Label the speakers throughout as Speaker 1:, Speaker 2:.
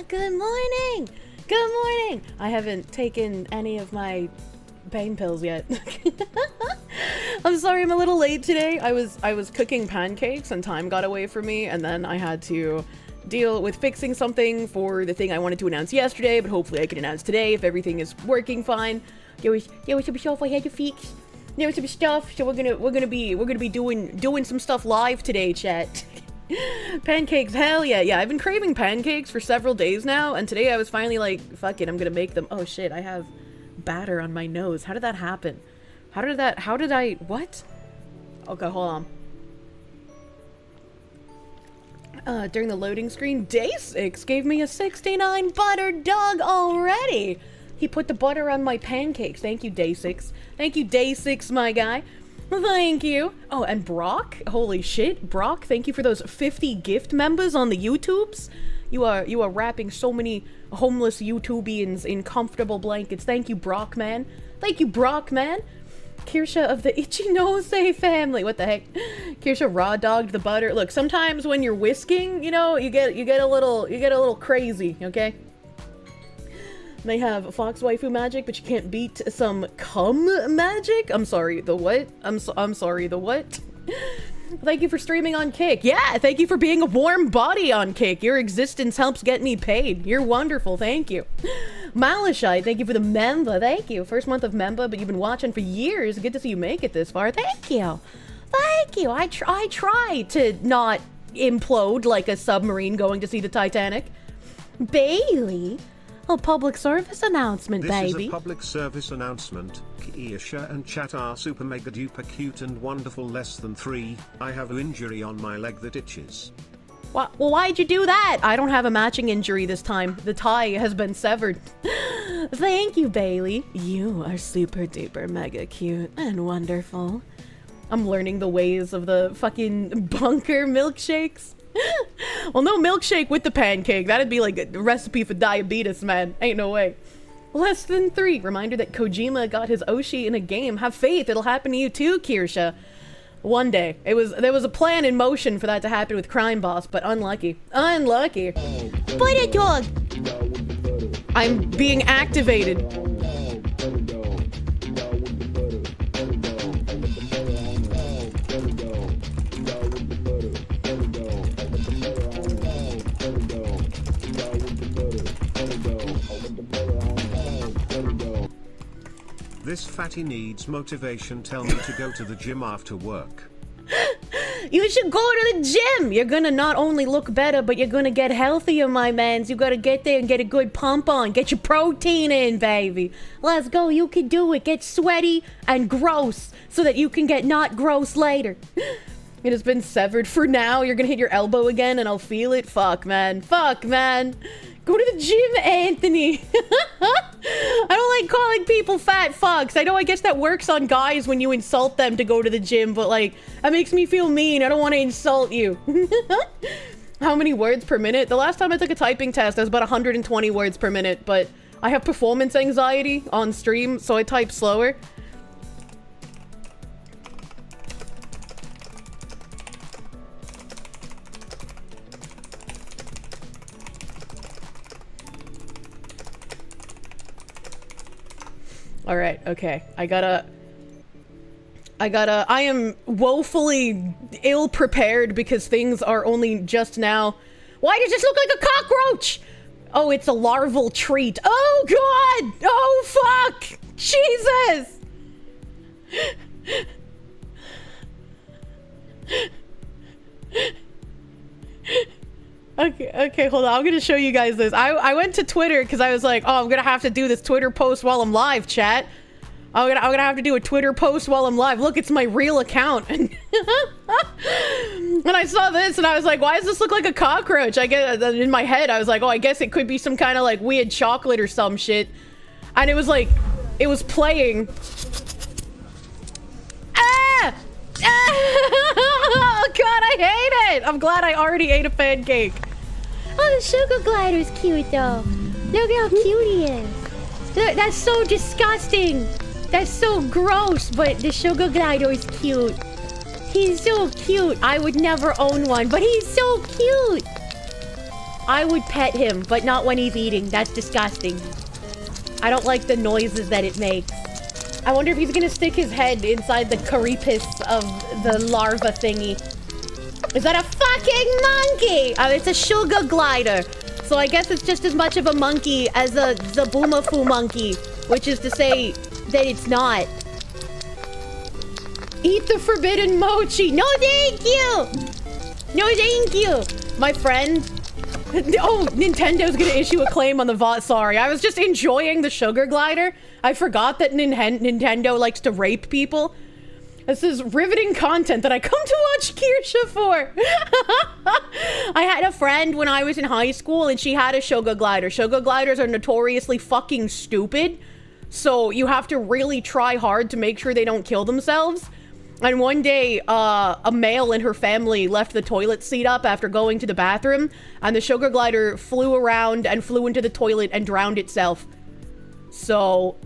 Speaker 1: Good morning! Good morning! I haven't taken any of my pain pills yet. I'm sorry I'm a little late today. I was cooking pancakes and time got away from me, and then I had to deal with fixing something for the thing I wanted to announce yesterday, but hopefully I can announce today if everything is working fine. There was some stuff I had to fix. There was some stuff, so we're gonna be doing some stuff live today, chat. Pancakes, hell yeah. Yeah, I've been craving pancakes for several days now, and today I was finally like, fuck it, I'm gonna make them. Oh shit, I have batter on my nose. How did that happen? How did I, what? Okay, hold on. During the loading screen, Day 6 gave me a 69 buttered dog already. He put the butter on my pancakes. Thank you, Day 6. Thank you, Day 6, my guy. Thank you. Oh, and Brock, holy shit, Brock, thank you for those 50 gift members on the YouTubes. You are wrapping so many homeless YouTubians in comfortable blankets. Thank you, Brock, man. Thank you, Brock, man. Kirsche of the Ichinose family. What the heck? Kirsche raw dogged the butter. Look, sometimes when you're whisking, you know, you get a little crazy, okay? They have fox waifu magic, but you can't beat some cum magic? I'm sorry, the what? I'm sorry, the what? Thank you for streaming on Kick. Yeah, thank you for being a warm body on Kick. Your existence helps get me paid. You're wonderful, thank you. Malashite, thank you for the member. Thank you. First month of member, but you've been watching for years. Good to see you make it this far. Thank you. Thank you. I try to not implode like a submarine going to see the Titanic. Bailey. A public service announcement, baby.
Speaker 2: This is a public service announcement. Kirsche and chat are super mega duper cute and wonderful. Less than 3. I have an injury on my leg that itches.
Speaker 1: Well, why'd you do that? I don't have a matching injury this time. The tie has been severed. Thank you, Bailey. You are super duper mega cute and wonderful. I'm learning the ways of the fucking bunker milkshakes. Well, no milkshake with the pancake. That'd be like a recipe for diabetes, man. Ain't no way. Less than 3. Reminder that Kojima got his Oshi in a game. Have faith, it'll happen to you too, Kirsche. One day. There was a plan in motion for that to happen with Crime Boss, but unlucky. Unlucky. Butter dog! I'm being activated.
Speaker 2: This fatty needs motivation. Tell me to go to the gym after work.
Speaker 1: You should go to the gym. You're gonna not only look better, but you're gonna get healthier, my mans. You gotta get there and get a good pump on. Get your protein in, baby. Let's go. You can do it. Get sweaty and gross so that you can get not gross later. It has been severed for now. You're gonna hit your elbow again and I'll feel it. Fuck, man. Fuck, man. Go to the gym, Anthony. I don't like calling people fat fucks. I know, I guess that works on guys when you insult them to go to the gym, but like, that makes me feel mean. I don't want to insult you. How many words per minute? The last time I took a typing test, I was about 120 words per minute, but I have performance anxiety on stream, so I type slower. All right, okay. I am woefully ill-prepared because things are only just now. Why does this look like a cockroach? Oh, it's a larval treat. Oh, God! Oh, fuck! Jesus! Okay, hold on. I'm gonna show you guys this. I went to Twitter because I was like, oh, I'm gonna have to do this Twitter post while I'm live, chat. I'm gonna have to do a Twitter post while I'm live. Look, it's my real account. And when I saw this and I was like, why does this look like a cockroach? I get in my head, I was like, oh, I guess it could be some kind of like weird chocolate or some shit. And it was like, it was playing. Ah! Oh God, I hate it! I'm glad I already ate a pancake.
Speaker 3: Oh, the sugar glider's cute though. Look how cute he is. Look, that's so disgusting. That's so gross, but the sugar glider is cute. He's so cute. I would never own one, but he's so cute. I would pet him, but not when he's eating. That's disgusting. I don't like the noises that it makes. I wonder if he's gonna stick his head inside the carapace of the larva thingy. Is that a fucking monkey? Oh, it's a sugar glider. So I guess it's just as much of a monkey as a Zaboomafoo monkey, which is to say that it's not. Eat the forbidden mochi. No, thank you. No, thank you. My friend. Oh, Nintendo's gonna issue a claim on the VoD. Sorry, I was just enjoying the sugar glider. I forgot that Nintendo likes to rape people. This is riveting content that I come to watch Kirsche for. I had a friend when I was in high school and she had a sugar glider. Sugar gliders are notoriously fucking stupid. So you have to really try hard to make sure they don't kill themselves. And one day, a male in her family left the toilet seat up after going to the bathroom, and the sugar glider flew around and flew into the toilet and drowned itself. So,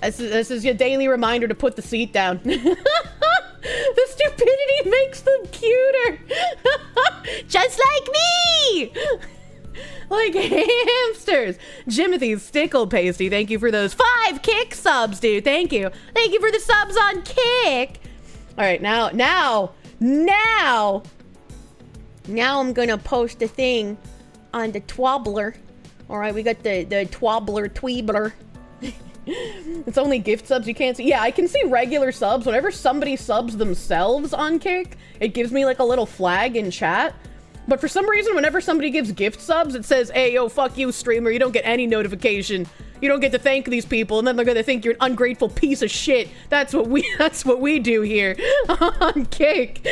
Speaker 3: this is your daily reminder to put the seat down. The stupidity makes them cuter. Just like me! Like hamsters. Jimothy's Stickle Pasty, thank you for those 5 kick subs, dude. Thank you. Thank you for the subs on kick. All right, now I'm gonna post a thing on the Twobbler. All right, we got the Twobbler Tweebler. It's only gift subs you can't see. Yeah, I can see regular subs. Whenever somebody subs themselves on kick, it gives me like a little flag in chat. But for some reason, whenever somebody gives gift subs, it says, hey, yo, fuck you, streamer. You don't get any notification. You don't get to thank these people, and then they're gonna think you're an ungrateful piece of shit. That's what we do here on Kick.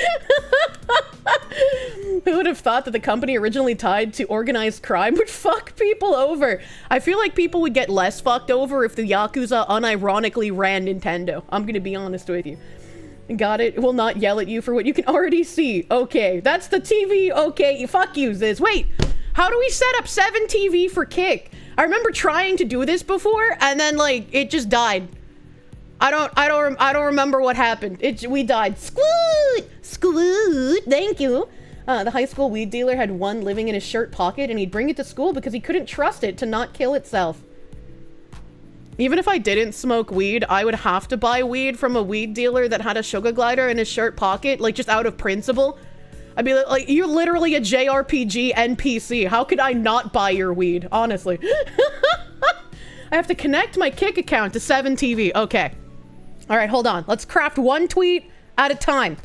Speaker 3: Who would have thought that the company originally tied to organized crime would fuck people over? I feel like people would get less fucked over if the Yakuza unironically ran Nintendo. I'm gonna be honest with you. Got it? It will not yell at you for what you can already see. Okay, that's the TV. Okay, fuck you, Ziz. Wait, how do we set up 7 TV for Kick? I remember trying to do this before, and then like it just died. I don't remember what happened. We died. Squoot. Thank you. The high school weed dealer had one living in his shirt pocket, and he'd bring it to school because he couldn't trust it to not kill itself. Even if I didn't smoke weed, I would have to buy weed from a weed dealer that had a sugar glider in his shirt pocket, like just out of principle. I'd be like, you're literally a JRPG NPC. How could I not buy your weed? Honestly. I have to connect my Kick account to 7TV. Okay. All right, hold on. Let's craft one tweet at a time.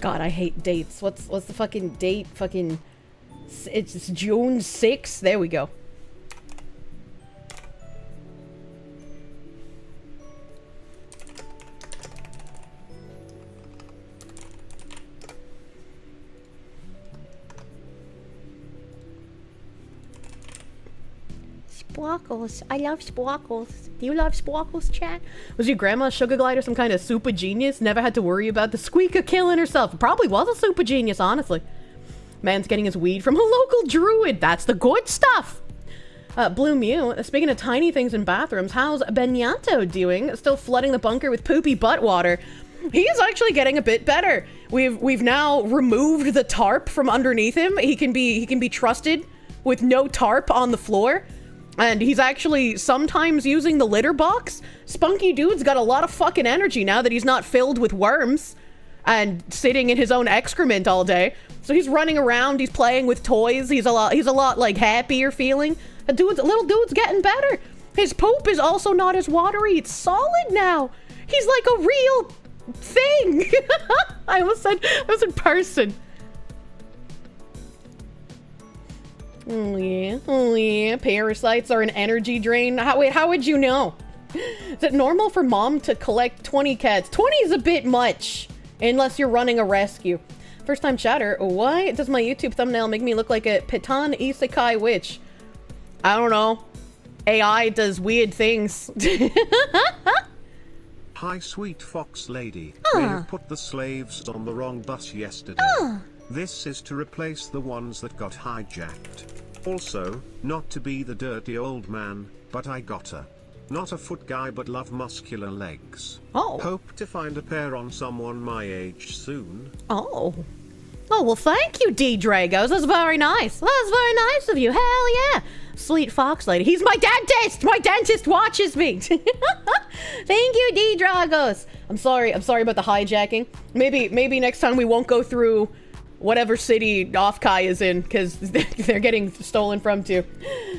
Speaker 3: God, I hate dates. What's the fucking date? Fucking... It's June 6th. There we go. Sparkles. I love sparkles. Do you love sparkles, chat? Was your grandma sugar glider some kind of super genius? Never had to worry about the squeaker killing herself. Probably was a super genius, honestly. Man's getting his weed from a local druid. That's the good stuff. Blue Mew, speaking of tiny things in bathrooms, how's Benyato doing? Still flooding the bunker with poopy butt water. He's actually getting a bit better. We've now removed the tarp from underneath him. He can be trusted with no tarp on the floor. And he's actually sometimes using the litter box. Spunky Dude's got a lot of fucking energy now that he's not filled with worms and sitting in his own excrement all day. So he's running around, he's playing with toys, he's a lot like happier feeling. Little dude's getting better. His poop is also not as watery, it's solid now. He's like a real thing. I almost said person. Oh yeah. Parasites are an energy drain. How would you know? Is it normal for mom to collect 20 cats? 20 is a bit much, unless you're running a rescue. First time chatter. Why does my YouTube thumbnail make me look like a Pitan Isekai witch? I don't know. AI does weird things.
Speaker 2: Hi, sweet fox lady. May have put the slaves on the wrong bus yesterday. This is to replace the ones that got hijacked. Also, not to be the dirty old man, but I got her. Not a foot guy but love muscular legs.
Speaker 3: Oh.
Speaker 2: Hope to find a pair on someone my age soon.
Speaker 3: Oh. Oh, well thank you, D. Dragos. That's very nice. That's very nice of you. Hell yeah. Sweet fox lady. He's my dentist! My dentist watches me! Thank you, D. Dragos. I'm sorry about the hijacking. Maybe next time we won't go through whatever city Okage is in, because they're getting stolen from too.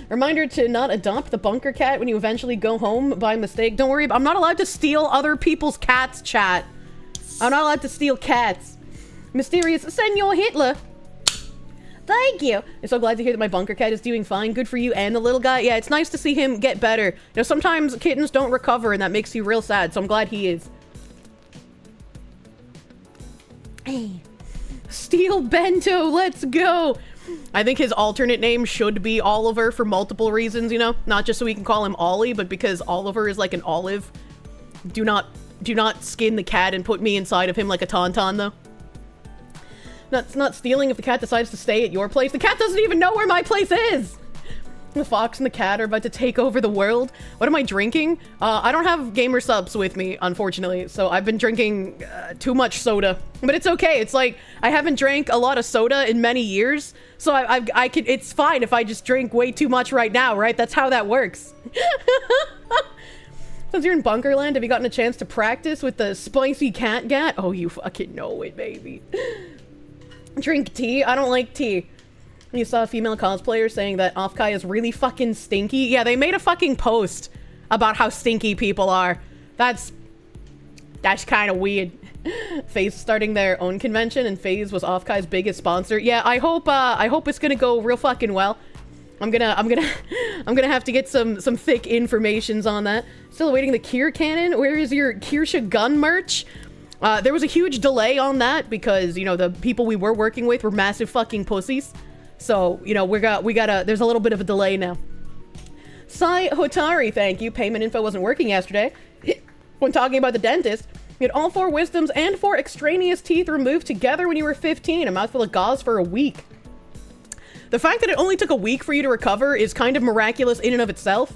Speaker 3: Reminder to not adopt the bunker cat when you eventually go home by mistake. Don't worry, I'm not allowed to steal other people's cats, chat. I'm not allowed to steal cats. Mysterious Senor Hitler. Thank you. I'm so glad to hear that my bunker cat is doing fine. Good for you and the little guy. Yeah, it's nice to see him get better. You know, sometimes kittens don't recover and that makes you real sad, so I'm glad he is. Hey. Steel Bento, let's go! I think his alternate name should be Oliver for multiple reasons, you know? Not just so we can call him Ollie, but because Oliver is like an olive. Do not skin the cat and put me inside of him like a tauntaun, though. That's not stealing if the cat decides to stay at your place. The cat doesn't even know where my place is! The fox and the cat are about to take over the world. What am I drinking? I don't have gamer subs with me, unfortunately, so I've been drinking too much soda. But it's okay. It's like I haven't drank a lot of soda in many years, so I could. It's fine if I just drink way too much right now, right? That's how that works. Since you're in Bunkerland, have you gotten a chance to practice with the spicy cat? Oh, you fucking know it, baby. Drink tea? I don't like tea. You saw a female cosplayer saying that Okage is really fucking stinky. Yeah, they made a fucking post about how stinky people are. That's kind of weird. FaZe starting their own convention, and FaZe was Okage's biggest sponsor. Yeah, I hope it's gonna go real fucking well. I'm gonna have to get some thick informations on that. Still awaiting the Kier cannon. Where is your Kirsche gun merch? There was a huge delay on that because, you know, the people we were working with were massive fucking pussies. So, you know, there's a little bit of a delay now. Sai Hotari, thank you. Payment info wasn't working yesterday. When talking about the dentist, you had all 4 wisdoms and 4 extraneous teeth removed together when you were 15. A mouthful of gauze for a week. The fact that it only took a week for you to recover is kind of miraculous in and of itself.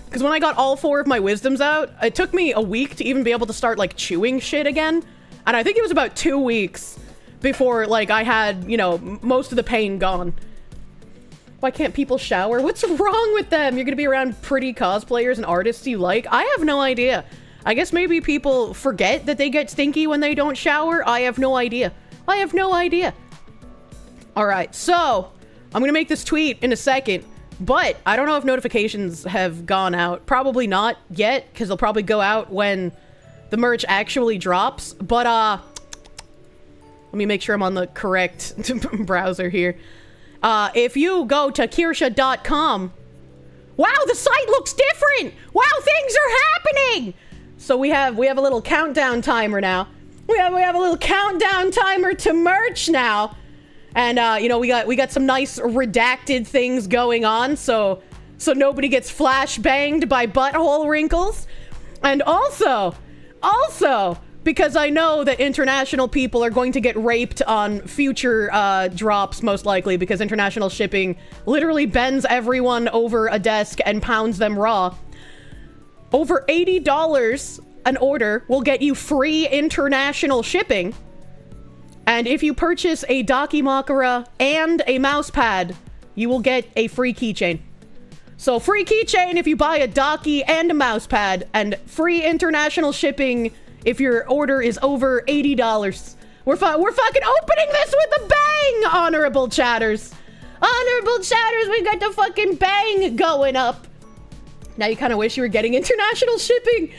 Speaker 3: Because when I got all 4 of my wisdoms out, it took me a week to even be able to start, like, chewing shit again. And I think it was about 2 weeks before, like, I had, you know, most of the pain gone. Why can't people shower? What's wrong with them? You're gonna be around pretty cosplayers and artists you like? I have no idea. I guess maybe people forget that they get stinky when they don't shower. I have no idea. I have no idea. Alright, so I'm gonna make this tweet in a second, but I don't know if notifications have gone out. Probably not yet, because they'll probably go out when the merch actually drops. But,
Speaker 1: Let me make sure I'm on the correct browser here. If you go to Kirsche.com, wow, the site looks different. Wow, things are happening. So we have a little countdown timer now. We have a little countdown timer to merch now. And you know, we got some nice redacted things going on, so nobody gets flash banged by butthole wrinkles. And also, because I know that international people are going to get raped on future drops, most likely, because international shipping literally bends everyone over a desk and pounds them raw. Over $80 an order will get you free international shipping. And if you purchase a Dakimakura and a mouse pad, you will get a free keychain. So free keychain if you buy a Daki and a mouse pad, and free international shipping if your order is over $80. We're fucking opening this with a bang, honorable chatters. Honorable chatters, we got the fucking bang going up. Now you kind of wish you were getting international shipping.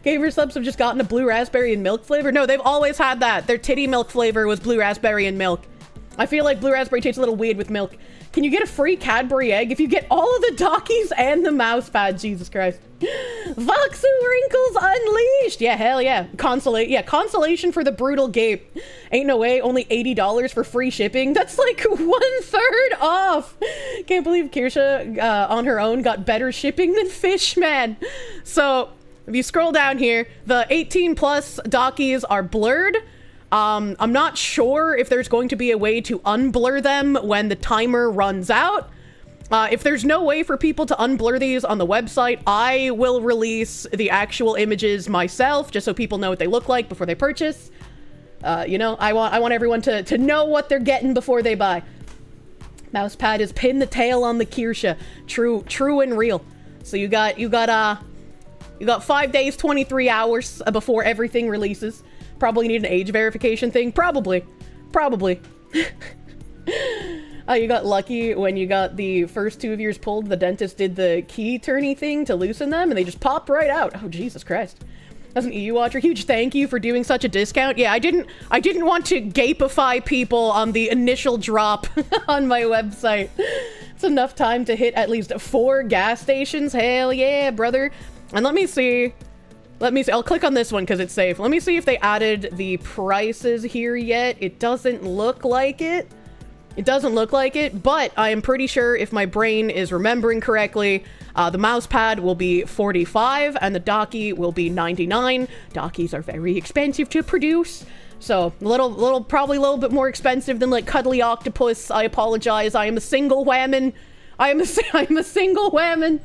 Speaker 1: Gamer subs have just gotten a blue raspberry and milk flavor. No, they've always had that. Their titty milk flavor was blue raspberry and milk. I feel like blue raspberry tastes a little weird with milk. Can you get a free Cadbury egg if you get all of the Dakis and the mouse pad? Jesus Christ. Voxu Wrinkles Unleashed. Yeah, hell yeah. Consolation for the brutal gape. Ain't no way, only $80 for free shipping. That's like 1/3 off. Can't believe Kirsche on her own got better shipping than Fishman. So if you scroll down here, the 18 plus Dakis are blurred. I'm not sure if there's going to be a way to unblur them when the timer runs out. If there's no way for people to unblur these on the website, I will release the actual images myself, just so people know what they look like before they purchase. You know, I want everyone to know what they're getting before they buy. Mousepad is pin the tail on the Kirsche. True and real. So you got 5 days, 23 hours before everything releases. Probably need an age verification thing. Probably. You got lucky when you got the first 2 of yours pulled. The dentist did the key turny thing to loosen them, and they just popped right out. Oh, Jesus Christ. As an EU watcher, huge thank you for doing such a discount. Yeah, I didn't want to gapify people on the initial drop on my website. It's enough time to hit at least 4 gas stations. Hell yeah, brother. And let me see. I'll click on this one because it's safe. Let me see if they added the prices here yet. It doesn't look like it. But I am pretty sure, if my brain is remembering correctly, the mouse pad will be $45 and the Daki will be $99. Dakis are very expensive to produce. So, probably a little bit more expensive than like Cuddly Octopus. I apologize. I am a single whammon. I'm a single whammon.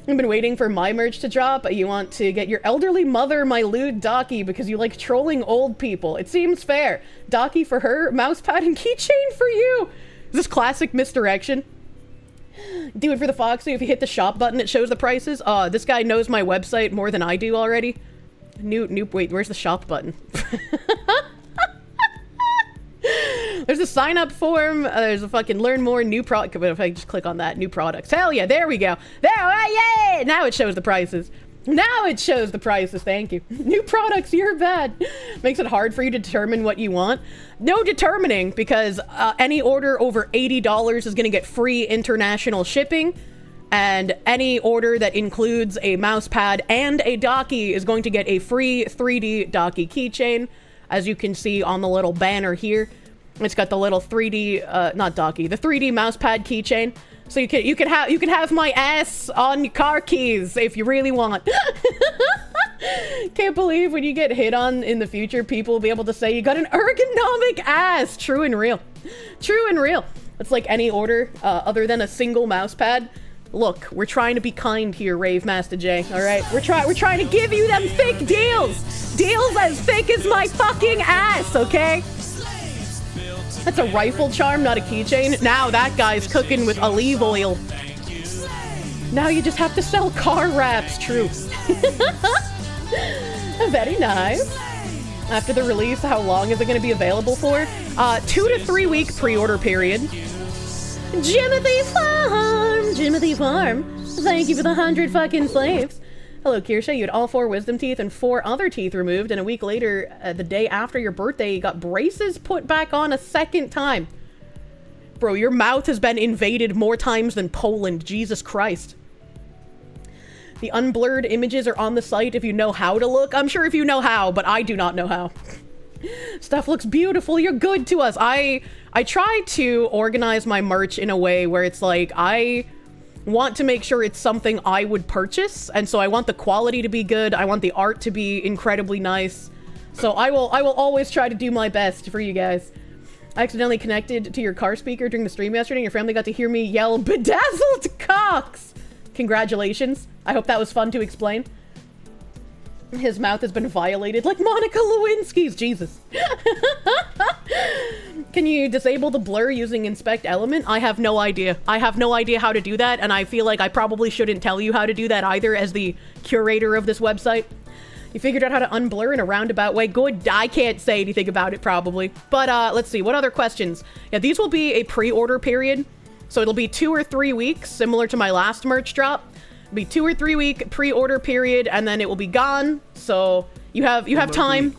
Speaker 1: I've been waiting for my merch to drop. You want to get your elderly mother my lewd Daki because you like trolling old people. It seems fair. Daki for her, mousepad and keychain for you. Is this classic misdirection? Do it for the Foxy. If you hit the shop button, it shows the prices. This guy knows my website more than I do already. Wait, where's the shop button? There's a sign up form. There's a fucking learn more new product. If I just click on that, new products. Hell yeah, there we go. Yeah. Now it shows the prices. Thank you. New products, you're bad. Makes it hard for you to determine what you want. No determining, because any order over $80 is going to get free international shipping. And any order that includes a mouse pad and a Daki is going to get a free 3D Daki keychain. As you can see on the little banner here, it's got the little 3D, not Daki, the 3D mousepad keychain. So you can have my ass on your car keys if you really want. Can't believe when you get hit on in the future, people will be able to say you got an ergonomic ass. True and real. It's like any order other than a single mousepad. Look, we're trying to be kind here, Rave Master J. All right, we're trying to give you them thick deals as thick as my fucking ass. Okay. That's a rifle charm, not a keychain. Now that guy's cooking with olive oil. Now you just have to sell car wraps. True. Very nice. After the release, how long is it going to be available for? 2 to 3 week pre-order period. Jimothy Farm. Thank you for the 100 fucking slaves. Hello, Kirsche. You had all 4 wisdom teeth and 4 other teeth removed, and a week later, the day after your birthday, you got braces put back on a second time. Bro, your mouth has been invaded more times than Poland. Jesus Christ. The unblurred images are on the site if you know how to look. I'm sure if you know how, but I do not know how. Stuff looks beautiful. You're good to us. I try to organize my merch in a way where it's like, I want to make sure it's something I would purchase, and so I want the quality to be good. I want the art to be incredibly nice. So I will always try to do my best for you guys. I accidentally connected to your car speaker during the stream yesterday, and your family got to hear me yell, "Bedazzled cocks!" Congratulations. I hope that was fun to explain. His mouth has been violated like Monica Lewinsky's. Jesus. Can you disable the blur using inspect element? I have no idea. I have no idea how to do that, and I feel like I probably shouldn't tell you how to do that either as the curator of this website. You figured out how to unblur in a roundabout way. Good. I can't say anything about it probably. But let's see. What other questions? Yeah, these will be a pre-order period. So it'll be 2 or 3 weeks, similar to my last merch drop. It'll be 2 or 3 week pre-order period, and then it will be gone. So you have time.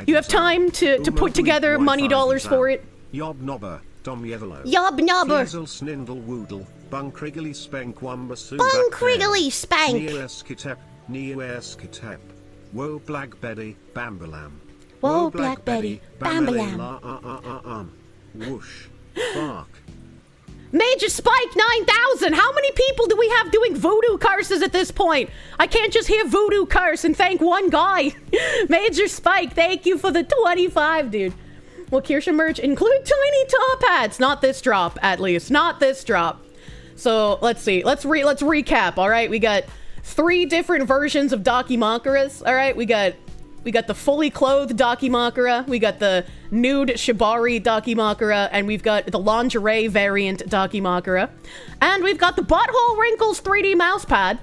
Speaker 1: You have time to put together money dollars for it.
Speaker 2: Yob nobber, Dom Yevelo.
Speaker 3: Yob nobber.
Speaker 2: Fiesel snindle woodle, Bung Kriggly spank wamba soon.
Speaker 3: Bung Kriggly spank.
Speaker 2: Neoeskitep. Woe Black Betty, Bambalam.
Speaker 3: Whoa, Black Betty, Bambalam.
Speaker 2: Whoosh. Bark.
Speaker 3: Major Spike 9000! How many people do we have doing voodoo curses at this point? I can't just hear voodoo curse and thank one guy. Major Spike, thank you for the 25, dude. Will Kirsche merch include tiny top hats? Not this drop, at least. Not this drop. So, let's see. Let's recap, alright? We got 3 different versions of Dakimakuras, alright? We got the fully clothed Dakimakura, we got the nude Shibari Dakimakura, and we've got the lingerie variant Dakimakura. And we've got the Butthole Wrinkles 3D mousepad.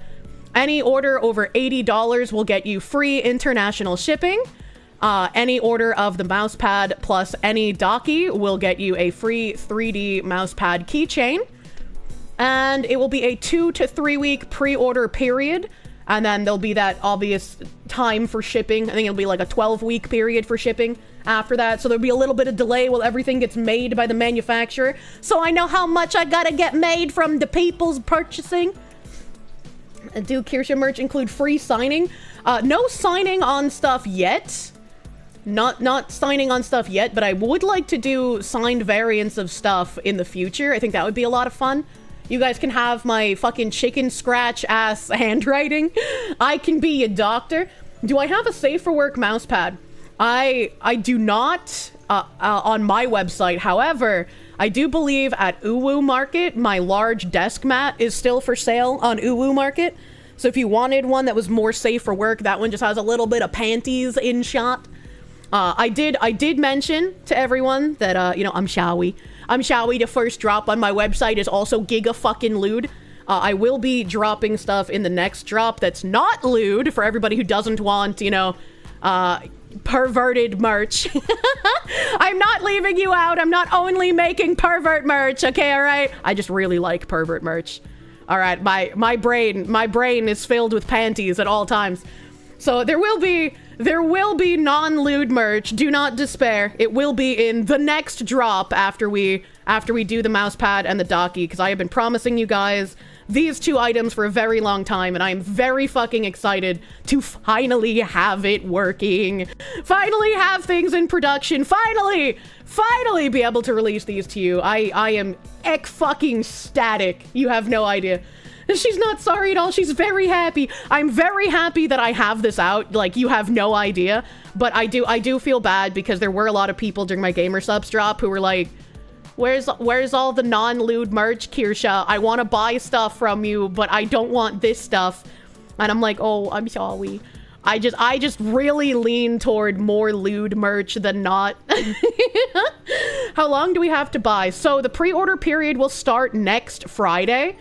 Speaker 3: Any order over $80 will get you free international shipping. Any order of the mousepad plus any Daki will get you a free 3D mousepad keychain. And it will be a 2 to 3 week pre-order period. And then there'll be that obvious time for shipping. I think it'll be like a 12-week period for shipping after that. So there'll be a little bit of delay while everything gets made by the manufacturer. So I know how much I gotta get made from the people's purchasing. Do Kirsche merch include free signing? No signing on stuff yet. Not signing on stuff yet, but I would like to do signed variants of stuff in the future. I think that would be a lot of fun. You guys can have my fucking chicken scratch ass handwriting. I can be a doctor. Do I have a safe for work mousepad? I do not on my website. However, I do believe at Uwu Market, my large desk mat is still for sale on Uwu Market. So if you wanted one that was more safe for work, that one just has a little bit of panties in shot. I did mention to everyone that, you know, I'm Shawi. The first drop on my website is also giga fucking lewd. I will be dropping stuff in the next drop that's not lewd for everybody who doesn't want, you know, perverted merch. I'm not leaving you out. I'm not only making pervert merch, okay, alright? I just really like pervert merch. Alright, my brain is filled with panties at all times. So there will be non-lewd merch. Do not despair. It will be in the next drop after we do the mousepad and the Daki, because I have been promising you guys these 2 items for a very long time, and I am very fucking excited to finally have it working. Finally have things in production. Finally be able to release these to you. I am fucking static. You have no idea. She's not sorry at all. She's very happy. I'm very happy that I have this out. Like, you have no idea. But I do feel bad because there were a lot of people during my Gamer Subs drop who were like, where's all the non-lewd merch, Kirsche? I want to buy stuff from you, but I don't want this stuff. And I'm like, oh, I'm sorry. I just really lean toward more lewd merch than not. How long do we have to buy? So the pre-order period will start next Friday.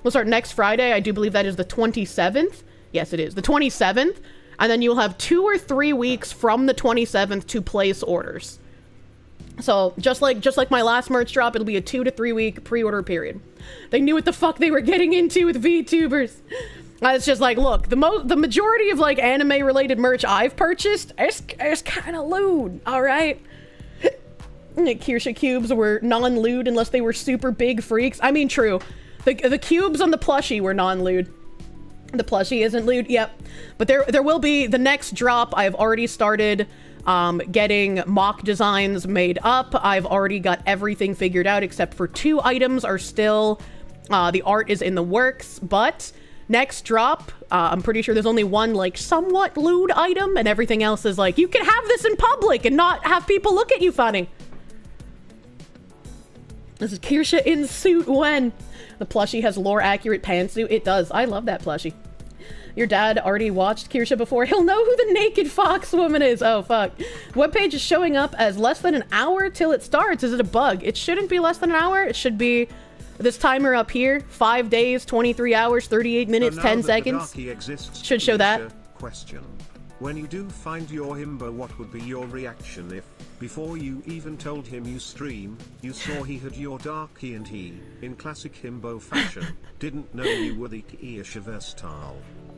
Speaker 3: We'll start next Friday. I do believe that is the 27th. Yes, it is. The 27th. And then you'll have 2 or 3 weeks from the 27th to place orders. So just like my last merch drop, it'll be a 2 to 3 week pre-order period. They knew what the fuck they were getting into with VTubers. It's just like, look, the majority of like anime related merch I've purchased is kind of lewd, all right? Kirsche cubes were non-lewd unless they were super big freaks. I mean, true. The cubes on the plushie were non-lewd. The plushie isn't lewd, yep. But there will be the next drop. I've already started getting mock designs made up. I've already got everything figured out except for 2 items are still, the art is in the works, but next drop, I'm pretty sure there's only one like somewhat lewd item and everything else is like, you can have this in public and not have people look at you funny. This is Kirsche in suit when? The plushie has lore accurate pantsuit. It does. I love that plushie. Your dad already watched Kirsche before. He'll know who the naked fox woman is. Oh, fuck. Webpage is showing up as less than an hour till it starts. Is it a bug? It shouldn't be less than an hour. It should be this timer up here. 5 days, 23 hours, 38 minutes, 10 seconds. Should show that.
Speaker 2: Question. When you do find your himbo, what would be your reaction if, before you even told him you stream, you saw he had your darkie and he, in classic himbo fashion, didn't know you were the Kirsche versatile?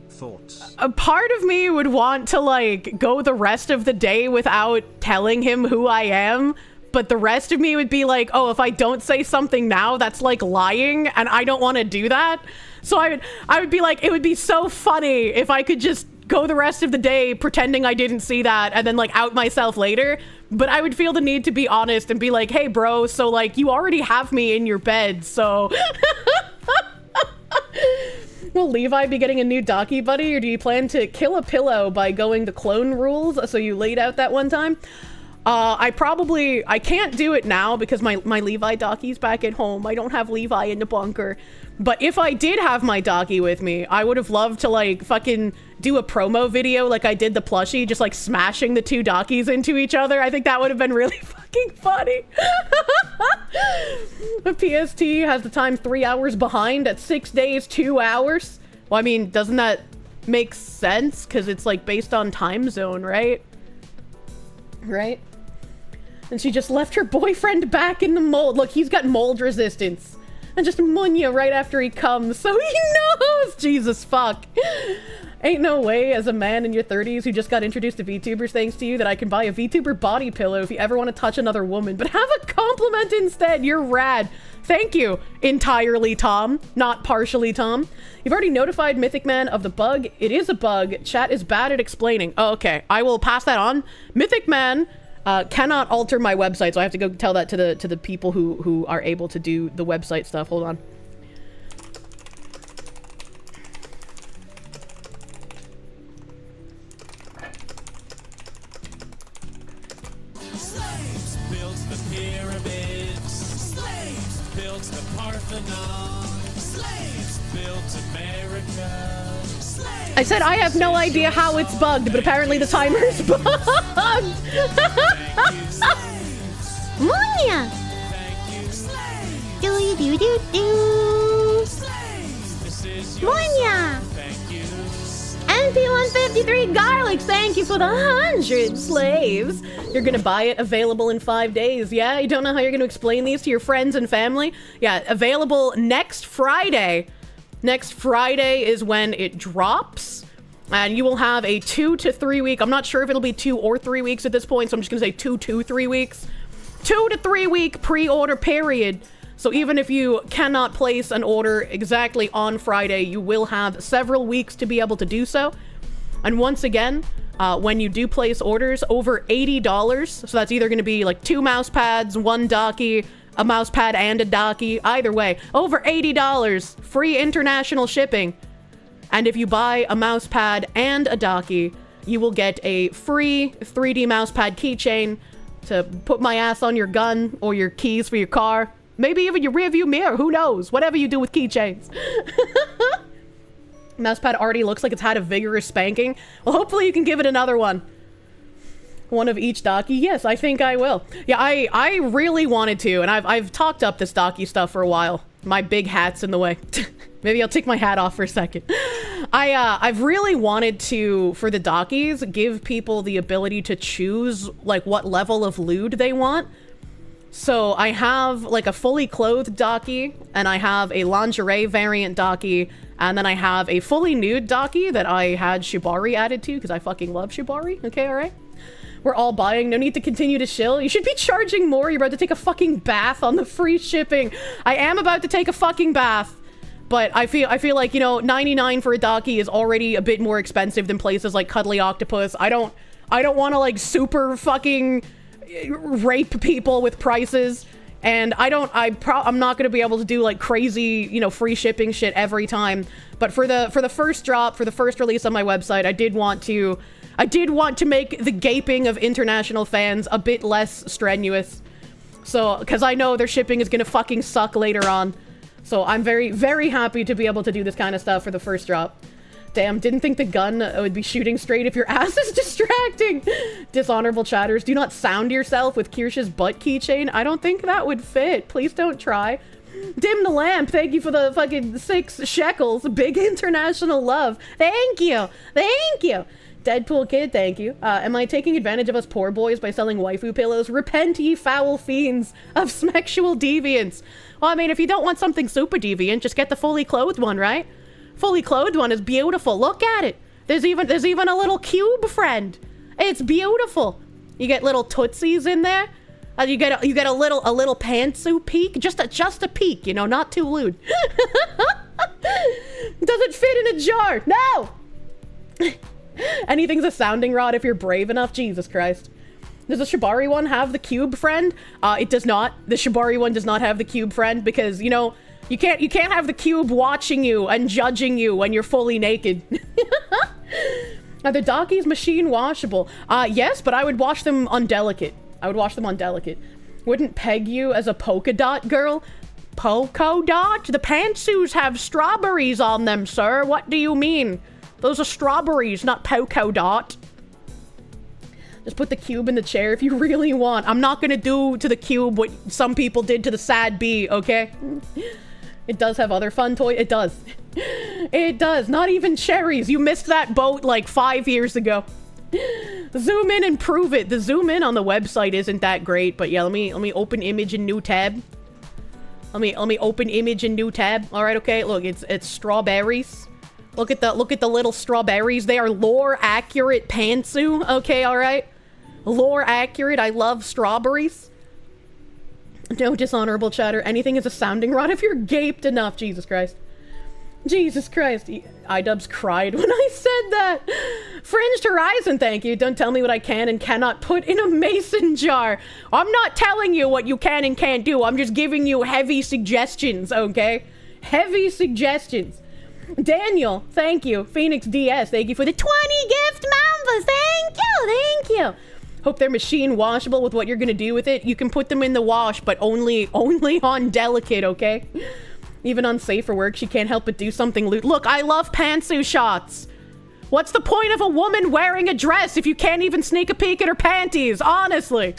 Speaker 2: Thoughts?
Speaker 3: A part of me would want to like go the rest of the day without telling him who I am, but the rest of me would be like, oh, if I don't say something now, that's like lying, and I don't want to do that. So I would be like, it would be so funny if I could just go the rest of the day pretending I didn't see that and then like out myself later. But I would feel the need to be honest and be like, hey bro, so like you already have me in your bed, so will Levi be getting a new Daki buddy, or do you plan to kill a pillow by going the clone rules so you laid out that one time? I can't do it now because my Levi Daki's back at home. I don't have Levi in the bunker. But if I did have my Daki with me, I would have loved to like fucking do a promo video like I did the plushie, just like smashing the 2 Dakis into each other. I think that would have been really fucking funny. The PST has the time 3 hours behind at 6 days, 2 hours. Well, I mean, doesn't that make sense? Because it's like based on time zone, right? Right? And she just left her boyfriend back in the mold. Look, he's got mold resistance. And just Munya right after he comes, so he knows! Jesus fuck. Ain't no way, as a man in your 30s who just got introduced to VTubers thanks to you, that I can buy a VTuber body pillow if you ever want to touch another woman. But have a compliment instead, you're rad. Thank you, entirely Tom, not partially Tom. You've already notified Mythic Man of the bug. It is a bug. Chat is bad at explaining. Oh, okay, I will pass that on. Mythic Man cannot alter my website, so I have to go tell that to the people who are able to do the website stuff. Hold on.
Speaker 4: Slaves built the pyramids. Slaves built the Parthenon. Slaves built America.
Speaker 3: I said I have no idea how it's bugged, but apparently the timer's bugged.
Speaker 1: Munya! Do do do do. Munya! MP153 Garlics, thank you for the 100 slaves. You're gonna buy it, available in 5 days. Yeah, you don't know how you're gonna explain these to your friends and family? Yeah, available next Friday. Next Friday is when it drops, and you will have a 2 to 3 week, I'm not sure if it'll be 2 or 3 weeks at this point, so I'm just gonna say 2 to 3 weeks. 2 to 3 week pre-order period. So even if you cannot place an order exactly on Friday, you will have several weeks to be able to do so. And once again, when you do place orders over $80, so that's either gonna be like 2 mouse pads, 1 Daki, a mouse pad and a Daki, either way, over $80, free international shipping. And if you buy a mouse pad and a Daki, you will get a free 3D mouse pad keychain to put my ass on your gun or your keys for your car. Maybe even your rearview mirror, who knows? Whatever you do with keychains. Mousepad already looks like it's had a vigorous spanking. Well, hopefully you can give it another one. One of each Daki? Yes, I think I will. Yeah, I really wanted to, and I've talked up this Daki stuff for a while. My big hat's in the way. Maybe I'll take my hat off for a second. I've really wanted to, for the Dakis, give people the ability to choose, like, what level of lewd they want. So I have, like, a fully clothed Daki, and I have a lingerie variant Daki, And then I have a fully nude Daki that I had Shibari added to because I fucking love Shibari. Okay, alright? We're all buying. No need to continue to shill. You should be charging more. You're about to take a fucking bath on the free shipping. I am about to take a fucking bath. But I feel like, you know, 99 for a Daki is already a bit more expensive than places like Cuddly Octopus. I don't want to like super fucking rape people with prices. And I'm not going to be able to do like crazy, you know, free shipping shit every time. But for the first drop, for the first release on my website, I did want to make the gaping of international fans a bit less strenuous. So, because I know their shipping is going to fucking suck later on. So I'm very, very happy to be able to do this kind of stuff for the first drop. Damn, didn't think the gun would be shooting straight if your ass is distracting. Dishonorable chatters, do not sound yourself with Kirsche's butt keychain. I don't think that would fit. Please don't try. Dim the lamp, thank you for the fucking 6 shekels. Big international love. Thank you. Thank you. Deadpool Kid, thank you. Am I taking advantage of us poor boys by selling waifu pillows? Repent, ye foul fiends of smexual deviance. Well, I mean, if you don't want something super deviant, just get the fully clothed one, right? Fully clothed one is beautiful. Look at it. There's even a little cube friend. It's beautiful. You get little tootsies in there. You get a little pantsuit peek. Just a peek, you know, not too lewd. Does it fit in a jar? No. Anything's a sounding rod if you're brave enough. Jesus Christ. Does the Shibari one have the cube friend? It does not. The Shibari one does not have the cube friend because, you know, you can't have the cube watching you and judging you when you're fully naked. Are the Dakis machine washable? Yes, but I would wash them on delicate. Wouldn't peg you as a polka dot girl? Polka dot? The pantsuits have strawberries on them, sir. What do you mean? Those are strawberries, not polka dot. Just put the cube in the chair if you really want. I'm not gonna do to the cube what some people did to the sad bee, okay? It does have other fun toys. It does. It does. Not even cherries. You missed that boat like 5 years ago. Zoom in and prove it. The zoom in on the website isn't that great, but yeah, let me open image in new tab. Let me open image in new tab. All right, okay. Look, it's strawberries. Look at the little strawberries. They are lore accurate pantsu. Okay, all right. Lore accurate. I love strawberries. No dishonorable chatter. Anything is a sounding rod if you're gaped enough. Jesus Christ. Jesus Christ. iDubbbz cried when I said that. Fringed Horizon, thank you. Don't tell me what I can and cannot put in a mason jar. I'm not telling you what you can and can't do. I'm just giving you heavy suggestions, okay? Heavy suggestions. Daniel, thank you. Phoenix DS, thank you for the 20 gift mambas. Thank you. Hope they're machine washable with what you're gonna do with it. You can put them in the wash, but only on delicate, okay? Even on safer work, she can't help but do something lewd. Look, I love pantsu shots. What's the point of a woman wearing a dress if you can't even sneak a peek at her panties? Honestly.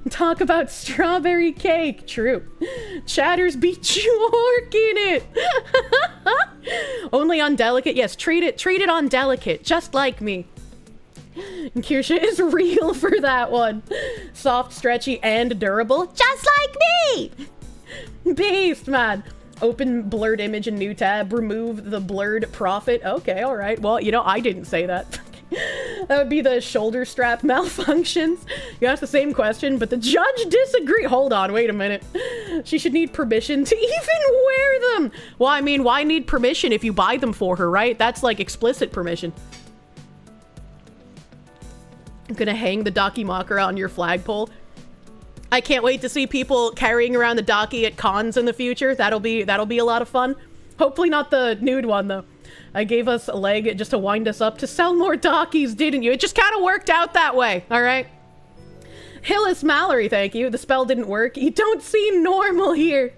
Speaker 1: Talk about strawberry cake. True. Chatters be jorking it. Only on delicate. Yes, treat it on delicate, just like me. And Kirsche is real for that one. Soft, stretchy, and durable, just like me. Beast, man. Open blurred image in new tab. Remove the blurred profit. Okay, all right. Well, you know, I didn't say that. That would be the shoulder strap malfunctions. You asked the same question, but the judge disagreed. Hold on, wait a minute. She should need permission to even wear them. Well, I mean, why need permission if you buy them for her, right? That's like explicit permission. I'm gonna hang the Dakimakura on your flagpole. I can't wait to see people carrying around the Daki at cons in the future. That'll be a lot of fun. Hopefully not the nude one, though. I gave us a leg just to wind us up to sell more Dakis, didn't you? It just kind of worked out that way, all right? Hillis Mallory, thank you. The spell didn't work. You don't seem normal here.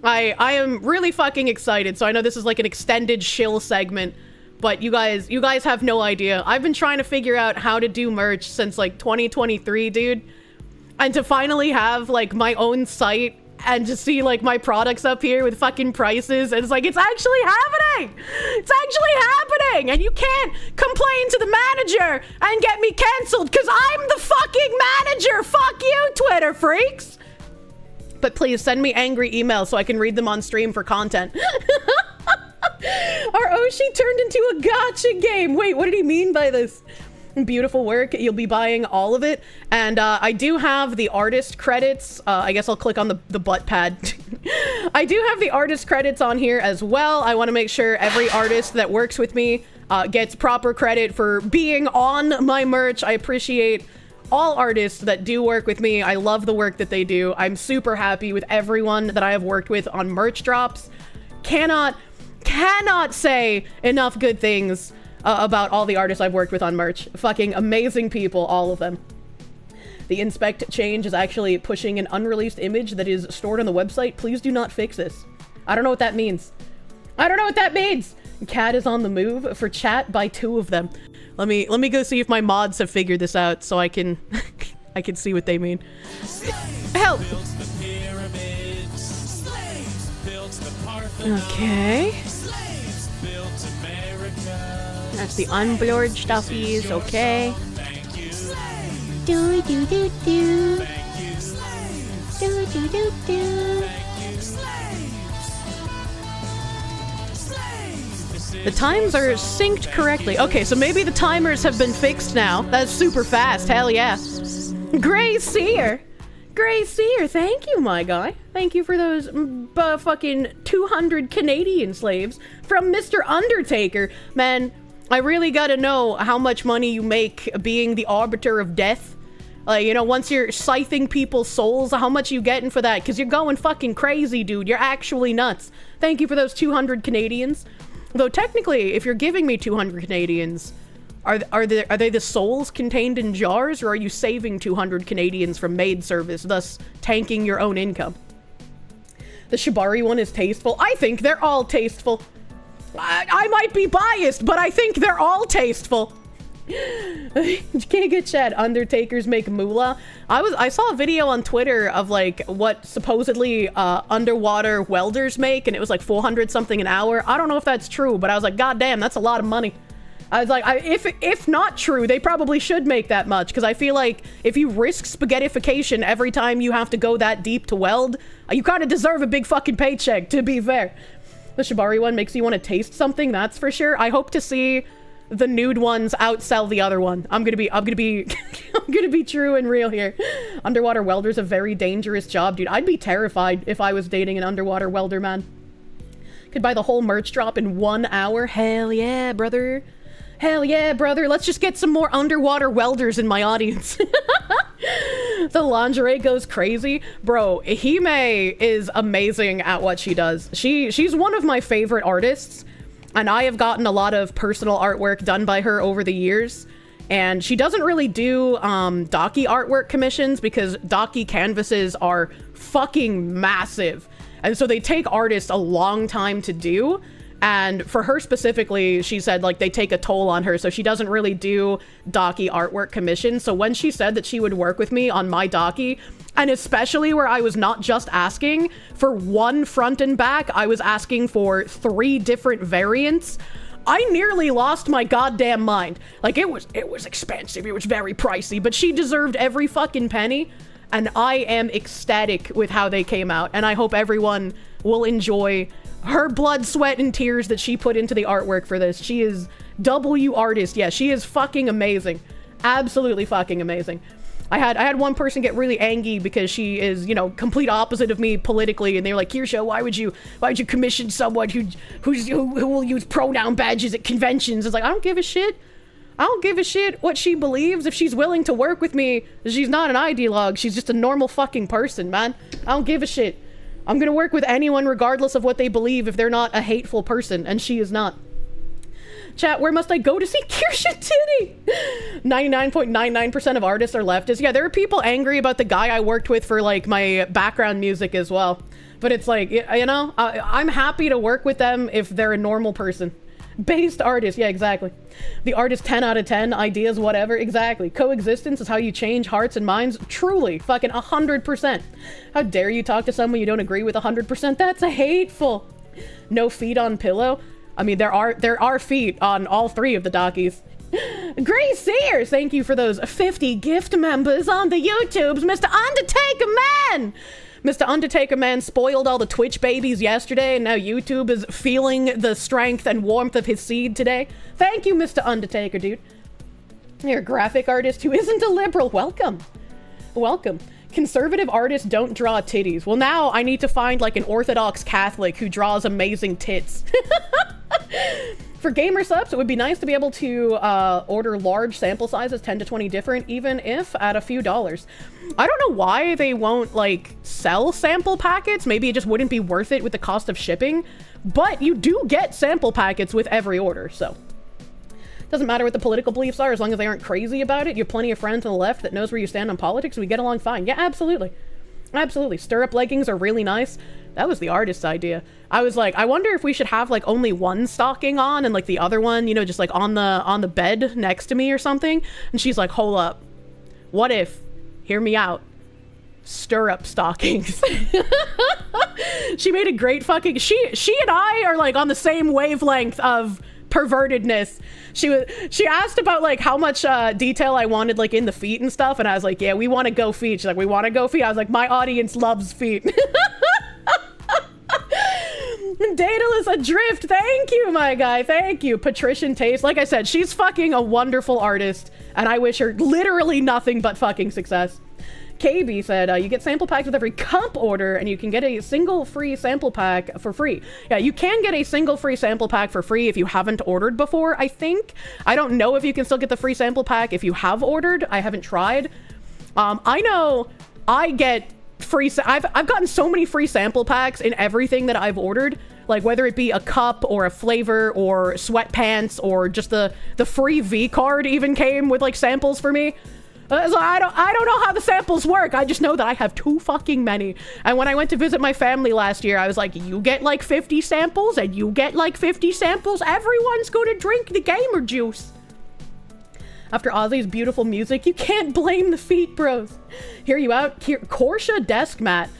Speaker 1: I am really fucking excited. So I know this is like an extended shill segment, but you guys have no idea. I've been trying to figure out how to do merch since like 2023, dude. And to finally have like my own site and just see like my products up here with fucking prices, and it's like, it's actually happening. It's actually happening. And you can't complain to the manager and get me canceled because I'm the fucking manager. Fuck you, Twitter freaks. But please send me angry emails so I can read them on stream for content.
Speaker 3: Our Oshi turned into a gotcha game. Wait, what did he mean by this? Beautiful work. You'll be buying all of it. And I do have the artist credits. I guess I'll click on the butt pad. I do have the artist credits on here as well. I want to make sure every artist that works with me gets proper credit for being on my merch. I appreciate all artists that do work with me. I love the work that they do. I'm super happy with everyone that I have worked with on merch drops. Cannot say enough good things about all the artists I've worked with on merch. Fucking amazing people, all of them. The inspect change is actually pushing an unreleased image that is stored on the website. Please do not fix this. I don't know what that means. I don't know what that means. Cat is on the move for chat by 2 of them. Let me go see if my mods have figured this out so I can I can see what they mean. Help. Okay. That's the unblurred stuffies, okay. Do do do do. Do do do do. The times are synced correctly. Okay, so maybe the timers have been fixed now. That's super fast, hell yeah. Gray Seer! Gray Seer, thank you, my guy. Thank you for those fucking 200 Canadian slaves from Mr. Undertaker. Man, I really gotta know how much money you make being the arbiter of death. Like, you know, once you're scything people's souls, how much you getting for that? Because you're going fucking crazy, dude. You're actually nuts. Thank you for those 200 Canadians. Though technically, if you're giving me 200 Canadians, are they the souls contained in jars, or are you saving 200 Canadians from maid service, thus tanking your own income? The Shibari one is tasteful. I think they're all tasteful. I might be biased, but I think they're all tasteful. Giga Chat, Undertakers make moolah. I saw a video on Twitter of like what supposedly underwater welders make, and it was like 400 something an hour. I don't know if that's true, but I was like, god damn, that's a lot of money. I was like, if not true, they probably should make that much, because I feel like if you risk spaghettification every time you have to go that deep to weld, you kind of deserve a big fucking paycheck, to be fair. The Shibari one makes you want to taste something, that's for sure. I hope to see the nude ones outsell the other one. I'm gonna be I'm gonna be true and real here. Underwater welder's a very dangerous job, dude. I'd be terrified if I was dating an underwater welder, man. Could buy the whole merch drop in 1 hour. Hell yeah, brother. Hell yeah, brother. Let's just get some more underwater welders in my audience. The lingerie goes crazy. Bro, Hime is amazing at what she does. She's one of my favorite artists, and I have gotten a lot of personal artwork done by her over the years. And she doesn't really do Daki artwork commissions because Daki canvases are fucking massive. And so they take artists a long time to do. And for her specifically, she said like they take a toll on her, so she doesn't really do Daki artwork commissions. So when she said that she would work with me on my Daki, and especially where I was not just asking for one front and back, I was asking for 3 different variants, I nearly lost my goddamn mind. Like it was expensive, it was very pricey, but she deserved every fucking penny. And I am ecstatic with how they came out, and I hope everyone will enjoy her blood, sweat, and tears that she put into the artwork for this. She is W artist. Yeah, she is fucking amazing. Absolutely fucking amazing. I had one person get really angry because she is, you know, complete opposite of me politically, and they're like, Kirsche, why would you commission someone who will use pronoun badges at conventions? It's like, I don't give a shit. I don't give a shit what she believes. If she's willing to work with me, she's not an ideologue. She's just a normal fucking person, man. I don't give a shit. I'm gonna work with anyone regardless of what they believe if they're not a hateful person, and she is not. Chat, where must I go to see Kirsche Titty? 99.99% of artists are leftists. Yeah, there are people angry about the guy I worked with for like my background music as well. But it's like, you know, I'm happy to work with them if they're a normal person. Based artist, yeah, exactly. The artist 10 out of 10, ideas, whatever, exactly. Coexistence is how you change hearts and minds, truly, fucking 100%. How dare you talk to someone you don't agree with 100%? That's hateful. No feet on pillow. I mean, there are feet on all 3 of the Dakis. Grace Sears, thank you for those 50 gift members on the YouTubes, Mr. Undertaker Man! Mr. Undertaker man spoiled all the Twitch babies yesterday, and now YouTube is feeling the strength and warmth of his seed today. Thank you, Mr. Undertaker, dude. You're a graphic artist who isn't a liberal. Welcome. Welcome. Conservative artists don't draw titties. Well, now I need to find like an Orthodox Catholic who draws amazing tits. For gamer subs, it would be nice to be able to order large sample sizes, 10 to 20 different, even if at a few dollars. I don't know why they won't like sell sample packets. Maybe it just wouldn't be worth it with the cost of shipping, but you do get sample packets with every order, so. Doesn't matter what the political beliefs are, as long as they aren't crazy about it. You have plenty of friends on the left that knows where you stand on politics, and we get along fine. Yeah, absolutely. Absolutely. Stirrup leggings are really nice. That was the artist's idea. I was like, I wonder if we should have like only one stocking on and like the other one, you know, just like on the bed next to me or something. And she's like, hold up. What if, hear me out, stirrup stockings? She made a great fucking, she and I are like on the same wavelength of pervertedness. She asked about like how much detail I wanted like in the feet and stuff, and I was like, yeah, we want to go feet. She's like, we want to go feet. I was like, my audience loves feet. Daedalus Adrift, thank you, my guy, thank you. Patrician Taste, like I said, she's fucking a wonderful artist, and I wish her literally nothing but fucking success. KB said, you get sample packs with every cup order, and you can get a single free sample pack for free. Yeah, you can get a single free sample pack for free if you haven't ordered before, I think. I don't know if you can still get the free sample pack if you have ordered. I haven't tried. I know I get free, I've gotten so many free sample packs in everything that I've ordered, like whether it be a cup or a flavor or sweatpants or just the free V card even came with like samples for me. So I don't know how the samples work. I just know that I have too fucking many. And when I went to visit my family last year, I was like, you get like 50 samples and you get like 50 samples. Everyone's gonna drink the gamer juice. After Ozzy's beautiful music, you can't blame the feet, bros. Hear you out. Kirsche desk mat.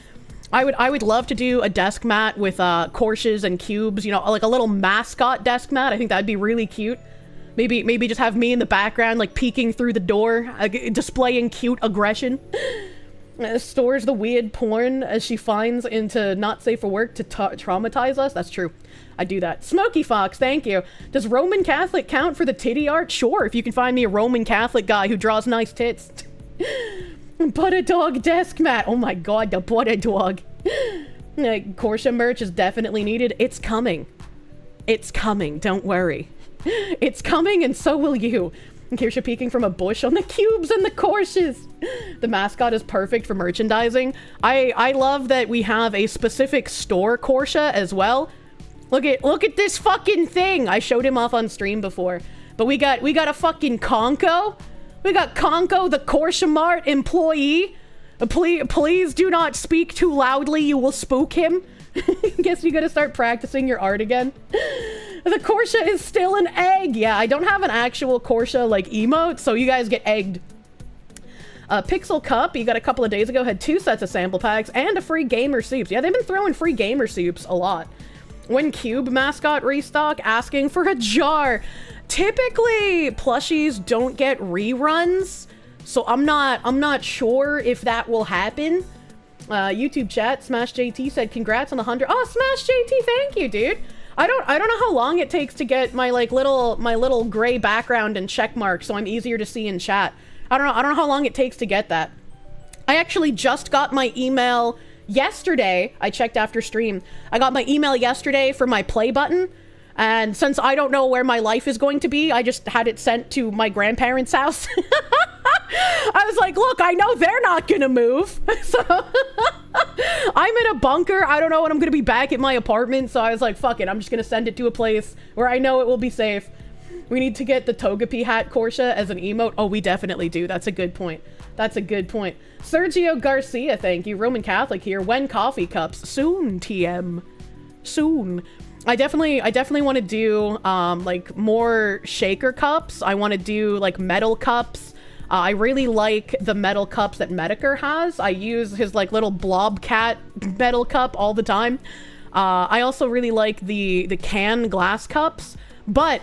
Speaker 3: I would love to do a desk mat with Kirsches and cubes, you know, like a little mascot desk mat. I think that'd be really cute. Maybe just have me in the background, like peeking through the door, displaying cute aggression. Stores the weird porn as she finds into not safe for work to traumatize us. That's true. I do that. Smoky Fox, thank you. Does Roman Catholic count for the titty art? Sure, if you can find me a Roman Catholic guy who draws nice tits. Butter dog desk mat. Oh my god, the butter dog. Kirsche merch is definitely needed. It's coming. It's coming, don't worry. It's coming, and so will you. Kirsche peeking from a bush on the cubes and the Kirsches. The mascot is perfect for merchandising. I love that we have a specific store Kirsche as well. Look at this fucking thing. I showed him off on stream before. But we got a fucking Conco. We got Conco, the Kirsche Mart employee. Please do not speak too loudly. You will spook him. Guess you gotta start practicing your art again. The Kirsche is still an egg. Yeah, I don't have an actual Kirsche like emote, so you guys get egged. Pixel Cup, you got a couple of days ago, had 2 sets of sample packs and a free gamer soups. Yeah, they've been throwing free gamer soups a lot. When Cube mascot restock, asking for a jar. Typically, plushies don't get reruns, so I'm not sure if that will happen. YouTube chat, Smash JT said congrats on the 100. Oh, Smash JT, thank you, dude. I don't know how long it takes to get my like little gray background and check mark so I'm easier to see in chat. I don't know how long it takes to get that. I actually just got my email yesterday. I checked after stream. I got my email yesterday for my play button, and since I don't know where my life is going to be, I just had it sent to my grandparents' house. I was like, look, I know they're not gonna move, so I'm in a bunker. I don't know when I'm gonna be back at my apartment, so I was like, fuck it, I'm just gonna send it to a place where I know it will be safe. We need to get the Togepi hat Kirsche as an emote. Oh, we definitely do. That's a good point. That's a good point. Sergio Garcia, thank you. Roman Catholic here. When coffee cups? Soon, TM. Soon. I definitely want to do like more shaker cups. I want to do like metal cups. I really like the metal cups that Medicare has. I use his like little blobcat metal cup all the time. I also really like the can glass cups, but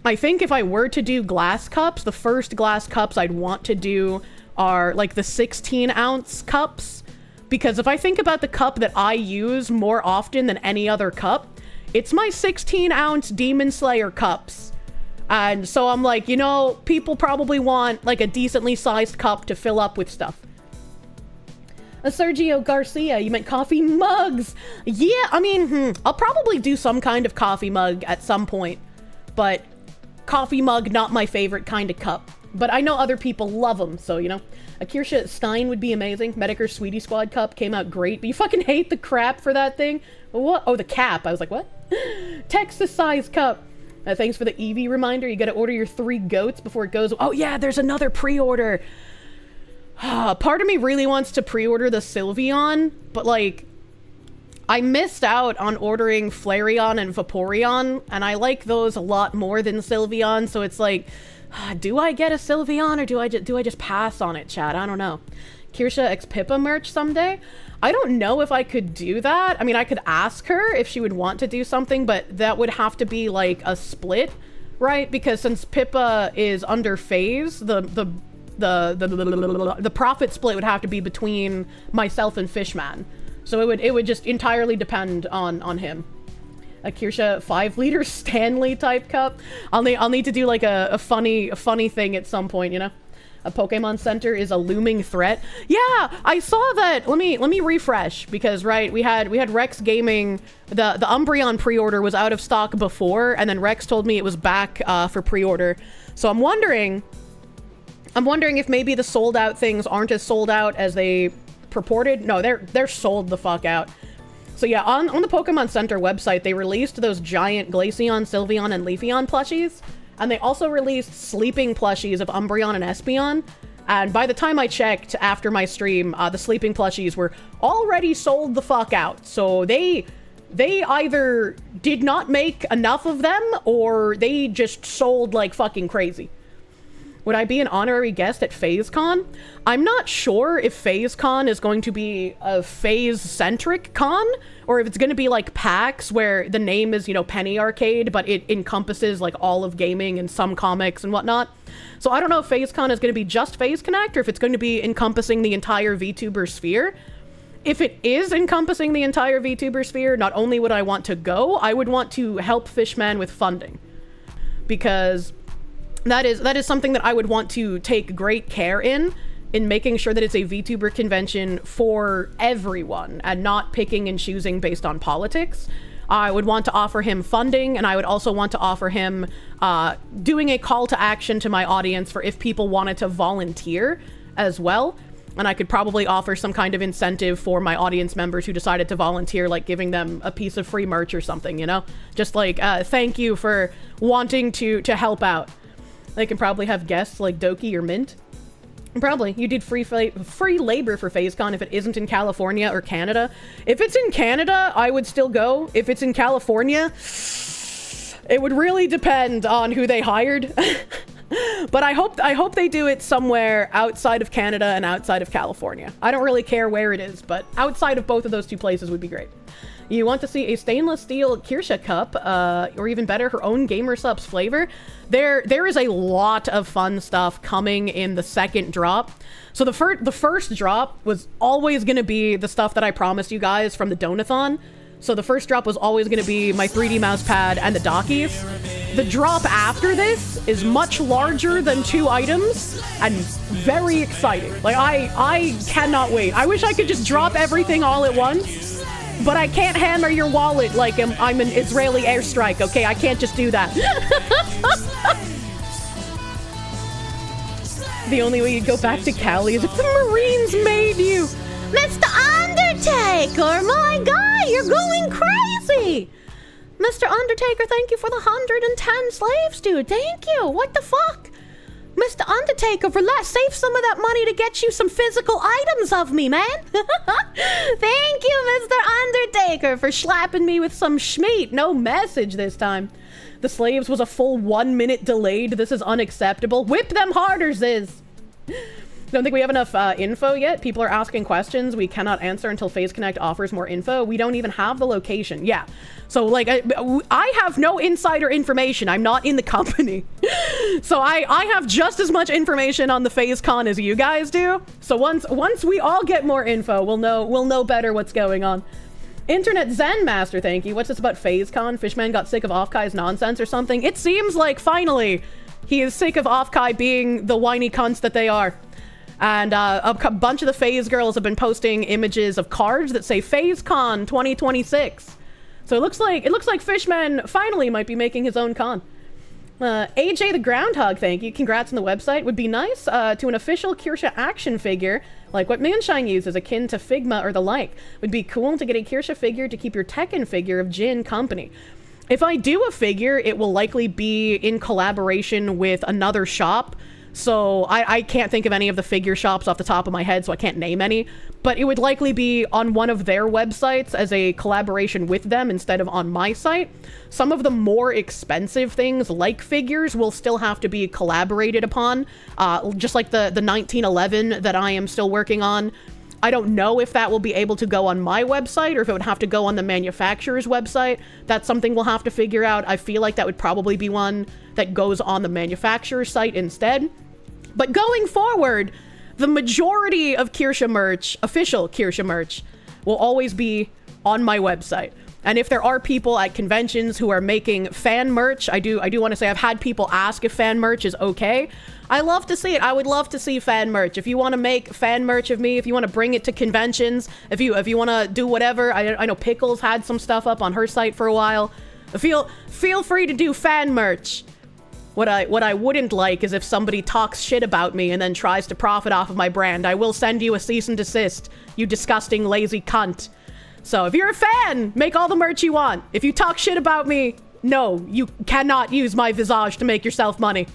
Speaker 3: I think if I were to do glass cups, the first glass cups I'd want to do are like the 16 ounce cups.
Speaker 1: Because if I think about the cup that I use more often than any other cup, it's my 16-ounce Demon Slayer cups. And so I'm like, you know, people probably want like a decently sized cup to fill up with stuff. Sergio Garcia, you meant coffee mugs. Yeah, I mean, I'll probably do some kind of coffee mug at some point. But coffee mug, not my favorite kind of cup. But I know other people love them, so, you know. A Kirsche Stein would be amazing. Medicare Sweetie Squad cup came out great, but you fucking hate the crap for that thing. What? Oh, the cap. I was like, what? Texas size cup. Thanks for the Eevee reminder. You gotta order your 3 goats before it goes. Oh yeah, there's another pre-order. Part of me really wants to pre-order the Sylveon, but like, I missed out on ordering Flareon and Vaporeon, and I like those a lot more than Sylveon, so it's like, do I get a Sylveon or do I just pass on it, chat? I don't know. Kirsche X Pippa merch someday? I don't know if I could do that. I mean, I could ask her if she would want to do something, but that would have to be like a split, right? Because since Pippa is under phase, the profit split would have to be between myself and Fishman. So it would just entirely depend on him. A Kirsche 5-liter Stanley type cup. I'll need to do like a funny thing at some point, you know. A Pokemon Center is a looming threat. Yeah, I saw that. Let me refresh, because right, we had Rex Gaming. The Umbreon pre-order was out of stock before, and then Rex told me it was back for pre-order. So I'm wondering if maybe the sold out things aren't as sold out as they purported. No, they're sold the fuck out. So yeah, on the Pokemon Center website, they released those giant Glaceon, Sylveon, and Leafeon plushies. And they also released sleeping plushies of Umbreon and Espeon. And by the time I checked after my stream, the sleeping plushies were already sold the fuck out. So they either did not make enough of them, or they just sold like fucking crazy. Would I be an honorary guest at FazeCon? I'm not sure if FazeCon is going to be a phase-centric con, or if it's going to be like PAX, where the name is, you know, Penny Arcade, but it encompasses like all of gaming and some comics and whatnot. So I don't know if FazeCon is going to be just Phase Connect, or if it's going to be encompassing the entire VTuber sphere. If it is encompassing the entire VTuber sphere, not only would I want to go, I would want to help Fishman with funding. Because that is something that I would want to take great care in making sure that it's a VTuber convention for everyone and not picking and choosing based on politics. I would want to offer him funding, and I would also want to offer him doing a call to action to my audience for if people wanted to volunteer as well. And I could probably offer some kind of incentive for my audience members who decided to volunteer, like giving them a piece of free merch or something, you know? Just like, thank you for wanting to help out. They can probably have guests like Doki or Mint. Probably. You did free labor for FazeCon if it isn't in California or Canada. If it's in Canada, I would still go. If it's in California, it would really depend on who they hired. But I hope they do it somewhere outside of Canada and outside of California. I don't really care where it is, but outside of both of those two places would be great. You want to see a stainless steel Kirsche cup, or even better, her own Gamer Subs flavor? There is a lot of fun stuff coming in the second drop. So the first drop was always going to be the stuff that I promised you guys from the Donathon. So the first drop was always going to be my 3D mouse pad and the dockies. The drop after this is much larger than 2 items and very exciting. Like, I cannot wait. I wish I could just drop everything all at once. But I can't hammer your wallet like I'm an Israeli airstrike, okay? I can't just do that. The only way you'd go back to Cali is if the Marines made you. Mr. Undertaker, my guy, you're going crazy. Mr. Undertaker, thank you for the 110 slaves, dude. Thank you. What the fuck? Mr. Undertaker, relax. Save some of that money to get you some physical items of me, man. Thank you, Mr. Undertaker, for slapping me with some schmeat. No message this time. The slaves was a full 1 minute delayed. This is unacceptable. Whip them harder, Ziz. Don't think we have enough info yet. People are asking questions we cannot answer until Phase Connect offers more info. We don't even have the location. Yeah. So, like, I have no insider information. I'm not in the company.
Speaker 3: So I have just as much information on the FaZe Con as you guys do. So once we all get more info, we'll know better what's going on. Internet Zen Master, thank you. What's this about FaZe Con? Fishman got sick of Offkai's nonsense or something? It seems like finally he is sick of Offkai being the whiny cunts that they are. And a bunch of the FaZe girls have been posting images of cards that say FaZe Con 2026. So it looks like Fishman finally might be making his own con. AJ the Groundhog, thank you. Congrats on the website. Would be nice to an official Kirsche action figure, like what Manshine uses, akin to Figma or the like. Would be cool to get a Kirsche figure to keep your Tekken figure of Jin company. If I do a figure, it will likely be in collaboration with another shop. So I can't think of any of the figure shops off the top of my head, so I can't name any. But it would likely be on one of their websites as a collaboration with them instead of on my site. Some of the more expensive things, like figures, will still have to be collaborated upon. Just like the 1911 that I am still working on. I don't know if that will be able to go on my website or if it would have to go on the manufacturer's website. That's something we'll have to figure out. I feel like that would probably be one that goes on the manufacturer's site instead. But going forward, the majority of Kirsche merch, official Kirsche merch, will always be on my website. And if there are people at conventions who are making fan merch, I do want to say I've had people ask if fan merch is okay. I love to see it. I would love to see fan merch. If you want to make fan merch of me, if you want to bring it to conventions, if you want to do whatever, I know Pickles had some stuff up on her site for a while. Feel free to do fan merch. What I wouldn't like is if somebody talks shit about me and then tries to profit off of my brand. I will send you a cease and desist, you disgusting lazy cunt. So if you're a fan, make all the merch you want. If you talk shit about me, no, you cannot use my visage to make yourself money.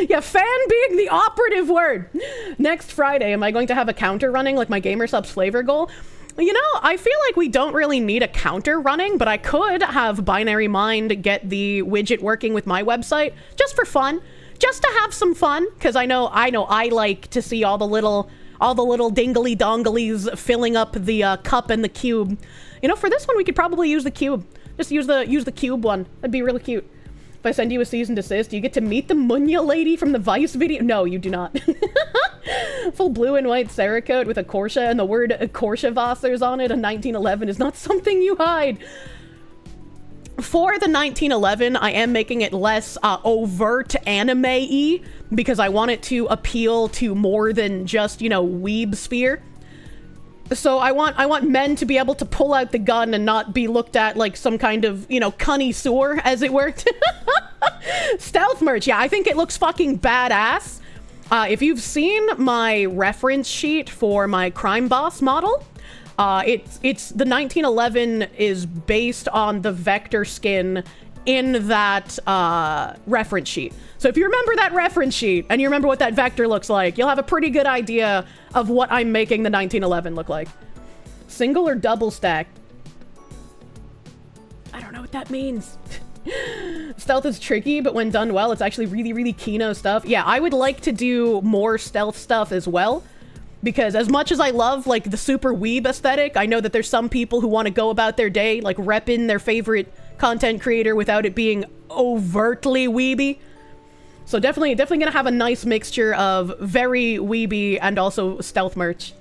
Speaker 3: Yeah, fan being the operative word. Next Friday, am I going to have a counter running like my Gamer Subs flavor goal? You know, I feel like we don't really need a counter running, but I could have Binary Mind get the widget working with my website just for fun, just to have some fun, because I know I like to see all the little dingly dongalies filling up the cup and the cube. You know, for this one we could probably use the cube. Just use the cube one. That'd be really cute. If I send you a cease and desist, you get to meet the Munya lady from the Vice video. No, you do not. Full blue and white Cerakote with a Kirsche and the word Kirschewassers on it, a 1911 is not something you hide. For the 1911, I am making it less overt anime-y because I want it to appeal to more than just, you know, weeb sphere. So I want men to be able to pull out the gun and not be looked at like some kind of, you know, connoisseur, as it were. Stealth merch, yeah, I think it looks fucking badass. If you've seen my reference sheet for my crime boss model, it's the 1911 is based on the vector skin in that reference sheet. So if you remember that reference sheet and you remember what that vector looks like, you'll have a pretty good idea of what I'm making the 1911 look like. Single or double stack? I don't know what that means. Stealth is tricky, but when done well, it's actually really, really Kino stuff. Yeah, I would like to do more stealth stuff as well, because as much as I love, like, the super weeb aesthetic, I know that there's some people who want to go about their day, like, repping their favorite content creator without it being overtly weeby. So definitely gonna have a nice mixture of very weeby and also stealth merch.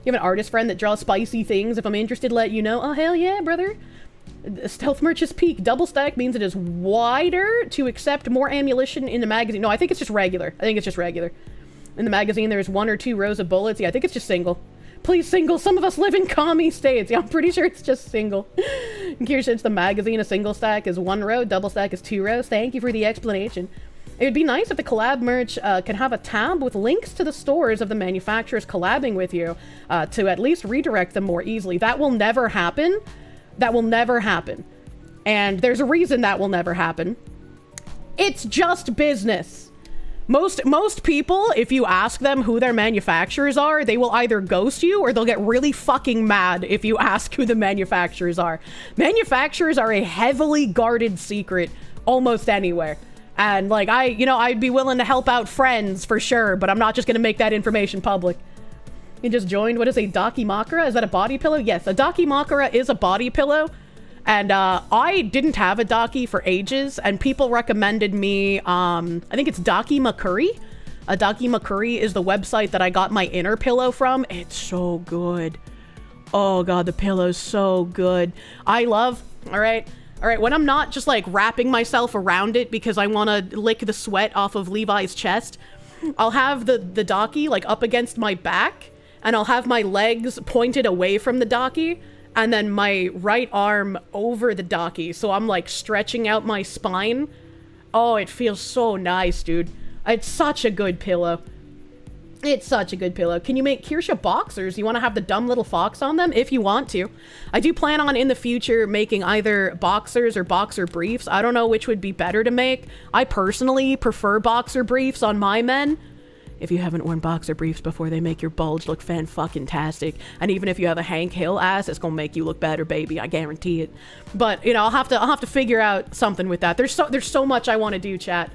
Speaker 3: You have an artist friend that draws spicy things. If I'm interested, let you know. Oh, hell yeah, brother. Stealth merch is peak. Double stack means it is wider to accept more ammunition in the magazine. No, I think it's just regular. In the magazine, there's 1 or 2 rows of bullets. Yeah, I think it's just single. Please, single. Some of us live in commie states. Yeah, I'm pretty sure it's just single. In Kirsche, it's the magazine. A single stack is 1 row. Double stack is 2 rows. Thank you for the explanation. It would be nice if the collab merch can have a tab with links to the stores of the manufacturers collabing with you to at least redirect them more easily. That will never happen. That will never happen. And there's a reason that will never happen. It's just business. Most people, if you ask them who their manufacturers are, they will either ghost you or they'll get really fucking mad if you ask who the manufacturers are. Manufacturers are a heavily guarded secret almost anywhere. And, like, I'd be willing to help out friends for sure, but I'm not just gonna make that information public. You just joined. What is a Dakimakura? Is that a body pillow? Yes, a Dakimakura is a body pillow.
Speaker 1: And I didn't have a Daki for ages, and people recommended me, I think it's Daki Makuri. Daki Makuri is the website that I got my inner pillow from. It's so good. Oh god, the pillow's so good. I love, all right, when I'm not just like wrapping myself around it because I want to lick the sweat off of Levi's chest, I'll have the Daki like up against my back, and I'll have my legs pointed away from the Daki, and then my right arm over the Daki, so I'm like stretching out my spine. Oh, it feels so nice, dude. It's such a good pillow. It's such a good pillow. Can you make Kirsche boxers? You want to have the dumb little fox on them? If you want to. I do plan on in the future making either boxers or boxer briefs. I don't know which would be better to make. I personally prefer boxer briefs on my men. If you haven't worn boxer briefs before, they make your bulge look fan-fucking-tastic. And even if you have a Hank Hill ass, it's gonna make you look better, baby. I guarantee it. But, you know, I'll have to figure out something with that. There's so much I want to do, chat.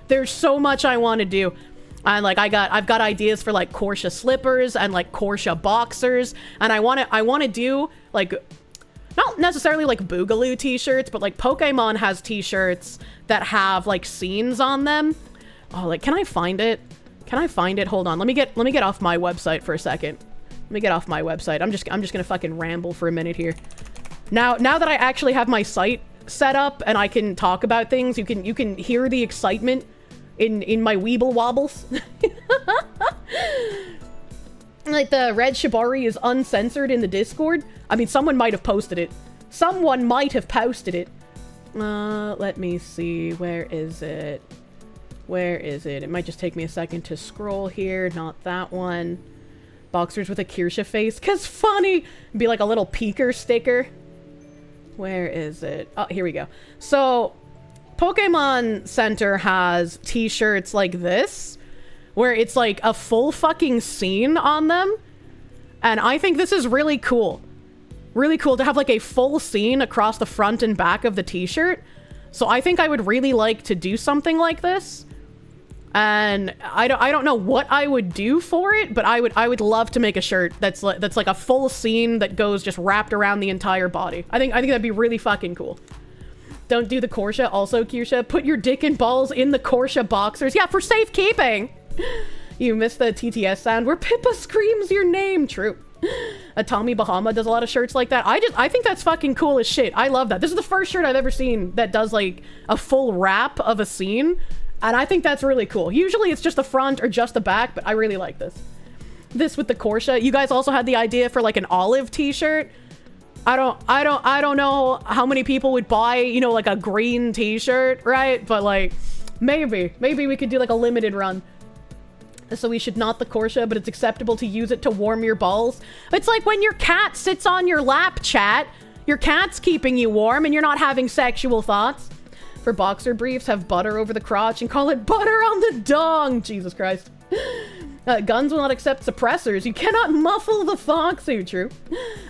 Speaker 1: There's so much I want to do. And like I've got ideas for like Kirsche slippers and like Kirsche boxers, and I want to do like not necessarily like Boogaloo t-shirts, but like Pokemon has t-shirts that have like scenes on them. Oh, like can I find it? Can I find it? Hold on. Let me get off my website for a second. Let me get off my website. I'm just gonna fucking ramble for a minute here. Now that I actually have my site set up and I can talk about things, you can hear the excitement in my weeble wobbles. Like the red shibari is uncensored in the Discord. I mean, someone might have posted it. Someone might have posted it. Let me see. Where is it? Where is it? It might just take me a second to scroll here. Not that one. Boxers with a Kirsche face. 'Cause funny. Be like a little peeker sticker. Where is it? Oh, here we go. So Pokemon Center has t-shirts like this, where it's like a full fucking scene on them. And I think this is really cool. Really cool to have like a full scene across the front and back of the t-shirt. So I think I would really like to do something like this. And I don't know what I would do for it, but I would love to make a shirt that's like a full scene that goes just wrapped around the entire body. I think that'd be really fucking cool. Don't do the Kirsche. Also, Kirsche, put your dick and balls in the Kirsche boxers. Yeah, for safekeeping. You missed the TTS sound where Pippa screams your name. True. Tommy Bahama does a lot of shirts like that. I think that's fucking cool as shit. I love that. This is the first shirt I've ever seen that does like a full wrap of a scene. And I think that's really cool. Usually it's just the front or just the back, but I really like this. This with the Kirsche. You guys also had the idea for like an olive t-shirt. I don't know how many people would buy, you know, like a green t-shirt, right? But like, maybe we could do like a limited run. So we should not the Kirsche, but it's acceptable to use it to warm your balls. It's like when your cat sits on your lap, chat. Your cat's keeping you warm and you're not having sexual thoughts. For boxer briefs, have butter over the crotch and call it butter on the dong. Jesus Christ. Guns will not accept suppressors. You cannot muffle the Foxy. True.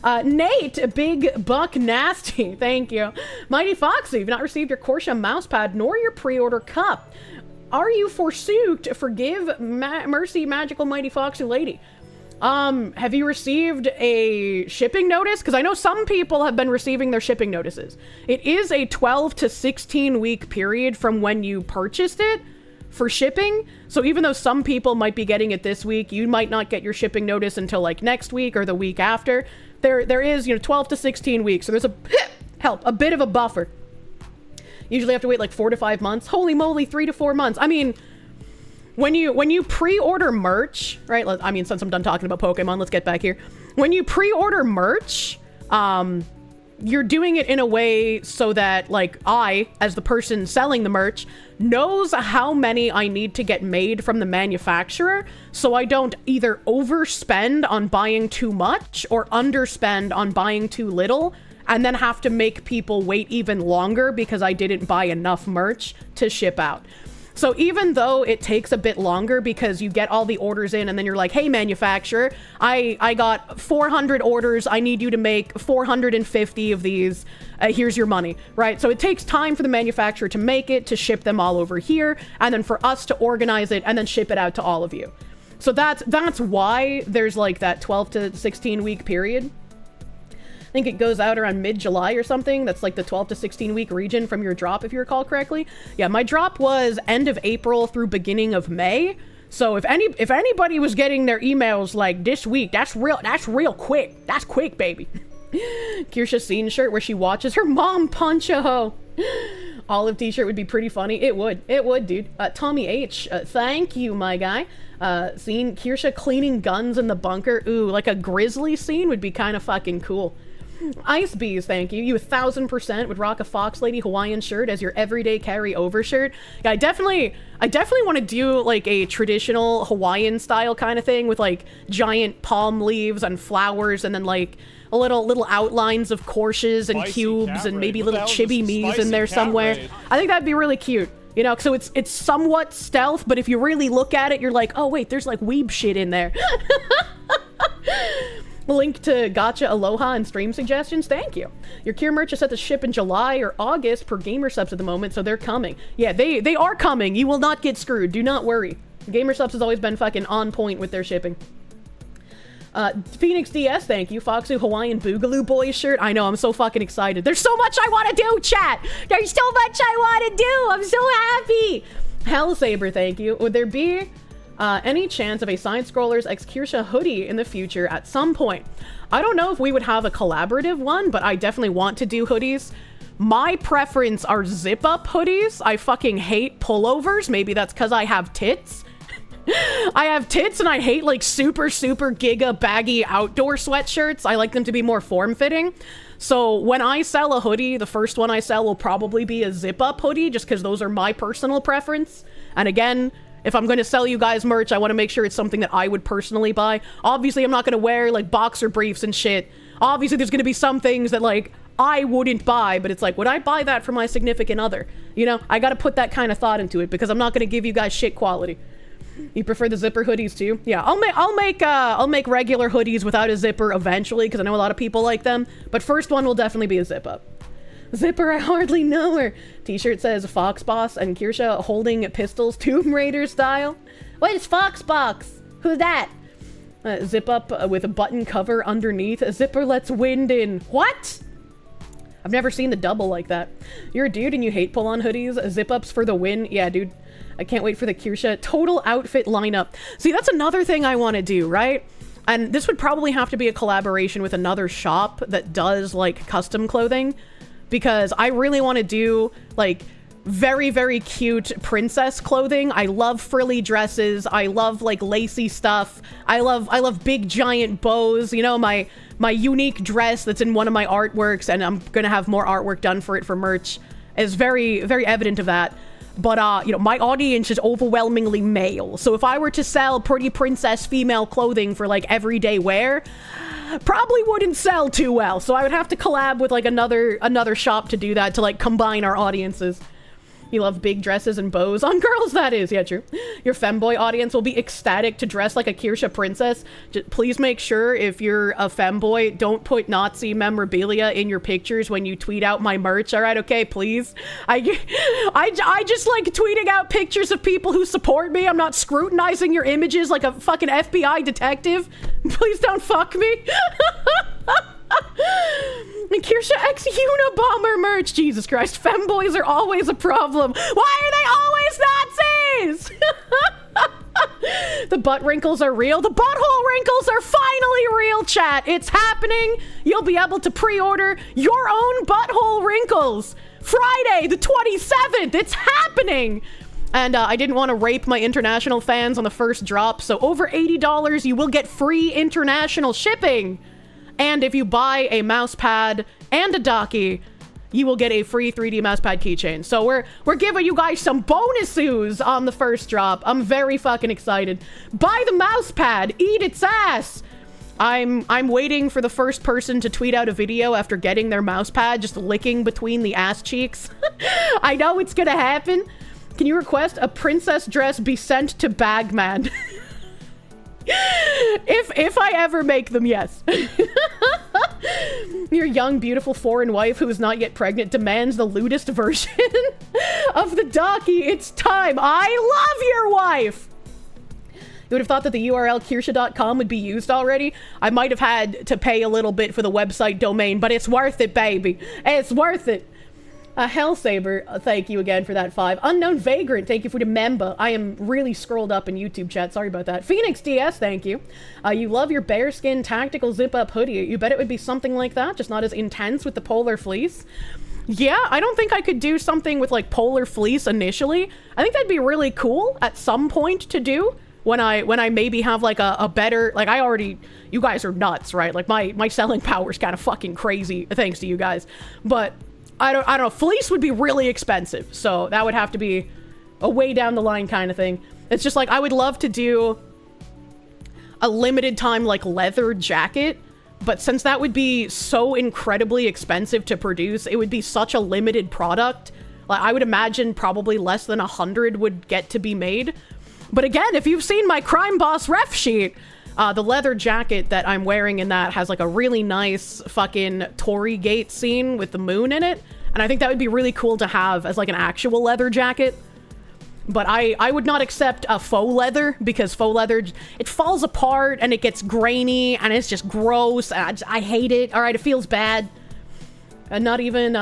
Speaker 1: Nate, Big Buck Nasty. Thank you. Mighty Foxy, you've not received your Kirsche mousepad nor your pre-order cup. Are you forsooked? Forgive mercy, magical Mighty Foxy lady. Have you received a shipping notice? Because I know some people have been receiving their shipping notices. It is a 12 to 16 week period from when you purchased it for shipping. So even though some people might be getting it this week, you might not get your shipping notice until like next week or the week after. There is, you know, 12 to 16 weeks. So there's a bit of a buffer. Usually have to wait like 4 to 5 months. Holy moly, 3 to 4 months. I mean, when you pre-order merch, right? I mean, since I'm done talking about Pokemon, let's get back here. When you pre-order merch, you're doing it in a way so that, like, I, as the person selling the merch, knows how many I need to get made from the manufacturer, so I don't either overspend on buying too much or underspend on buying too little, and then have to make people wait even longer because I didn't buy enough merch to ship out. So even though it takes a bit longer because you get all the orders in and then you're like, hey, manufacturer, I got 400 orders. I need you to make 450 of these. Here's your money, right? So it takes time for the manufacturer to make it, to ship them all over here, and then for us to organize it and then ship it out to all of you. So that's why there's like that 12 to 16 week period. think it goes out around mid-July or something. That's like the 12 to 16 week region from your drop, if you recall correctly. Yeah, my drop was end of April through beginning of May. So if anybody was getting their emails like this week, that's real quick. That's quick, baby. Kirsche scene shirt where she watches her mom punch a hoe. Olive t-shirt would be pretty funny. It would, dude. Tommy H, thank you, my guy. Scene Kirsche cleaning guns in the bunker. Ooh, like a grizzly scene would be kind of fucking cool. Ice Bees, thank you. You 1000% would rock a Fox Lady Hawaiian shirt as your everyday carry over shirt. Yeah, I definitely want to do like a traditional Hawaiian style kind of thing with like giant palm leaves and flowers and then like a little outlines of Kirsches and cubes and maybe little chibi me's in there somewhere. I think that'd be really cute. You know, so it's somewhat stealth, but if you really look at it, you're like, oh wait, there's like weeb shit in there. Link to Gotcha Aloha and stream suggestions. Thank you. Your Kier merch is set to ship in July or August per Gamer Subs at the moment, so they're coming. Yeah, they are coming. You will not get screwed. Do not worry. Gamer Subs has always been fucking on point with their shipping. Phoenix DS, thank you. Foxu Hawaiian Boogaloo Boys shirt. I know, I'm so fucking excited. There's so much I want to do, chat. There's so much I want to do. I'm so happy. Hell Saber, thank you. Would there be any chance of a Side Scrollers x Kirsche hoodie in the future at some point? I don't know if we would have a collaborative one, but I definitely want to do hoodies. My preference are zip-up hoodies. I fucking hate pullovers. Maybe that's because I have tits. I have tits and I hate like super giga baggy outdoor sweatshirts. I like them to be more form-fitting. So when I sell a hoodie, the first one I sell will probably be a zip-up hoodie just because those are my personal preference. And again, if I'm going to sell you guys merch, I want to make sure it's something that I would personally buy. Obviously, I'm not going to wear like boxer briefs and shit. Obviously, there's going to be some things that like I wouldn't buy, but it's like, would I buy that for my significant other? You know, I got to put that kind of thought into it because I'm not going to give you guys shit quality. You prefer the zipper hoodies too? Yeah, I'll make regular hoodies without a zipper eventually because I know a lot of people like them. But first one will definitely be a zip up. Zipper, I hardly know her. T-shirt says Fox Boss and Kirsche holding pistols, Tomb Raider style. What is Fox Box? Who's that? Zip up with a button cover underneath. A zipper lets wind in. What? I've never seen the double like that. You're a dude and you hate pull-on hoodies. Zip ups for the win. Yeah, dude. I can't wait for the Kirsche total outfit lineup. See, that's another thing I want to do, right? And this would probably have to be a collaboration with another shop that does like custom clothing, because I really want to do like very cute princess clothing. I love frilly dresses. I love like lacy stuff. I love big giant bows. You know, my unique dress that's in one of my artworks, and I'm gonna have more artwork done for it for merch, is very evident of that. But, you know, my audience is overwhelmingly male. So if I were to sell pretty princess female clothing for, like, everyday wear, probably wouldn't sell too well. So I would have to collab with, like, another shop to do that, to, like, combine our audiences. You love big dresses and bows on girls, that is. Yeah, true. Your femboy audience will be ecstatic to dress like a Kirsche princess. Please make sure, if you're a femboy, don't put Nazi memorabilia in your pictures when you tweet out my merch, alright? Okay, please? I just like tweeting out pictures of people who support me. I'm not scrutinizing your images like a fucking FBI detective. Please don't fuck me. Kirsche X Unabomber merch. Jesus Christ, femboys are always a problem. Why are they always Nazis? The butt wrinkles are real. The butthole wrinkles are finally real, chat. It's happening. You'll be able to pre-order your own butthole wrinkles Friday the 27th. It's happening. And I didn't want to rape my international fans on the first drop, so over $80 you will get free international shipping. And if you buy a mouse pad and a docky, you will get a free 3D mousepad keychain. So we're giving you guys some bonuses on the first drop. I'm very fucking excited. Buy the mousepad, eat its ass. I'm waiting for the first person to tweet out a video after getting their mousepad, just licking between the ass cheeks. I know it's gonna happen. Can you request a princess dress be sent to Bagman? If I ever make them, yes. Your young, beautiful foreign wife who is not yet pregnant demands the lewdest version of the docky. It's time. I love your wife.
Speaker 3: would have thought that the URL Kirsche.com would be used already. I might have had to pay a little bit for the website domain, but it's worth it, baby. It's worth it. Hellsaber, thank you again for that 5. Unknown Vagrant, thank you for the member. I am really scrolled up in YouTube chat, sorry about that. Phoenix DS, thank you. You love your bearskin tactical zip-up hoodie. You bet it would be something like that, just not as intense with the polar fleece. Yeah, I don't think I could do something with like polar fleece initially. I think that'd be really cool at some point to do when I maybe have like a better, like I already, you guys are nuts, right? Like my selling power is kind of fucking crazy thanks to you guys. But I don't know, fleece would be really expensive. So that would have to be a way down the line kind of thing. It's just like, I would love to do a limited time like leather jacket. But since that would be so incredibly expensive to produce, it would be such a limited product. Like, I would imagine probably less than 100 would get to be made. But again, if you've seen my Crime Boss ref sheet, the leather jacket that I'm wearing in that has like a really nice fucking Torii Gate scene with the moon in it. And I think that would be really cool to have as like an actual leather jacket. But I would not accept a faux leather, because faux leather, it falls apart and it gets grainy and it's just gross. I hate it. All right, it feels bad. And not even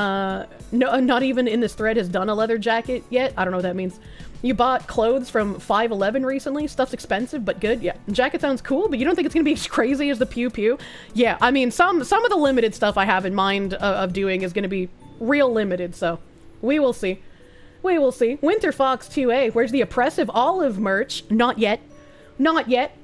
Speaker 3: in this thread has done a leather jacket yet. I don't know what that means. You bought clothes from 511 recently. Stuff's expensive, but good. Yeah, jacket sounds cool, but you don't think it's gonna be as crazy as the Pew Pew? Yeah, I mean, some of the limited stuff I have in mind of doing is gonna be real limited, so we will see. We will see. Winter Fox 2A, where's the oppressive olive merch? Not yet. Not yet.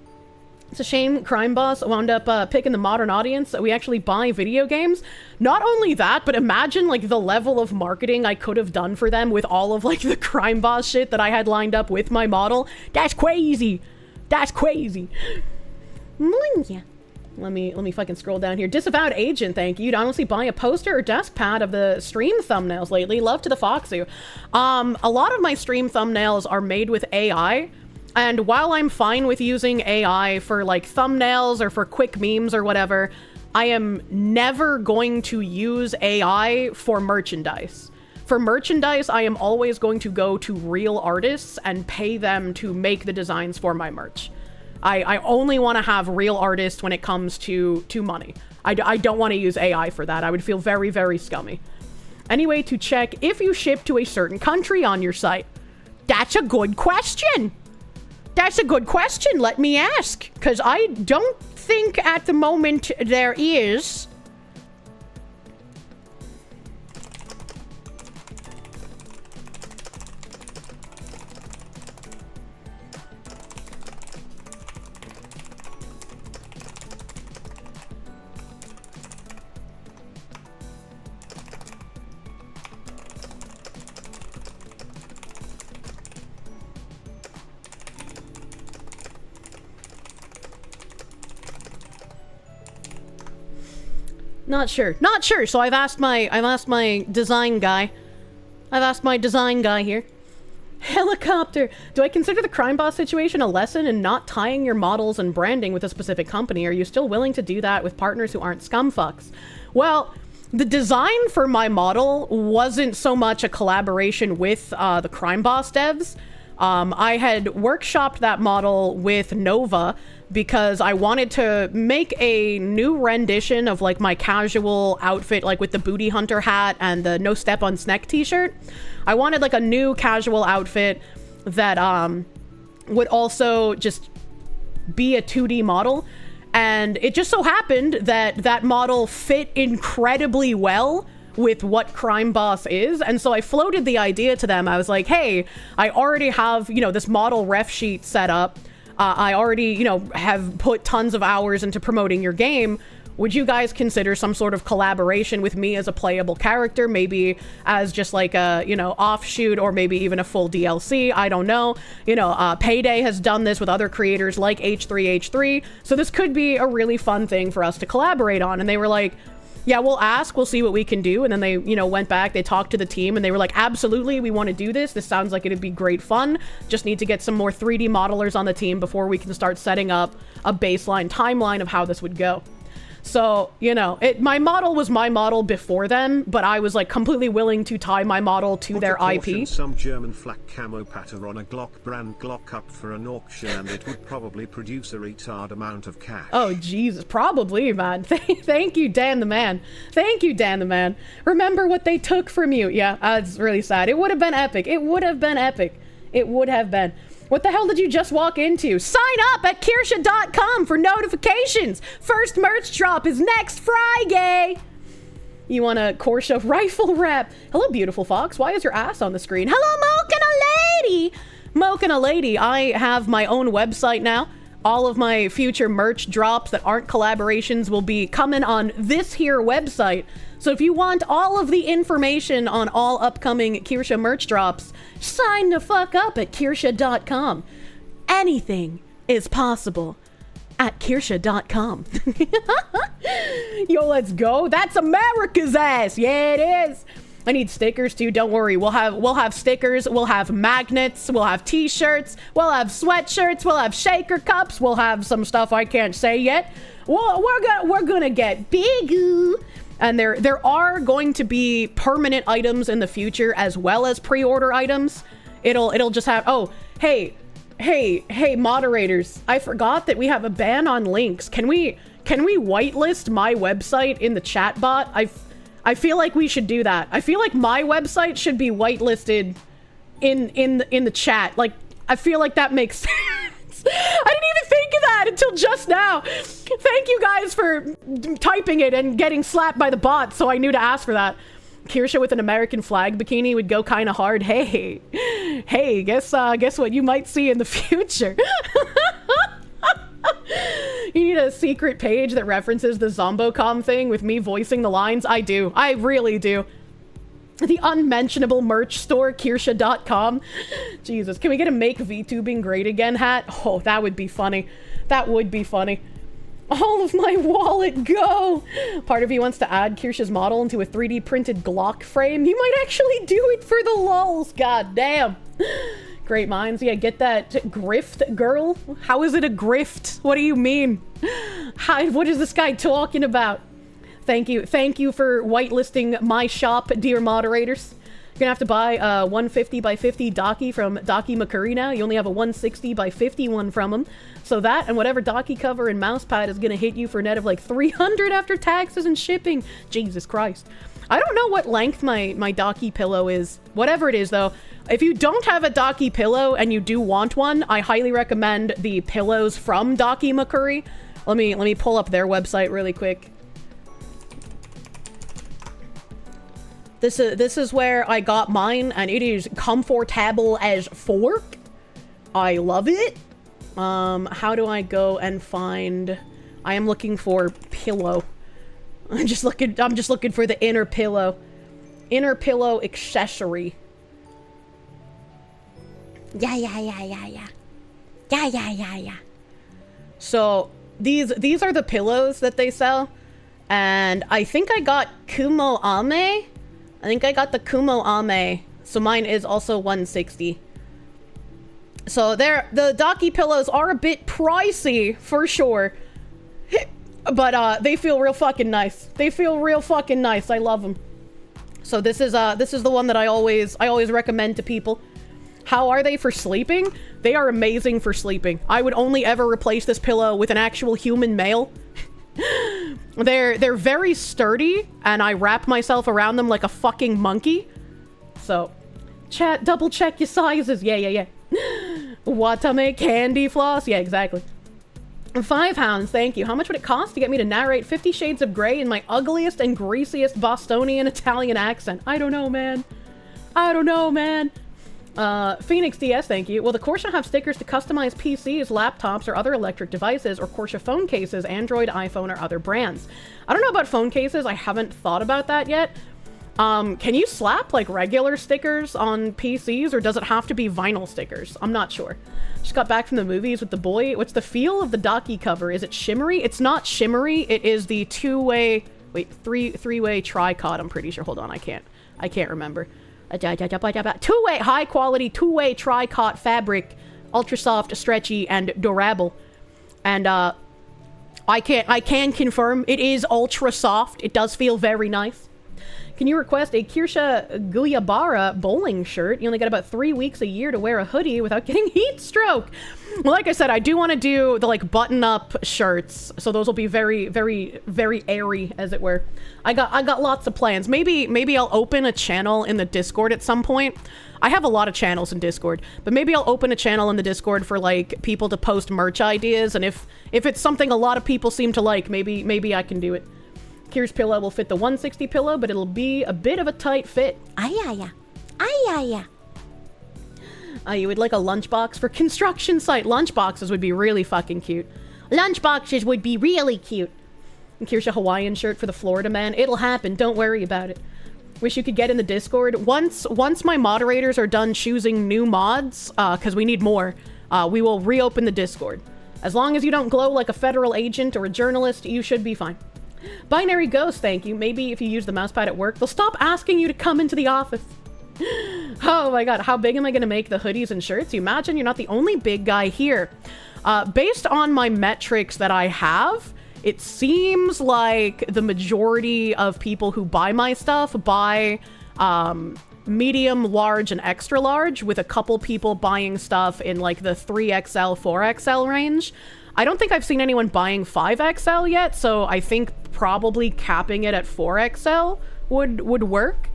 Speaker 3: It's a shame Crime Boss wound up picking the modern audience that we actually buy video games. Not only that, but imagine like the level of marketing I could have done for them with all of like the Crime Boss shit that I had lined up with my model. That's crazy. That's crazy. Yeah. Let me fucking scroll down here. Disavowed Agent, thank you. You'd honestly buy a poster or desk pad of the stream thumbnails lately. Love to the Foxu. A lot of my stream thumbnails are made with AI. And while I'm fine with using AI for like thumbnails or for quick memes or whatever, I am never going to use AI for merchandise. For merchandise, I am always going to go to real artists and pay them to make the designs for my merch. I only want to have real artists when it comes to money. I don't want to use AI for that. I would feel very, very scummy. Anyway, to check if you ship to a certain country on your site. That's a good question. That's a good question. Let me ask. Because I don't think at the moment there is. Not sure. So I've asked my design guy. I've asked my design guy here. Helicopter. Do I consider the Crime Boss situation a lesson in not tying your models and branding with a specific company? Are you still willing to do that with partners who aren't scumfucks? Well, the design for my model wasn't so much a collaboration with the Crime Boss devs. I had workshopped that model with Nova because I wanted to make a new rendition of like my casual outfit, like with the booty hunter hat and the no step on Sneck t-shirt. I wanted like a new casual outfit that would also just be a 2D model. And it just so happened that that model fit incredibly well with what Crime Boss is. And so I floated the idea to them. I was like, hey, I already have, you know, this model ref sheet set up. I already, you know, have put tons of hours into promoting your game. Would you guys consider some sort of collaboration with me as a playable character? Maybe as just like a, you know, offshoot, or maybe even a full DLC. I don't know. You know, Payday has done this with other creators like H3H3. So this could be a really fun thing for us to collaborate on. And they were like, yeah, we'll ask, we'll see what we can do. And then they, you know, went back, they talked to the team and they were like, absolutely, we want to do this. This sounds like it'd be great fun. Just need to get some more 3D modelers on the team before we can start setting up a baseline timeline of how this would go.
Speaker 1: So, you know, my model was my model before them, but I was like completely willing to tie my model to their IP.
Speaker 2: Some German flak camo patter on a Glock brand Glock up for an auction, and it would probably produce a retard amount of cash.
Speaker 1: Oh, Jesus. Probably, man. Thank you, Dan the Man. Thank you, Dan the Man. Remember what they took from you. Yeah, it's really sad. It would have been epic. It would have been epic. It would have been. What the hell did you just walk into? Sign up at Kirsche.com for notifications. First merch drop is next Friday. You want a Kirsche rifle wrap? Hello, beautiful fox. Why is your ass on the screen? Hello, Mokina Lady. Mokina Lady, I have my own website now. All of my future merch drops that aren't collaborations will be coming on this here website. So if you want all of the information on all upcoming Kirsche merch drops, sign the fuck up at Kirsche.com. Anything is possible at Kirsche.com. Yo, let's go. That's America's ass. Yeah, it is. I need stickers too. Don't worry. We'll have stickers. We'll have magnets. We'll have t-shirts. We'll have sweatshirts. We'll have shaker cups. We'll have some stuff I can't say yet. We're gonna get big. And there are going to be permanent items in the future as well as pre-order items. It'll just have, oh, hey, moderators, I forgot that we have a ban on links. Can we whitelist my website in the chat bot? I feel like we should do that. I feel like my website should be whitelisted in the chat. Like, I feel like that makes sense. I didn't even think of that until just now. Thank you guys for typing it and getting slapped by the bot, so I knew to ask for that. Kirsche with an American flag bikini would go kind of hard. Hey, guess what you might see in the future. You need a secret page that references the Zombocom thing with me voicing the lines? I do. I really do. The unmentionable merch store, Kirsche.com. Jesus, can we get a make VTubing great again hat? Oh, that would be funny. That would be funny. All of my wallet, go! Part of you wants to add Kirsche's model into a 3D printed Glock frame. You might actually do it for the lulz. God damn. Great minds. Yeah, get that grift, girl. How is it a grift? What do you mean? What is this guy talking about? Thank you for whitelisting my shop, dear moderators. You're gonna have to buy a 150 by 50 Docky from Docky McCurry now. You only have a 160 by 50 one from him. So that and whatever Docky cover and mousepad is gonna hit you for a net of like 300 after taxes and shipping. Jesus Christ. I don't know what length my Docky pillow is. Whatever it is though, if you don't have a Docky pillow and you do want one, I highly recommend the pillows from Docky McCurry. Let me pull up their website really quick. This is where I got mine, and it is comfortable as fork. I love it. How do I go and find? I am looking for pillow. I'm just looking for the inner pillow. Inner pillow accessory. Yeah. So these are the pillows that they sell, and I think I got Kumo Ame. I think I got the Kumo Ame, so mine is also 160. So the Docky pillows are a bit pricey for sure, but they feel real fucking nice. They feel real fucking nice. I love them. So this is the one that I always recommend to people. How are they for sleeping? They are amazing for sleeping. I would only ever replace this pillow with an actual human male. They're very sturdy, and I wrap myself around them like a fucking monkey. So, chat, double check your sizes. Yeah. Watame candy floss. Yeah, exactly. 5 pounds, thank you. How much would it cost to get me to narrate 50 Shades of Grey in my ugliest and greasiest Bostonian Italian accent? I don't know, man. Phoenix DS, thank you. Will the Kirsche have stickers to customize PCs, laptops, or other electric devices, or Kirsche phone cases, Android, iPhone, or other brands? I don't know about phone cases. I haven't thought about that yet. Can you slap, like, regular stickers on PCs, or does it have to be vinyl stickers? I'm not sure. Just got back from the movies with the boy. What's the feel of the Docky cover? Is it shimmery? It's not shimmery. It is the three-way tricot, I'm pretty sure. Hold on, I can't remember. Two-way, high-quality, two-way tricot fabric, ultra soft, stretchy, and durable. And
Speaker 3: I can confirm it is ultra soft. It does feel very nice. Can you request a Kirsche Guyabara bowling shirt? You only got about 3 weeks a year to wear a hoodie without getting heat stroke. Well, like I said, I do want to do the like button-up shirts, so those will be very, very, very airy, as it were. I got lots of plans. Maybe I'll open a channel in the Discord at some point. I have a lot of channels in Discord, but maybe I'll open a channel in the Discord for like people to post merch ideas, and if it's something a lot of people seem to like, maybe I can do it. Kier's pillow will fit the 160 pillow, but it'll be a bit of a tight fit. Ay. You would like a lunchbox for construction site. Lunchboxes would be really fucking cute. Lunchboxes would be really cute. And Kirsche Hawaiian shirt for the Florida man. It'll happen. Don't worry about it. Wish you could get in the Discord. Once my moderators are done choosing new mods, because we need more, we will reopen the Discord. As long as you don't glow like a federal agent or a journalist, you should be fine. Binary Ghost, thank you. Maybe if you use the mousepad at work, they'll stop asking you to come into the office. Oh my god, how big am I going to make the hoodies and shirts? You imagine you're not the only big guy here. Based on my metrics that I have, it seems like the majority of people who buy my stuff buy medium, large, and extra large, with a couple people buying stuff in like the 3XL, 4XL range. I don't think I've seen anyone buying 5XL yet, so I think probably capping it at 4XL would work.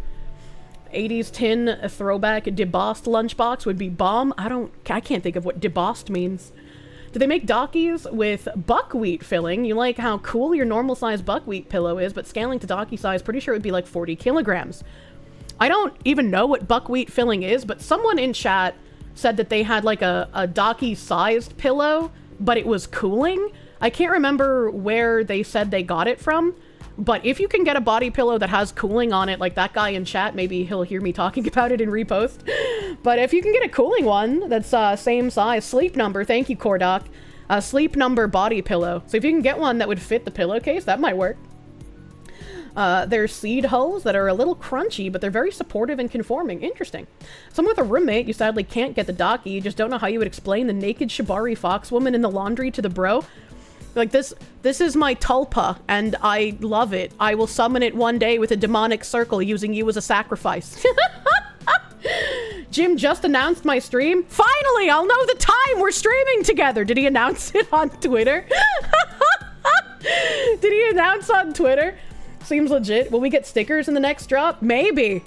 Speaker 3: 80s tin throwback debossed lunchbox would be bomb. I can't think of what debossed means. Do they make Dockies with buckwheat filling? You like how cool your normal size buckwheat pillow is, but scaling to Docky size, pretty sure it would be like 40 kilograms. I don't even know what buckwheat filling is, but someone in chat said that they had like a Docky sized pillow, but it was cooling. I can't remember where they said they got it from, but if you can get a body pillow that has cooling on it, like that guy in chat, maybe he'll hear me talking about it in repost. But if you can get a cooling one that's same size, Sleep Number, thank you, Cordoc, Sleep Number body pillow. So if you can get one that would fit the pillowcase, that might work. There's seed hulls that are a little crunchy, but they're very supportive and conforming. Interesting. Someone with a roommate, you sadly can't get the Docky, you just don't know how you would explain the naked Shibari fox woman in the laundry to the bro. Like, this is my tulpa, and I love it. I will summon it one day with a demonic circle using you as a sacrifice. Jim just announced my stream. Finally, I'll know the time we're streaming together. Did he announce it on Twitter? Did he announce on Twitter? Seems legit. Will we get stickers in the next drop? Maybe.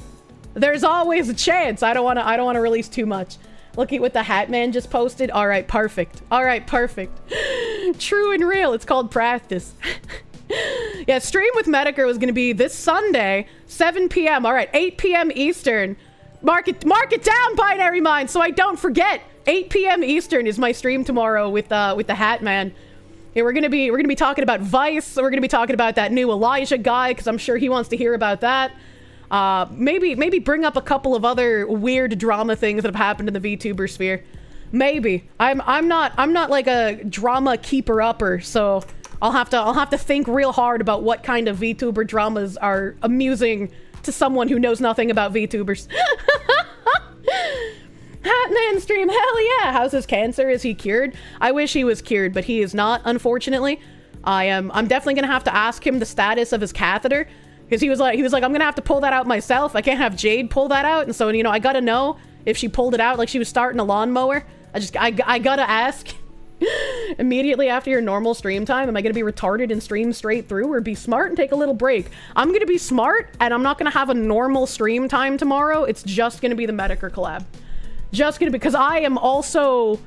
Speaker 3: There's always a chance. I don't want to release too much. Look at what the Hat Man just posted. All right, perfect. All right, perfect. True and real. It's called practice. Yeah, stream with Medicare was going to be this Sunday, 7 p.m. All right, 8 p.m. Eastern. Mark it down, Binary Mind, so I don't forget. 8 p.m. Eastern is my stream tomorrow with the Hat Man. Yeah, we're gonna be talking about Vice. We're gonna be talking about that new Elijah guy, because I'm sure he wants to hear about that. Maybe bring up a couple of other weird drama things that have happened in the VTuber sphere. Maybe. I'm not like a drama keeper upper, so I'll have to think real hard about what kind of VTuber dramas are amusing to someone who knows nothing about VTubers. Hatman stream, hell yeah! How's his cancer? Is he cured? I wish he was cured, but he is not, unfortunately. I'm definitely gonna have to ask him the status of his catheter, because he was like, I'm gonna have to pull that out myself. I can't have Jade pull that out, and so, you know, I gotta know if she pulled it out like she was starting a lawnmower. I gotta ask. Immediately after your normal stream time, am I gonna be retarded and stream straight through, or be smart and take a little break? I'm gonna be smart, and I'm not gonna have a normal stream time tomorrow. It's just gonna be the Medicare collab. Just gonna, because I am also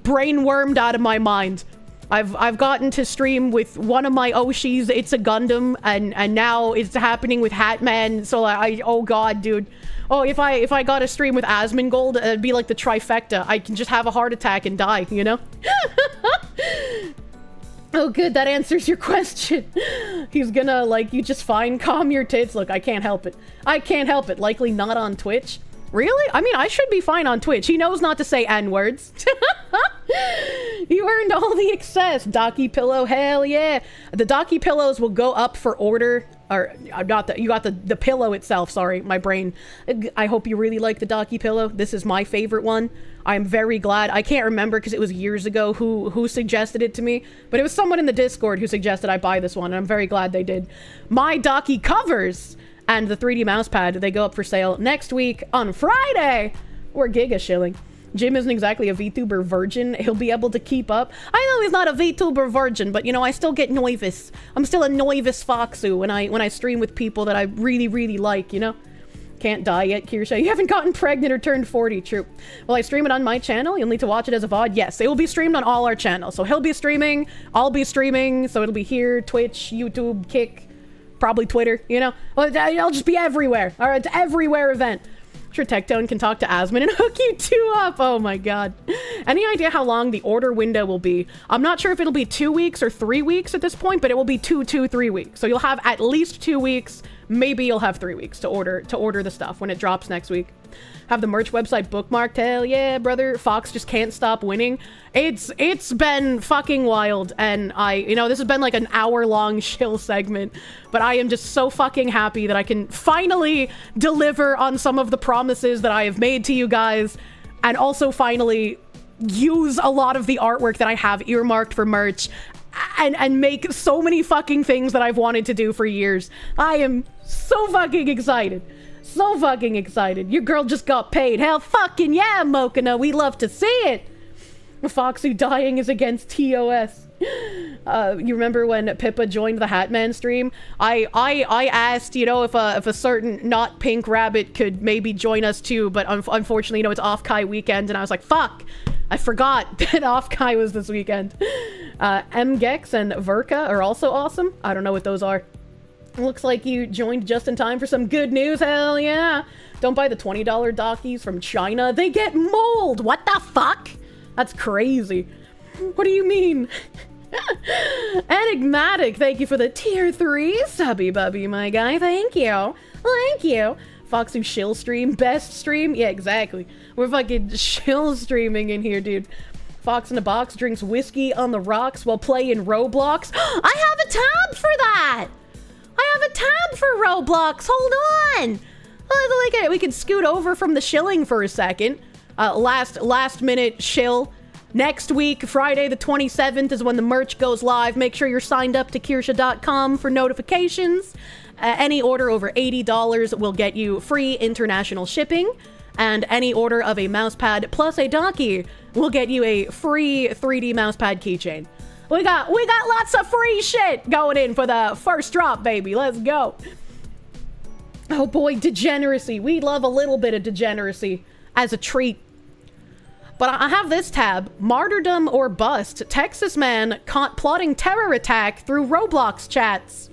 Speaker 3: brain-wormed out of my mind. I've gotten to stream with one of my Oshis, It's a Gundam, and now it's happening with Hatman, so oh god, dude. Oh, if I got a stream with Asmongold, it'd be like the trifecta. I can just have a heart attack and die, you know? Oh good, that answers your question. He's gonna, like, you just fine, calm your tits. Look, I can't help it. I can't help it. Likely not on Twitch. Really? I mean, I should be fine on Twitch. He knows not to say N-words. You earned all the excess. Docky pillow, hell yeah. The Docky pillows will go up for order
Speaker 1: Or not the, you got the pillow itself, sorry, my brain. I hope you really like the Docky pillow. This is my favorite one. I'm very glad. I can't remember because it was years ago who suggested it to me, but it was someone in the Discord who suggested I buy this one, and I'm very glad they did. My Docky covers and the 3D mouse pad, they go up for sale next week on Friday. We're giga shilling. Jim isn't exactly a VTuber virgin. He'll be able to keep up. I know he's not a VTuber virgin, but you know, I still get nervous. I'm still a nervous foxu when I stream with people that I really, really like, you know? Can't die yet, Kirsche. You haven't gotten pregnant or turned 40, true. Will I stream it on my channel? You'll need to watch it as a VOD. Yes, it will be streamed on all our channels. So he'll be streaming, I'll be streaming, so it'll be here, Twitch, YouTube, Kick, probably Twitter, you know? Well, I'll just be everywhere. All right, it's an everywhere event. Sure, Tectone can talk to Asmon and hook you two up. Oh my god. Any idea how long the order window will be? I'm not sure if it'll be 2 weeks or 3 weeks at this point, but it will be 3 weeks. So you'll have at least 2 weeks. Maybe you'll have 3 weeks to order the stuff when it drops next week. Have the merch website bookmarked. Hell yeah, brother. Fox just can't stop winning. It's been fucking wild, and this has been like an hour-long shill segment, but I am just so fucking happy that I can finally deliver on some of the promises that I have made to you guys, and also finally use a lot of the artwork that I have earmarked for merch, and make so many fucking things that I've wanted to do for years. I am so fucking excited. So fucking excited. Your girl just got paid. Hell fucking yeah, Mokina. We love to see it. Foxy dying is against TOS. You remember when Pippa joined the Hatman stream? I asked, you know, if a certain not pink rabbit could maybe join us too, but unfortunately, you know, it's off-Kai weekend, and I was like, fuck, I forgot that off-Kai was this weekend. MGex and Verka are also awesome. I don't know what those are. Looks like you joined just in time for some good news. Hell yeah. Don't buy the $20 Dockies from China. They get mold. What the fuck? That's crazy. What do you mean? Enigmatic, thank you for the tier 3 subby bubby, my guy. Thank you. Thank you. Foxy shill stream. Best stream? Yeah, exactly. We're fucking shill streaming in here, dude. Fox in a box drinks whiskey on the rocks while playing Roblox. I have a tab for that. I have a tab for Roblox. Hold on. We could scoot over from the shilling for a second. Last minute shill. Next week, Friday the 27th is when the merch goes live. Make sure you're signed up to Kirsche.com for notifications. Any order over $80 will get you free international shipping. And any order of a mousepad plus a Docky will get you a free 3D mousepad keychain. We got lots of free shit going in for the first drop, baby. Let's go. Oh boy, degeneracy. We love a little bit of degeneracy as a treat. But I have this tab, Martyrdom or Bust. Texas man caught plotting terror attack through Roblox chats.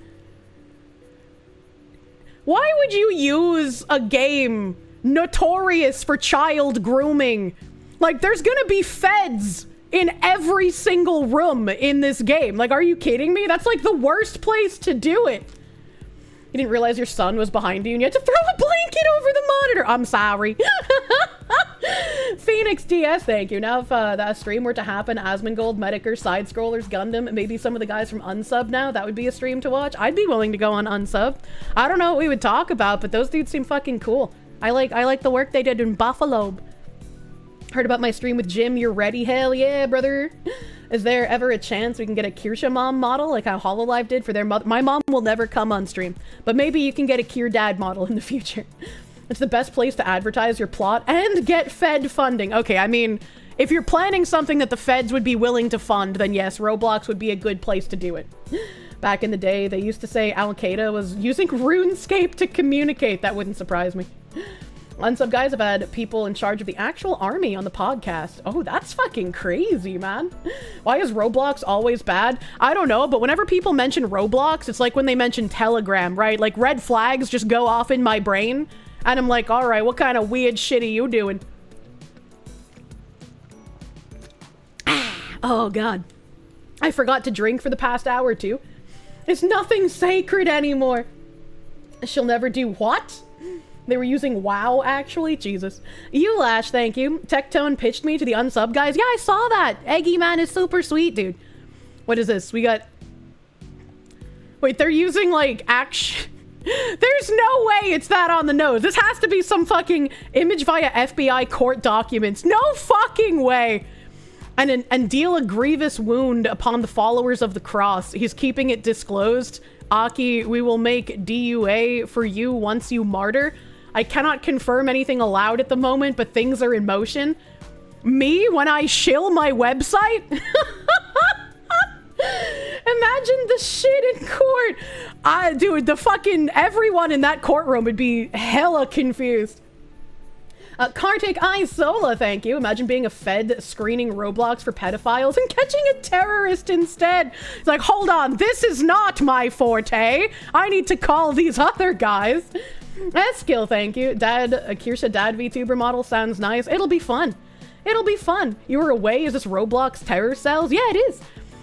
Speaker 1: Why would you use a game notorious for child grooming? Like, there's gonna be feds in every single room in this game. Like, are you kidding me? That's like the worst place to do it. You didn't realize your son was behind you and you had to throw a blanket over the monitor. I'm sorry. Phoenix DS, thank you. Now if that stream were to happen, Asmongold, Mediker, Side Scrollers, Gundam, maybe some of the guys from Unsub now, that would be a stream to watch. I'd be willing to go on Unsub. I don't know what we would talk about, but those dudes seem fucking cool. I like the work they did in Buffalo. Heard about my stream with Jim, you're ready? Hell yeah, brother. Is there ever a chance we can get a Kirsche mom model like how Hololive did for their mother? My mom will never come on stream, but maybe you can get a Kier dad model in the future. It's the best place to advertise your plot and get Fed funding. Okay, I mean, if you're planning something that the feds would be willing to fund, then yes, Roblox would be a good place to do it. Back in the day, they used to say Al-Qaeda was using RuneScape to communicate. That wouldn't surprise me. Unsub guys have had people in charge of the actual army on the podcast. Oh, that's fucking crazy, man. Why is Roblox always bad? I don't know, but whenever people mention Roblox, it's like when they mention Telegram, right? Like red flags just go off in my brain, and I'm like, all right, what kind of weird shit are you doing? Oh, God. I forgot to drink for the past hour or two. It's nothing sacred anymore. She'll never do what? They were using WoW, actually? Jesus. Ulash, thank you. Tectone pitched me to the Unsub guys. Yeah, I saw that. Eggy Man is super sweet, dude. What is this? We got
Speaker 3: Wait, they're using like action. There's no way it's that on the nose. This has to be some fucking image via FBI court documents. No fucking way. And deal a grievous wound upon the followers of the cross. He's keeping it disclosed. Aki, we will make DUA for you once you martyr. I cannot confirm anything aloud at the moment, but things are in motion. Me, when I shill my website? Imagine the shit in court. Dude, the fucking everyone in that courtroom would be hella confused. Kartik Isola, thank you. Imagine being a Fed screening Roblox for pedophiles and catching a terrorist instead. It's like, hold on, this is not my forte. I need to call these other guys. Skill, thank you. Kirsche Dad VTuber model sounds nice. It'll be fun. It'll be fun. You were away? Is this Roblox terror cells? Yeah, it is.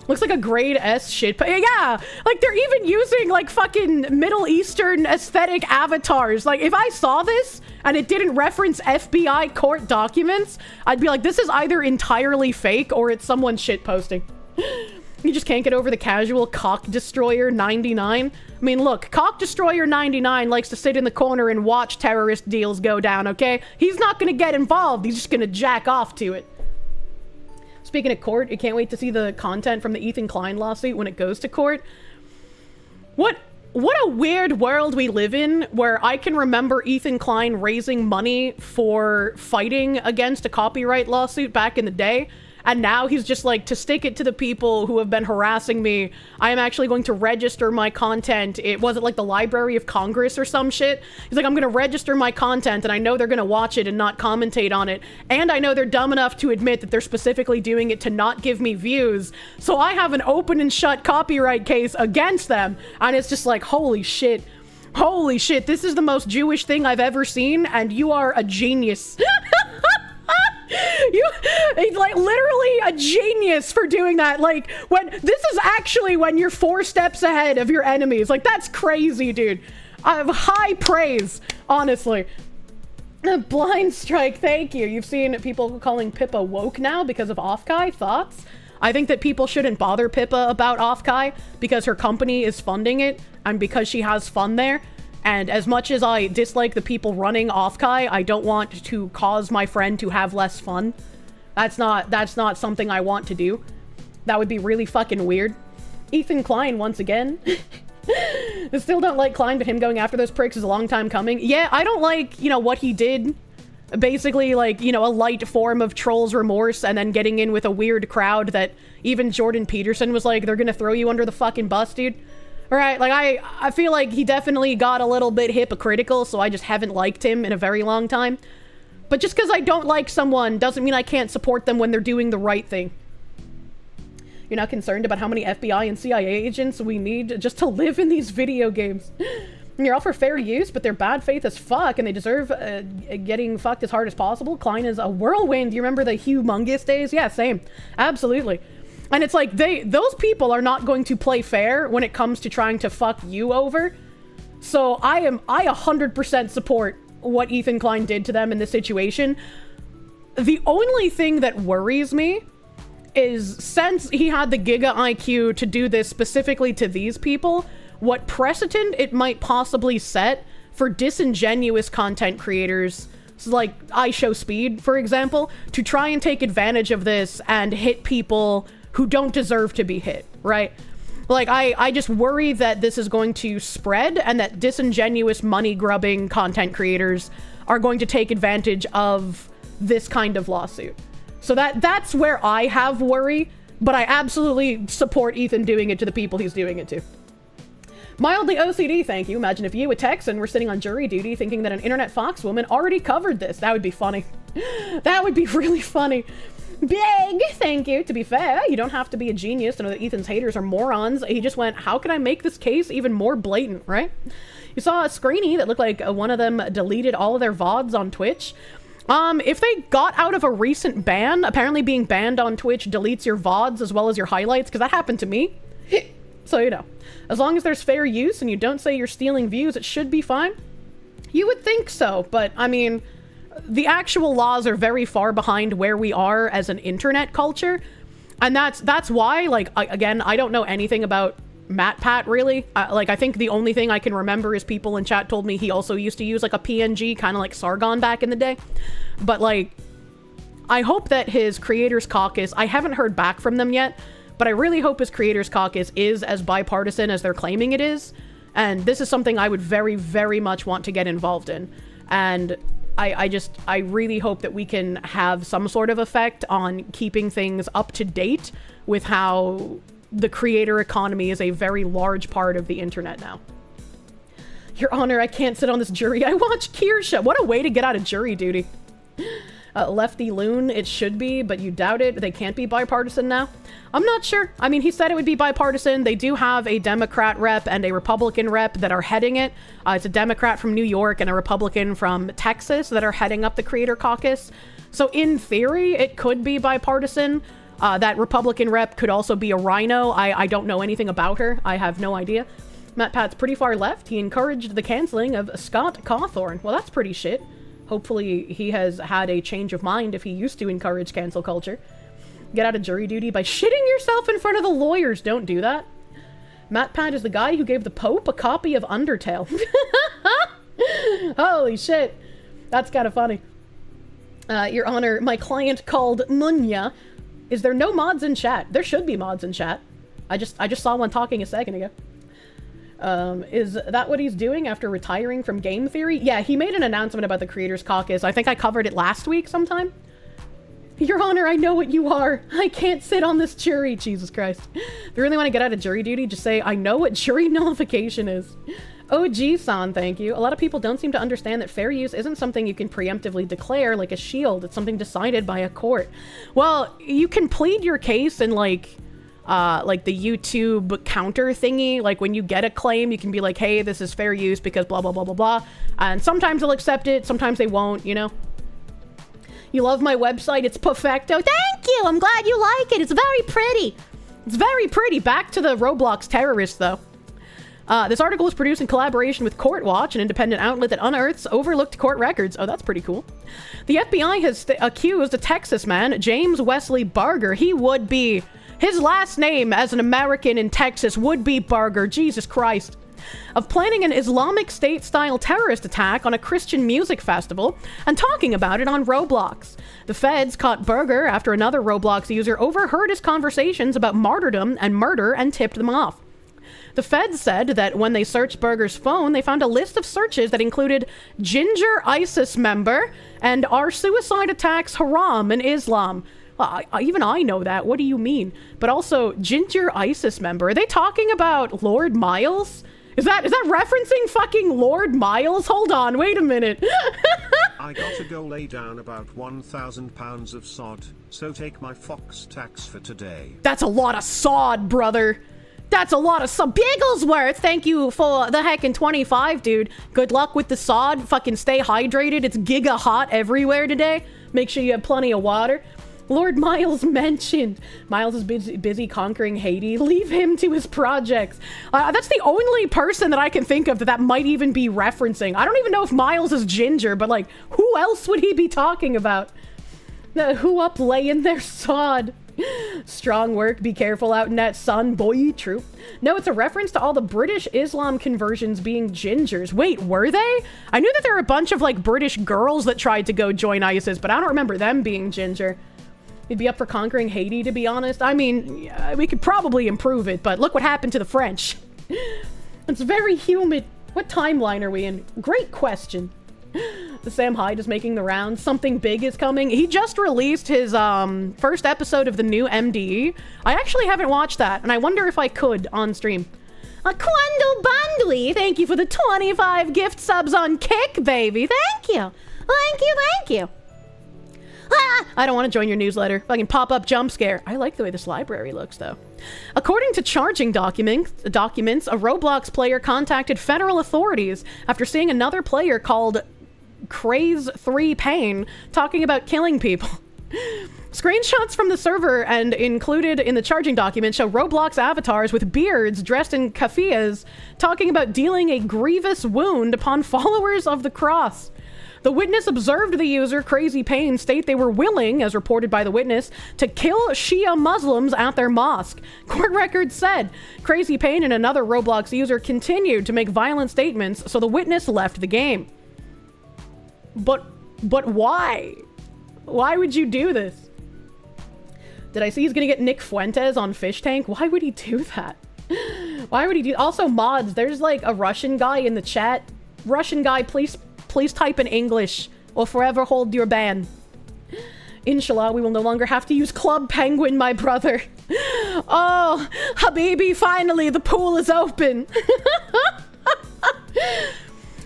Speaker 3: Looks like a grade S shit. Yeah, like they're even using like fucking Middle Eastern aesthetic avatars. Like if I saw this and it didn't reference FBI court documents, I'd be like, this is either entirely fake or it's someone shit posting. You just can't get over the casual Cock Destroyer 99. I mean, look, Cock Destroyer 99 likes to sit in the corner and watch terrorist deals go down, okay? He's not gonna get involved. He's just gonna jack off to it. Speaking of court, I can't wait to see the content from the Ethan Klein lawsuit when it goes to court. What a weird world we live in, where I can remember Ethan Klein raising money for fighting against a copyright lawsuit back in the day. And now he's just like, to stick it to the people who have been harassing me, I am actually going to register my content. It wasn't like the Library of Congress or some shit. He's like, I'm going to register my content and I know they're going to watch it and not commentate on it. And I know they're dumb enough to admit that they're specifically doing it to not give me views. So I have an open and shut copyright case against them. And it's just like, holy shit. Holy shit. This is the most Jewish thing I've ever seen. And you are a genius. He's like literally a genius for doing that. Like this is actually when you're 4 steps ahead of your enemies. Like that's crazy, dude. I have high praise, honestly. Blind Strike, thank you. You've seen people calling Pippa woke now because of Offkai. Thoughts? I think that people shouldn't bother Pippa about Offkai because her company is funding it and because she has fun there. And as much as I dislike the people running Offkai, I don't want to cause my friend to have less fun. That's not something I want to do. That would be really fucking weird. Ethan Klein, once again. I still don't like Klein, but him going after those pricks is a long time coming. Yeah, I don't like, what he did. Basically, like, a light form of troll's remorse and then getting in with a weird crowd that even Jordan Peterson was like, they're gonna throw you under the fucking bus, dude. Right, like, I feel like he definitely got a little bit hypocritical, so I just haven't liked him in a very long time. But just because I don't like someone doesn't mean I can't support them when they're doing the right thing. You're not concerned about how many FBI and CIA agents we need just to live in these video games. You're all for fair use, but they're bad faith as fuck, and they deserve getting fucked as hard as possible. Klein is a whirlwind. You remember the humongous days? Yeah, same. Absolutely. And it's like, those people are not going to play fair when it comes to trying to fuck you over. So I 100% support what Ethan Klein did to them in this situation. The only thing that worries me is, since he had the Giga IQ to do this specifically to these people, what precedent it might possibly set for disingenuous content creators, so like iShowSpeed, for example, to try and take advantage of this and hit people who don't deserve to be hit, right? Like, I just worry that this is going to spread and that disingenuous money-grubbing content creators are going to take advantage of this kind of lawsuit. So that's where I have worry, but I absolutely support Ethan doing it to the people he's doing it to. Mildly OCD, thank you. Imagine if you, a Texan, were sitting on jury duty thinking that an internet fox woman already covered this. That would be funny. That would be really funny. Big, thank you. To be fair, you don't have to be a genius to know that Ethan's haters are morons. He just went, how can I make this case even more blatant, right? You saw a screenie that looked like one of them deleted all of their VODs on Twitch. If they got out of a recent ban, apparently being banned on Twitch deletes your VODs as well as your highlights, because that happened to me. So, as long as there's fair use and you don't say you're stealing views, it should be fine. You would think so, but I mean, the actual laws are very far behind where we are as an internet culture. And that's why, like, again, I don't know anything about
Speaker 1: MatPat, really. Like, I think the only thing I can remember is people in chat told me he also used to use, like, a PNG, kind of like Sargon back in the day. But, like, I hope that his Creators Caucus, I haven't heard back from them yet, but I really hope his Creators Caucus is as bipartisan as they're claiming it is. And this is something I would very, very much want to get involved in. And I really hope that we can have some sort of effect on keeping things up to date with how the creator economy is a very large part of the internet now. Your Honor, I can't sit on this jury. I watch Kirsche. What a way to get out of jury duty. Lefty Loon, it should be, but you doubt it. They can't be bipartisan now. I'm not sure. I mean, he said it would be bipartisan. They do have a Democrat rep and a Republican rep that are heading it. It's a Democrat from New York and a Republican from Texas that are heading up the Creator Caucus. So in theory, it could be bipartisan. That Republican rep could also be a rhino. I don't know anything about her. I have no idea. MatPat's pretty far left. He encouraged the canceling of Scott Cawthorn. Well, that's pretty shit. Hopefully he has had a change of mind if he used to encourage cancel culture. Get out of jury duty by shitting yourself in front of the lawyers. Don't do that. MatPat is the guy who gave the Pope a copy of Undertale. Holy shit. That's kind of funny. Your Honor, my client called Munya. Is there no mods in chat? There should be mods in chat. I just saw one talking a second ago. Is that what he's doing after retiring from game theory? Yeah, he made an announcement about the Creators Caucus. I think I covered it last week sometime. Your Honor, I know what you are. I can't sit on this jury. Jesus Christ. If you really want to get out of jury duty, just say, I know what jury nullification is. OG-san, thank you. A lot of people don't seem to understand that fair use isn't something you can preemptively declare like a shield. It's something decided by a court. Well, you can plead your case in, like the YouTube counter thingy. Like, when you get a claim, you can be like, hey, this is fair use because blah, blah, blah, blah, blah. And sometimes they'll accept it. Sometimes they won't, you know? You love my website. It's perfecto. Thank you. I'm glad you like it. It's very pretty. It's very pretty. Back to the Roblox terrorists, though. This article was produced in collaboration with Court Watch, an independent outlet that unearths overlooked court records. Oh, that's pretty cool. The FBI has accused a Texas man, James Wesley Barger. He would be... His last name as an American in Texas would be Barger. Jesus Christ. Of planning an Islamic State-style terrorist attack on a Christian music festival and talking about it on Roblox. The feds caught Berger after another Roblox user overheard his conversations about martyrdom and murder and tipped them off. The feds said that when they searched Berger's phone, they found a list of searches that included Ginger ISIS member and are suicide attacks haram in Islam. Even I know that. What do you mean? But also, Ginger ISIS member. Are they talking about Lord Miles? Is that referencing fucking Lord Miles? Hold on, wait a minute.
Speaker 2: I gotta go lay down about £1,000 of sod, so take my fox tax for today.
Speaker 1: That's a lot of sod, brother. That's a lot of sod. Bigglesworth, thank you for the heckin' 25, dude. Good luck with the sod. Fucking stay hydrated. It's giga hot everywhere today. Make sure you have plenty of water. Lord Miles mentioned. Miles is busy conquering Haiti. Leave him to his projects. That's the only person that I can think of that might even be referencing. I don't even know if Miles is ginger, but like, who else would he be talking about? Who up laying their sod? Strong work. Be careful out in that sun, boy. True. No, it's a reference to all the British Islam conversions being gingers. Wait, were they? I knew that there were a bunch of like British girls that tried to go join ISIS, but I don't remember them being ginger. You'd be up for conquering Haiti, to be honest. I mean, yeah, we could probably improve it, but look what happened to the French. It's very humid. What timeline are we in? Great question. The Sam Hyde is making the rounds. Something big is coming. He just released his first episode of the new MDE. I actually haven't watched that, and I wonder if I could on stream. Quando Bandly, thank you for the 25 gift subs on Kick, baby. Thank you. Thank you, thank you. I don't want to join your newsletter. Fucking pop-up jump scare. I like the way this library looks, though. According to charging documents, a Roblox player contacted federal authorities after seeing another player called Craze3 Pain talking about killing people. Screenshots from the server and included in the charging document show Roblox avatars with beards dressed in keffiyehs talking about dealing a grievous wound upon followers of the cross. The witness observed the user, Crazy Pain, state they were willing, as reported by the witness, to kill Shia Muslims at their mosque. Court records said Crazy Pain and another Roblox user continued to make violent statements, so the witness left the game. But why? Why would you do this? Did I see he's gonna get Nick Fuentes on Fish Tank? Why would he do that? Why would he do... Also, mods, there's like a Russian guy in the chat. Russian guy, please type in English or forever hold your ban. Inshallah, we will no longer have to use Club Penguin, my brother. Oh, Habibi, finally, the pool is open.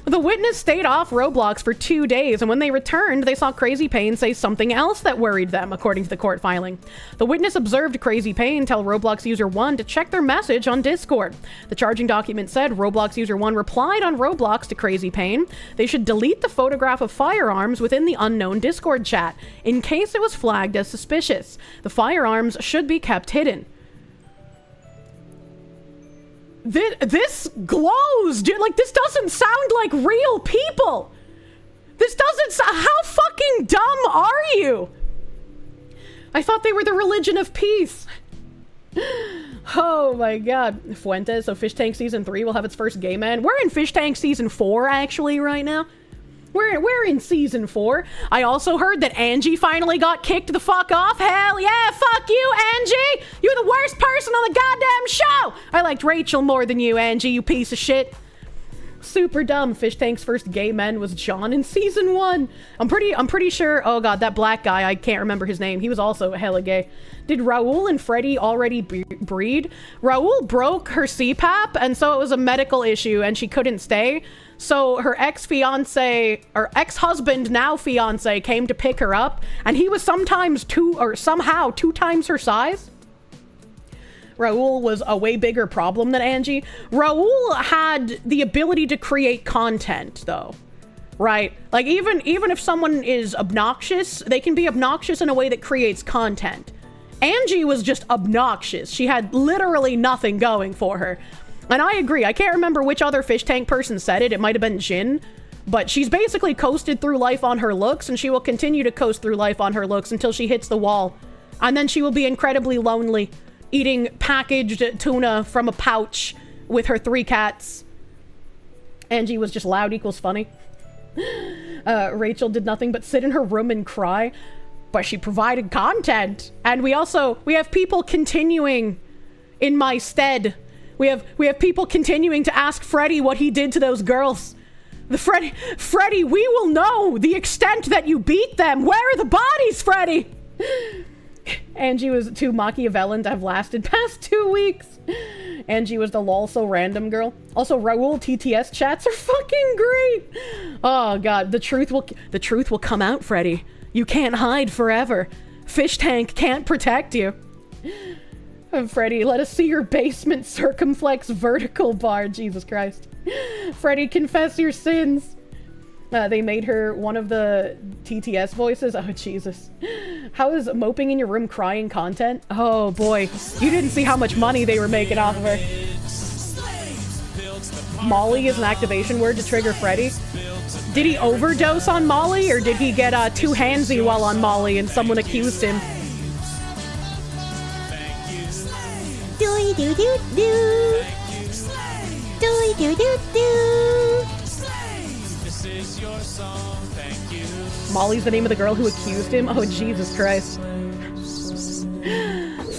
Speaker 1: The witness stayed off Roblox for 2 days, and when they returned, they saw Crazy Pain say something else that worried them, according to the court filing. The witness observed Crazy Pain tell Roblox user 1 to check their message on Discord. The charging document said Roblox user 1 replied on Roblox to Crazy Pain they should delete the photograph of firearms within the unknown Discord chat, in case it was flagged as suspicious. The firearms should be kept hidden. This glows, dude. Like, this doesn't sound like real people. This doesn't how fucking dumb are you? I thought they were the religion of peace. Oh my god. Fuentes, so Fish Tank Season 3 will have its first gay man. We're in Fish Tank Season 4, actually, right now. We're in Season 4. I also heard that Angie finally got kicked the fuck off. Hell yeah, fuck you, Angie! You're the worst person on the goddamn show! I liked Rachel more than you, Angie, you piece of shit. Super dumb. Fish Tank's first gay man was John in Season 1. I'm pretty sure, oh god, that black guy, I can't remember his name. He was also hella gay. Did Raul and Freddie already breed? Raul broke her CPAP, and so it was a medical issue, and she couldn't stay. So her ex-fiance, or ex-husband, now fiance, came to pick her up, and he was somehow 2 times her size. Raul was a way bigger problem than Angie. Raul had the ability to create content, though. Right? Like, even if someone is obnoxious, they can be obnoxious in a way that creates content. Angie was just obnoxious. She had literally nothing going for her. And I agree. I can't remember which other Fish Tank person said it. It might have been Jin. But she's basically coasted through life on her looks, and she will continue to coast through life on her looks until she hits the wall. And then she will be incredibly lonely, eating packaged tuna from a pouch with her 3 cats. Angie was just loud equals funny. Rachel did nothing but sit in her room and cry. But she provided content. And we have people continuing in my stead. We have people continuing to ask Freddy what he did to those girls. Freddy, we will know the extent that you beat them. Where are the bodies, Freddy? Angie was too Machiavellian to have lasted past 2 weeks. Angie was the lol so random girl. Also, Raul TTS chats are fucking great. Oh god, the truth will come out, Freddy. You can't hide forever. Fish Tank can't protect you. Freddy, let us see your basement circumflex vertical bar. Jesus Christ. Freddy, confess your sins. They made her one of the TTS voices. Oh, Jesus. How is moping in your room crying content? Oh, boy. You didn't see how much money they were making off of her. Molly is an activation word to trigger Freddy. Did he overdose on Molly, or did he get too handsy while on Molly and someone accused him?
Speaker 3: Do-do-do-do. Do-do-do-do.
Speaker 4: This is your song, thank you.
Speaker 1: Molly's the name of the girl who accused him? Oh, Jesus Christ.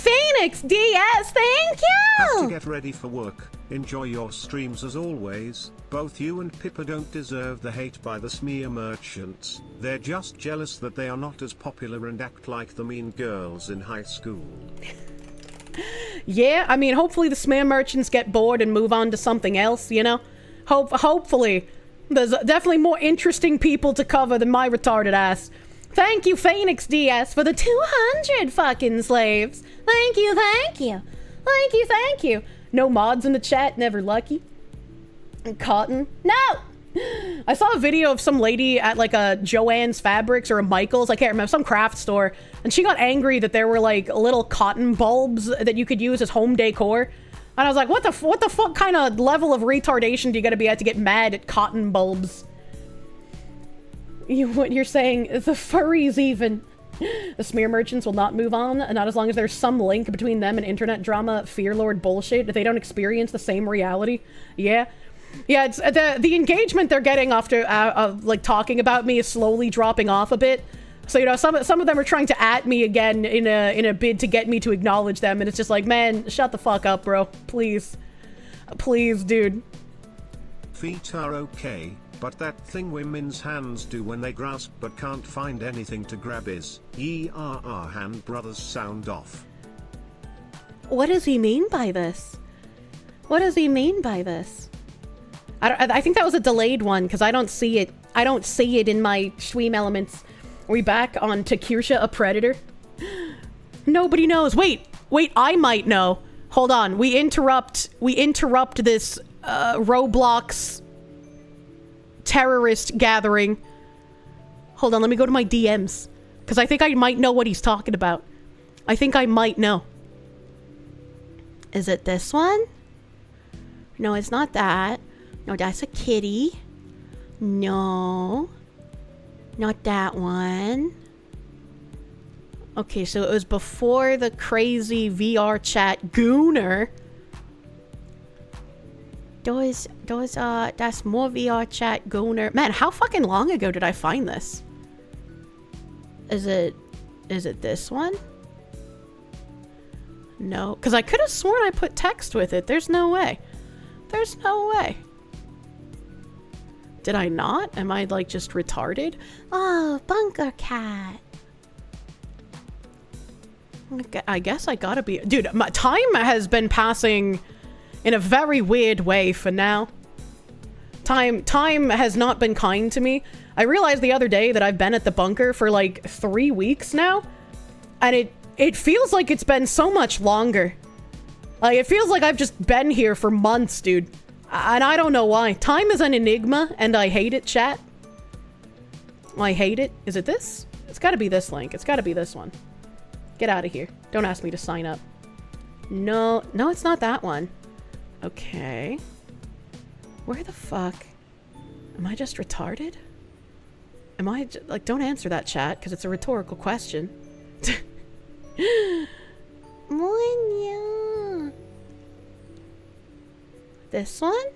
Speaker 1: Phoenix DS, thank
Speaker 2: Have to
Speaker 1: you!
Speaker 2: get ready for work. Enjoy your streams as always. Both you and Pippa don't deserve the hate by the smear merchants. They're just jealous that they are not as popular and act like the mean girls in high school.
Speaker 1: Yeah, I mean, hopefully the smear merchants get bored and move on to something else, you know? Hopefully. There's definitely more interesting people to cover than my retarded ass. Thank you, Phoenix DS, for the 200 fucking slaves. Thank you, thank you. Thank you, thank you. No mods in the chat, never lucky. Cotton. No! I saw a video of some lady at like a Joann's Fabrics or a Michael's, I can't remember, some craft store, and she got angry that there were like little cotton bulbs that you could use as home decor. And I was like, what the fuck kind of level of retardation do you gotta be at to get mad at cotton bulbs?
Speaker 3: What you're saying, the furries even. The smear merchants will not move on, not as long as there's some link between them and internet drama, fearlord bullshit, if they don't experience the same reality. Yeah. Yeah, it's the engagement they're getting after like talking about me is slowly dropping off a bit. So, you know, some of them are trying to at me again in a bid to get me to acknowledge them, and it's just like, man, shut the fuck up, bro. Please. Please, dude.
Speaker 2: Feet are okay, but that thing women's hands do when they grasp but can't find anything to grab is, our hand brothers sound off.
Speaker 3: What does he mean by this? What does he mean by this? I think that was a delayed one, because I don't see it. I don't see it in my stream elements. Are we back on to Kirsche a predator? Nobody knows. Wait, I might know. Hold on. We interrupt this Roblox terrorist gathering. Hold on, let me go to my DMs. Because I think I might know what he's talking about. I think I might know. Is it this one? No, it's not that. No, that's a kitty. No. Not that one. Okay, so it was before the crazy VR chat gooner. That's more VR chat gooner. Man, how fucking long ago did I find this? Is it this one? No, because I could have sworn I put text with it. There's no way. There's no way. Did I not? Am I, like, just retarded? Oh, bunker cat. I guess I gotta be... Dude, my time has been passing in a very weird way for now. Time has not been kind to me. I realized the other day that I've been at the bunker for, like, 3 weeks now. And it feels like it's been so much longer. Like, it feels like I've just been here for months, dude. And I don't know why. Time is an enigma, and I hate it, chat. I hate it. Is it this? It's gotta be this link. It's gotta be this one. Get out of here. Don't ask me to sign up. No, it's not that one. Okay. Where the fuck? Am I just retarded? Am I, like, don't answer that, chat, because it's a rhetorical question. This one?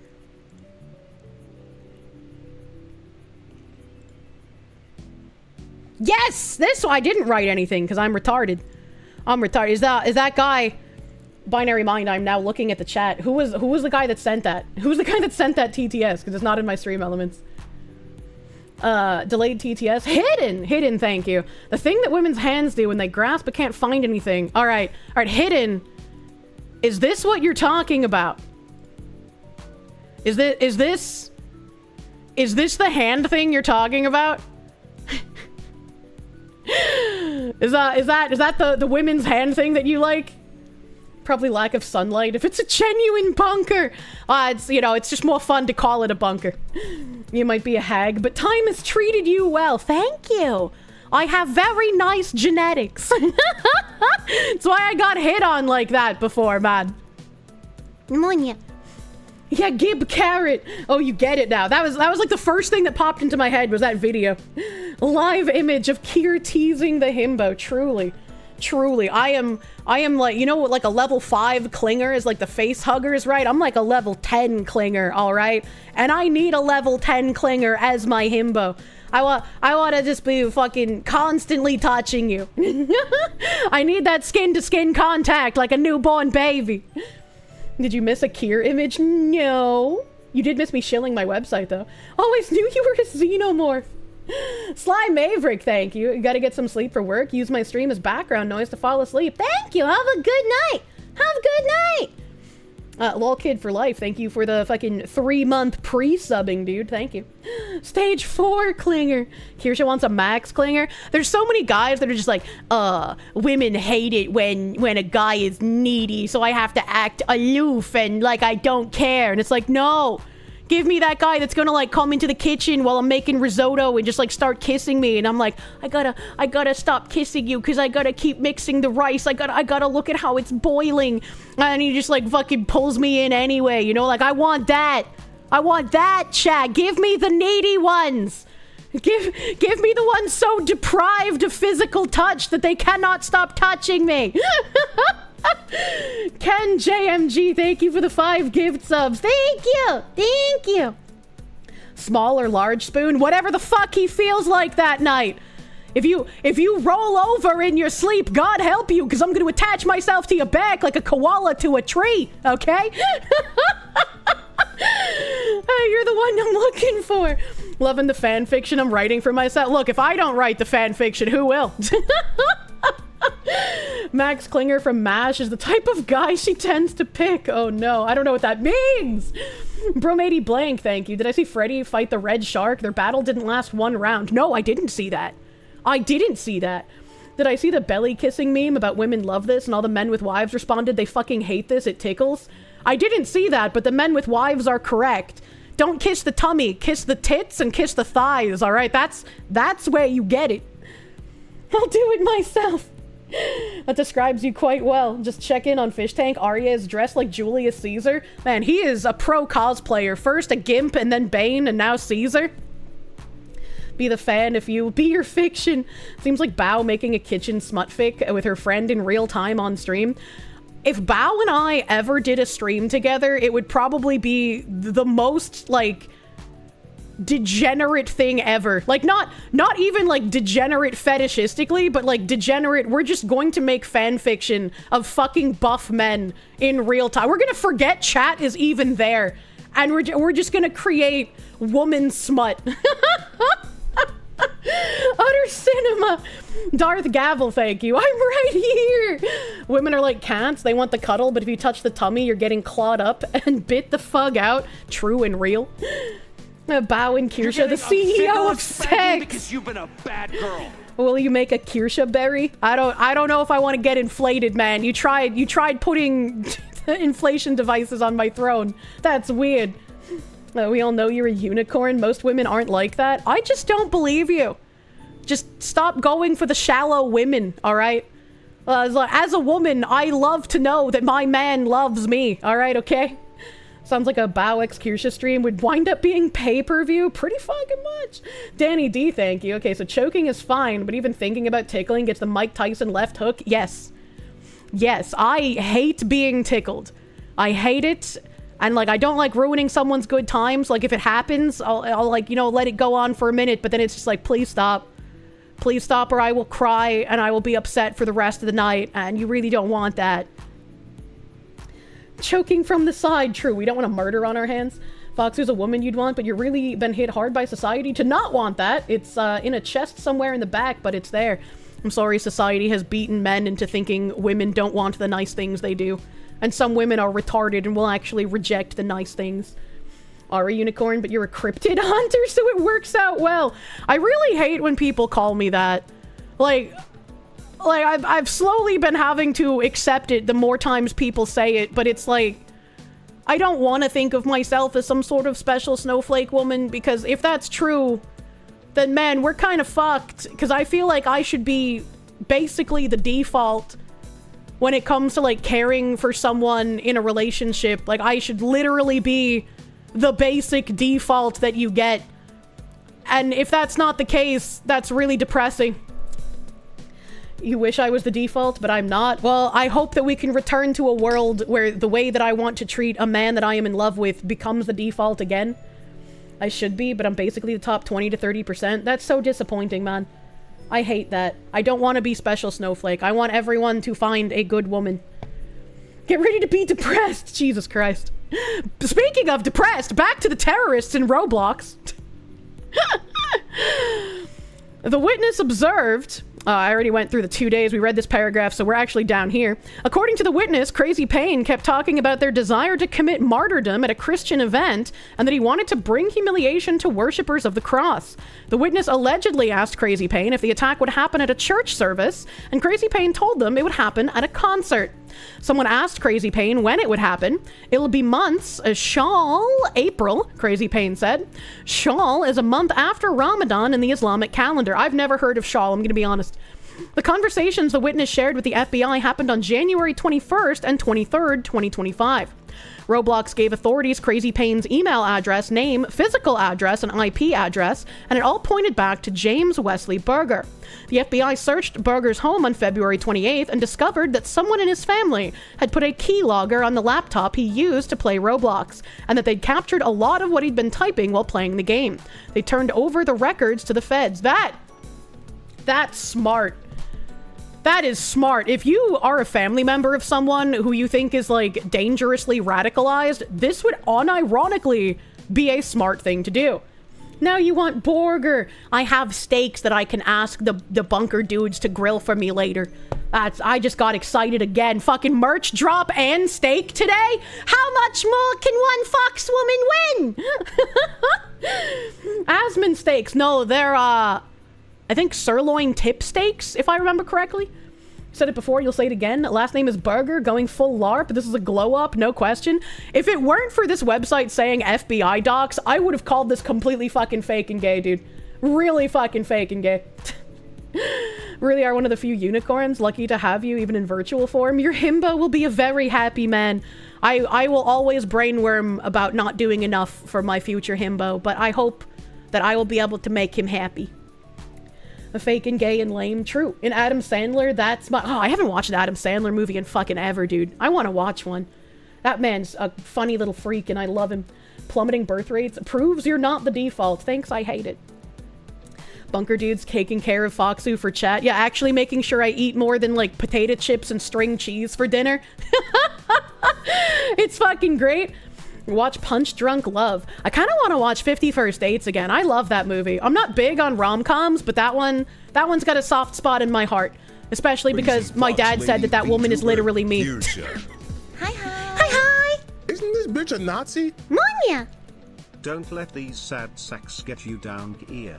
Speaker 3: Yes! This one! I didn't write anything because I'm retarded. I'm retarded. Is that guy... Binary Mind, I'm now looking at the chat. Who was the guy that sent that? Who's the guy that sent that TTS? Because it's not in my stream elements. Delayed TTS. Hidden, thank you. The thing that women's hands do when they grasp but can't find anything. Alright, hidden. Is this what you're talking about? Is this the hand thing you're talking about? Is that the women's hand thing that you like? Probably lack of sunlight. If it's a genuine bunker, it's just more fun to call it a bunker. You might be a hag, but time has treated you well. Thank you. I have very nice genetics. That's why I got hit on like that before, man. Pneumonia. Yeah, Gib Carrot. Oh, you get it now. That was like the first thing that popped into my head was that video. Live image of Kier teasing the himbo. Truly. I am like, you know what, like a level 5 clinger is like the face huggers, right? I'm like a level 10 clinger, all right? And I need a level 10 clinger as my himbo. I want to just be fucking constantly touching you. I need that skin-to-skin contact like a newborn baby. Did you miss a Kier image? No. You did miss me shilling my website, though. Always knew you were a xenomorph. Sly Maverick, thank you. You gotta get some sleep for work. Use my stream as background noise to fall asleep. Thank you. Have a good night. Have a good night. Lol Kid for life. Thank you for the fucking 3-month pre-subbing, dude. Thank you. Stage 4 clinger. Kirsche wants a max clinger. There's so many guys that are just like, women hate it when a guy is needy, so I have to act aloof and like I don't care. And it's like, no. Give me that guy that's gonna like come into the kitchen while I'm making risotto and just like start kissing me, and I'm like, I gotta stop kissing you because I gotta keep mixing the rice. I gotta look at how it's boiling, and he just like fucking pulls me in anyway, you know? Like I want that, chat. Give me the needy ones. Give me the one so deprived of physical touch that they cannot stop touching me. Ken JMG, thank you for the 5 gift subs. Thank you. Thank you. Small or large spoon, whatever the fuck he feels like that night. If you roll over in your sleep, God help you, because I'm going to attach myself to your back like a koala to a tree, okay? You're the one I'm looking for. Loving the fan fiction I'm writing for myself. Look, if I don't write the fan fiction, who will? Max Klinger from MASH is the type of guy she tends to pick. Oh no, I don't know what that means. Bromady Blank, thank you. Did I see Freddy fight the red shark? Their battle didn't last 1 round. No, I didn't see that. I didn't see that. Did I see the belly kissing meme about women love this and all the men with wives responded they fucking hate this, it tickles? I didn't see that, but the men with wives are correct. Don't kiss the tummy, kiss the tits and kiss the thighs, alright? That's where you get it. I'll do it myself. That describes you quite well. Just check in on Fish Tank. Arya is dressed like Julius Caesar. Man, he is a pro cosplayer. First a Gimp and then Bane and now Caesar. Be the fan if you be your fiction. Seems like Bao making a kitchen smut fic with her friend in real time on stream. If Bao and I ever did a stream together, it would probably be the most, like, degenerate thing ever. Like, not even, like, degenerate fetishistically, but, like, degenerate. We're just going to make fan fiction of fucking buff men in real time. We're gonna forget chat is even there. And we're just gonna create woman smut. Utter cinema. Darth Gavel, thank you. I'm right here. Women are like cats. They want the cuddle, but if you touch the tummy, you're getting clawed up and bit the fug out. True and real. Bao and Kirsche, the CEO of sex.
Speaker 5: Because you've been a bad girl.
Speaker 3: Will you make a Kirsche berry? I don't know if I want to get inflated, man. You tried putting inflation devices on my throne. That's weird. We all know you're a unicorn. Most women aren't like that. I just don't believe you. Just stop going for the shallow women, alright? As a woman, I love to know that my man loves me, alright, okay? Sounds like a Bao X Kirsche stream would wind up being pay-per-view pretty fucking much. Danny D, thank you. Okay, so choking is fine, but even thinking about tickling gets the Mike Tyson left hook? Yes. Yes, I hate being tickled. I hate it. And, like, I don't like ruining someone's good times. Like, if it happens, I'll like, you know, let it go on for a minute. But then it's just like, please stop. Please stop or I will cry and I will be upset for the rest of the night. And you really don't want that. Choking from the side. True, we don't want a murder on our hands. Foxy's a woman you'd want, but you've really been hit hard by society to not want that. It's in a chest somewhere in the back, but it's there. I'm sorry society has beaten men into thinking women don't want the nice things they do. And some women are retarded and will actually reject the nice things. Are a unicorn, but you're a cryptid hunter, so it works out well. I really hate when people call me that. Like I've slowly been having to accept it the more times people say it, but it's like, I don't want to think of myself as some sort of special snowflake woman, because if that's true, then man, we're kind of fucked. Because I feel like I should be basically the default when it comes to, like, caring for someone in a relationship. Like, I should literally be the basic default that you get. And if that's not the case, that's really depressing. You wish I was the default, but I'm not. Well, I hope that we can return to a world where the way that I want to treat a man that I am in love with becomes the default again. I should be, but I'm basically the top 20 to 30%. That's so disappointing, man. I hate that. I don't want to be special snowflake. I want everyone to find a good woman. Get ready to be depressed. Jesus Christ. Speaking of depressed, back to the terrorists in Roblox. The witness observed... I already went through the 2 days. We read this paragraph, so we're actually down here. According to the witness, Crazy Payne kept talking about their desire to commit martyrdom at a Christian event, and that he wanted to bring humiliation to worshippers of the cross. The witness allegedly asked Crazy Payne if the attack would happen at a church service, and Crazy Payne told them it would happen at a concert. Someone asked Crazy Payne when it would happen. It'll be months. April, Crazy Payne said. Shawwal is a month after Ramadan in the Islamic calendar. I've never heard of Shawwal, I'm gonna be honest. The conversations the witness shared with the FBI happened on January 21st and 23rd, 2025. Roblox gave authorities Crazy Payne's email address, name, physical address, and IP address, and it all pointed back to James Wesley Berger. The FBI searched Berger's home on February 28th and discovered that someone in his family had put a keylogger on the laptop he used to play Roblox, and that they'd captured a lot of what he'd been typing while playing the game. They turned over the records to the feds. That's smart. That is smart. If you are a family member of someone who you think is like dangerously radicalized, this would unironically be a smart thing to do. Now you want burger. I have steaks that I can ask the bunker dudes to grill for me later. I just got excited again. Fucking merch drop and steak today? How much more can one fox woman win? Asman steaks. No, they're I think sirloin tip steaks, if I remember correctly. Said it before, you'll say it again. Last name is Burger, going full LARP. This is a glow up, no question. If it weren't for this website saying FBI docs, I would have called this completely fucking fake and gay, dude. Really fucking fake and gay. Really are one of the few unicorns. Lucky to have you, even in virtual form. Your himbo will be a very happy man. I will always brainworm about not doing enough for my future himbo, but I hope that I will be able to make him happy. A fake and gay and lame. True. In Adam Sandler, that's my... Oh, I haven't watched an Adam Sandler movie in fucking ever, dude. I want to watch one. That man's a funny little freak, and I love him. Plummeting birth rates proves you're not the default. Thanks, I hate it. Bunker dudes taking care of Foxu for chat. Yeah, actually making sure I eat more than, like, potato chips and string cheese for dinner. It's fucking great. Watch Punch Drunk Love. I kind of want to watch 50 First Dates again. I love that movie. I'm not big on rom-coms, but that one's got a soft spot in my heart. Especially because my dad said that woman is literally me.
Speaker 5: Kirsche.
Speaker 6: Hi, hi.
Speaker 3: Hi, hi!
Speaker 5: Isn't this bitch a Nazi?
Speaker 6: Monya.
Speaker 2: Don't let these sad sacks get you down here.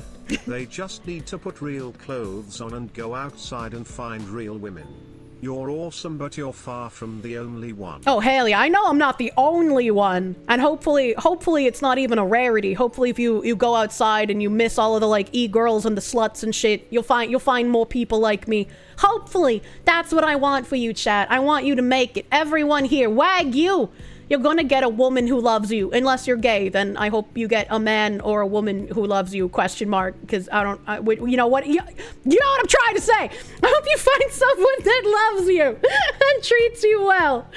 Speaker 2: They just need to put real clothes on and go outside and find real women. You're awesome, but you're far from the only one.
Speaker 3: Oh, Haley, I know I'm not the only one. And hopefully it's not even a rarity. Hopefully if you go outside and you miss all of the, like, e-girls and the sluts and shit, you'll find more people like me. Hopefully. That's what I want for you, chat. I want you to make it. Everyone here, wag you. You're gonna get a woman who loves you. Unless you're gay, then I hope you get a man or a woman who loves you, question mark. Because you know what? You know what I'm trying to say. I hope you find someone that loves you and treats you well.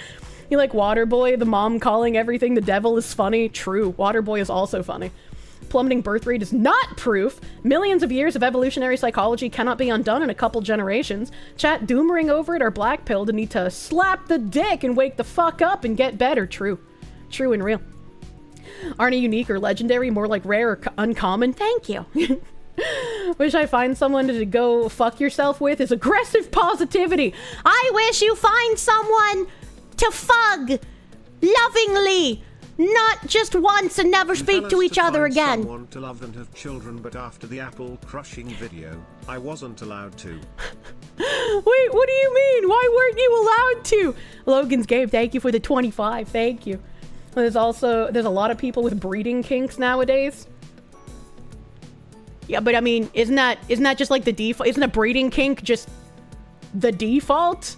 Speaker 3: You like Waterboy, the mom calling everything the devil is funny? True. Waterboy is also funny. Plummeting birth rate is not proof. Millions of years of evolutionary psychology cannot be undone in a couple generations. Chat doomering over it or blackpilled and need to slap the dick and wake the fuck up and get better. True. True and real. Aren't unique or legendary, more like rare or uncommon? Thank you. Wish I find someone to go fuck yourself with is aggressive positivity. I wish you find someone to fug lovingly. Not just once and never speak to each other again.
Speaker 2: Someone to love and have children, but after the apple crushing video, I wasn't allowed to.
Speaker 3: Wait, what do you mean? Why weren't you allowed to? Logan's Game, thank you for the 25. Thank you. There's a lot of people with breeding kinks nowadays. Yeah, but I mean, isn't that just like the default? Isn't a breeding kink just the default?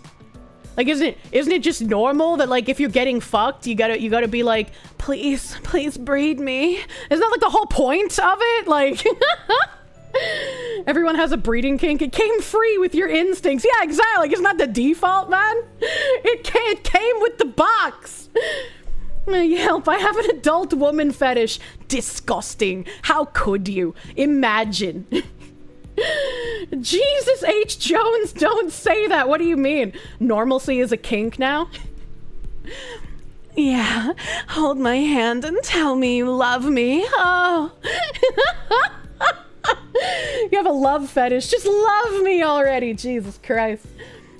Speaker 3: Like, isn't it just normal that, like, if you're getting fucked, you gotta be like, please breed me? Isn't that like the whole point of it? Like, everyone has a breeding kink. It came free with your instincts. Yeah, exactly. Like, isn't that the default, man? It came with the box. Help, I have an adult woman fetish. Disgusting. How could you? Imagine. Jesus H. Jones, don't say that. What do you mean? Normalcy is a kink now? Yeah, hold my hand and tell me you love me. Oh. You have a love fetish. Just love me already. Jesus Christ.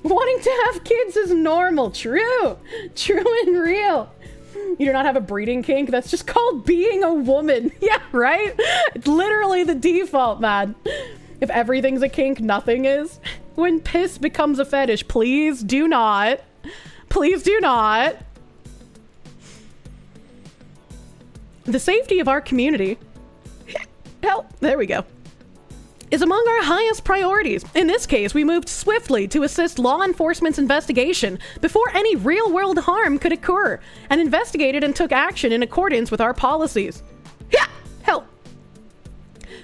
Speaker 3: Wanting to have kids is normal. True. True and real. You do not have a breeding kink? That's just called being a woman. Yeah, right? It's literally the default, man. If everything's a kink, nothing is. When piss becomes a fetish, please do not. Please do not. The safety of our community. Help. There we go. is among our highest priorities. In this case, we moved swiftly to assist law enforcement's investigation before any real-world harm could occur, and investigated and took action in accordance with our policies. Yeah! Help!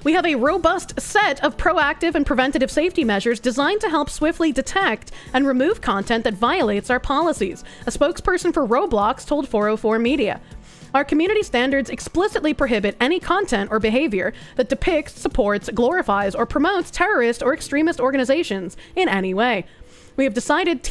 Speaker 3: We have a robust set of proactive and preventative safety measures designed to help swiftly detect and remove content that violates our policies, a spokesperson for Roblox told 404 Media. Our community standards explicitly prohibit any content or behavior that depicts, supports, glorifies, or promotes terrorist or extremist organizations in any way. We have dedicated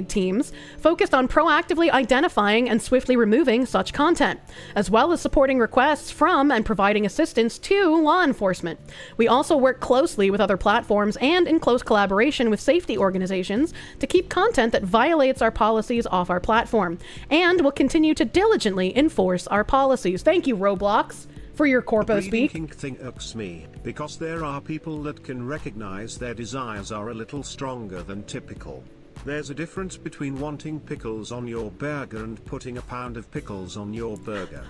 Speaker 3: teams focused on proactively identifying and swiftly removing such content, as well as supporting requests from and providing assistance to law enforcement. We also work closely with other platforms and in close collaboration with safety organizations to keep content that violates our policies off our platform, and will continue to diligently enforce our policies. Thank you, Roblox, for your corpo speak.
Speaker 2: Kink thing irks me, because there are people that can recognize their desires are a little stronger than typical. There's a difference between wanting pickles on your burger and putting a pound of pickles on your burger.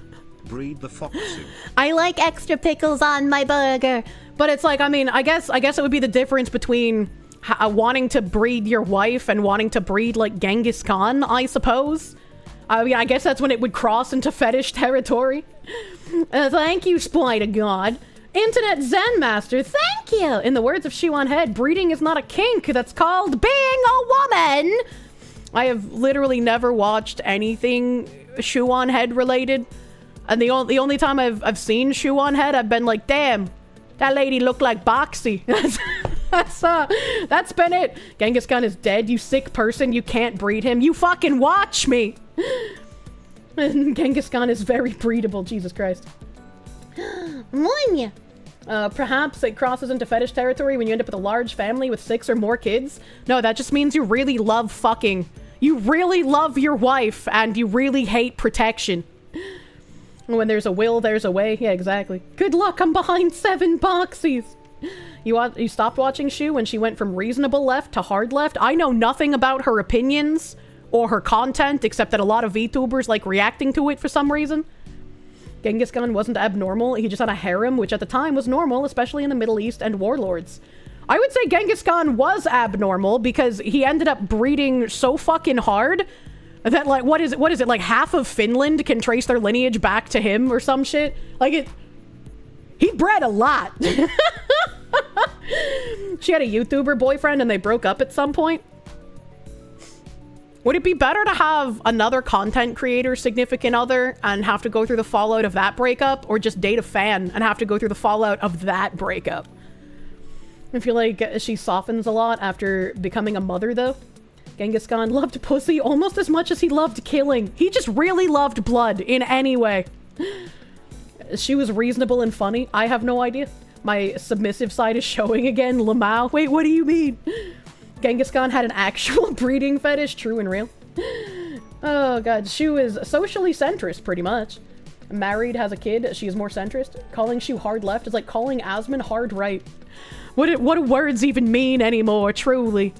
Speaker 2: Breed the foxy.
Speaker 3: I like extra pickles on my burger. But it's like, I mean, I guess it would be the difference between wanting to breed your wife and wanting to breed, like, Genghis Khan, I suppose. I mean, I guess that's when it would cross into fetish territory. Thank you, Splider God. Internet Zen Master, thank you! In the words of Shoe on Head, breeding is not a kink, that's called being a woman! I have literally never watched anything Shoe on Head related. And the only time I've seen Shoe on Head, I've been like, damn, that lady looked like Boxy. That's been it. Genghis Khan is dead, you sick person, you can't breed him. You fucking watch me! And Genghis Khan is very breedable, Jesus Christ. Perhaps it crosses into fetish territory when you end up with a large family with 6 or more kids. No, that just means you really love fucking. You really love your wife, and you really hate protection. When there's a will, there's a way. Yeah, exactly. Good luck, I'm behind 7 boxies. You stopped watching Shu when she went from reasonable left to hard left? I know nothing about her opinions or her content, except that a lot of VTubers like reacting to it for some reason. Genghis Khan wasn't abnormal, he just had a harem, which at the time was normal, especially in the Middle East and warlords. I would say Genghis Khan was abnormal because he ended up breeding so fucking hard that, like, what is it, like half of Finland can trace their lineage back to him or some shit? Like, he bred a lot. She had a YouTuber boyfriend and they broke up at some point. Would it be better to have another content creator significant other and have to go through the fallout of that breakup, or just date a fan and have to go through the fallout of that breakup? I feel like she softens a lot after becoming a mother, though. Genghis Khan loved pussy almost as much as he loved killing. He just really loved blood in any way. She was reasonable and funny. I have no idea. My submissive side is showing again. Lamau. Wait, what do you mean? Genghis Khan had an actual breeding fetish, true and real. Oh god, Shu is socially centrist, pretty much. Married, has a kid, she is more centrist. Calling Shu hard left is like calling Asmon hard right. What do words even mean anymore, truly?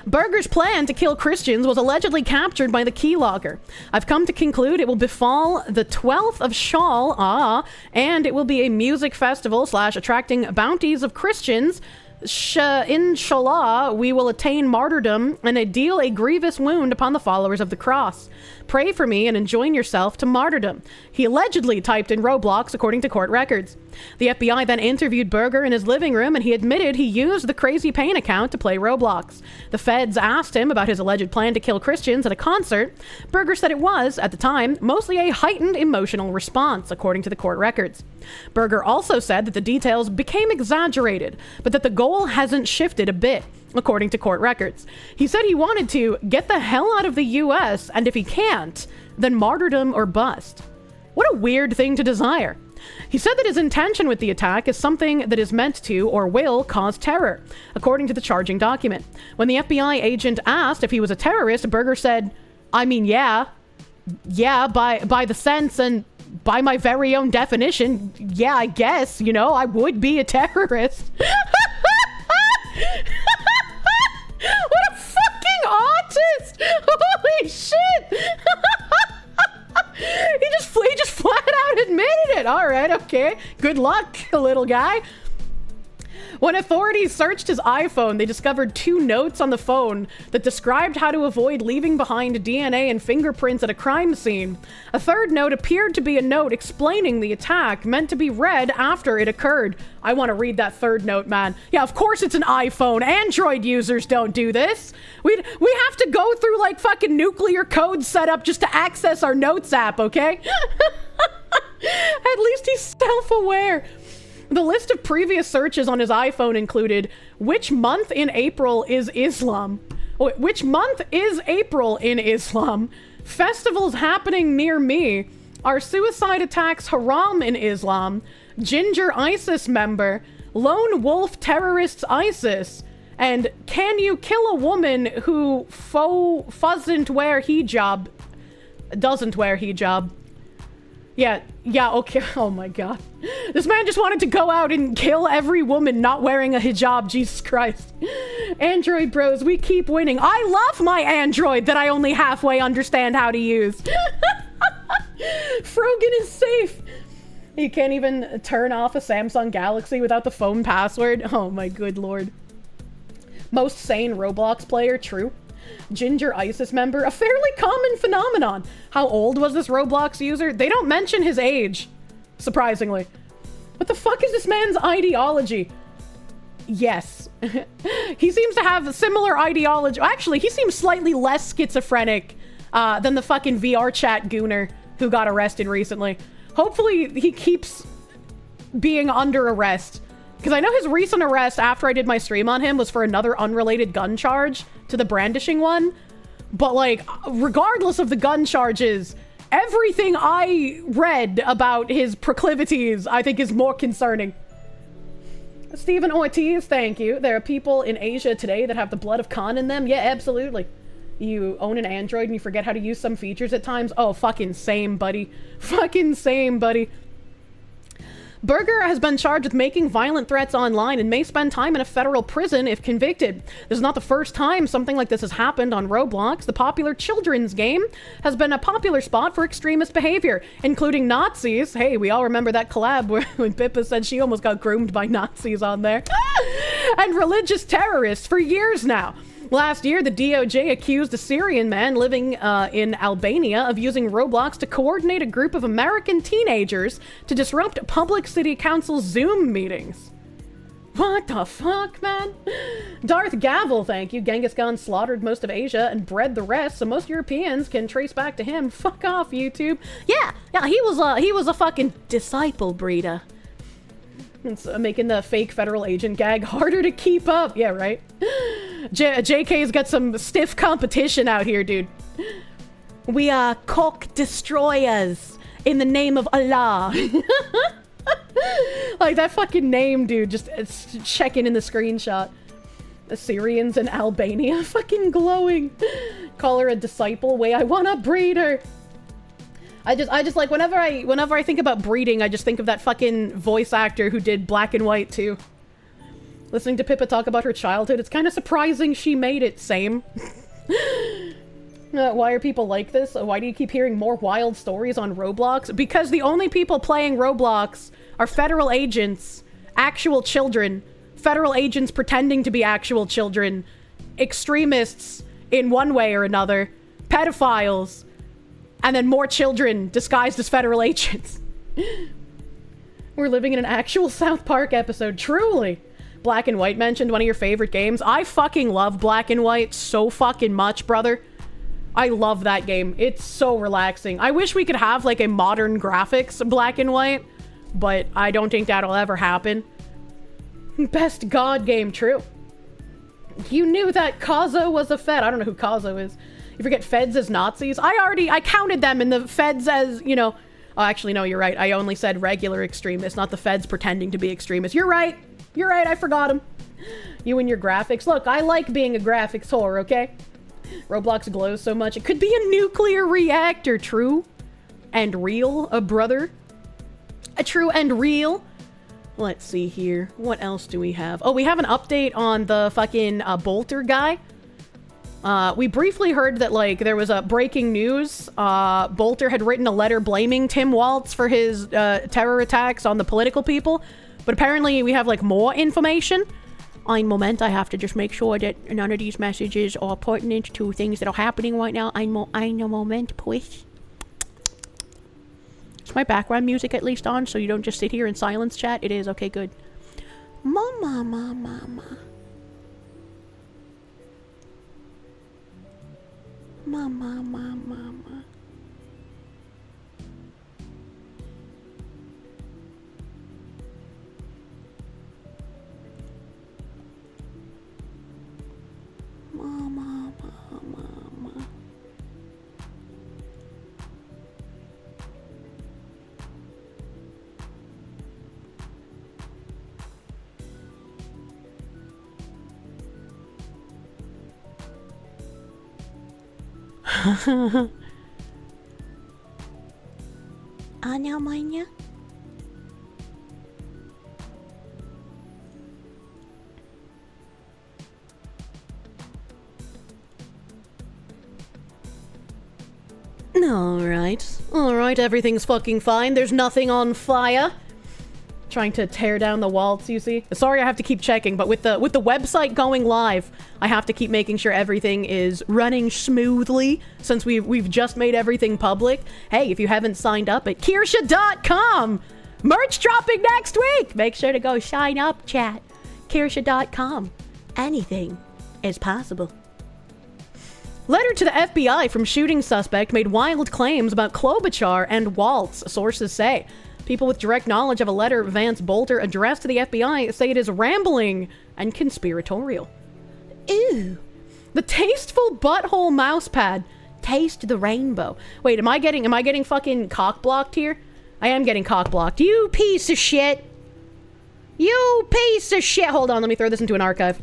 Speaker 3: Burger's plan to kill Christians was allegedly captured by the keylogger. I've come to conclude it will befall the 12th of Shawwal, and it will be a music festival / attracting bounties of Christians. Inshallah, we will attain martyrdom and deal a grievous wound upon the followers of the cross. Pray for me and enjoin yourself to martyrdom. He allegedly typed in Roblox, according to court records. The FBI then interviewed Burger in his living room, and he admitted he used the Crazy Pain account to play Roblox. The feds asked him about his alleged plan to kill Christians at a concert. Burger said it was, at the time, mostly a heightened emotional response, according to the court records. Burger also said that the details became exaggerated, but that the goal hasn't shifted a bit, according to court records. He said he wanted to get the hell out of the US, and if he can't, then martyrdom or bust. What a weird thing to desire. He said that his intention with the attack is something that is meant to or will cause terror, according to the charging document. When the FBI agent asked if he was a terrorist, Burger said, I mean, yeah, by the sense and by my very own definition, yeah, I guess, you know, I would be a terrorist. What a fucking artist! Holy shit! He just flat out admitted shit. All right, okay. Good luck, little guy. When authorities searched his iPhone, they discovered 2 notes on the phone that described how to avoid leaving behind DNA and fingerprints at a crime scene. A 3rd note appeared to be a note explaining the attack, meant to be read after it occurred. I want to read that 3rd note, man. Yeah, of course it's an iPhone. Android users don't do this. We have to go through like fucking nuclear code setup just to access our notes app, okay? At least he's self-aware. The list of previous searches on his iPhone included, which month in April is Islam? Which month is April in Islam? Festivals happening near me. Are suicide attacks haram in Islam? Ginger ISIS member. Lone wolf terrorists ISIS. And can you kill a woman who doesn't wear hijab? Yeah, okay. Oh my god. This man just wanted to go out and kill every woman not wearing a hijab. Jesus Christ. Android bros, we keep winning. I love my Android that I only halfway understand how to use. Frogan is safe. You can't even turn off a Samsung Galaxy without the phone password. Oh my good lord. Most sane Roblox player, true. Ginger ISIS member, a fairly common phenomenon. How old was this Roblox user? They don't mention his age, surprisingly. What the fuck is this man's ideology? Yes. He seems to have a similar ideology. Actually, he seems slightly less schizophrenic than the fucking VR chat gooner who got arrested recently. Hopefully he keeps being under arrest. Because I know his recent arrest after I did my stream on him was for another unrelated gun charge to the brandishing one. But like, regardless of the gun charges, everything I read about his proclivities, I think is more concerning. Stephen Ortiz, thank you. There are people in Asia today that have the blood of Khan in them. Yeah, absolutely. You own an Android and you forget how to use some features at times. Oh, fucking same, buddy. Fucking same, buddy. Berger has been charged with making violent threats online and may spend time in a federal prison if convicted. This is not the first time something like this has happened on Roblox. The popular children's game has been a popular spot for extremist behavior, including Nazis. Hey, we all remember that collab where when Pippa said she almost got groomed by Nazis on there. And religious terrorists for years now. Last year, the DOJ accused a Syrian man living in Albania of using Roblox to coordinate a group of American teenagers to disrupt public city council Zoom meetings. What the fuck, man? Darth Gavel, thank you. Genghis Khan slaughtered most of Asia and bred the rest, so most Europeans can trace back to him. Fuck off, YouTube. Yeah, he was a fucking disciple breeder. It's making the fake federal agent gag harder to keep up. Yeah, right? JK's got some stiff competition out here, dude. We are cock destroyers in the name of Allah. Like that fucking name, dude. Just checking in the screenshot. Assyrians in Albania. Fucking glowing. Call her a disciple. Way I wanna breed her. I just like whenever I think about breeding, I just think of that fucking voice actor who did Black and White too. Listening to Pippa talk about her childhood, it's kind of surprising she made it. Same. Why are people like this? Why do you keep hearing more wild stories on Roblox? Because the only people playing Roblox are federal agents, actual children, federal agents pretending to be actual children, extremists in one way or another, pedophiles, and then more children disguised as federal agents. We're living in an actual South Park episode, truly. Black and White mentioned one of your favorite games. I fucking love Black and White so fucking much, brother. I love that game. It's so relaxing. I wish we could have like a modern graphics Black and White, but I don't think that'll ever happen. Best God game, true. You knew that Kazo was a Fed. I don't know who Kazo is. You forget Feds as Nazis? I counted them in the Feds as, you know... Oh, actually, no, you're right. I only said regular extremists, not the Feds pretending to be extremists. You're right. You're right, I forgot them. You and your graphics. Look, I like being a graphics whore, okay? Roblox glows so much. It could be a nuclear reactor, true and real, a brother. A true and real. Let's see here. What else do we have? Oh, we have an update on the fucking Bolter guy. We briefly heard that, like, there was a breaking news. Bolter had written a letter blaming Tim Waltz for his terror attacks on the political people. But apparently we have, like, more information. Ein Moment, I have to just make sure that none of these messages are pertinent to things that are happening right now. Ein Moment, please. Is my background music at least on so you don't just sit here in silence, chat? It is. Okay, good. Mama. Mama. Anya. Alright, everything's fucking fine. There's nothing on fire. Trying to tear down the walls, you see? Sorry I have to keep checking, but with the website going live, I have to keep making sure everything is running smoothly since we've just made everything public. Hey, if you haven't signed up at Kirsche.com, merch dropping next week! Make sure to go sign up, chat. Kirsche.com. Anything is possible. Letter to the FBI from shooting suspect made wild claims about Klobuchar and Waltz, sources say. People with direct knowledge of a letter Vance Bolter addressed to the FBI say it is rambling and conspiratorial. Ew. The tasteful butthole mousepad. Taste the rainbow. Wait, am I getting fucking cock-blocked here? I am getting cock-blocked. You piece of shit. You piece of shit. Hold on, let me throw this into an archive.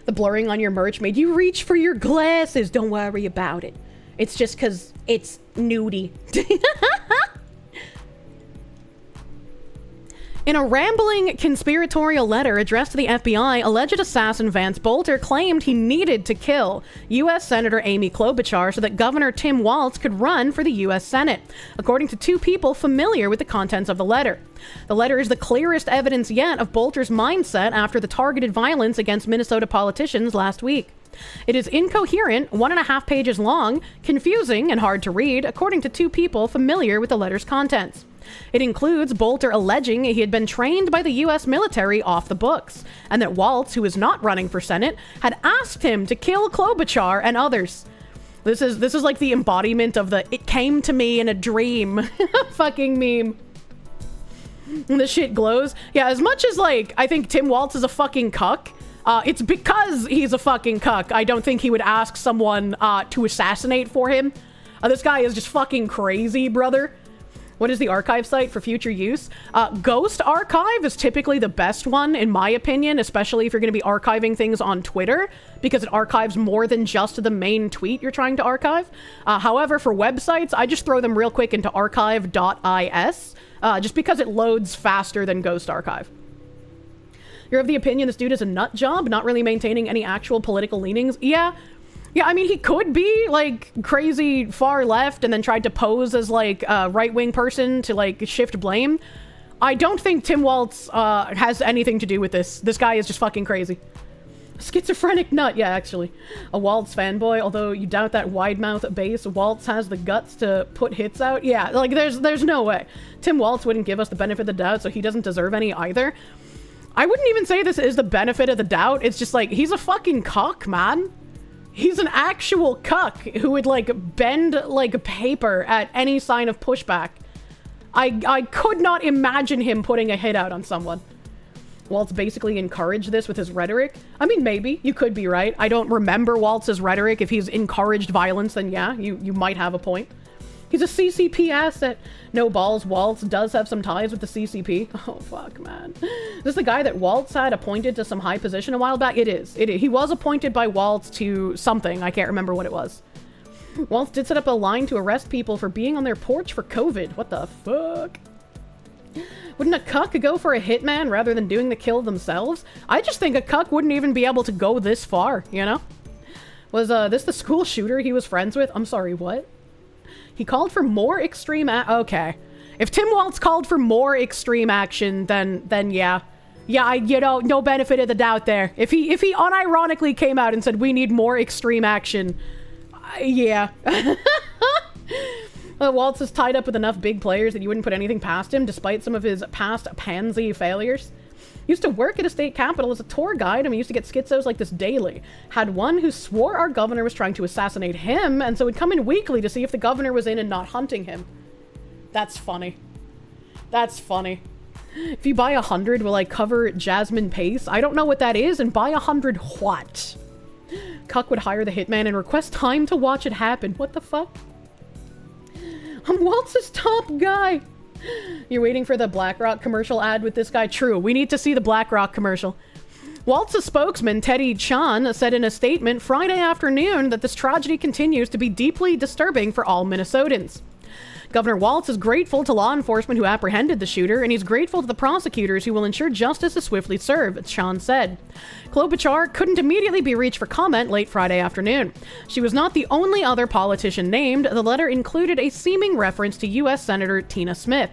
Speaker 3: The blurring on your merch made you reach for your glasses. Don't worry about it. It's just because it's nudie. In a rambling, conspiratorial letter addressed to the FBI, alleged assassin Vance Bolter claimed he needed to kill U.S. Senator Amy Klobuchar so that Governor Tim Waltz could run for the U.S. Senate, according to two people familiar with the contents of the letter. The letter is the clearest evidence yet of Bolter's mindset after the targeted violence against Minnesota politicians last week. It is incoherent, 1.5 pages long, confusing, and hard to read, according to two people familiar with the letter's contents. It includes Bolter alleging he had been trained by the U.S. military off the books, and that Waltz, who is not running for Senate, had asked him to kill Klobuchar and others. This is like the embodiment of the "it came to me in a dream" fucking meme. And the shit glows. Yeah, as much as, like, I think Tim Waltz is a fucking cuck, it's because he's a fucking cuck. I don't think he would ask someone to assassinate for him. This guy is just fucking crazy, brother. What is the archive site for future use? Ghost Archive is typically the best one, in my opinion, especially if you're going to be archiving things on Twitter, because it archives more than just the main tweet you're trying to archive. However, for websites, I just throw them real quick into archive.is, just because it loads faster than Ghost Archive. You're of the opinion this dude is a nut job, not really maintaining any actual political leanings? Yeah, I mean, he could be, like, crazy far left and then tried to pose as, like, a right-wing person to, like, shift blame. I don't think Tim Waltz has anything to do with this. This guy is just fucking crazy. Schizophrenic nut, yeah, actually. A Waltz fanboy, although you doubt that wide-mouth bass. Waltz has the guts to put hits out. Yeah, like, there's no way. Tim Waltz wouldn't give us the benefit of the doubt, so he doesn't deserve any either. I wouldn't even say this is the benefit of the doubt. It's just, like, he's a fucking cock, man. He's an actual cuck who would, like, bend like paper at any sign of pushback. I could not imagine him putting a hit out on someone. Waltz basically encouraged this with his rhetoric. I mean, maybe. You could be right. I don't remember Waltz's rhetoric. If he's encouraged violence, then yeah, you might have a point. He's a CCP asset. No balls, Waltz does have some ties with the CCP. Oh, fuck, man. Is this the guy that Waltz had appointed to some high position a while back? It is. He was appointed by Waltz to something. I can't remember what it was. Waltz did set up a line to arrest people for being on their porch for COVID. What the fuck? Wouldn't a cuck go for a hitman rather than doing the kill themselves? I just think a cuck wouldn't even be able to go this far, you know? Was this the school shooter he was friends with? I'm sorry, what? He called for more extreme okay. If Tim Waltz called for more extreme action, then yeah. Yeah, you know, no benefit of the doubt there. If he unironically came out and said, we need more extreme action, yeah. Waltz is tied up with enough big players that you wouldn't put anything past him, despite some of his past pansy failures. Used to work at a state capitol as a tour guide, and we used to get schizos like this daily. Had one who swore our governor was trying to assassinate him, and so would come in weekly to see if the governor was in and not hunting him. That's funny. That's funny. If you buy 100, will I cover Jasmine Pace? I don't know what that is, and buy 100 what? Cuck would hire the hitman and request time to watch it happen. What the fuck? I'm Waltz's top guy. You're waiting for the BlackRock commercial ad with this guy? True, we need to see the BlackRock commercial. Waltz's spokesman, Teddy Chan, said in a statement Friday afternoon that this tragedy continues to be deeply disturbing for all Minnesotans. Governor Waltz is grateful to law enforcement who apprehended the shooter, and he's grateful to the prosecutors who will ensure justice is swiftly served, Sean said. Klobuchar couldn't immediately be reached for comment late Friday afternoon. She was not the only other politician named. The letter included a seeming reference to U.S. Senator Tina Smith.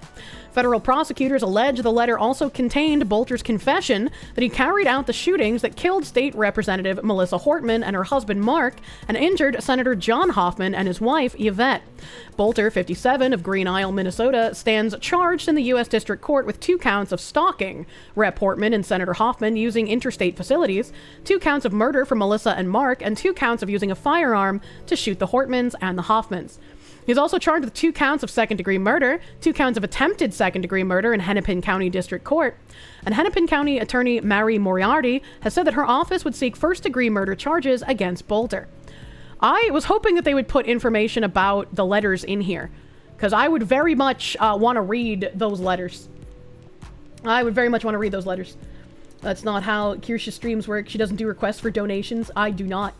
Speaker 3: Federal prosecutors allege the letter also contained Bolter's confession that he carried out the shootings that killed State Representative Melissa Hortman and her husband Mark, and injured Senator John Hoffman and his wife Yvette. Bolter, 57, of Green Isle, Minnesota, stands charged in the U.S. District Court with 2 counts of stalking Rep. Hortman and Senator Hoffman using interstate facilities, 2 counts of murder for Melissa and Mark, and 2 counts of using a firearm to shoot the Hortmans and the Hoffmans. He's also charged with 2 counts of second-degree murder, 2 counts of attempted second-degree murder in Hennepin County District Court. And Hennepin County Attorney Mary Moriarty has said that her office would seek first-degree murder charges against Bolter. I was hoping that they would put information about the letters in here, because I would very much want to read those letters. I would very much want to read those letters. That's not how Kirsche streams work. She doesn't do requests for donations. I do not.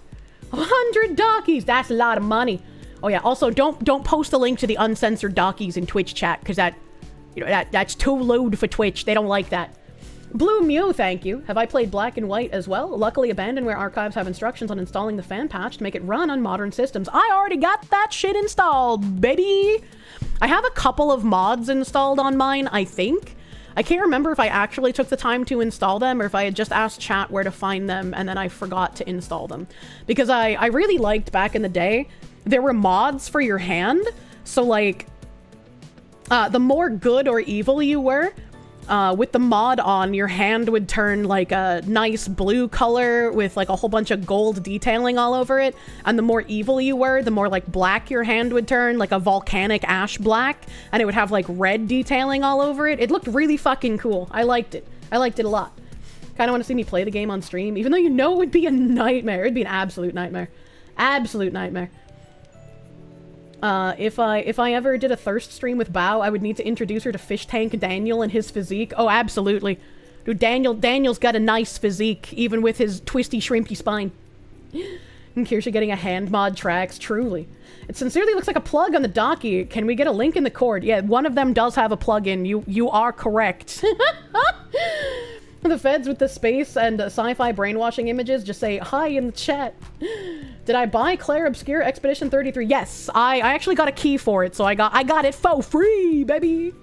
Speaker 3: 100 Dockies! That's a lot of money. Oh yeah, also don't post a link to the uncensored Dockies in Twitch chat, because that's too lewd for Twitch. They don't like that. Blue Mew, thank you. Have I played Black and White as well? Luckily, Abandonware Archives have instructions on installing the fan patch to make it run on modern systems. I already got that shit installed, baby! I have a couple of mods installed on mine, I think. I can't remember if I actually took the time to install them or if I had just asked chat where to find them and then I forgot to install them. Because I really liked back in the day, there were mods for your hand. So like, the more good or evil you were, with the mod on, your hand would turn like a nice blue color with like a whole bunch of gold detailing all over it. And the more evil you were, the more like black your hand would turn, like a volcanic ash black. And it would have like red detailing all over it. It looked really fucking cool. I liked it. I liked it a lot. Kind of want to see me play the game on stream, even though you know it would be a nightmare. It'd be an absolute nightmare. Absolute nightmare. If I ever did a thirst stream with Bao, I would need to introduce her to Fish Tank Daniel and his physique. Oh, absolutely. Dude, Daniel's got a nice physique, even with his twisty, shrimpy spine. And Kirsche getting a hand mod tracks, truly. It sincerely looks like a plug on the docky. Can we get a link in the cord? Yeah, one of them does have a plug-in. You are correct. The feds with the space and sci-fi brainwashing images just say hi in the chat. Did I buy Claire Obscure Expedition 33? Yes, I actually got a key for it, so I got it for free, baby.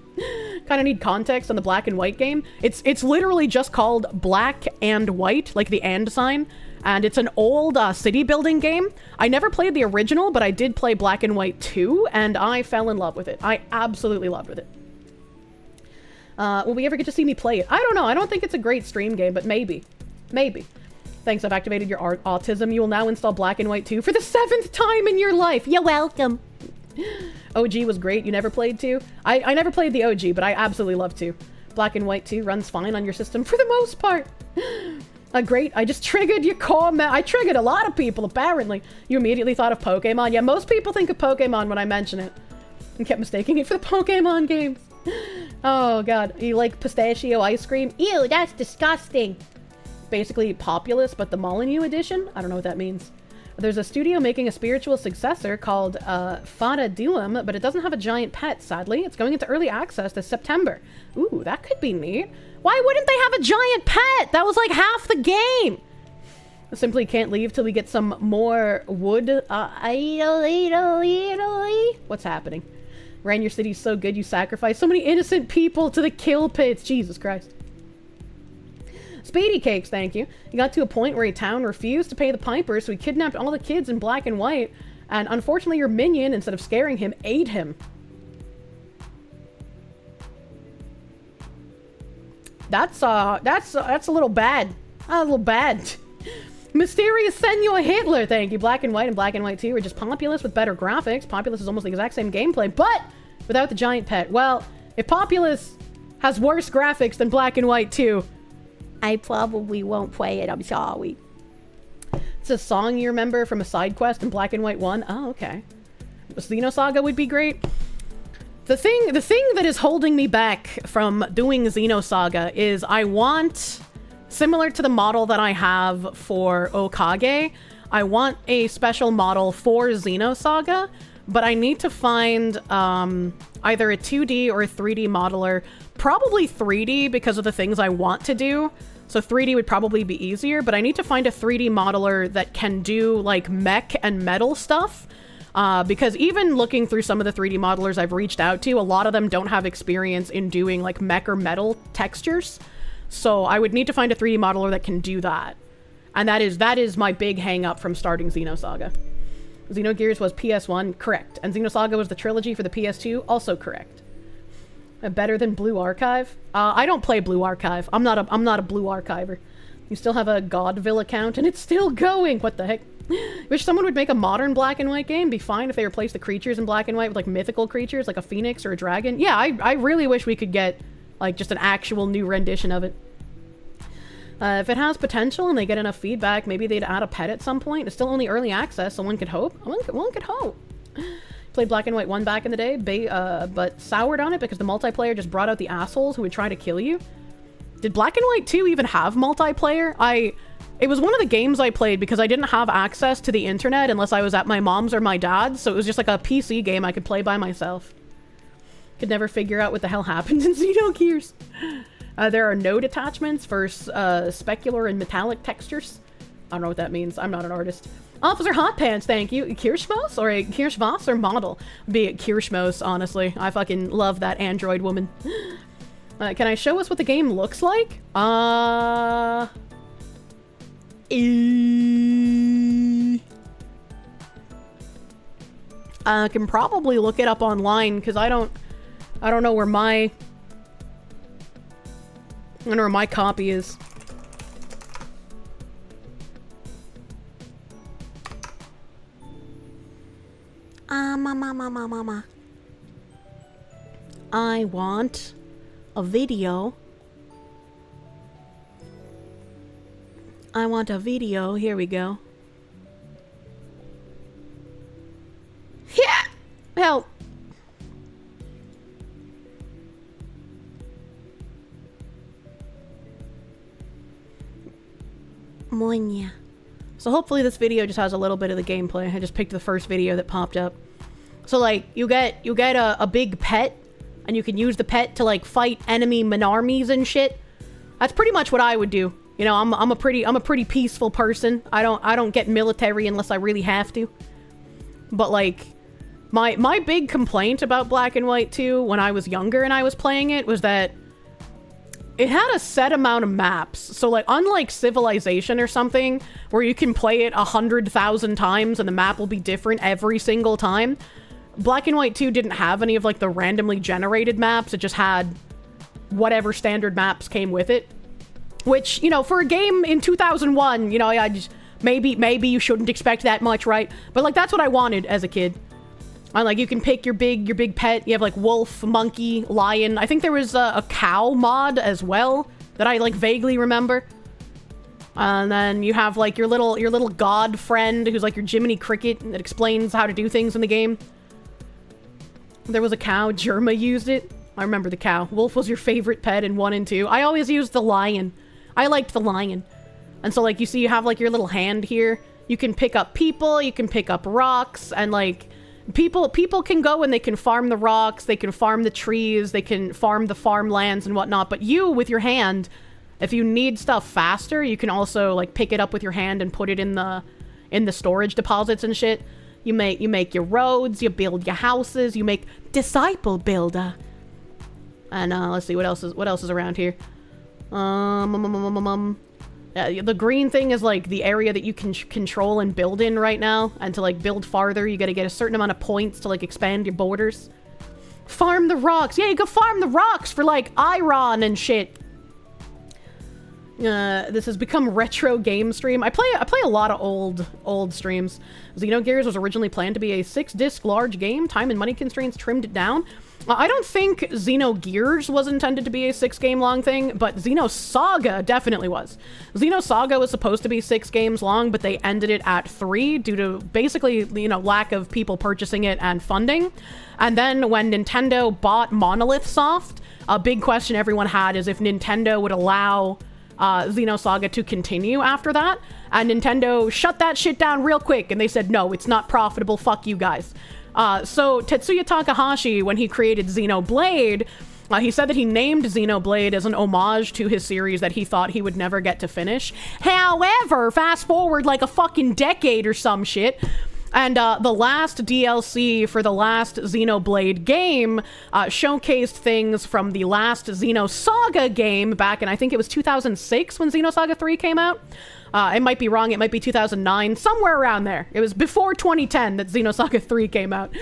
Speaker 3: Kind of need context on the Black and White game. It's literally just called Black and White, like the and sign, and it's an old city building game. I never played the original, but I did play Black and White 2, and I fell in love with it. I absolutely loved with it. Will we ever get to see me play it? I don't know. I don't think it's a great stream game, but maybe. Maybe. Thanks, I've activated your autism. You will now install Black and White 2 for the 7th time in your life. You're welcome. OG was great. You never played 2? I never played the OG, but I absolutely love 2. Black and White 2 runs fine on your system for the most part. Great. I just triggered your comment. I triggered a lot of people, apparently. You immediately thought of Pokemon. Yeah, most people think of Pokemon when I mention it. And kept mistaking it for the Pokemon games. Oh, God. You like pistachio ice cream? Ew, that's disgusting. Basically Populous, but the Molyneux edition? I don't know what that means. There's a studio making a spiritual successor called Fada Duum, but it doesn't have a giant pet, sadly. It's going into early access this September. Ooh, that could be neat. Why wouldn't they have a giant pet? That was like half the game. I simply can't leave till we get some more wood. What's happening? Ran, your city's so good you sacrificed so many innocent people to the kill pits. Jesus Christ. Speedy Cakes, thank you. He got to a point where a town refused to pay the piper, so he kidnapped all the kids in black and white, and unfortunately your minion, instead of scaring him, ate him. That's a little bad. A little bad. Mysterious Senor Hitler, thank you. Black and White 2 are just Populous with better graphics. Populous is almost the exact same gameplay, but without the giant pet. Well, if Populous has worse graphics than Black and White 2, I probably won't play it, I'm sorry. It's a song you remember from a side quest in Black and White 1. Oh, okay. Xenosaga would be great. The thing that is holding me back from doing Xenosaga is I want, similar to the model that I have for Okage, I want a special model for Xenosaga, but I need to find either a 2D or a 3D modeler. Probably 3D because of the things I want to do. So 3D would probably be easier, but I need to find a 3D modeler that can do like mech and metal stuff. Because even looking through some of the 3D modelers I've reached out to, a lot of them don't have experience in doing like mech or metal textures. So I would need to find a 3D modeler that can do that. And that is my big hang up from starting Xenosaga. Xenogears was PS1, correct. And Xenosaga was the trilogy for the PS2, also correct. Better than Blue Archive? I don't play Blue Archive. I'm not a Blue Archiver. You still have a Godville account and it's still going. What the heck? Wish someone would make a modern black and white game. Be fine if they replace the creatures in black and white with like mythical creatures like a phoenix or a dragon. Yeah, I really wish we could get like just an actual new rendition of it. If it has potential and they get enough feedback, maybe they'd add a pet at some point. It's still only early access, so one could hope. One could hope. Played Black and White 1 back in the day, but soured on it because the multiplayer just brought out the assholes who would try to kill you. Did Black and White 2 even have multiplayer? It was one of the games I played because I didn't have access to the internet unless I was at my mom's or my dad's, so it was just like a PC game I could play by myself. Could never figure out what the hell happened in Xenogears. There are node attachments for specular and metallic textures. I don't know what that means. I'm not an artist. Officer Hot Pants, thank you. Kirschmos or a Kirschvoss or model? Be it Kirschmos, honestly. I fucking love that android woman. Can I show us what the game looks like? I can probably look it up online because I don't know where my copy is. Mama. I want a video. I want a video. Here we go. Yeah! Help! Monya. So hopefully this video just has a little bit of the gameplay. I just picked the first video that popped up. So like, you get a big pet, and you can use the pet to like fight enemy Minarmies and shit. That's pretty much what I would do. You know, I'm a pretty peaceful person. I don't get military unless I really have to. But like, my big complaint about Black and White 2 when I was younger and I was playing it was that it had a set amount of maps. So like, unlike Civilization or something, where you can play it 100,000 times and the map will be different every single time, Black and White 2 didn't have any of like the randomly generated maps. It just had whatever standard maps came with it. Which, you know, for a game in 2001, you know, I just, maybe you shouldn't expect that much, right? But like, that's what I wanted as a kid. And like, you can pick your big pet. You have like wolf, monkey, lion. I think there was a cow mod as well that I like vaguely remember. And then you have like your little god friend who's like your Jiminy Cricket that explains how to do things in the game. There was a cow. Germa used it. I remember the cow. Wolf was your favorite pet in 1 and 2. I always used the lion. I liked the lion. And so like, you see you have like your little hand here.
Speaker 1: You can pick up people, you can pick up rocks, and like people can go and they can farm the rocks, they can farm the trees, they can farm the farmlands and whatnot, but you, with your hand, if you need stuff faster, you can also like pick it up with your hand and put it in the storage deposits and shit. You make your roads, you build your houses, you make disciple builder. And let's see what else is around here. The green thing is like the area that you can control and build in right now, and to like build farther you gotta get a certain amount of points to like expand your borders. Farm the rocks. Yeah, you can farm the rocks for like iron and shit. This has become retro game stream. I play a lot of old streams. Xenogears was originally planned to be a 6-disc large game. Time and money constraints trimmed it down. I don't think Xenogears was intended to be a 6-game long thing, but Xenosaga definitely was. Xenosaga was supposed to be 6 games long, but they ended it at 3 due to basically, you know, lack of people purchasing it and funding. And then when Nintendo bought Monolith Soft, a big question everyone had is if Nintendo would allow Xenosaga to continue after that, and Nintendo shut that shit down real quick, and they said, no, it's not profitable, fuck you guys. So Tetsuya Takahashi, when he created Xenoblade, he said that he named Xenoblade as an homage to his series that he thought he would never get to finish. However, fast forward like a fucking decade or some shit, and the last DLC for the last Xenoblade game showcased things from the last Xenosaga game back in, I think it was 2006 when Xenosaga 3 came out. It might be wrong, it might be 2009, somewhere around there. It was before 2010 that Xenosaga 3 came out.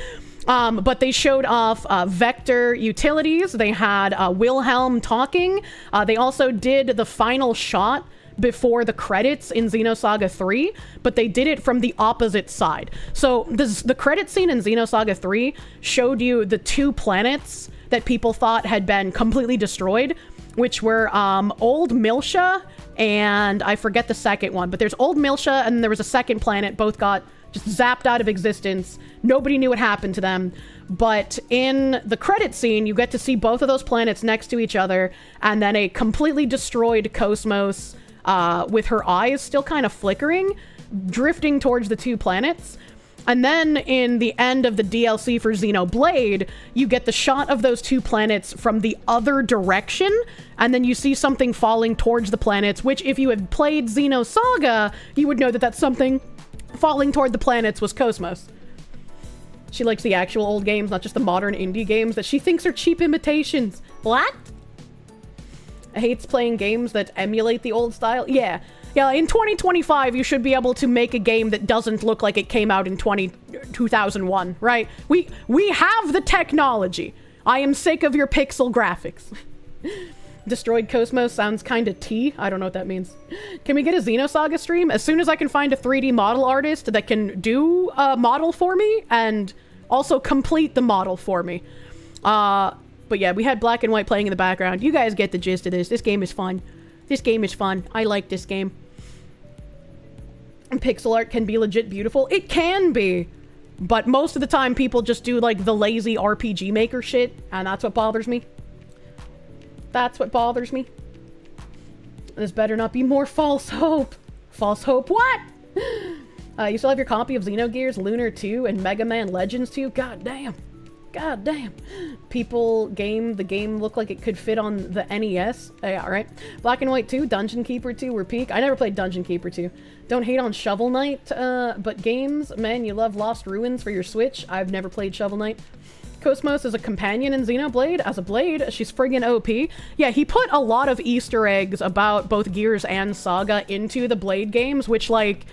Speaker 1: But they showed off vector utilities, they had Wilhelm talking, they also did the final shot before the credits in Xenosaga 3, but they did it from the opposite side. So the credit scene in Xenosaga 3 showed you the 2 planets that people thought had been completely destroyed, which were Old Miltia and I forget the second one, but there's Old Miltia and there was a second planet, both got just zapped out of existence. Nobody knew what happened to them. But in the credit scene, you get to see both of those planets next to each other, and then a completely destroyed Cosmos with her eyes still kind of flickering, drifting towards the 2 planets. And then in the end of the DLC for Xenoblade, you get the shot of those 2 planets from the other direction, and then you see something falling towards the planets, which if you had played Xenosaga, you would know that that's something falling toward the planets was Cosmos. She likes the actual old games, not just the modern indie games that she thinks are cheap imitations. What? Hates playing games that emulate the old style? Yeah, in 2025, you should be able to make a game that doesn't look like it came out in 2001, right? We have the technology. I am sick of your pixel graphics. Destroyed Cosmos sounds kinda T. I don't know what that means. Can we get a Xenosaga stream? As soon as I can find a 3D model artist that can do a model for me and also complete the model for me. But yeah, we had black and white playing in the background. You guys get the gist of this. This game is fun. This game is fun. I like this game. Pixel art can be legit beautiful. It can be. But most of the time, people just do, like, the lazy RPG Maker shit. And that's what bothers me. That's what bothers me. This better not be more false hope. False hope what? You still have your copy of Xenogears, Lunar 2, and Mega Man Legends 2? God damn. God damn. The game looked like it could fit on the NES. Yeah, right. Black and White 2, Dungeon Keeper 2 were peak. I never played Dungeon Keeper 2. Don't hate on Shovel Knight, but games, man, you love Lost Ruins for your Switch. I've never played Shovel Knight. Cosmos is a companion in Xenoblade. As a blade, she's friggin' OP. Yeah, he put a lot of Easter eggs about both Gears and Saga into the Blade games, which, like,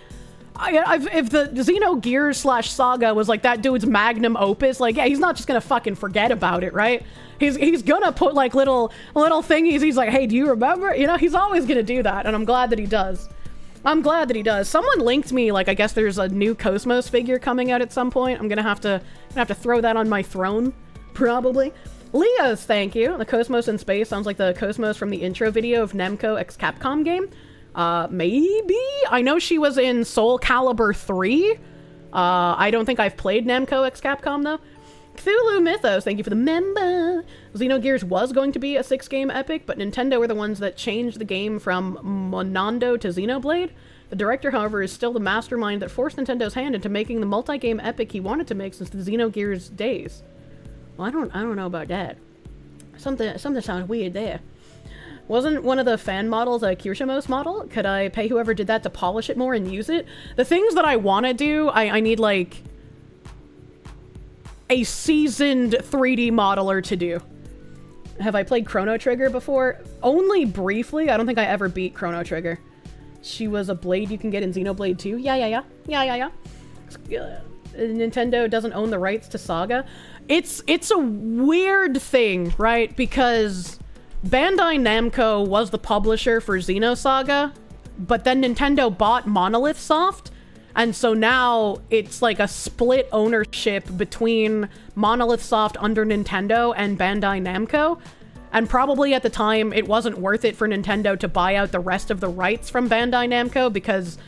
Speaker 1: if the Xenogears / Saga was like that dude's magnum opus, like, yeah, he's not just gonna fucking forget about it, right? He's gonna put like little thingies. He's like, hey, do you remember? You know, he's always gonna do that, and I'm glad that he does. I'm glad that he does. Someone linked me, like, I guess there's a new Cosmos figure coming out at some point. I'm gonna have to throw that on my throne, probably. Leos, thank you. The Cosmos in space sounds like the Cosmos from the intro video of Namco x Capcom game. Maybe? I know she was in Soul Calibur 3. I don't think I've played Namco x Capcom, though. Cthulhu Mythos, thank you for the member. Xenogears was going to be a 6-game epic, but Nintendo were the ones that changed the game from Monondo to Xenoblade.
Speaker 3: The director, however, is still the mastermind that forced Nintendo's hand into making the multi-game epic he wanted to make since the Xenogears days. Well, I don't know about that. Something sounds weird there. Wasn't one of the fan models a Kirsche model? Could I pay whoever did that to polish it more and use it? The things that I want to do, I need, like, a seasoned 3D modeler to do. Have I played Chrono Trigger before? Only briefly. I don't think I ever beat Chrono Trigger. She was a blade you can get in Xenoblade 2. Yeah. Nintendo doesn't own the rights to Saga. It's a weird thing, right? Because Bandai Namco was the publisher for Xenosaga, but then Nintendo bought Monolith Soft, and so now it's like a split ownership between Monolith Soft under Nintendo and Bandai Namco. And probably at the time, it wasn't worth it for Nintendo to buy out the rest of the rights from Bandai Namco because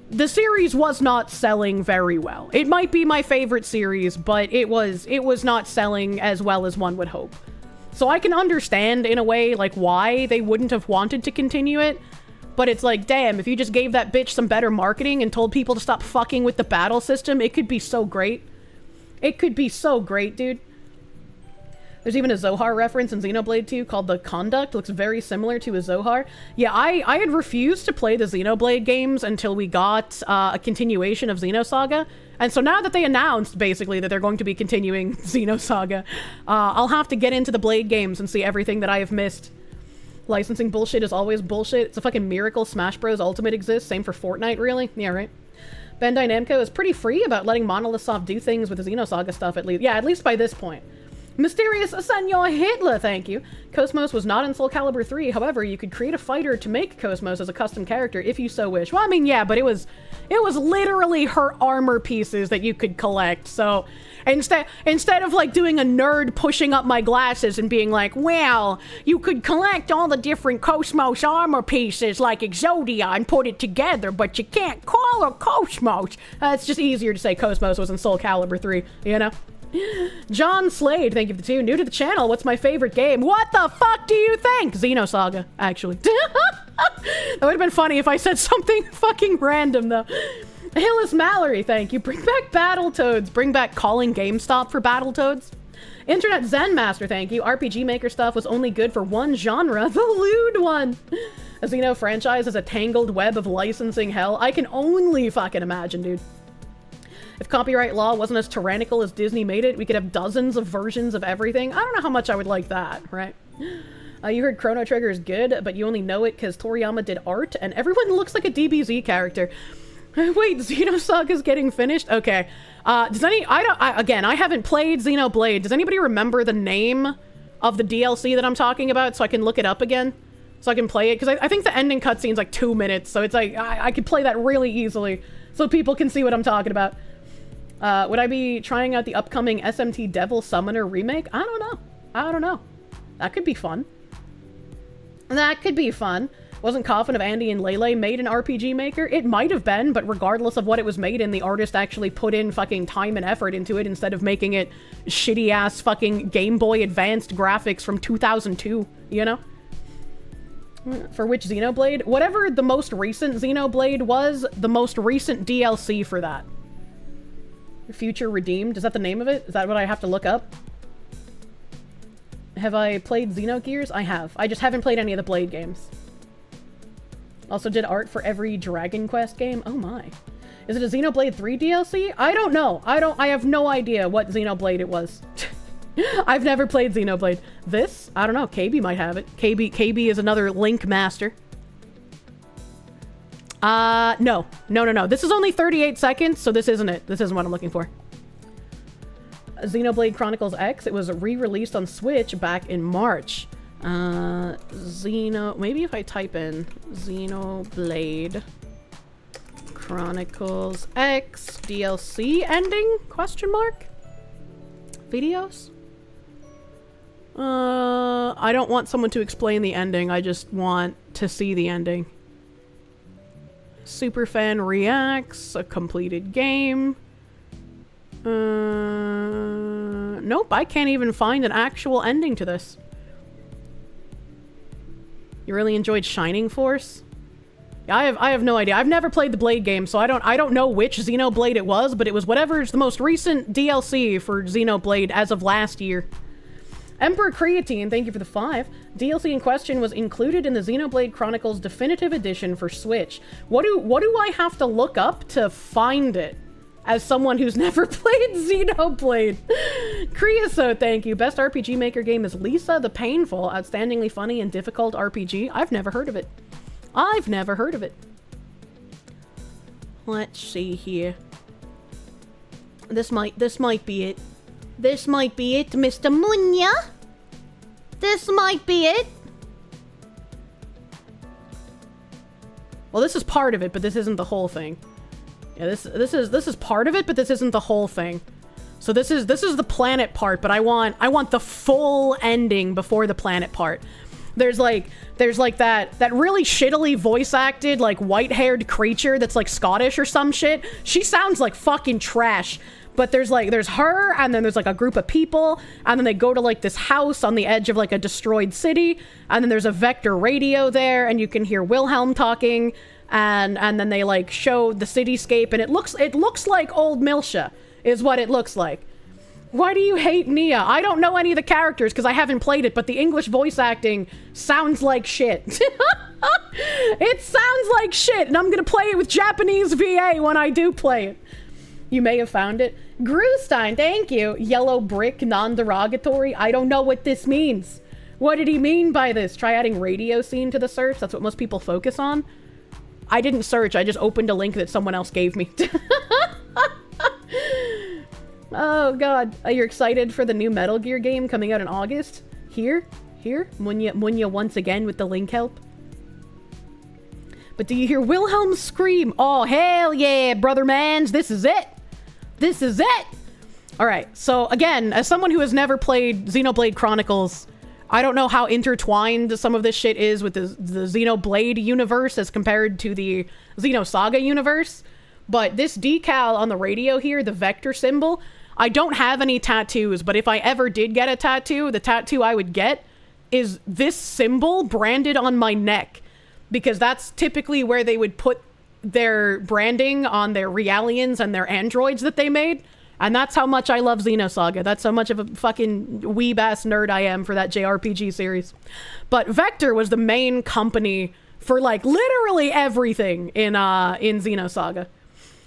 Speaker 3: the series was not selling very well. It might be my favorite series, but it was not selling as well as one would hope. So I can understand, in a way, like, why they wouldn't have wanted to continue it. But it's like, damn, if you just gave that bitch some better marketing and told people to stop fucking with the battle system, it could be so great. It could be so great, dude. There's even a Zohar reference in Xenoblade 2 called The Conduct. It looks very similar to a Zohar. Yeah, I had refused to play the Xenoblade games until we got a continuation of Xenosaga. And so now that they announced, basically, that they're going to be continuing Xenosaga, I'll have to get into the Blade games and see everything that I have missed. Licensing bullshit is always bullshit. It's a fucking miracle Smash Bros. Ultimate exists. Same for Fortnite, really? Yeah, right. Bandai Namco is pretty free about letting Monolith Soft do things with the Xenosaga stuff, at least. Yeah, at least by this point. Mysterious Senor Hitler, thank you. Cosmos was not in Soul Calibur 3. However, you could create a fighter to make Cosmos as a custom character if you so wish. Well, I mean, yeah, but it was literally her armor pieces that you could collect. So instead of like doing a nerd pushing up my glasses and being like, well, you could collect all the different Cosmos armor pieces like Exodia and put it together, but you can't call her Cosmos. It's just easier to say Cosmos was in Soul Calibur 3, you know? John Slade, thank you for the 2. New to the channel, what's my favorite game? What the fuck do you think? Xenosaga, actually. That would have been funny if I said something fucking random, though. Hillis Mallory, thank you. Bring back Battletoads. Bring back calling GameStop for Battletoads. Internet Zen Master, thank you. RPG Maker stuff was only good for one genre, the lewd one. A Xeno franchise is a tangled web of licensing hell. I can only fucking imagine, dude. If copyright law wasn't as tyrannical as Disney made it, we could have dozens of versions of everything. I don't know how much I would like that, right? You heard Chrono Trigger is good, but you only know it because Toriyama did art, and everyone looks like a DBZ character. Wait, Xenosaga's getting finished? Okay. I haven't played Xenoblade. Does anybody remember the name of the DLC that I'm talking about so I can look it up again? So I can play it? Because I think the ending cutscene's like 2 minutes, so it's like, I could play that really easily so people can see what I'm talking about. Would I be trying out the upcoming SMT Devil Summoner remake? I don't know. That could be fun. Wasn't Coffin of Andy and Lele made an RPG Maker? It might have been, but regardless of what it was made in, the artist actually put in fucking time and effort into it instead of making it shitty-ass fucking Game Boy Advanced graphics from 2002, you know? For which Xenoblade? Whatever the most recent Xenoblade was, the most recent DLC for that. Future Redeemed? Is that the name of it? Is that what I have to look up? Have I played Xenogears? I have. I just haven't played any of the Blade games. Also did art for every Dragon Quest game. Oh my. Is it a Xenoblade 3 DLC? I don't know. I have no idea what Xenoblade it was. I've never played Xenoblade. This? I don't know. KB might have it. KB is another Link master. No. This is only 38 seconds, so this isn't it. This isn't what I'm looking for. Xenoblade Chronicles X. It was re-released on Switch back in March. Maybe if I type in Xenoblade Chronicles X DLC ending? Question mark? Videos? I don't want someone to explain the ending. I just want to see the ending. Superfan reacts, a completed game. Nope, I can't even find an actual ending to this. You really enjoyed Shining Force? I have no idea. I've never played the Blade game, so I don't know which Xenoblade it was, but it was whatever's the most recent DLC for Xenoblade as of last year. Emperor Creatine, thank you for the 5. DLC in question was included in the Xenoblade Chronicles Definitive Edition for Switch. What do I have to look up to find it? As someone who's never played Xenoblade. Creosote, thank you. Best RPG Maker game is Lisa the Painful. Outstandingly funny and difficult RPG. I've never heard of it. I've never heard of it. Let's see here. This might be it. This might be it, Mr. Munya. This might be it. Well, this is part of it, but this isn't the whole thing. Yeah, this is part of it, but this isn't the whole thing. So this is the planet part, but I want the full ending before the planet part. There's like that really shittily voice acted like white-haired creature that's like Scottish or some shit. She sounds like fucking trash. But there's her, and then there's like a group of people, and then they go to like this house on the edge of like a destroyed city, and then there's a vector radio there, and you can hear Wilhelm talking, and then they like show the cityscape, and it looks like old Milsha, is what it looks like. Why do you hate Nia? I don't know any of the characters because I haven't played it, but the English voice acting sounds like shit. It sounds like shit, and I'm gonna play it with Japanese VA when I do play it. You may have found it. Grustein, thank you. Yellow brick, non-derogatory. I don't know what this means. What did he mean by this? Try adding radio scene to the search. That's what most people focus on. I didn't search. I just opened a link that someone else gave me. Oh, God. Are you excited for the new Metal Gear game coming out in August? Here? Munya once again with the link help. But do you hear Wilhelm scream? Oh, hell yeah, brother mans. This is it. This is it! Alright, so again, as someone who has never played Xenoblade Chronicles, I don't know how intertwined some of this shit is with the Xenoblade universe as compared to the Xenosaga universe, but this decal on the radio here, the vector symbol, I don't have any tattoos, but if I ever did get a tattoo, the tattoo I would get is this symbol branded on my neck, because that's typically where they would put their branding on their Realians and their androids that they made. And that's how much I love Xenosaga. That's how much of a fucking weeb-ass nerd I am for that JRPG series. But Vector was the main company for, like, literally everything in Xenosaga.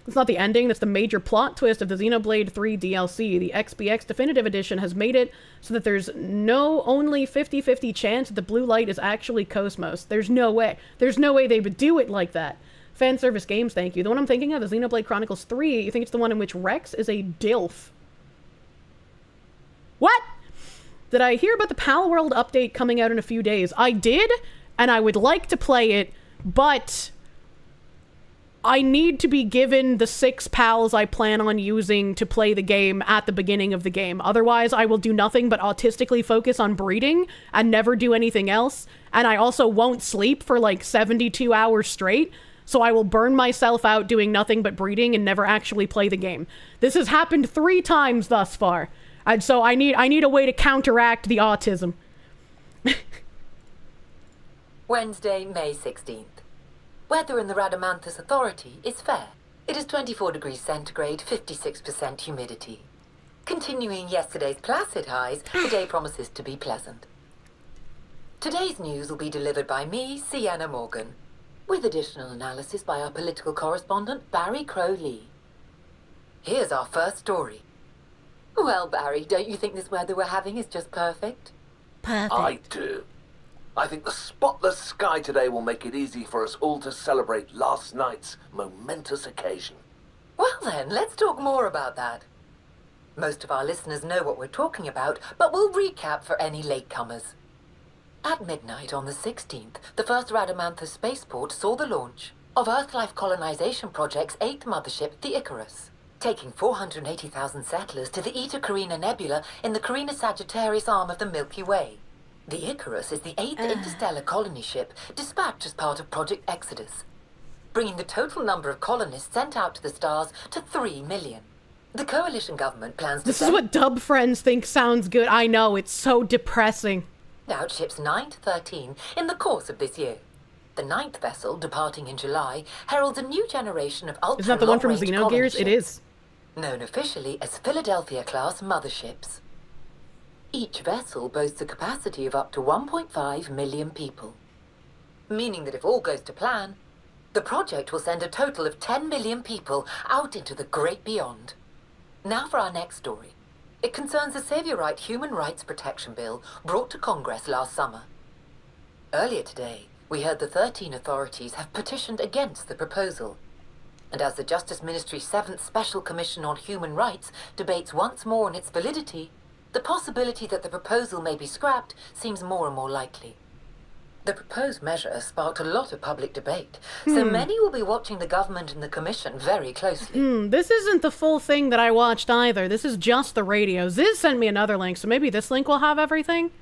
Speaker 3: It's not the ending, that's the major plot twist of the Xenoblade 3 DLC. The XBX Definitive Edition has made it so that there's no only 50-50 chance that the blue light is actually Cosmos. There's no way. There's no way they would do it like that. Fan service games, thank you. The one I'm thinking of is Xenoblade Chronicles 3. You think it's the one in which Rex is a DILF. What? Did I hear about the Pal World update coming out in a few days? I did, and I would like to play it, but I need to be given the 6 pals I plan on using to play the game at the beginning of the game. Otherwise, I will do nothing but autistically focus on breeding and never do anything else. And I also won't sleep for like 72 hours straight. So I will burn myself out doing nothing but breeding and never actually play the game. This has happened 3 times thus far. And so I need a way to counteract the autism.
Speaker 6: Wednesday, May 16th. Weather in the Radamanthus Authority is fair. It is 24 degrees centigrade, 56% humidity. Continuing yesterday's placid highs, the day promises to be pleasant. Today's news will be delivered by me, Sienna Morgan, with additional analysis by our political correspondent, Barry Crowley. Here's our first story. Well, Barry, don't you think this weather we're having is just perfect?
Speaker 1: Perfect.
Speaker 7: I do. I think the spotless sky today will make it easy for us all to celebrate last night's momentous occasion.
Speaker 6: Well then, let's talk more about that. Most of our listeners know what we're talking about, but we'll recap for any latecomers. At midnight on the 16th, the first Radamanthus spaceport saw the launch of Earth-Life Colonization Project's 8th mothership, the Icarus, taking 480,000 settlers to the Eta Carina Nebula in the Carina Sagittarius arm of the Milky Way. The Icarus is the 8th interstellar colony ship dispatched as part of Project Exodus, bringing the total number of colonists sent out to the stars to 3 million. The coalition government plans to...
Speaker 3: This is what dub friends think sounds good. I know, it's so depressing.
Speaker 6: ...out ships 9 to 13 in the course of this year. The 9th vessel, departing in July, heralds a new generation of ultra
Speaker 3: Is that the one from
Speaker 6: long-range
Speaker 3: Xenogears?
Speaker 6: colony
Speaker 3: It is.
Speaker 6: ships, known officially as Philadelphia-class motherships. Each vessel boasts a capacity of up to 1.5 million people, meaning that if all goes to plan, the project will send a total of 10 million people out into the great beyond. Now for our next story. It concerns the Saviorite Human Rights Protection Bill brought to Congress last summer. Earlier today, we heard the 13 authorities have petitioned against the proposal. And as the Justice Ministry's 7th Special Commission on Human Rights debates once more on its validity, the possibility that the proposal may be scrapped seems more and more likely. The proposed measure sparked a lot of public debate, so many will be watching the government and the commission very closely.
Speaker 3: This isn't the full thing that I watched either. This is just the radio. Ziz sent me another link, so maybe this link will have everything?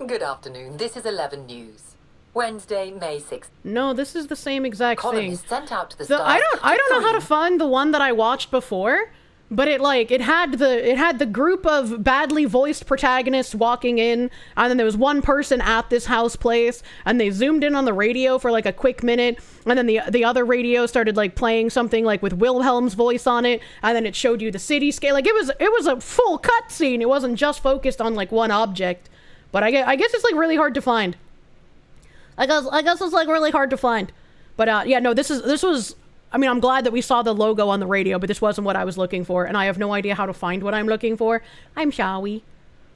Speaker 6: Good afternoon. This is 11 News. Wednesday, May 6th.
Speaker 3: No, this is the same exact thing.
Speaker 6: Colonists sent out to the stars.
Speaker 3: I don't know how to find the one that I watched before, but it had the group of badly voiced protagonists walking in, and then there was one person at this house place, and they zoomed in on the radio for like a quick minute, and then the other radio started like playing something like with Wilhelm's voice on it, and then it showed you the cityscape. Like it was a full cutscene. It wasn't just focused on like one object. But I guess it's like really hard to find. I guess it's like really hard to find. But yeah, no, this was. I mean, I'm glad that we saw the logo on the radio, but this wasn't what I was looking for, and I have no idea how to find what I'm looking for. I'm sorry.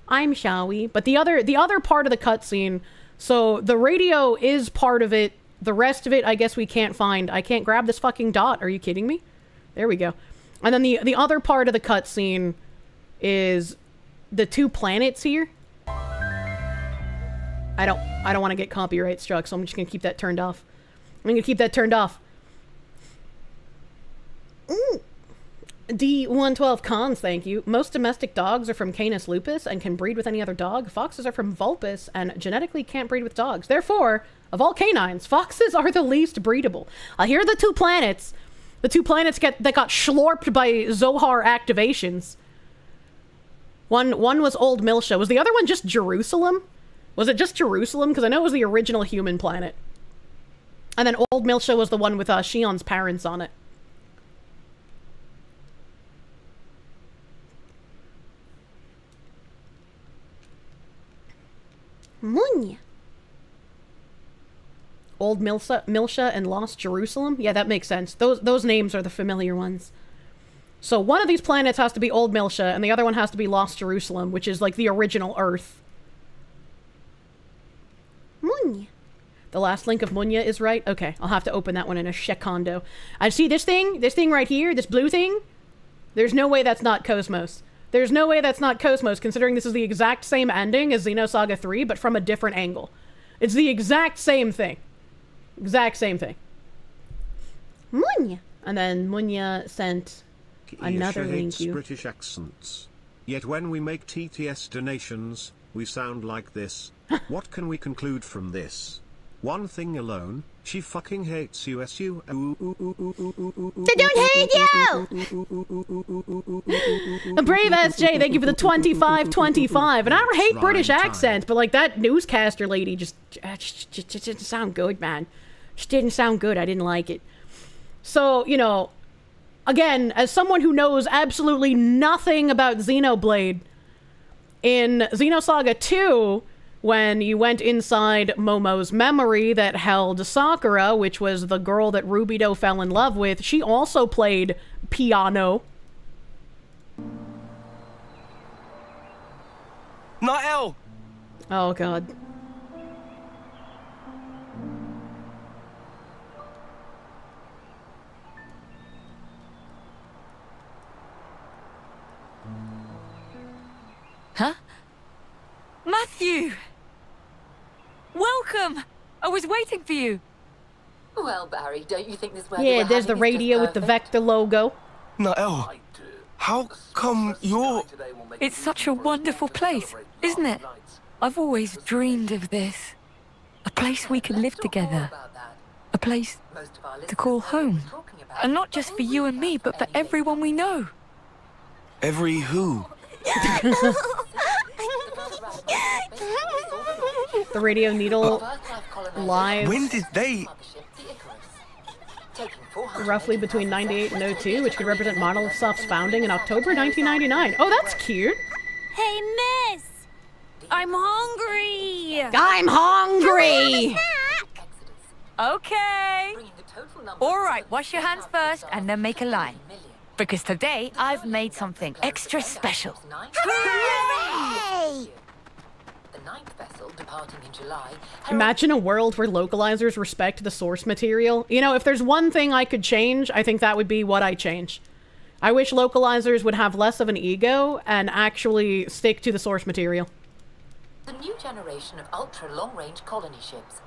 Speaker 3: But the other part of the cutscene. So the radio is part of it. The rest of it, I guess we can't find. I can't grab this fucking dot. Are you kidding me? There we go. And then the other part of the cutscene is the 2 planets here. I don't want to get copyright struck, so I'm just gonna keep that turned off. D112 Cons, thank you. Most domestic dogs are from Canis lupus and can breed with any other dog. Foxes are from Vulpes and genetically can't breed with dogs. Therefore, of all canines, foxes are the least breedable. Here are the 2 planets. The 2 planets that got schlorped by Zohar activations. One was Old Milsha. Was the other one just Jerusalem? Was it just Jerusalem? Because I know it was the original human planet. And then Old Milsha was the one with Shion's parents on it. Munya. Old Milsha and Lost Jerusalem? Yeah, that makes sense. Those names are the familiar ones. So one of these planets has to be Old Milsha, and the other one has to be Lost Jerusalem, which is like the original Earth. Munya. The last link of Munya is right? Okay, I'll have to open that one in a secondo. I see this thing right here, this blue thing. There's no way that's not Cosmos. There's no way that's not Cosmos, considering this is the exact same ending as Xenosaga 3, but from a different angle. It's the exact same thing. Exact same thing. Munya. And then Munya sent another link
Speaker 2: hates British accents. Yet when we make TTS donations, we sound like this. What can we conclude from this? One thing alone, she fucking hates USU.
Speaker 3: They don't hate you! A brave SJ, thank you for the 2525. And I don't hate British accents, but like that newscaster lady just didn't sound good, man. Just didn't sound good. I didn't like it. So, you know, again, as someone who knows absolutely nothing about Xenoblade, in Xenosaga 2, when you went inside Momo's memory that held Sakura, which was the girl that Rubido fell in love with, she also played piano.
Speaker 8: Not L.
Speaker 3: Oh, God.
Speaker 9: Huh? Matthew! Welcome! I was waiting for you.
Speaker 6: Well, Barry, don't you think this weather
Speaker 3: Yeah,
Speaker 6: we're
Speaker 3: there's the
Speaker 6: having is just
Speaker 3: radio with the
Speaker 6: perfect?
Speaker 3: Vector logo.
Speaker 8: Not L. How come you're...
Speaker 9: It's such a wonderful place, isn't it? I've always dreamed of this. A place we could live together. A place to call home. And not just for you and me, but for everyone we know.
Speaker 8: Every who?
Speaker 1: The Radio Needle live
Speaker 8: When did they...
Speaker 1: roughly between 98 and 02, which could represent Monolith Soft's founding in October 1999. Oh, that's cute.
Speaker 10: Hey, miss! I'm hungry!
Speaker 1: I'm hungry!
Speaker 9: Okay. All right, wash your hands first and then make a line. Because today I've made something extra special.
Speaker 10: Hooray!
Speaker 6: The ninth vessel departing in July.
Speaker 1: Imagine a world where localizers respect the source material. You know, if there's one thing I could change, I think that would be what I change. I wish localizers would have less of an ego and actually stick to the source material.
Speaker 6: The new generation of ultra-long-range colony ships,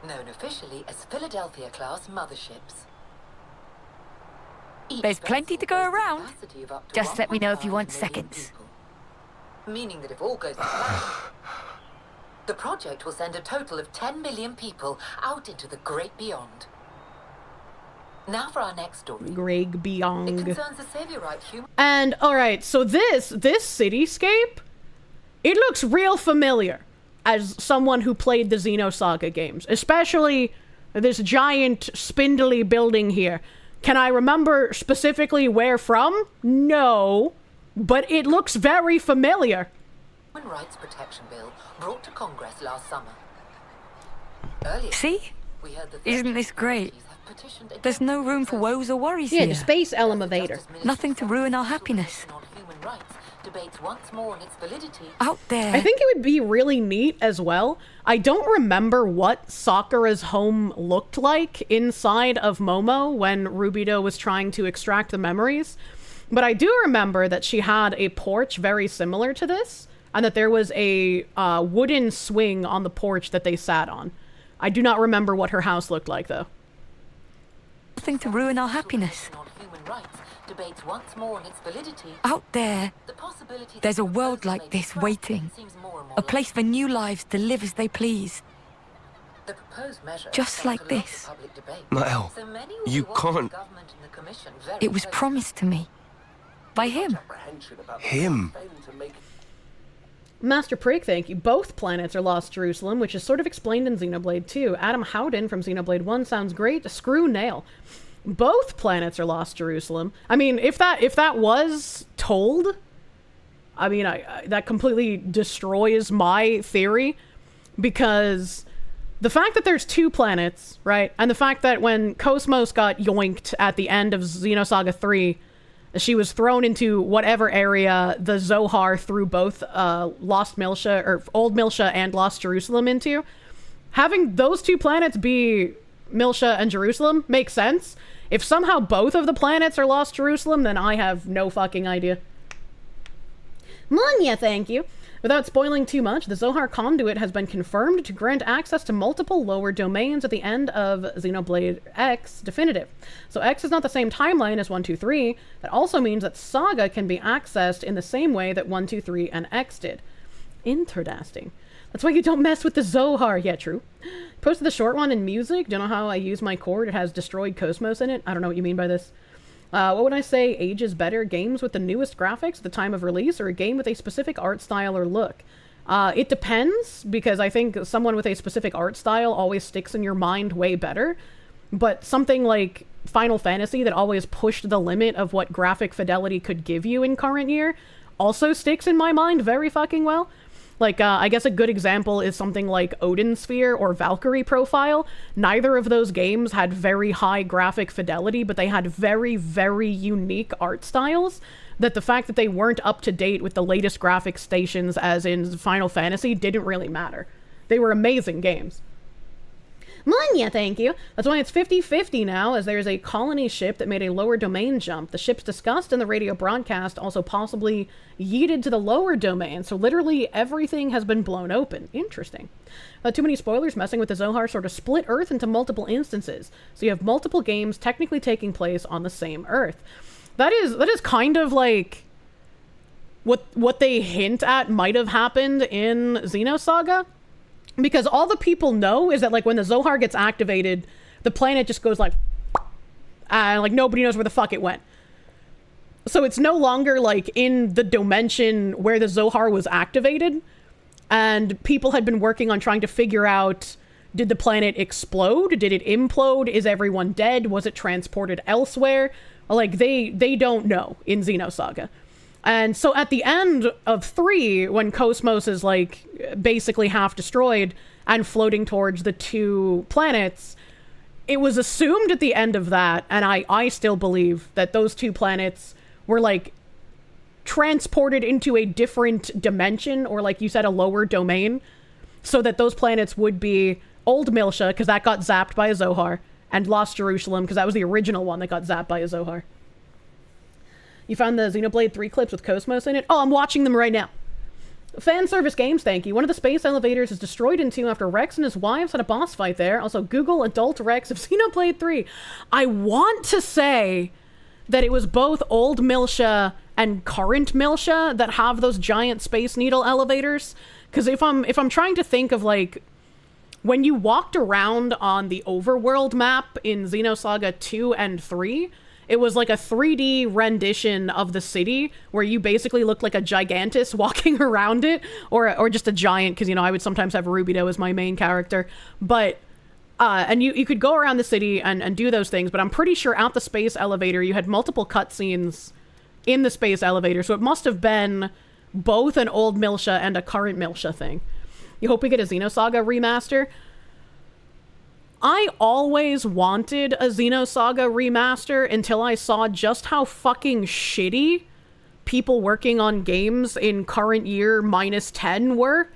Speaker 6: known officially as Philadelphia-class motherships.
Speaker 9: There's plenty to go around. Just let me know if you want seconds.
Speaker 6: Meaning that if all goes to plan, the project will send a total of 10 million people out into the great beyond. Now for our next story.
Speaker 1: Great
Speaker 6: It
Speaker 1: beyond.
Speaker 6: concerns the saviorite human...
Speaker 1: And, alright, so this cityscape, it looks real familiar as someone who played the Xenosaga games. Especially this giant, spindly building here. Can I remember specifically where from? No. But it looks very familiar.
Speaker 6: Human Rights Protection Bill brought to Congress last summer. Earlier,
Speaker 9: See?
Speaker 6: we heard that
Speaker 9: Isn't this great?
Speaker 6: have petitioned
Speaker 9: There's no room for woes or worries
Speaker 1: Yeah,
Speaker 9: here.
Speaker 1: the space elevator.
Speaker 9: Nothing to ruin our happiness.
Speaker 6: on human rights debates once more on its validity.
Speaker 9: Out there.
Speaker 1: I think it would be really neat as well. I don't remember what Sakura's home looked like inside of Momo when Rubido was trying to extract the memories. But I do remember that she had a porch very similar to this, and that there was a wooden swing on the porch that they sat on. I do not remember what her house looked like, though.
Speaker 9: Nothing to ruin our happiness.
Speaker 6: On human rights debates once more on its validity.
Speaker 9: Out there,
Speaker 6: The possibility
Speaker 9: there's
Speaker 6: that
Speaker 9: a world
Speaker 6: proposal
Speaker 9: like
Speaker 6: may be
Speaker 9: this
Speaker 6: scrapped
Speaker 9: waiting.
Speaker 6: seems more and more
Speaker 9: A place for new lives to live as they please.
Speaker 6: The proposed measure
Speaker 9: Just
Speaker 6: sparked
Speaker 9: like
Speaker 6: a lot of
Speaker 9: this.
Speaker 6: public debate.
Speaker 8: Nael,
Speaker 6: So many will
Speaker 8: you
Speaker 6: be watching
Speaker 8: can't.
Speaker 6: the government and the commission very
Speaker 9: It was
Speaker 6: closely.
Speaker 9: promised to me. By him.
Speaker 8: Him?
Speaker 1: Master Prick, thank you. Both planets are Lost Jerusalem, which is sort of explained in Xenoblade 2. Adam Howden from Xenoblade 1 sounds great. Screw Nail. Both planets are Lost Jerusalem. I mean, if that was told, I mean, that completely destroys my theory, because the fact that there's two planets, right, and the fact that when Cosmos got yoinked at the end of Xenosaga 3, she was thrown into whatever area the Zohar threw both Lost Milsha, or Old Milsha and Lost Jerusalem into. Having those two planets be Milsha and Jerusalem makes sense. If somehow both of the planets are Lost Jerusalem, then I have no fucking idea. Munya, thank you. Without spoiling too much, the Zohar Conduit has been confirmed to grant access to multiple lower domains at the end of Xenoblade X Definitive. So X is not the same timeline as 1, 2, 3. That also means that Saga can be accessed in the same way that 1, 2, 3 and X did. Interesting. That's why you don't mess with the Zohar. Yeah, true. Posted the short one in music. Don't know how I use my chord. It has destroyed Cosmos in it. I don't know what you mean by this. What would I say ages better? Games with the newest graphics at the time of release, or a game with a specific art style or look? It depends, because I think someone with a specific art style always sticks in your mind way better. But something like Final Fantasy that always pushed the limit of what graphic fidelity could give you in current year also sticks in my mind very fucking well. Like, I guess a good example is something like Odin Sphere or Valkyrie Profile. Neither of those games had very high graphic fidelity, but they had very, very unique art styles that the fact that they weren't up to date with the latest graphic stations, as in Final Fantasy, didn't really matter. They were amazing games. Munya, thank you. That's why it's 50-50 now, as there's a colony ship that made a lower domain jump. The ships discussed in the radio broadcast also possibly yeeted to the lower domain, so literally everything has been blown open. Interesting. Too many spoilers, messing with the Zohar sort of split Earth into multiple instances, so you have multiple games technically taking place on the same Earth. That is kind of like what they hint at might have happened in Xenosaga. Because all the people know is that, like, when the Zohar gets activated, the planet just goes like nobody knows where the fuck it went. So it's no longer like in the dimension where the Zohar was activated. and people had been working on trying to figure out, did the planet explode? Did it implode? Is everyone dead? Was it transported elsewhere? Like, they don't know in Xenosaga. And so at the end of 3, when Cosmos is, like, basically half destroyed and floating towards the 2 planets, it was assumed at the end of that, and I still believe that those 2 planets were, like, transported into a different dimension, or, like you said, a lower domain, so that those planets would be Old Milsha, because that got zapped by a Zohar, and Lost Jerusalem, because that was the original one that got zapped by a Zohar. You found the Xenoblade 3 clips with Cosmos in it? Oh, I'm watching them right now. Fan service games, thank you. One of the space elevators is destroyed in 2 after Rex and his wives had a boss fight there. Also, Google adult Rex of Xenoblade 3. I want to say that it was both Old Milsha and current Milsha that have those giant Space Needle elevators. Because if I'm trying to think of, like, when you walked around on the overworld map in Xenosaga 2 and 3, it was like a 3D rendition of the city where you basically looked like a gigantus walking around it, or just a giant, because, you know, I would sometimes have Rubido as my main character. But, and you could go around the city and do those things, but I'm pretty sure at the space elevator you had multiple cutscenes in the space elevator, so it must have been both an old Milsha and a current Milsha thing. You hope we get a Xenosaga remaster? I always wanted a Xenosaga remaster until I saw just how fucking shitty people working on games in current year -10 were.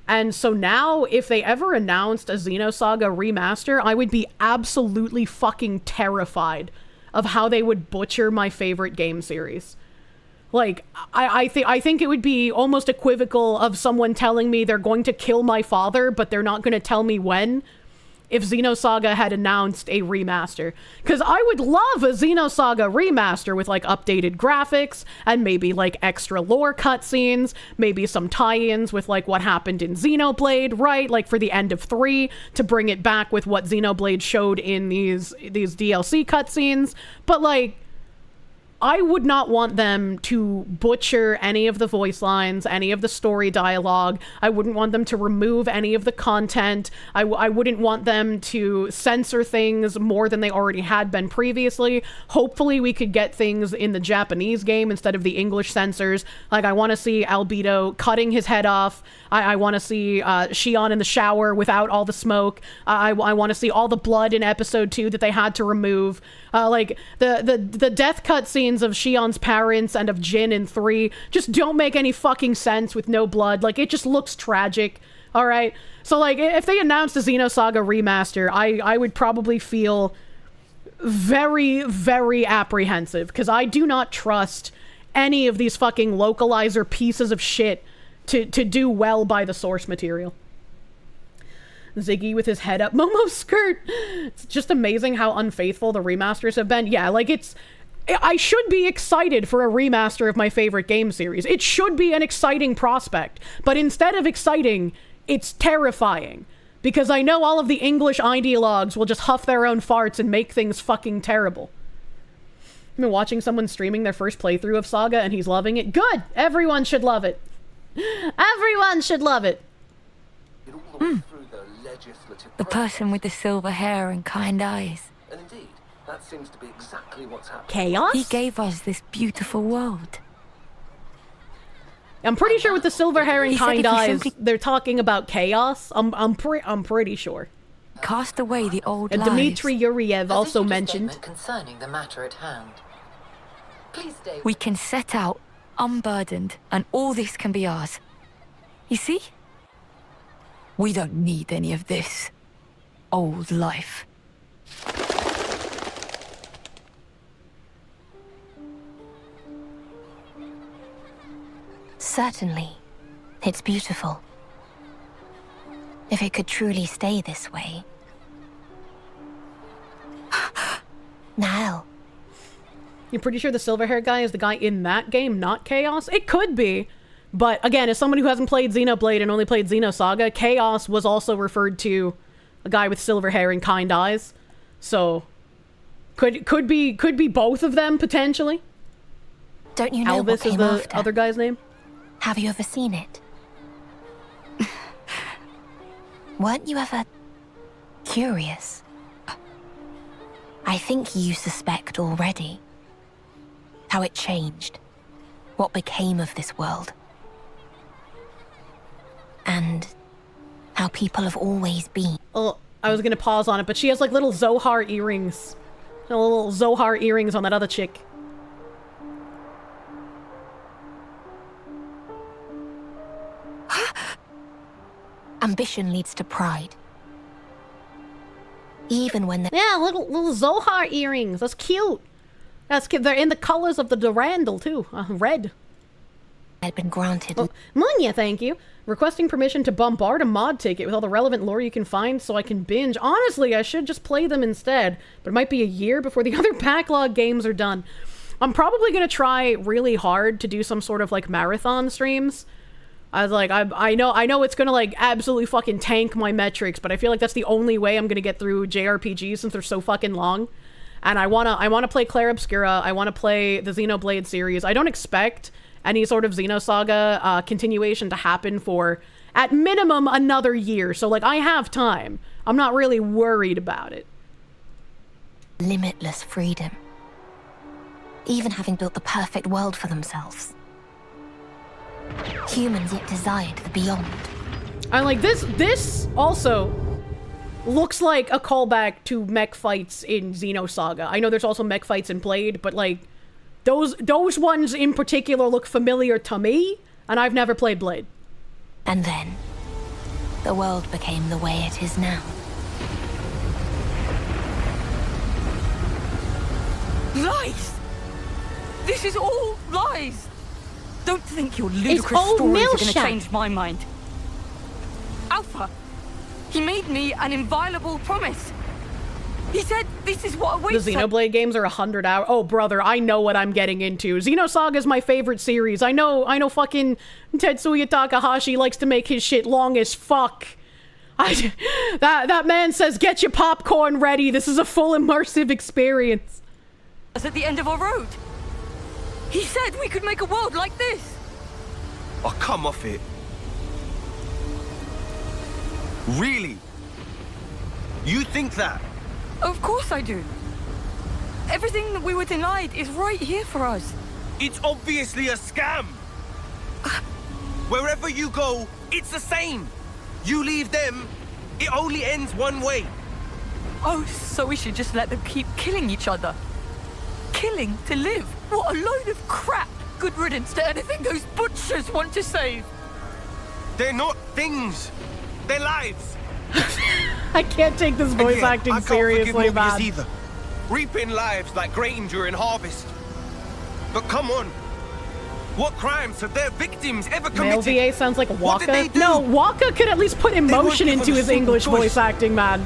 Speaker 1: And so now, if they ever announced a Xenosaga remaster, I would be absolutely fucking terrified of how they would butcher my favorite game series. Like, I think it would be almost equivocal of someone telling me they're going to kill my father, but they're not going to tell me when, if Xenosaga had announced a remaster. Because I would love a Xenosaga remaster with, like, updated graphics, and maybe, like, extra lore cutscenes, maybe some tie-ins with, like, what happened in Xenoblade, right? Like, for the end of 3, to bring it back with what Xenoblade showed in these DLC cutscenes. But, like, I would not want them to butcher any of the voice lines, any of the story dialogue. I wouldn't want them to remove any of the content. I wouldn't want them to censor things more than they already had been previously. Hopefully we could get things in the Japanese game instead of the English censors. Like, I want to see Albedo cutting his head off. I want to see Shion in the shower without all the smoke. I want to see all the blood in episode 2 that they had to remove. Like, the death cutscenes of Shion's parents and of Jin in 3 just don't make any fucking sense with no blood. Like, it just looks tragic. All right? So, like, if they announced a Xenosaga remaster, I would probably feel very, very apprehensive, because I do not trust any of these fucking localizer pieces of shit to do well by the source material. Ziggy with his head up. Momo's skirt! It's just amazing how unfaithful the remasters have been. Yeah, like, I should be excited for a remaster of my favorite game series. It should be an exciting prospect. But instead of exciting, it's terrifying. Because I know all of the English ideologues will just huff their own farts and make things fucking terrible. I've been watching someone streaming their first playthrough of Saga and he's loving it. Good! Everyone should love it. Everyone should love it.
Speaker 9: The person with the silver hair and kind eyes.
Speaker 7: And indeed, that seems to be exactly what's happening.
Speaker 1: Chaos?
Speaker 9: He gave us this beautiful world.
Speaker 1: I'm pretty sure with the silver hair and kind eyes, they're talking about chaos. I'm pretty sure.
Speaker 9: Cast away the old
Speaker 1: and
Speaker 9: lives.
Speaker 1: Dmitry Yuriev also mentioned
Speaker 6: concerning the matter at hand. Please stay.
Speaker 9: We can set out unburdened, and all this can be ours. You see? We don't need any of this old life.
Speaker 11: Certainly. It's beautiful. If it could truly stay this way. Now.
Speaker 1: You're pretty sure the silver hair guy is the guy in that game, not Chaos? It could be. But again, as someone who hasn't played Xenoblade and only played Xenosaga, Chaos was also referred to a guy with silver hair and kind eyes. So could be both of them potentially.
Speaker 11: Don't you know
Speaker 1: Elvis
Speaker 11: what came
Speaker 1: is the
Speaker 11: after?
Speaker 1: other guy's name?
Speaker 11: Have you ever seen it? weren't you ever curious? I think you suspect already how it changed, what became of this world, and how people have always been.
Speaker 3: Oh, I was gonna pause on it, but she has like little Zohar earrings. Little Zohar earrings on that other chick.
Speaker 11: Ambition leads to pride. Even when
Speaker 3: yeah, little Zohar earrings. That's cute. That's cute. They're in the colors of the Durandal too. Red.
Speaker 11: Had been granted.
Speaker 3: Oh, Munya, thank you. Requesting permission to bombard a mod ticket with all the relevant lore you can find so I can binge. Honestly, I should just play them instead, but it might be a year before the other backlog games are done. I'm probably gonna try really hard to do some sort of like marathon streams. I was like, I know it's gonna like absolutely fucking tank my metrics, but I feel like that's the only way I'm gonna get through JRPGs since they're so fucking long. And I wanna play Clair Obscura. I wanna play the Xenoblade series. I don't expect any sort of Xenosaga continuation to happen for, at minimum, another year. So like, I have time. I'm not really worried about it.
Speaker 11: Limitless freedom. Even having built the perfect world for themselves. Humans yet desired the beyond.
Speaker 3: And like this also looks like a callback to mech fights in Xenosaga. I know there's also mech fights in Blade, but like those ones in particular look familiar to me, and I've never played Blade.
Speaker 11: And then the world became the way it is now.
Speaker 9: Lies! This is all lies! Don't think your ludicrous
Speaker 3: old
Speaker 9: stories are
Speaker 3: Milsha.
Speaker 9: going to change my mind. Alpha, he made me an inviolable promise. He said this is what awaits.
Speaker 3: The Xenoblade games are 100 hours. Oh, brother, I know what I'm getting into. Xenosaga is my favorite series. I know fucking Tetsuya Takahashi likes to make his shit long as fuck. That man says, get your popcorn ready. This is a full immersive experience.
Speaker 9: At the end of our road. He said we could make a world like this.
Speaker 8: Oh, come off it. Really? You think that?
Speaker 9: Of course I do. Everything that we were denied is right here for us.
Speaker 8: It's obviously a scam. Wherever you go, it's the same. You leave them, it only ends one way.
Speaker 9: Oh, so we should just let them keep killing each other. Killing to live. What a load of crap. Good riddance to anything those butchers want to save.
Speaker 8: They're not things. They're lives.
Speaker 3: I can't take this voice acting seriously, man.
Speaker 8: Either. Reaping lives like grain during harvest. But come on. What crimes have their victims ever committed?
Speaker 3: Male VA sounds like
Speaker 8: What did they
Speaker 3: Waka.
Speaker 8: do?
Speaker 3: No, Waka could at least put emotion into his English voice acting, man.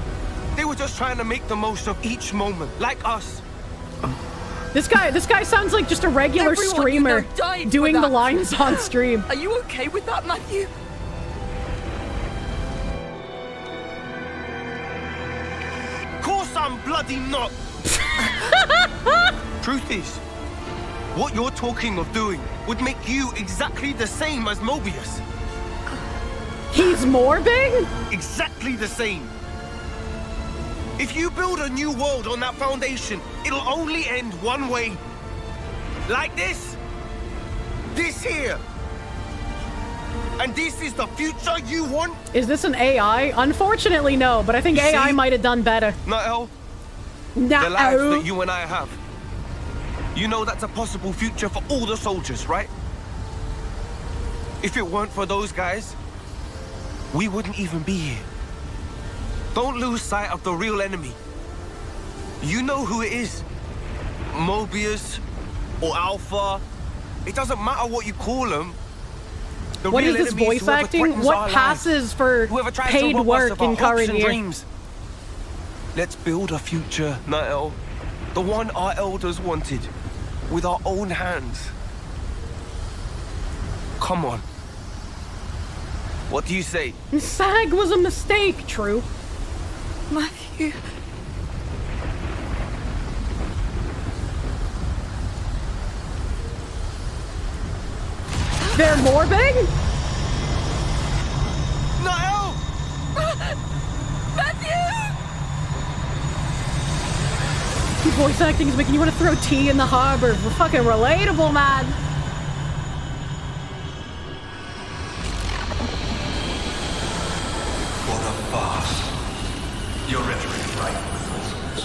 Speaker 8: They were just trying to make the most of each moment, like us.
Speaker 3: This guy sounds like just a regular
Speaker 9: Everyone
Speaker 3: streamer
Speaker 9: died
Speaker 3: doing
Speaker 9: for
Speaker 3: the
Speaker 9: that.
Speaker 3: lines on stream.
Speaker 9: Are you okay with that, Matthew?
Speaker 8: Of course I'm bloody not. Truth is, what you're talking of doing would make you exactly the same as Mobius.
Speaker 3: He's more big?
Speaker 8: Exactly the same. If you build a new world on that foundation, it'll only end one way. Like this. This here. And this is the future you want?
Speaker 3: Is this an AI? Unfortunately, no, but I think AI might have done better.
Speaker 8: No. The
Speaker 3: No.
Speaker 8: lives that you and I have. You know that's a possible future for all the soldiers, right? If it weren't for those guys, we wouldn't even be here. Don't lose sight of the real enemy. You know who it is. Mobius or Alpha. It doesn't matter what you call them. The
Speaker 3: What
Speaker 8: real
Speaker 3: is this
Speaker 8: enemy
Speaker 3: voice
Speaker 8: whoever
Speaker 3: acting?
Speaker 8: threatens
Speaker 3: What
Speaker 8: our
Speaker 3: passes
Speaker 8: lives.
Speaker 3: for
Speaker 8: Whoever tries
Speaker 3: paid
Speaker 8: to rob us
Speaker 3: work
Speaker 8: of our
Speaker 3: in
Speaker 8: hopes
Speaker 3: current
Speaker 8: and
Speaker 3: year?
Speaker 8: dreams. Let's build a future, Nael. The one our elders wanted. With our own hands. Come on. What do you say?
Speaker 3: SAG was a mistake, true.
Speaker 9: Matthew.
Speaker 3: They're more big?
Speaker 8: Nael!
Speaker 3: Voice acting is making you want to throw tea in the harbor. We're fucking relatable, man.
Speaker 12: What a farce. Your rhetoric is right with falsehoods.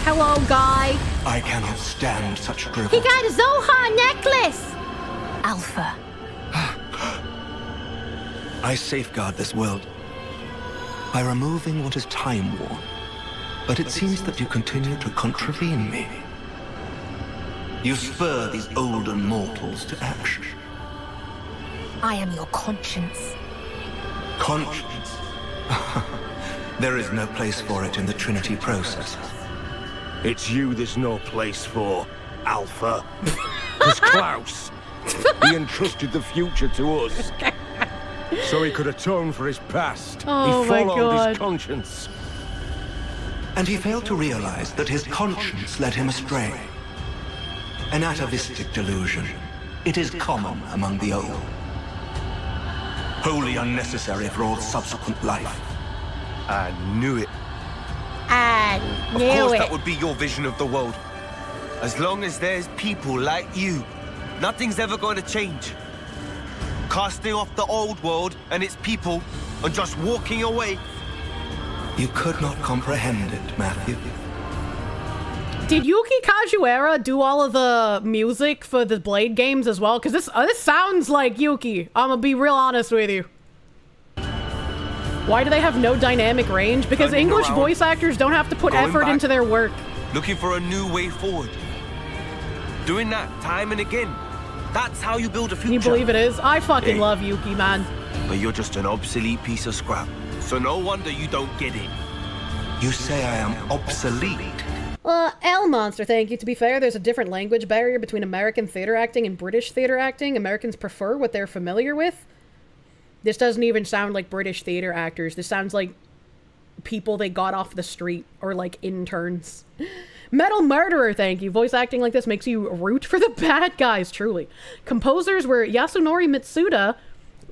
Speaker 3: Hello, guy.
Speaker 12: I cannot stand such drivel.
Speaker 10: He got a Zohar necklace!
Speaker 11: Alpha.
Speaker 12: I safeguard this world by removing what is time-worn. But it seems that you continue to contravene me. You spur these olden mortals to action.
Speaker 11: I am your conscience.
Speaker 12: Conscience? There is no place for it in the Trinity processor.
Speaker 8: It's you there's no place for, Alpha. Because Klaus, he entrusted the future to us. So he could atone for his past.
Speaker 3: Oh,
Speaker 8: he
Speaker 3: my
Speaker 8: followed
Speaker 3: God.
Speaker 8: his conscience.
Speaker 12: And he failed to realize that his conscience led him astray. An atavistic delusion. It is common among the old. Wholly unnecessary for all subsequent life.
Speaker 8: I knew it.
Speaker 3: I
Speaker 8: Of course that would be your vision of the world. As long as there's people like you, nothing's ever going to change. Casting off the old world and its people and just walking away.
Speaker 12: You could not comprehend it, Matthew.
Speaker 3: Did Yuki Kajiura do all of the music for the Blade games as well? Because this sounds like Yuki. I'm gonna be real honest with you. Why do they have no dynamic range? Because
Speaker 8: Turning
Speaker 3: English
Speaker 8: around,
Speaker 3: voice actors don't have to put
Speaker 8: going
Speaker 3: effort
Speaker 8: back,
Speaker 3: into their work.
Speaker 8: Looking for a new way forward. Doing that time and again. That's how you build a future.
Speaker 3: Can you believe it is? I fucking
Speaker 8: Hey.
Speaker 3: love Yuki, man.
Speaker 8: But you're just an obsolete piece of scrap. So no wonder you don't get it.
Speaker 12: You say I am obsolete.
Speaker 3: L Monster, thank you. To be fair, there's a different language barrier between American theater acting and British theater acting. Americans prefer what they're familiar with. This doesn't even sound like British theater actors. This sounds like people they got off the street or like interns. Metal Murderer, thank you. Voice acting like this makes you root for the bad guys, truly. Composers were Yasunori Mitsuda.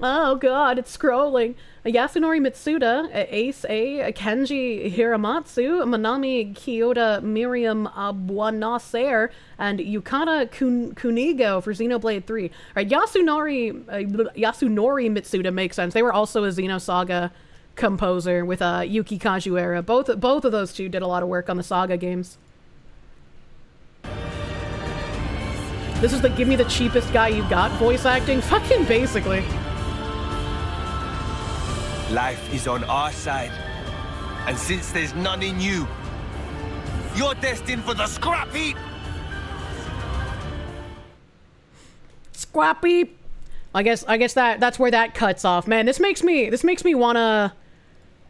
Speaker 3: Oh god, it's scrolling. Yasunori Mitsuda, Ace A, Kenji Hiramatsu, Manami Kyoto, Miriam Abuanaser, and Yukata Kunigo for Xenoblade 3. Alright, Yasunori Mitsuda makes sense. They were also a Xenosaga composer with Yuki Kajiura. Both of those two did a lot of work on the Saga games. This is the give me the cheapest guy you got voice acting? Fucking basically.
Speaker 8: Life is on our side. And since there's none in you, you're destined for the scrap heap!
Speaker 3: Scrappy. I guess that's where that cuts off. Man, this makes me wanna.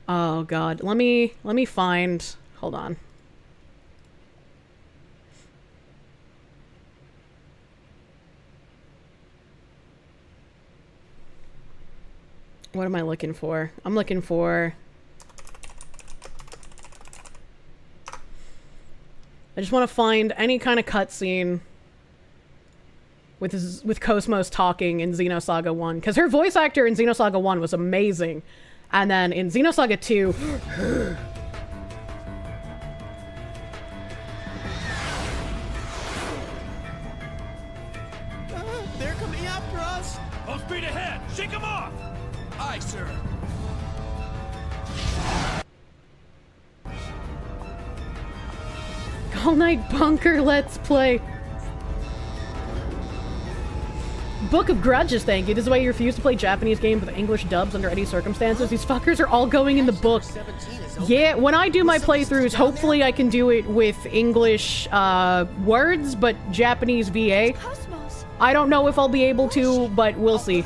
Speaker 3: Oh god. Let me find. Hold on. What am I looking for? I'm looking for... I just want to find any kind of cutscene with Cosmos talking in Xenosaga 1. Because her voice actor in Xenosaga 1 was amazing. And then in Xenosaga 2...
Speaker 4: They're coming after us! Full speed ahead! Shake them off! Aye, sir.
Speaker 3: All Night Bunker Let's Play. Book of Grudges, thank you. This is why you refuse to play Japanese games with English dubs under any circumstances. These fuckers are all going in the book. Yeah, when I do my playthroughs, hopefully I can do it with English words, but Japanese VA. I don't know if I'll be able to, but we'll see.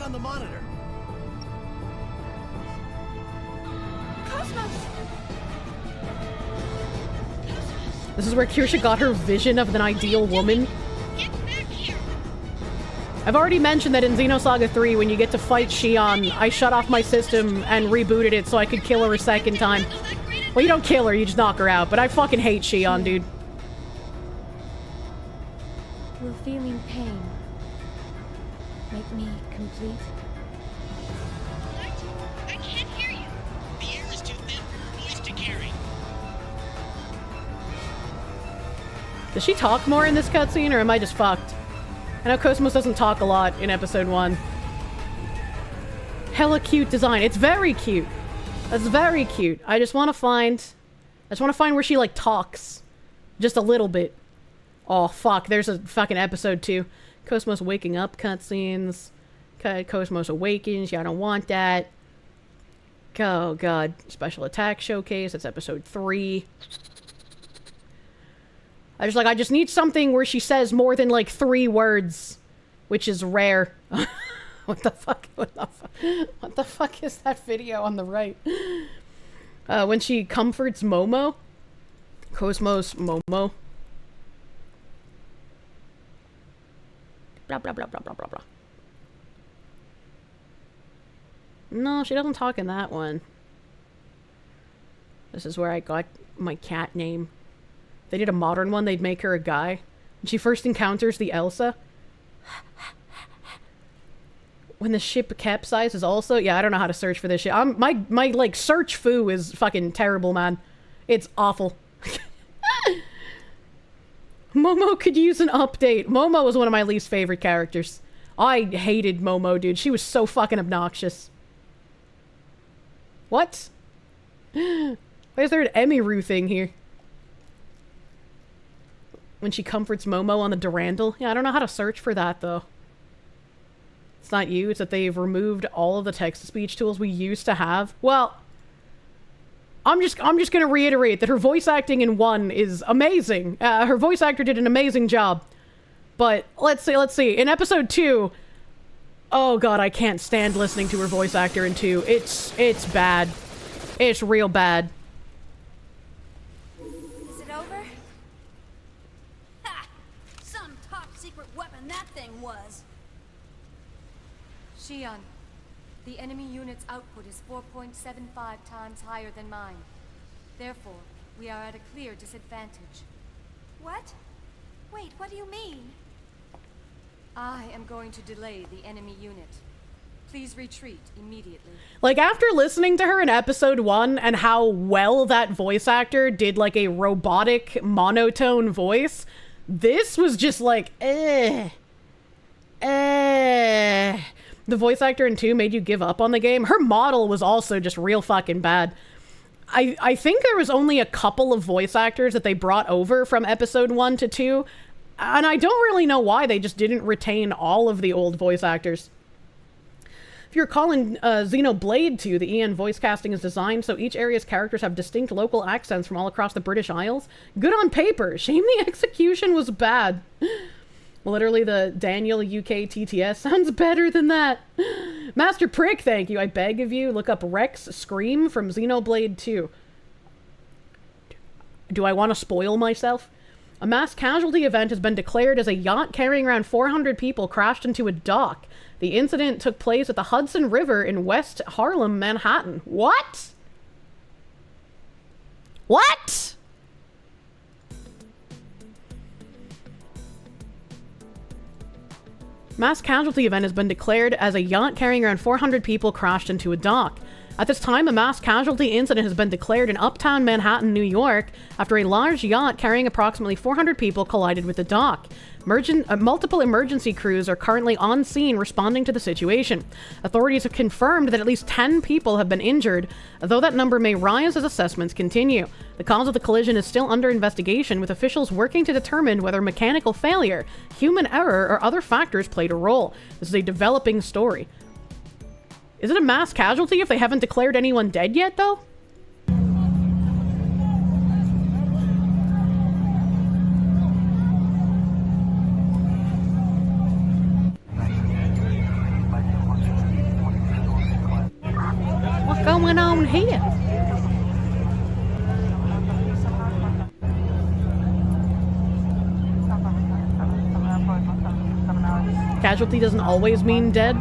Speaker 3: This is where Kirsche got her vision of an ideal woman. I've already mentioned that in Xenosaga 3, when you get to fight Shion, I shut off my system and rebooted it so I could kill her a second time. Well, you don't kill her, you just knock her out, but I fucking hate Shion, dude.
Speaker 10: Will feeling pain make me complete?
Speaker 13: I can't hear you. The air is too thin for your
Speaker 3: Does she talk more in this cutscene, or am I just fucked? I know Cosmos doesn't talk a lot in episode 1. Hella cute design. It's very cute. That's very cute. I just want to find where she, like, talks. Just a little bit. Oh, fuck. There's a fucking episode 2. Cosmos waking up cutscenes. Cosmos awakens. Yeah, I don't want that. Oh, God. Special attack showcase. That's episode 3. I just need something where she says more than, like, 3 words. Which is rare. What the fuck? What the fuck is that video on the right? When she comforts Momo. Cosmos Momo. Blah, blah, blah, blah, blah, blah, blah. No, she doesn't talk in that one. This is where I got my cat name. If they did a modern one, they'd make her a guy. When she first encounters the Elsa. When the ship capsizes also? Yeah, I don't know how to search for this shit. My like, search foo is fucking terrible, man. It's awful. Momo could use an update. Momo was one of my least favorite characters. I hated Momo, dude. She was so fucking obnoxious. What? Why is there an Emiru thing here? When she comforts Momo on the Durandal? Yeah, I don't know how to search for that, though. It's not you, it's that they've removed all of the text-to-speech tools we used to have. Well, I'm just gonna reiterate that her voice acting in 1 is amazing. Her voice actor did an amazing job. But, let's see. In episode 2... Oh god, I can't stand listening to her voice actor in 2. It's bad. It's real bad.
Speaker 10: Is it over? Ha! Some top-secret weapon that thing was.
Speaker 13: Shion, the enemy unit's output is 4.75 times higher than mine. Therefore, we are at a clear disadvantage.
Speaker 10: What? Wait, what do you mean?
Speaker 13: I am going to delay the enemy unit. Please retreat immediately.
Speaker 3: Like, after listening to her in episode 1 and how well that voice actor did, like, a robotic, monotone voice, this was just like, The voice actor in 2 made you give up on the game. Her model was also just real fucking bad. I think there was only a couple of voice actors that they brought over from episode 1 to 2, and I don't really know why they just didn't retain all of the old voice actors. If you're calling Xenoblade 2, the EN voice casting is designed so each area's characters have distinct local accents from all across the British Isles. Good on paper. Shame the execution was bad. Literally, the Daniel UK TTS sounds better than that. Master Prick, thank you. I beg of you, look up Rex Scream from Xenoblade 2. Do I want to spoil myself? A mass casualty event has been declared as a yacht carrying around 400 people crashed into a dock. The incident took place at the Hudson River in West Harlem, Manhattan. What? What? Mass casualty event has been declared as a yacht carrying around 400 people crashed into a dock. At this time, a mass casualty incident has been declared in uptown Manhattan, New York, after a large yacht carrying approximately 400 people collided with the dock. Multiple emergency crews are currently on scene responding to the situation. Authorities have confirmed that at least 10 people have been injured, though that number may rise as assessments continue. The cause of the collision is still under investigation, with officials working to determine whether mechanical failure, human error, or other factors played a role. This is a developing story. Is it a mass casualty if they haven't declared anyone dead yet, though? What's going on here? Casualty doesn't always mean dead.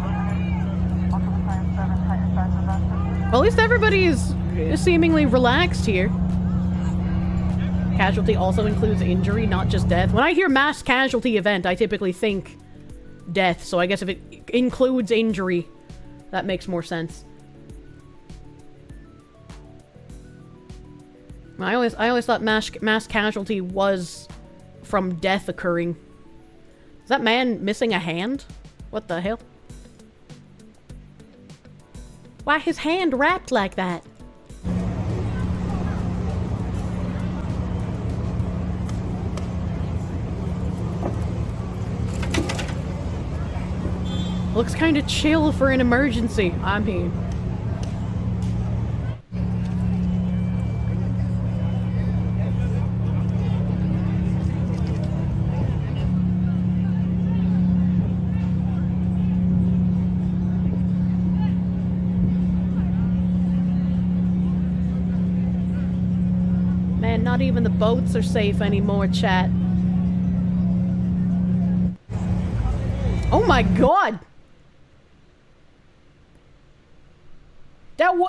Speaker 3: Well, at least everybody is seemingly relaxed here. Casualty also includes injury, not just death. When I hear mass casualty event, I typically think death. So I guess if it includes injury, that makes more sense. I always thought mass casualty was from death occurring. Is that man missing a hand? What the hell? Why his hand wrapped like that? Looks kind of chill for an emergency. I mean. Man, not even the boats are safe anymore, chat. Oh my god!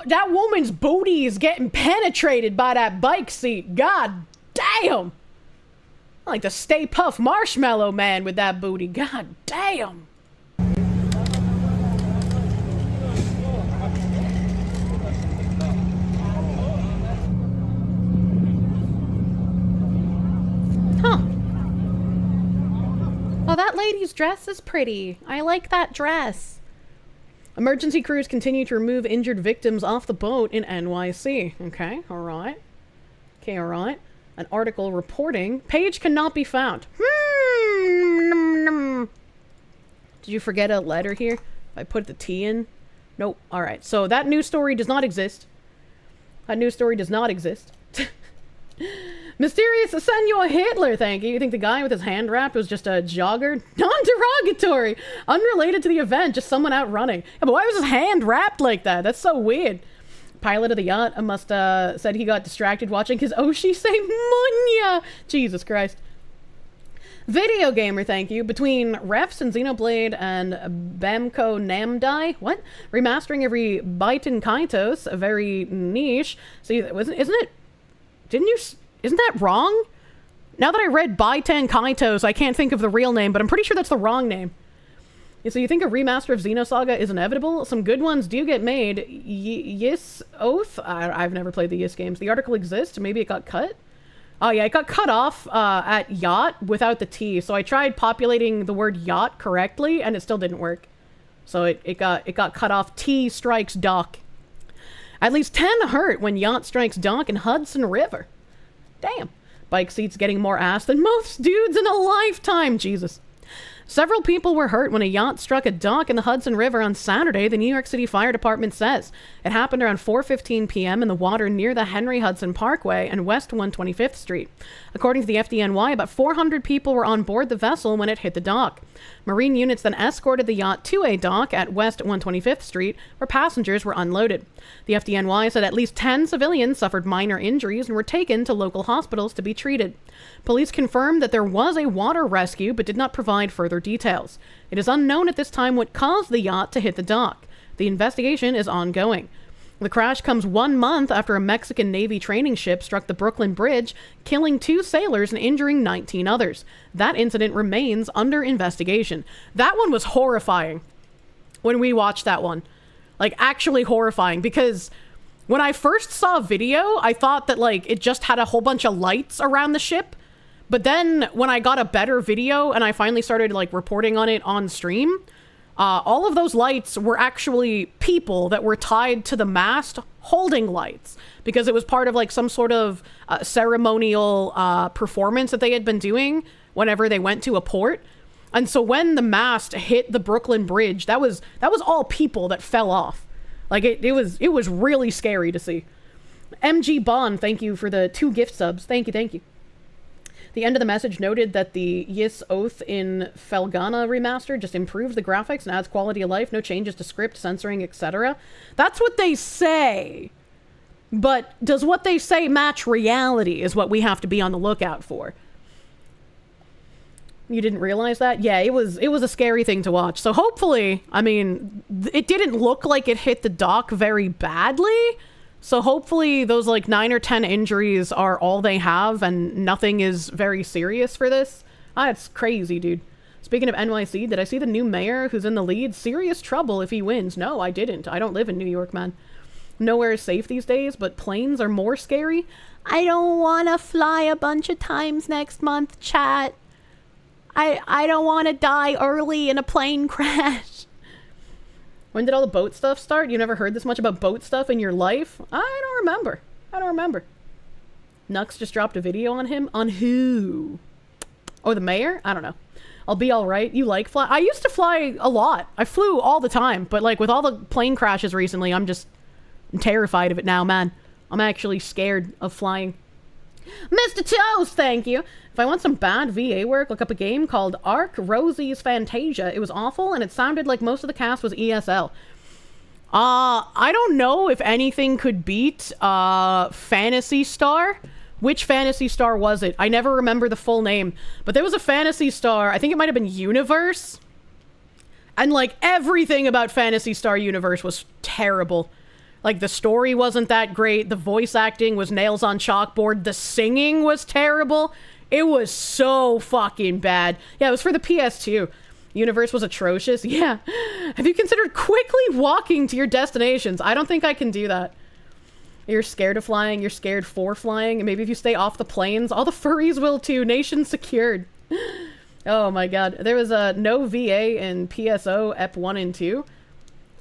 Speaker 3: That woman's booty is getting penetrated by that bike seat. God damn! I like the Stay Puft Marshmallow Man with that booty. God damn! Huh. Oh, that lady's dress is pretty. I like that dress. Emergency crews continue to remove injured victims off the boat in NYC. Okay, alright. Okay, alright. An article reporting page cannot be found. Did you forget a letter here? I put the T in? Nope. Alright, so that news story does not exist. That news story does not exist. Mysterious Senor Hitler, thank you. You think the guy with his hand wrapped was just a jogger? Non-derogatory! Unrelated to the event, just someone out running. Yeah, but why was his hand wrapped like that? That's so weird. Pilot of the yacht must said he got distracted watching his Oshi say Munya! Jesus Christ. Video Gamer, thank you. Between Refs and Xenoblade and Bamco Namdai, what? Remastering every Baiten Kaitos, a very niche. See, isn't it? Didn't you? Isn't that wrong? Now that I read Baiten Kaitos, I can't think of the real name, but I'm pretty sure that's the wrong name. Yeah, so you think a remaster of Xenosaga is inevitable? Some good ones do get made. Yis Oath? I've never played the Yis games. The article exists. Maybe it got cut? Oh yeah, it got cut off at yacht without the T. So I tried populating the word yacht correctly, and it still didn't work. So it got cut off. T strikes dock. At least 10 hurt when yacht strikes dock in Hudson River. Damn. Bike seats getting more ass than most dudes in a lifetime. Jesus. Several people were hurt when a yacht struck a dock in the Hudson River on Saturday, the New York City Fire Department says. It happened around 4:15 p.m. in the water near the Henry Hudson Parkway and West 125th Street. According to the FDNY, about 400 people were on board the vessel when it hit the dock. Marine units then escorted the yacht to a dock at West 125th Street, where passengers were unloaded. The FDNY said at least 10 civilians suffered minor injuries and were taken to local hospitals to be treated. Police confirmed that there was a water rescue, but did not provide further details. It is unknown at this time what caused the yacht to hit the dock. The investigation is ongoing. The crash comes 1 month after a Mexican Navy training ship struck the Brooklyn Bridge, killing 2 sailors and injuring 19 others. That incident remains under investigation. That one was horrifying when we watched that one. Like, actually horrifying, because when I first saw video, I thought that, like, it just had a whole bunch of lights around the ship. But then when I got a better video and I finally started, like, reporting on it on stream, all of those lights were actually people that were tied to the mast holding lights, because it was part of like some sort of ceremonial performance that they had been doing whenever they went to a port. And so when the mast hit the Brooklyn Bridge, that was all people that fell off. Like it was really scary to see. MG Bond, thank you for the 2 gift subs. Thank you. The end of the message noted that the Yis Oath in Felgana remaster just improves the graphics and adds quality of life, no changes to script, censoring, etc. That's what they say. But does what they say match reality is what we have to be on the lookout for. You didn't realize that? Yeah, it was a scary thing to watch. So hopefully, I mean, it didn't look like it hit the dock very badly. So hopefully those like 9 or 10 injuries are all they have and nothing is very serious for this. It's crazy, dude. Speaking of NYC, did I see the new mayor who's in the lead? Serious trouble if he wins. No, I didn't. I don't live in New York, man.
Speaker 1: nowhere is safe these days, but planes are more scary. I don't want to fly a bunch of times next month, chat. I don't want to die early in a plane crash. When did all the boat stuff start? You never heard this much about boat stuff in your life? I don't remember. Nux just dropped a video on him. On who? Oh, the mayor? I don't know. I'll be alright. You like fly? I used to fly a lot. I flew all the time. But like with all the plane crashes recently, I'm terrified of it now, man. I'm actually scared of flying. Mr. Toast, thank you. If I want some bad VA work, look up a game called Ark Rosie's Fantasia. It was awful, and it sounded like most of the cast was ESL. I don't know if anything could beat Phantasy Star. Which Phantasy Star was it? I never remember the full name. But there was a Phantasy Star, I think it might have been Universe. And like everything about Phantasy Star Universe was terrible. Like, the story wasn't that great. The voice acting was nails on chalkboard. The singing was terrible. It was so fucking bad. Yeah, it was for the PS2. Universe was atrocious. Yeah. Have you considered quickly walking to your destinations? I don't think I can do that. You're scared of flying. You're scared for flying. And maybe if you stay off the planes, all the furries will too. Nation secured. Oh my god. There was no VA in PSO EP 1 and 2.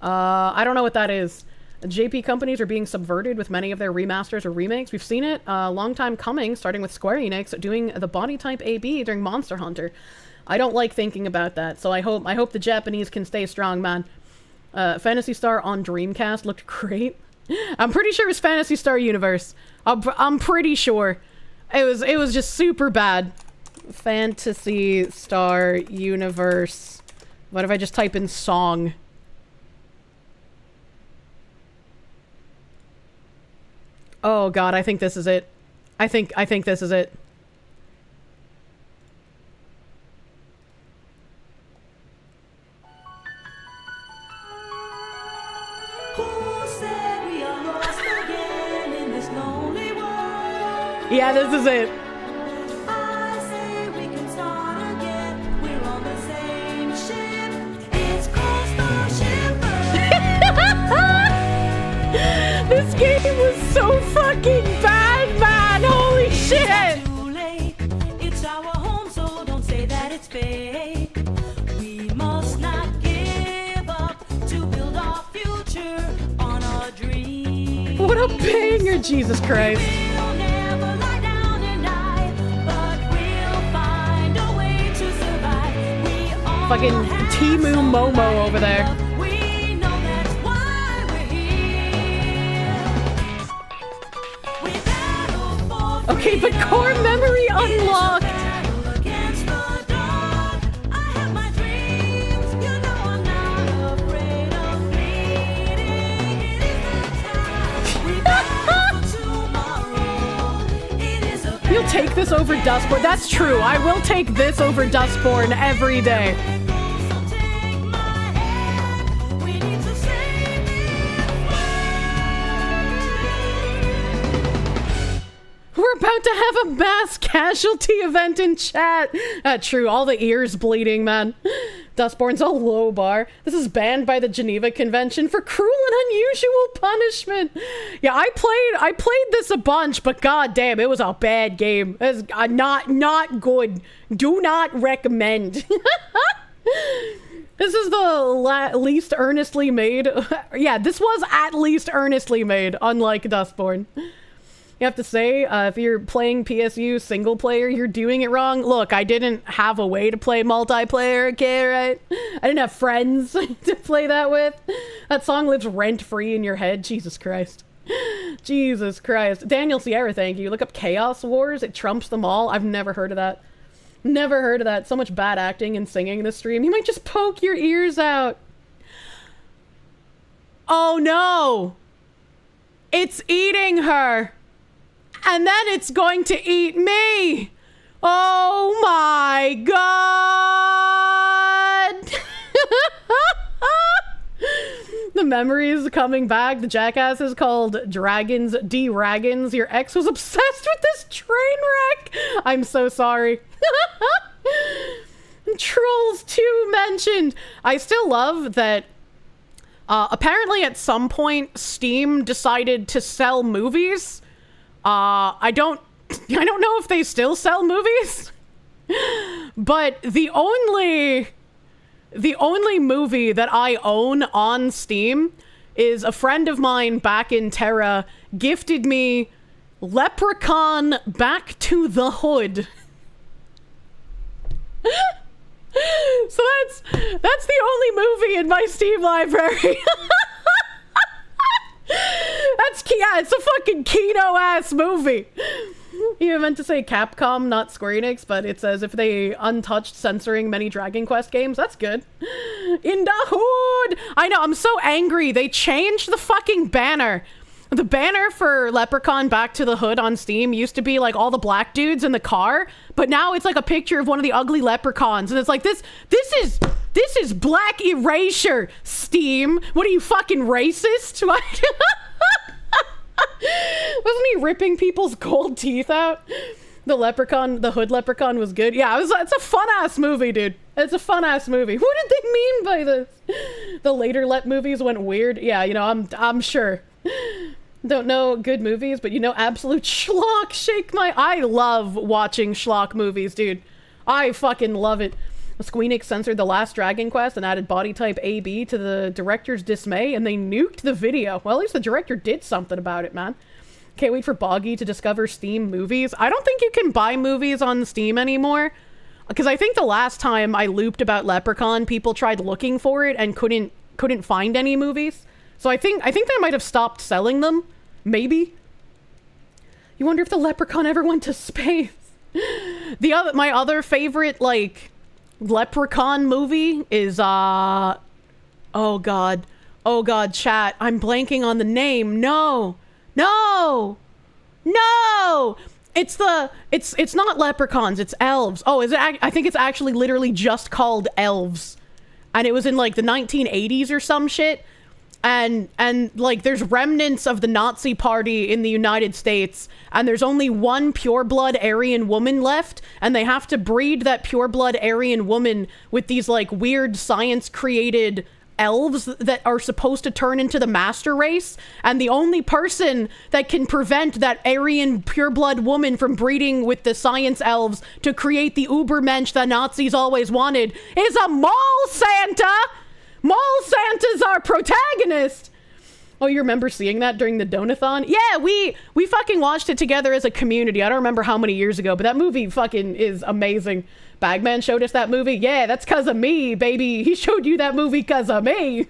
Speaker 1: I don't know what that is. JP companies are being subverted with many of their remasters or remakes. We've seen it a long time coming, starting with Square Enix doing the body type AB during Monster Hunter. I don't like thinking about that, so I hope the Japanese can stay strong, man. Phantasy Star on Dreamcast looked great. I'm pretty sure it was Phantasy Star Universe. I'm pretty sure. It was just super bad. Phantasy Star Universe. What if I just type in song? Oh god, I think this is it. I think this is it. Yeah, this is it. This game was so fucking bad, man! Holy shit! It's our home, so don't say that it's fake. We must not give up to build our future on our dreams. What a banger, Jesus Christ. We'll never lie down and die, but we'll find a way to survive. We all fucking Timu Momo over there. Okay, but core memory unlocked! You'll take this over Dustborn. That's true. I will take this over Dustborn every day. We're about to have a mass casualty event in chat. True, all the ears bleeding, man. Dustborn's a low bar. This is banned by the Geneva Convention for cruel and unusual punishment. Yeah, I played this a bunch, but goddamn, it was a bad game. It was not good. Do not recommend. This is the least earnestly made. Yeah, this was at least earnestly made, unlike Dustborn. You have to say, if you're playing PSU single player, you're doing it wrong. Look, I didn't have a way to play multiplayer, okay, right? I didn't have friends to play that with. That song lives rent-free in your head. Jesus Christ. Jesus Christ. Daniel Sierra, thank you. Look up Chaos Wars. It trumps them all. I've never heard of that. Never heard of that. So much bad acting and singing in the stream. You might just poke your ears out. Oh no! It's eating her! And then it's going to eat me! Oh my god! The memories coming back. The jackass is called Dragons D-Ragons. Your ex was obsessed with this train wreck! I'm so sorry. Trolls 2 mentioned. I still love that Apparently at some point, Steam decided to sell movies. I don't know if they still sell movies, but the only movie that I own on Steam is a friend of mine back in Terra gifted me Leprechaun Back to the Hood. So that's the only movie in my Steam library. It's a fucking Kino-ass movie. You meant to say Capcom, not Square Enix, but it says if they untouched censoring many Dragon Quest games. That's good. In the hood! I know, I'm so angry. They changed the fucking banner. The banner for Leprechaun Back to the Hood on Steam used to be like all the black dudes in the car, but now it's like a picture of one of the ugly leprechauns, and it's like, this is black erasure, Steam. What are you, fucking racist? Wasn't he ripping people's gold teeth out? The Hood Leprechaun was good. Yeah, it's a fun-ass movie, dude. It's a fun-ass movie. What did they mean by this? The later Let movies went weird. Yeah, you know, I'm sure. Don't know good movies, but you know, absolute schlock. I love watching schlock movies, dude. I fucking love it. Square Enix censored the last Dragon Quest and added body type AB to the director's dismay, and they nuked the video. Well, at least the director did something about it, man. Can't wait for Boggy to discover Steam movies. I don't think you can buy movies on Steam anymore, because I think the last time I looped about Leprechaun, people tried looking for it and couldn't find any movies. So I think they might have stopped selling them. Maybe. You wonder if the Leprechaun ever went to space. My other favorite, like, Leprechaun movie is, oh god, chat. I'm blanking on the name. No! It's not leprechauns, it's elves. Oh, is it? I think it's actually literally just called Elves. And it was in, like, the 1980s or some shit. And like, there's remnants of the Nazi party in the United States, and there's only one pureblood Aryan woman left, and they have to breed that pureblood Aryan woman with these, like, weird science-created elves that are supposed to turn into the master race, and the only person that can prevent that Aryan pureblood woman from breeding with the science elves to create the Ubermensch that Nazis always wanted is a mall Santa! Mall Santa's our protagonist! Oh, you remember seeing that during the Donathon? Yeah, we fucking watched it together as a community. I don't remember how many years ago, but that movie fucking is amazing. Bagman showed us that movie. Yeah, that's cause of me, baby. He showed you that movie cause of me.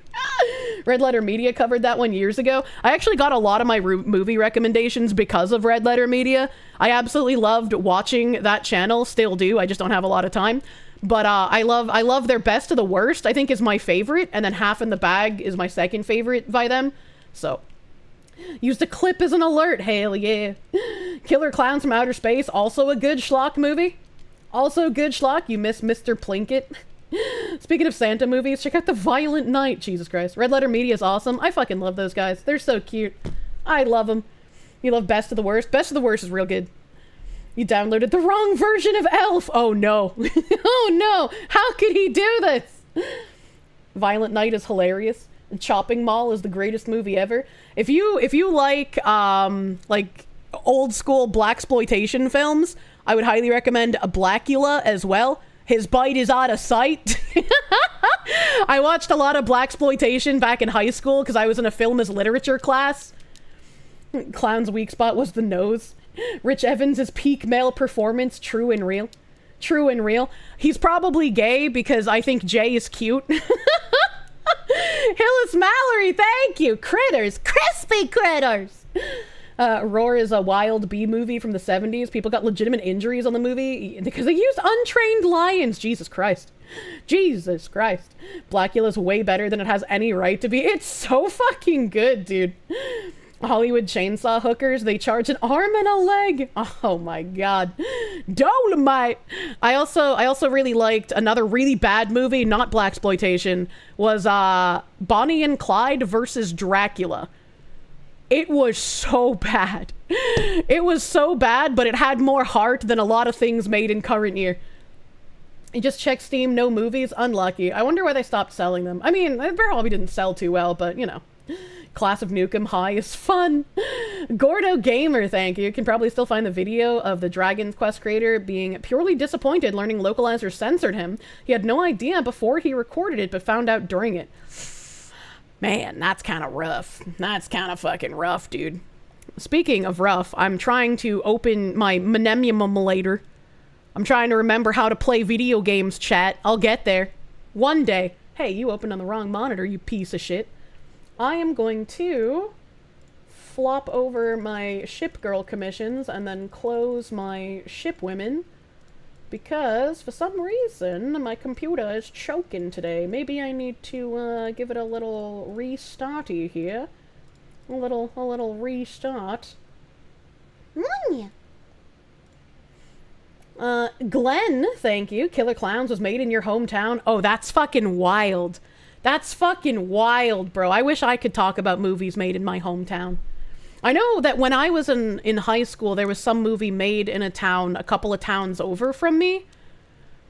Speaker 1: Red Letter Media covered that one years ago. I actually got a lot of my movie recommendations because of Red Letter Media. I absolutely loved watching that channel. Still do. I just don't have a lot of time. But I love their Best of the Worst, I think, is my favorite, and then Half in the Bag is my second favorite by them. So, used a clip as an alert, hell yeah. Killer Clowns from Outer Space, also a good schlock movie. Also good schlock, you miss Mr. Plinkett. Speaking of Santa movies, check out The Violent Night, Jesus Christ. Red Letter Media is awesome, I fucking love those guys, they're so cute. I love them. You love Best of the Worst? Best of the Worst is real good. You downloaded the wrong version of Elf. Oh no. Oh no. How could he do this? Violent Night is hilarious. And Chopping Mall is the greatest movie ever. If you like old school blaxploitation films, I would highly recommend a Blackula as well. His bite is out of sight. I watched a lot of blaxploitation back in high school because I was in a film as literature class. Clown's weak spot was the nose. Rich Evans' peak male performance, true and real. True and real. He's probably gay because I think Jay is cute. Hillis Mallory, thank you. Critters, crispy critters. Roar is a wild bee movie from the 70s. People got legitimate injuries on the movie because they used untrained lions. Jesus Christ. Jesus Christ. Blackula's way better than it has any right to be. It's so fucking good, dude. Hollywood chainsaw hookers, they charge an arm and a leg. Oh my god. Dolomite. I also really liked another really bad movie, not blaxploitation, was Bonnie and Clyde versus Dracula. It was so bad. It was so bad, but it had more heart than a lot of things made in current year.
Speaker 3: You just check Steam, no movies, unlucky. I wonder why they stopped selling them. I mean, they probably didn't sell too well, but you know. Class of Nukem High is fun. Gordo Gamer, thank you. You can probably still find the video of the Dragon's Quest creator being purely disappointed learning localizers censored him. He had no idea before he recorded it, but found out during it. Man, that's kind of rough. That's kind of fucking rough, dude. Speaking of rough, I'm trying to open my Millennium Emulator. I'm trying to remember how to play video games, chat. I'll get there. One day. Hey, you opened on the wrong monitor, you piece of shit. I am going to flop over my ship girl commissions and then close my ship women because for some reason my computer is choking today. Maybe I need to give it a little restarty here. A little restart. Glenn, thank you. Killer Clowns was made in your hometown. Oh, that's fucking wild. That's fucking wild, bro. I wish I could talk about movies made in my hometown. I know that when I was in high school, there was some movie made in a town a couple of towns over from me,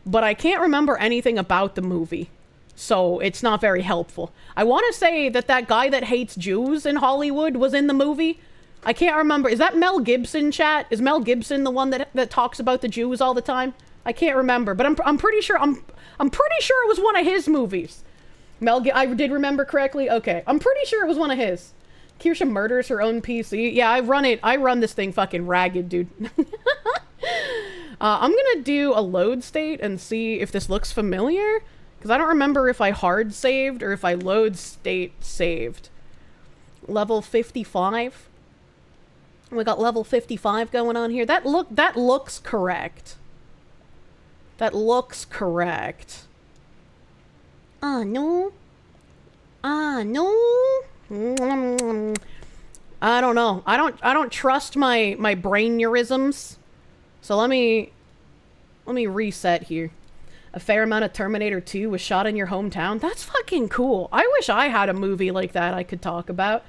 Speaker 3: but I can't remember anything about the movie, so it's not very helpful. I want to say that that guy that hates Jews in Hollywood was in the movie. I can't remember. Is that Mel Gibson, chat? Is Mel Gibson the one that talks about the Jews all the time? I can't remember, but I'm pretty sure I'm pretty sure it was one of his movies. I did remember correctly? Okay. I'm pretty sure it was one of his. Kirsche murders her own PC. Yeah, I run this thing fucking ragged, dude. I'm gonna do a load state and see if this looks familiar. Because I don't remember if I hard saved or if I load state saved. Level 55. We got level 55 going on here. That looks correct. That looks correct. No. No. I don't know. I don't trust my brainurisms. So let me reset here. A fair amount of Terminator 2 was shot in your hometown. That's fucking cool. I wish I had a movie like that I could talk about.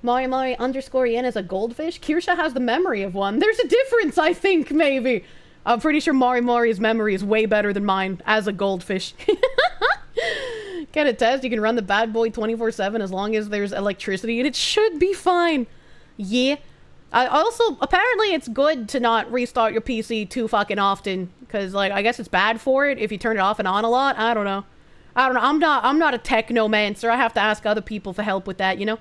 Speaker 3: Mari underscore yen is a goldfish. Kirsche has the memory of one. There's a difference, I think, maybe. I'm pretty sure Mari's memory is way better than mine as a goldfish. Get a test. You can run the bad boy 24/7 as long as there's electricity, and it should be fine. Yeah. Also, apparently it's good to not restart your PC too fucking often, because, like, I guess it's bad for it if you turn it off and on a lot. I don't know. I'm not a technomancer. I have to ask other people for help with that, you know?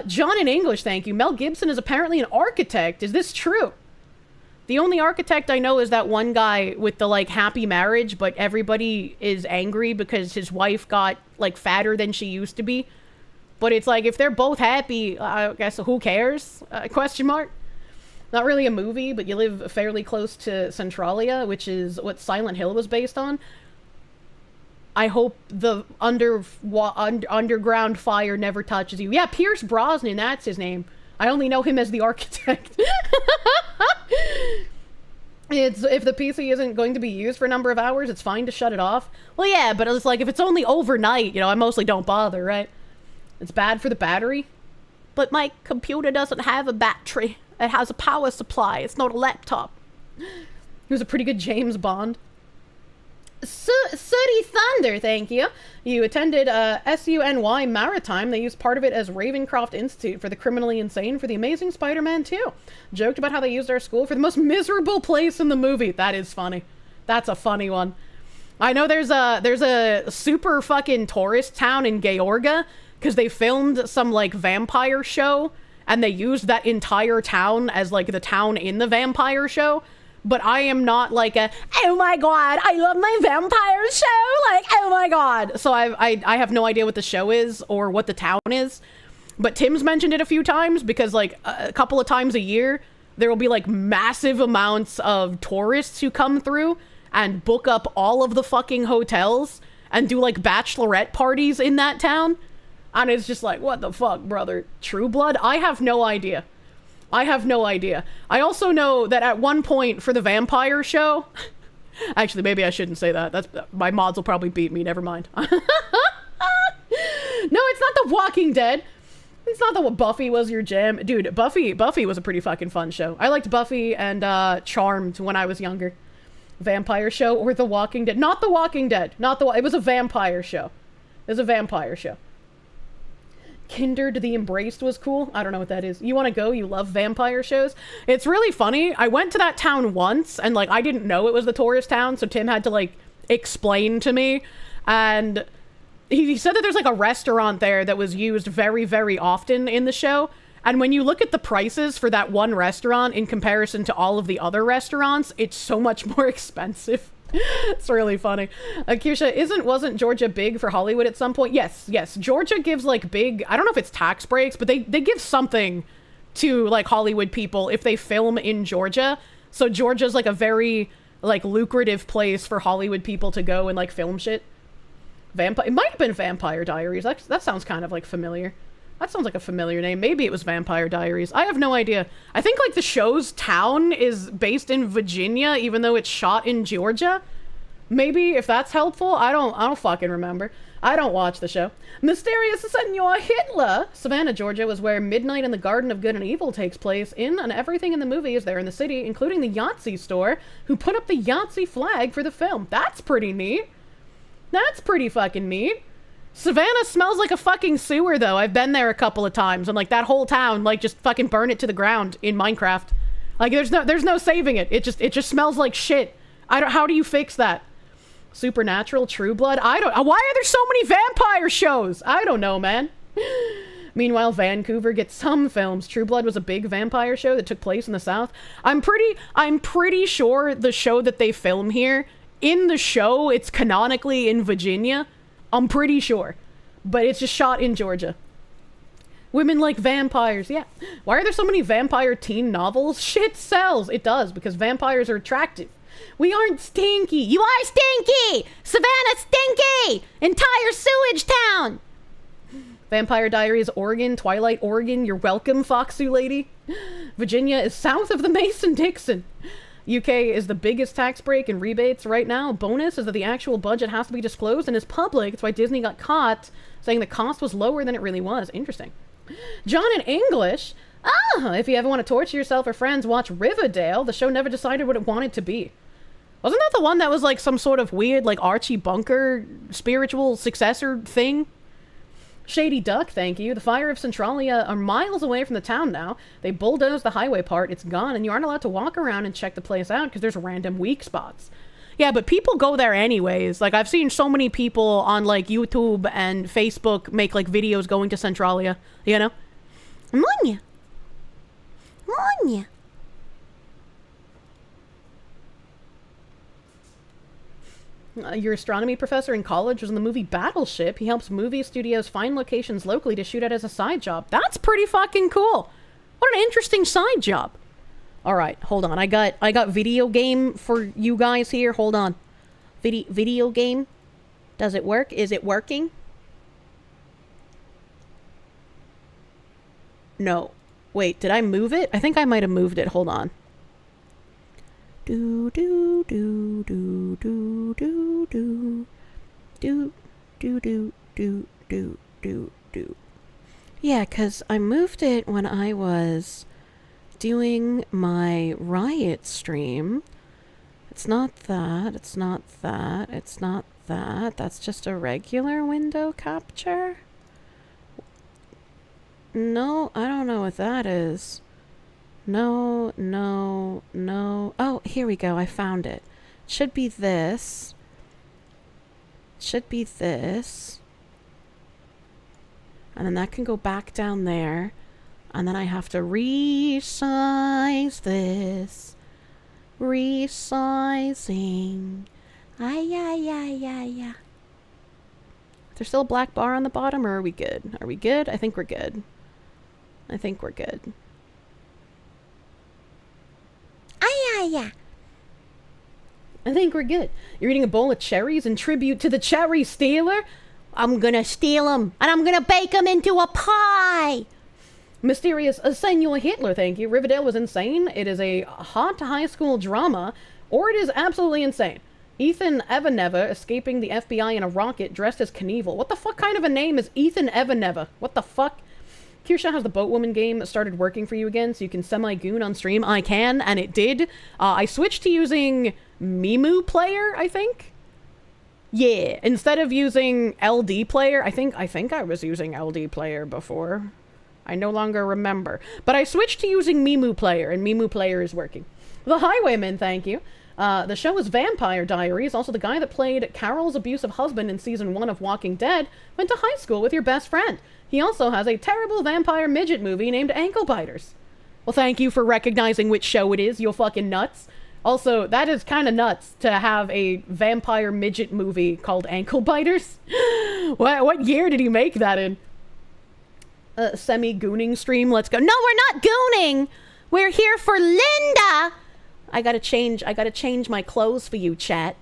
Speaker 3: John in English, thank you. Mel Gibson is apparently an architect. Is this true? The only architect I know is that one guy with the, like, happy marriage, but everybody is angry because his wife got, like, fatter than she used to be. But it's like, if they're both happy, I guess who cares? Question mark. Not really a movie, but you live fairly close to Centralia, which is what Silent Hill was based on. I hope the underground fire never touches you. Yeah, Pierce Brosnan, that's his name. I only know him as the architect. If the PC isn't going to be used for a number of hours, it's fine to shut it off. Well, yeah, but it's like, if it's only overnight, you know, I mostly don't bother, right? It's bad for the battery. But my computer doesn't have a battery. It has a power supply. It's not a laptop. He was a pretty good James Bond. Sooty Thunder, thank you. You attended SUNY Maritime. They used part of it as Ravencroft Institute for the Criminally Insane for The Amazing Spider-Man 2. Joked about how they used our school for the most miserable place in the movie. That is funny. That's a funny one. I know there's a super fucking tourist town in Georgia because they filmed some, like, vampire show and they used that entire town as, like, the town in the vampire show. But I am not like oh my god, I love my vampire show, like, oh my god. So I have no idea what the show is or what the town is. But Tim's mentioned it a few times because, like, a couple of times a year, there will be, like, massive amounts of tourists who come through and book up all of the fucking hotels and do, like, bachelorette parties in that town. And it's just like, what the fuck, brother? True Blood? I have no idea. I have no idea. I also know that at one point for the vampire show... Actually, maybe I shouldn't say that. My mods will probably beat me. Never mind. No, it's not The Walking Dead. It's not the Buffy was your jam. Dude, Buffy was a pretty fucking fun show. I liked Buffy and Charmed when I was younger.
Speaker 1: Vampire show or The Walking Dead. Not The Walking Dead. It was a vampire show. It was a vampire show. Kindred the Embraced was cool. I don't know what that is. You want to go? You love vampire shows? It's really funny. I went to that town once, and, like, I didn't know it was the tourist town, so Tim had to, like, explain to me. And he said that there's, like, a restaurant there that was used very, very often in the show. And when you look at the prices for that one restaurant in comparison to all of the other restaurants, it's so much more expensive. It's really funny. Kirsche, wasn't Georgia big for Hollywood at some point? Yes. Georgia gives, like, big, I don't know if it's tax breaks, but they give something to, like, Hollywood people if they film in Georgia. So Georgia's, like, a very, like, lucrative place for Hollywood people to go and, like, film shit. It might have been Vampire Diaries. That sounds kind of, like, familiar. That sounds like a familiar name. Maybe it was Vampire Diaries. I have no idea. I think, like, the show's town is based in Virginia, even though it's shot in Georgia. Maybe, if that's helpful. I don't fucking remember. I don't watch the show. Mysterious Senor Hitler! Savannah, Georgia was where Midnight in the Garden of Good and Evil takes place and everything in the movie is there in the city, including the Yahtzee store, who put up the Yahtzee flag for the film. That's pretty neat. That's pretty fucking neat. Savannah smells like a fucking sewer, though. I've been there a couple of times, and, like, that whole town, like, just fucking burn it to the ground in Minecraft. Like, there's no saving it. It just smells like shit. How do you fix that? Supernatural, True Blood? Why are there so many vampire shows? I don't know, man. Meanwhile, Vancouver gets some films. True Blood was a big vampire show that took place in the South. I'm pretty sure the show that they film here, in the show, it's canonically in Virginia. I'm pretty sure. But it's just shot in Georgia. Women like vampires, yeah. Why are there so many vampire teen novels? Shit sells. It does, because vampires are attractive. We aren't stinky. You are stinky! Savannah stinky! Entire sewage town! Vampire Diaries, Oregon, Twilight, Oregon. You're welcome, Foxu lady. Virginia is south of the Mason-Dixon. UK is the biggest tax break and rebates right now. Bonus is that the actual budget has to be disclosed and is public. That's why Disney got caught saying the cost was lower than it really was. Interesting. John in English. If you ever want to torture yourself or friends, watch Riverdale. The show never decided what it wanted to be. Wasn't that the one that was like some sort of weird, like, Archie Bunker spiritual successor thing? Shady Duck, thank you. The fire of Centralia are miles away from the town now. They bulldozed the highway part. It's gone, and you aren't allowed to walk around and check the place out because there's random weak spots. Yeah, but people go there anyways. Like, I've seen so many people on, like, YouTube and Facebook make, like, videos going to Centralia, you know? Monya. Your astronomy professor in college was in the movie Battleship. He helps movie studios find locations locally to shoot at as a side job. That's pretty fucking cool. What an interesting side job. All right, hold on. I got video game for you guys here. Hold on. Video game. Does it work? Is it working? No. Wait, did I move it? I think I might have moved it. Hold on. Do do do do do do do do do do do do do do. Yeah, 'cause I moved it when I was doing my Riot stream. It's not that, it's not that, it's not that. That's just a regular window capture. No, I don't know what that is. No. Oh, here we go. I found it. Should be this. Should be this. And then that can go back down there. And then I have to resize this. Resizing. Is there still a black bar on the bottom, or are we good? Are we good? I think we're good. I think we're good. I think we're good. You're eating a bowl of cherries in tribute to the cherry stealer? I'm gonna steal them, and I'm gonna bake them into a pie! Mysterious Senor Hitler, thank you. Riverdale was insane. It is a hot high school drama, or it is absolutely insane. Ethan Evanever escaping the FBI in a rocket dressed as Knievel. What the fuck kind of a name is Ethan Evanever? What the fuck? Kirsche has the Boatwoman game started working for you again, so you can semi-goon on stream. I can, and it did. I switched to using Mimu Player, I think? Yeah, instead of using LD Player, I think I was using LD Player before. I no longer remember. But I switched to using Mimu Player, and Mimu Player is working. The Highwayman, thank you. The show is Vampire Diaries. Also, the guy that played Carol's abusive husband in season 1 of Walking Dead went to high school with your best friend. He also has a terrible vampire midget movie named Ankle Biters. Well, thank you for recognizing which show it is, you fucking nuts. Also, that is kind of nuts to have a vampire midget movie called Ankle Biters. What year did he make that in? Semi-gooning stream, let's go. No, we're not gooning! We're here for Linda! I gotta change my clothes for you, chat.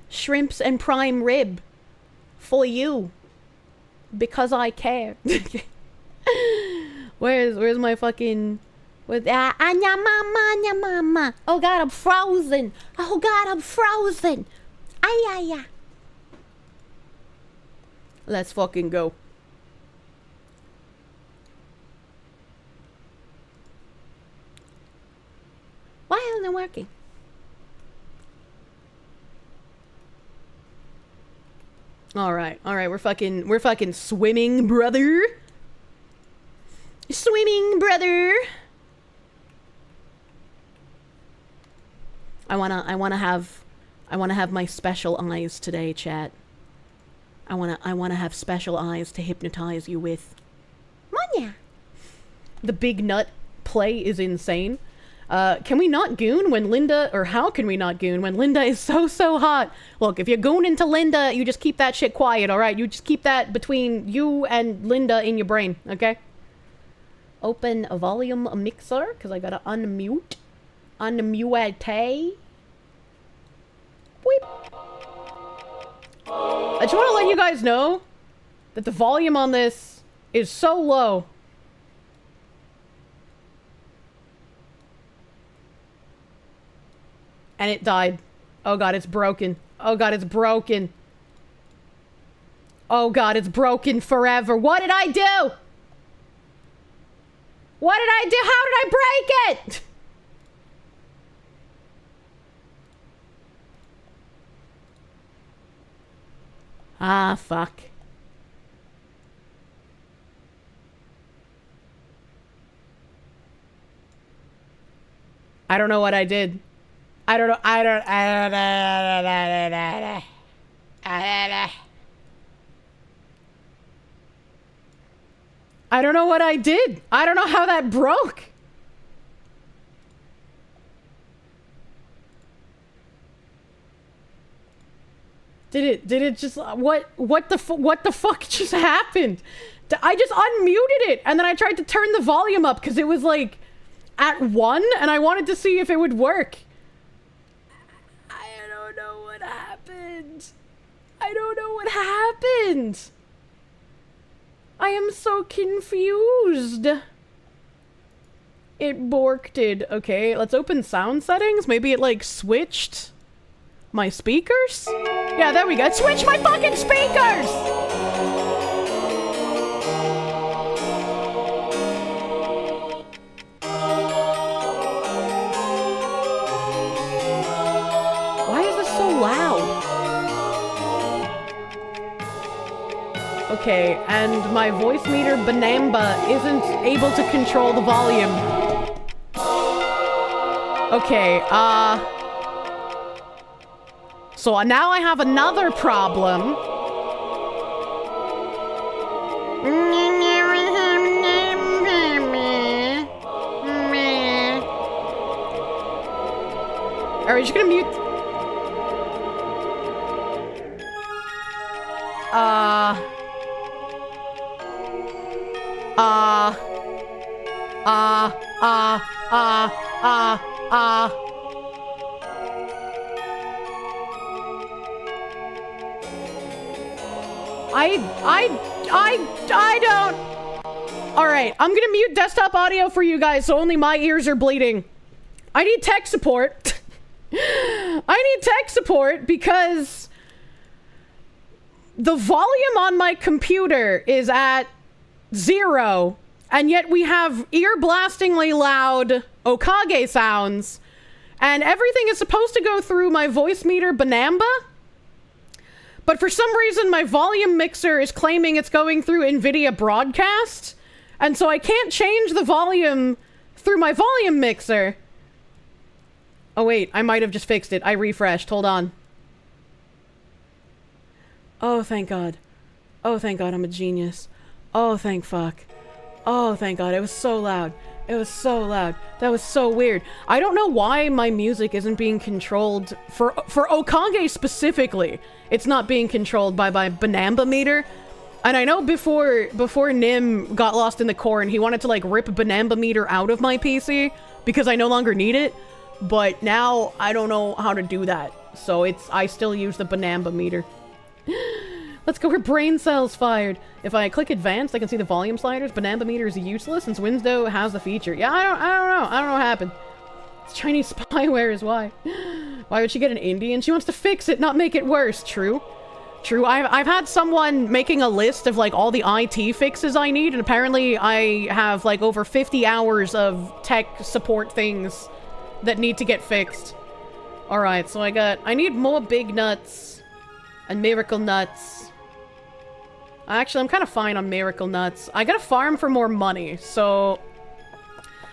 Speaker 1: Shrimps and prime rib. For you. Because I care. Where's my fucking... Anya mama. Oh god, I'm frozen. Oh god, I'm frozen. Ay. Let's fucking go. Why isn't it working? Alright, we're fucking swimming, brother. Swimming, brother. I wanna have my special eyes today, chat. I wanna have special eyes to hypnotize you with. Manya. The big nut play is insane. Can we not goon when Linda, or how can we not goon when Linda is so hot? Look, if you're gooning to Linda, you just keep that shit quiet, alright? You just keep that between you and Linda in your brain, okay? Open a volume mixer, because I gotta unmute. Unmute. Weep. I just want to let you guys know that the volume on this is so low. And it died. Oh god, it's broken. Oh god, it's broken. Oh god, it's broken forever. What did I do? What did I do? How did I break it? Ah, fuck. I don't know what I did. I don't know what I did. I don't know how that broke. Did it just, what the fuck just happened? I just unmuted it and then I tried to turn the volume up because it was like at 1 and I wanted to see if it would work. I don't know what happened. I don't know what happened. I am so confused. It borked. Okay, let's open sound settings. Maybe it like switched my speakers? Yeah, there we go. Switch my fucking speakers! Why is this so loud? Okay, and my voice meter Banamba isn't able to control the volume. Okay, so now I have another problem. Are we just gonna mute? I don't. All right, I'm gonna mute desktop audio for you guys, so only my ears are bleeding. I need tech support. I need tech support because the volume on my computer is at 0
Speaker 3: and yet we have ear-blastingly loud Okage sounds, and everything is supposed to go through my voice meter Banamba, but for some reason my volume mixer is claiming it's going through NVIDIA Broadcast, and so I can't change the volume through my volume mixer. Oh wait, I might have just fixed it. I refreshed. Hold on. Oh, thank God. Oh, thank God, I'm a genius. Oh, thank fuck. Oh, thank God, it was so loud. It was so loud. That was so weird. I don't know why my music isn't being controlled for Okage specifically. It's not being controlled by my Banamba meter. And I know before Nim got lost in the corn, he wanted to like rip Banamba meter out of my PC because I no longer need it. But now I don't know how to do that. So I still use the Banamba meter. Let's go where brain cells fired. If I click advanced, I can see the volume sliders. Banamba meter is useless since Windows has the feature. Yeah, I don't know. I don't know what happened. It's Chinese spyware is why. Why would she get an Indian? She wants to fix it, not make it worse. True. True. I've had someone making a list of like all the IT fixes I need, and apparently I have like over 50 hours of tech support things that need to get fixed. Alright, so I need more big nuts and miracle nuts. Actually, I'm kind of fine on miracle nuts. I gotta farm for more money, so...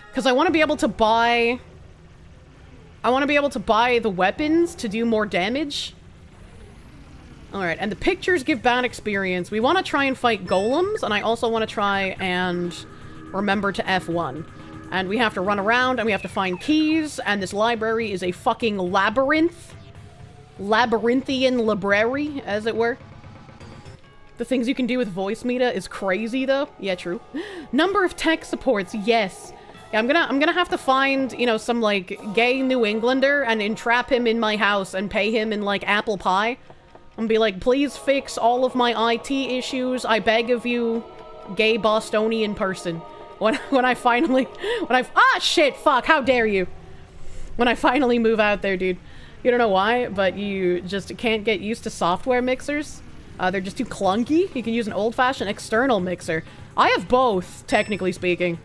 Speaker 3: Because I want to be able to buy... I want to be able to buy the weapons to do more damage. Alright, and the pictures give bad experience. We want to try and fight golems, and I also want to try and remember to F1. And we have to run around, and we have to find keys, and this library is a fucking labyrinth. Labyrinthian library, as it were. The things you can do with voice meta is crazy, though. Yeah, true. Number of tech supports, yes. Yeah, I'm gonna have to find, you know, some, like, gay New Englander and entrap him in my house and pay him in, like, apple pie. And be like, please fix all of my IT issues, I beg of you, gay Bostonian person. When I finally... Ah, shit, fuck, how dare you. When I finally move out there, dude. You don't know why, but you just can't get used to software mixers. They're just too clunky. You can use an old-fashioned external mixer. I have both, technically speaking.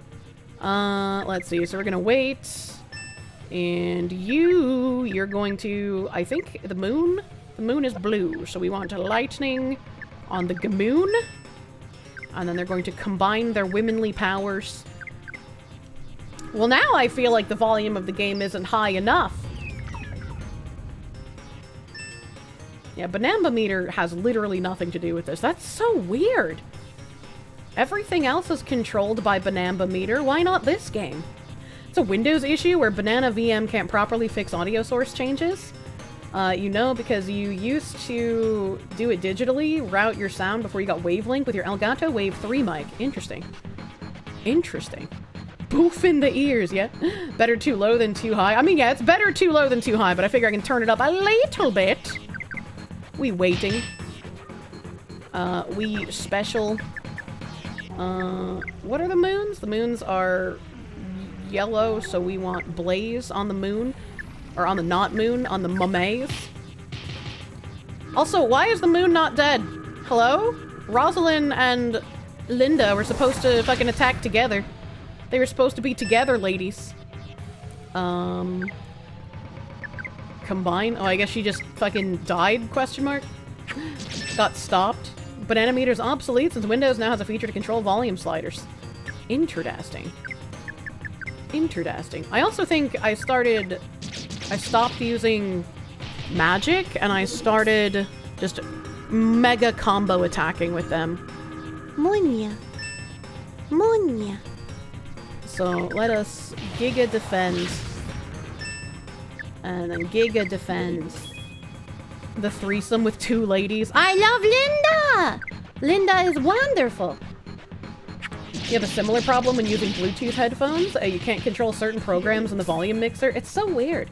Speaker 3: Let's see, so we're gonna wait. And you're going to... I think the moon? The moon is blue, so we want lightning on the Gamoon. And then they're going to combine their womanly powers. Well, now I feel like the volume of the game isn't high enough. Yeah, Banamba meter has literally nothing to do with this. That's so weird. Everything else is controlled by Banamba meter. Why not this game? It's a Windows issue where Banana VM can't properly fix audio source changes. You know, because you used to do it digitally, route your sound before you got Wavelink with your Elgato Wave 3 mic. Interesting. Interesting. Boof in the ears, yeah? Better too low than too high. I mean, yeah, it's better too low than too high, but I figure I can turn it up a little bit. We waiting. We special. What are the moons? The moons are yellow, so we want Blaze on the moon. Or on the not moon, on the Momays. Also, why is the moon not dead? Hello? Rosalind and Linda were supposed to fucking attack together. They were supposed to be together, ladies. Combine? Oh, I guess she just fucking died, question mark? Got stopped. Banana meter's obsolete since Windows now has a feature to control volume sliders. Interesting. Interesting. I also think I stopped using magic, and I started just mega combo attacking with them.
Speaker 1: Monya. Monya.
Speaker 3: So let us Giga defend. And then Giga defend. The threesome with two ladies.
Speaker 1: I love Linda! Linda is wonderful.
Speaker 3: You have a similar problem when using Bluetooth headphones. You can't control certain programs in the volume mixer. It's so weird.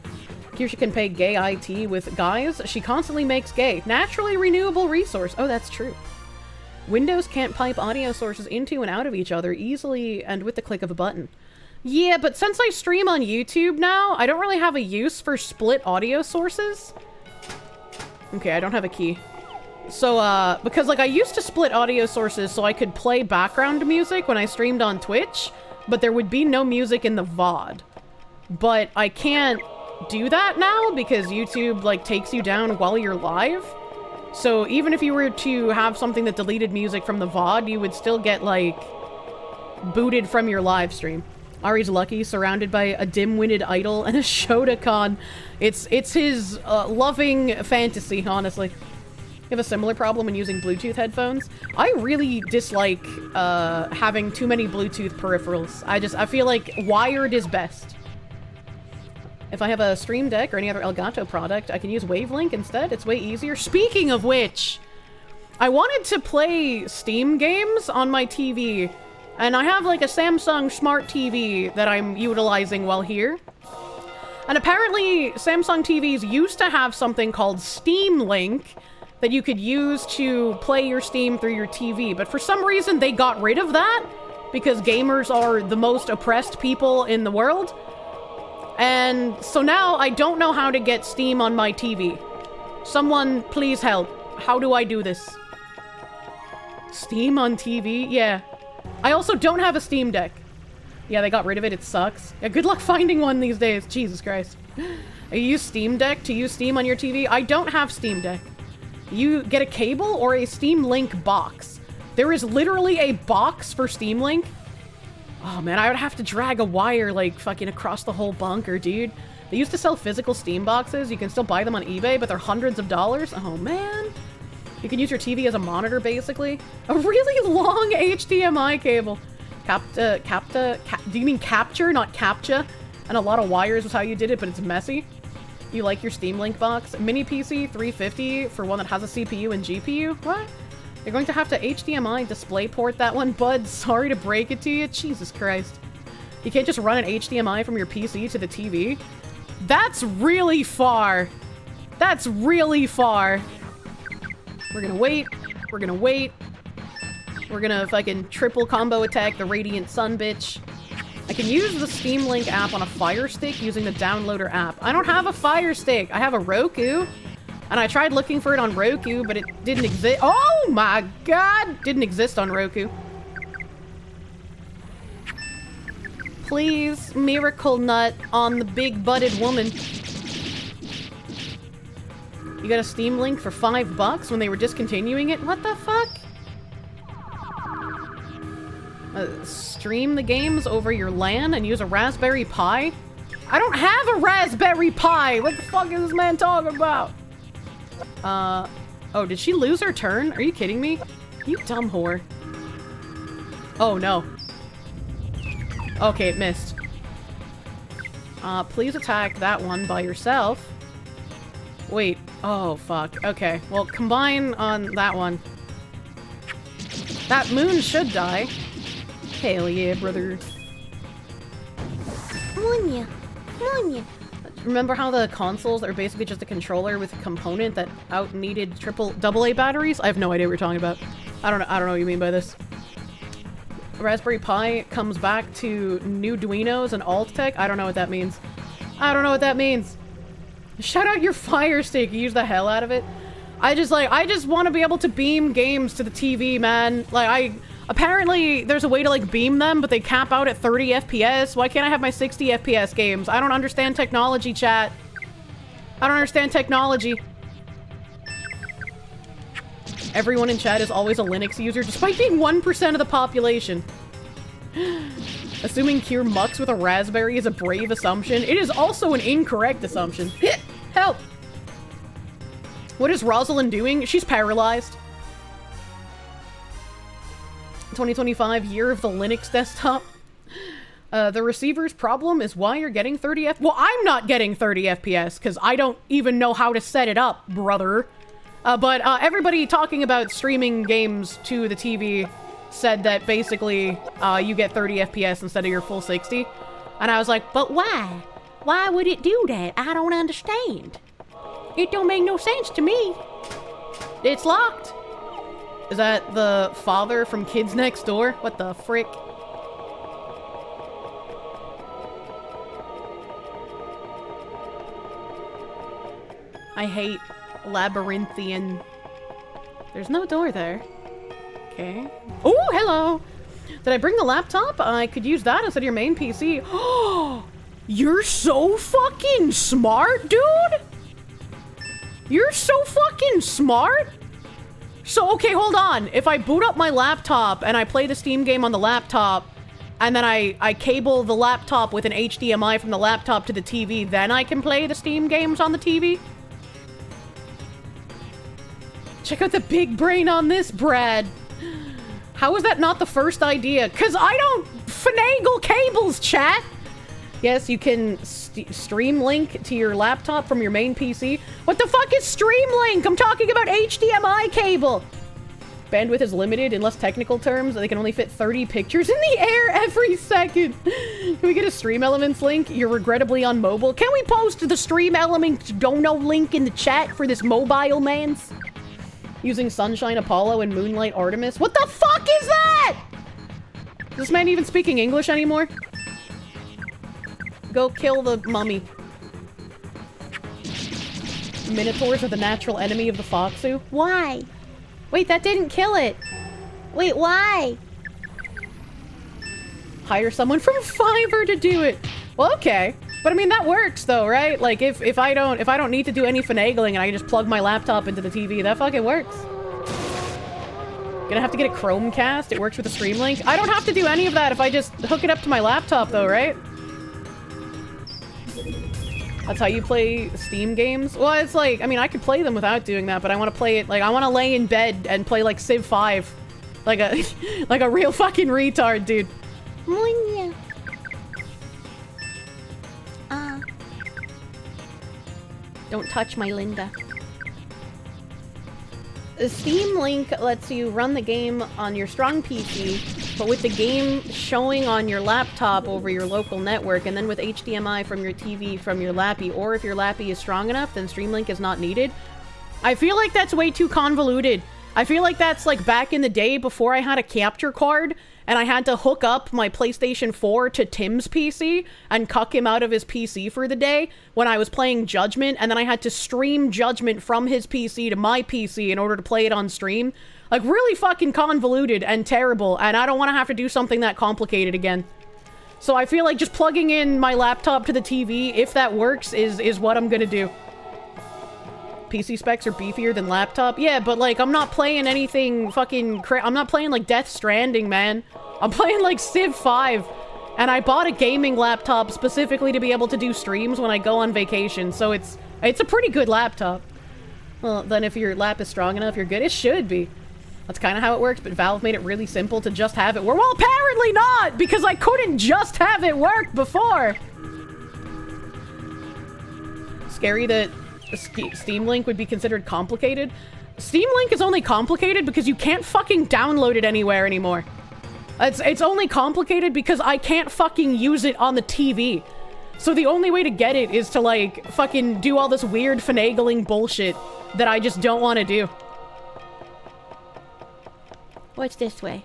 Speaker 3: Kirsche can pay gay IT with guys. She constantly makes gay. Naturally renewable resource. Oh, that's true. Windows can't pipe audio sources into and out of each other easily and with the click of a button. Yeah, but since I stream on YouTube now, I don't really have a use for split audio sources. Okay, I don't have a key. So, because, like, I used to split audio sources so I could play background music when I streamed on Twitch, but there would be no music in the VoD. But I can't do that now because YouTube, like, takes you down while you're live. So even if you were to have something that deleted music from the VoD, you would still get, like, booted from your live stream. Ari's lucky, surrounded by a dim-witted idol and a Shotokan. It's his loving fantasy, honestly. You have a similar problem when using Bluetooth headphones? I really dislike having too many Bluetooth peripherals. I feel like wired is best. If I have a Stream Deck or any other Elgato product, I can use Wavelink instead. It's way easier. Speaking of which, I wanted to play Steam games on my TV, and I have like a Samsung Smart TV that I'm utilizing while here. And apparently, Samsung TVs used to have something called Steam Link that you could use to play your Steam through your TV, but for some reason they got rid of that because gamers are the most oppressed people in the world. And so now I don't know how to get Steam on my TV. Someone please help. How do I do this? Steam on TV? Yeah. I also don't have a Steam Deck. Yeah, they got rid of it. It sucks. Yeah, good luck finding one these days. Jesus Christ. You use Steam Deck to use Steam on your TV? I don't have Steam Deck. You get a cable or a Steam Link box. There is literally a box for Steam Link. Oh man, I would have to drag a wire like fucking across the whole bunker, dude. They used to sell physical Steam boxes. You can still buy them on eBay, but they're hundreds of dollars. Oh man. You can use your TV as a monitor, basically. A really long HDMI cable. Do you mean capture, not CAPTCHA? And a lot of wires was how you did it, but it's messy. You like your Steam Link box? Mini PC, $350 for one that has a CPU and GPU? What? You're going to have to HDMI DisplayPort that one, bud. Sorry to break it to you. Jesus Christ. You can't just run an HDMI from your PC to the TV? That's really far. That's really far. We're gonna wait. We're gonna wait. We're gonna fucking triple combo attack the Radiant Sun bitch. I can use the Steam Link app on a Fire Stick using the downloader app. I don't have a Fire Stick. I have a Roku. And I tried looking for it on Roku, but it didn't exist. Oh my god! Didn't exist on Roku. Please, Miracle Nut on the big-butted woman. You got a Steam Link for $5 when they were discontinuing it? What the fuck? Stream the games over your LAN and use a Raspberry Pi? I don't have a Raspberry Pi! What the fuck is this man talking about? Oh, did she lose her turn? Are you kidding me? You dumb whore. Oh, no. Okay, it missed. Please attack that one by yourself. Wait. Oh, fuck. Okay. Well, combine on that one. That moon should die. Hell yeah, brother.
Speaker 1: Come on, ya. Come on, ya.
Speaker 3: Remember how the consoles are basically just a controller with a component that out-needed AA batteries? I have no idea what you're talking about. I don't know what you mean by this. Raspberry Pi comes back to Nuduinos and Alt-Tech? I don't know what that means. I don't know what that means. Shout out your Fire Stick. You use the hell out of it. I just want to be able to beam games to the TV, man. Like, apparently there's a way to like beam them, but they cap out at 30 FPS. Why can't I have my 60 FPS games? I don't understand technology, chat. I don't understand technology. Everyone in chat is always a Linux user, despite being 1% of the population. Assuming Cure mucks with a raspberry is a brave assumption. It is also an incorrect assumption. Help! What is Rosalind doing? She's paralyzed. 2025, year of the Linux desktop. The receiver's problem is why you're getting 30 Well, I'm not getting 30 FPS, because I don't even know how to set it up, brother. But everybody talking about streaming games to the TV said that basically you get 30 FPS instead of your full 60. And I was like, but why? Why would it do that? I don't understand. It don't make no sense to me. It's locked. Is that the father from Kids Next Door? What the frick? I hate labyrinthian There's no door there. Okay. Oh, hello! Did I bring the laptop? I could use that instead of your main PC. Oh, you're so fucking smart, dude! You're so fucking smart! So, okay, hold on. If I boot up my laptop and I play the Steam game on the laptop, and then I cable the laptop with an HDMI from the laptop to the TV, then I can play the Steam games on the TV? Check out the big brain on this, Brad. How is that not the first idea? Because I don't finagle cables, chat! Yes, you can stream link to your laptop from your main PC. What the fuck is stream link? I'm talking about HDMI cable! Bandwidth is limited in less technical terms. They can only fit 30 pictures in the air every second. Can we get a Stream Elements link? You're regrettably on mobile. Can we post the Stream Elements dono link in the chat for this mobile mans? Using Sunshine Apollo and Moonlight Artemis. What the fuck is that? Is this man even speaking English anymore? Go kill the mummy. Minotaurs are the natural enemy of the Foxu. Why? Wait, that didn't kill it. Wait, why? Hire someone from Fiverr to do it. Well, okay. But I mean, that works though, right? Like if I don't need to do any finagling and I just plug my laptop into the TV, that fucking works. Gonna have to get a Chromecast. It works with a Stream Link. I don't have to do any of that if I just hook it up to my laptop though, right? That's how you play Steam games? Well, it's like, I mean, I could play them without doing that, but I want to play it, like, I want to lay in bed and play, like, Civ 5. Like a, like a real fucking retard, dude. Munya. Don't touch my Linda. The Steam Link lets you run the game on your strong PC, but with the game showing on your laptop over your local network, and then with HDMI from your TV from your lappy, or if your lappy is strong enough, then Stream Link is not needed. I feel like that's way too convoluted. I feel like that's like back in the day before I had a capture card, and I had to hook up my PlayStation 4 to Tim's PC and cuck him out of his PC for the day when I was playing Judgment, and then I had to stream Judgment from his PC to my PC in order to play it on stream. Like, really fucking convoluted and terrible, and I don't want to have to do something that complicated again. So I feel like just plugging in my laptop to the TV, if that works, is what I'm gonna do. PC specs are beefier than laptop. Yeah, but like, I'm not playing anything fucking I'm not playing like Death Stranding, man. I'm playing like Civ 5. And I bought a gaming laptop specifically to be able to do streams when I go on vacation, so it's a pretty good laptop. Well, then if your lap is strong enough, you're good. It should be. That's kind of how it works, but Valve made it really simple to just have it work. Well, apparently not, because I couldn't just have it work before. Scary that Steam Link would be considered complicated. Steam Link is only complicated because you can't fucking download it anywhere anymore. It's only complicated because I can't fucking use it on the TV. So the only way to get it is to like fucking do all this weird finagling bullshit that I just don't want to do. What's this way?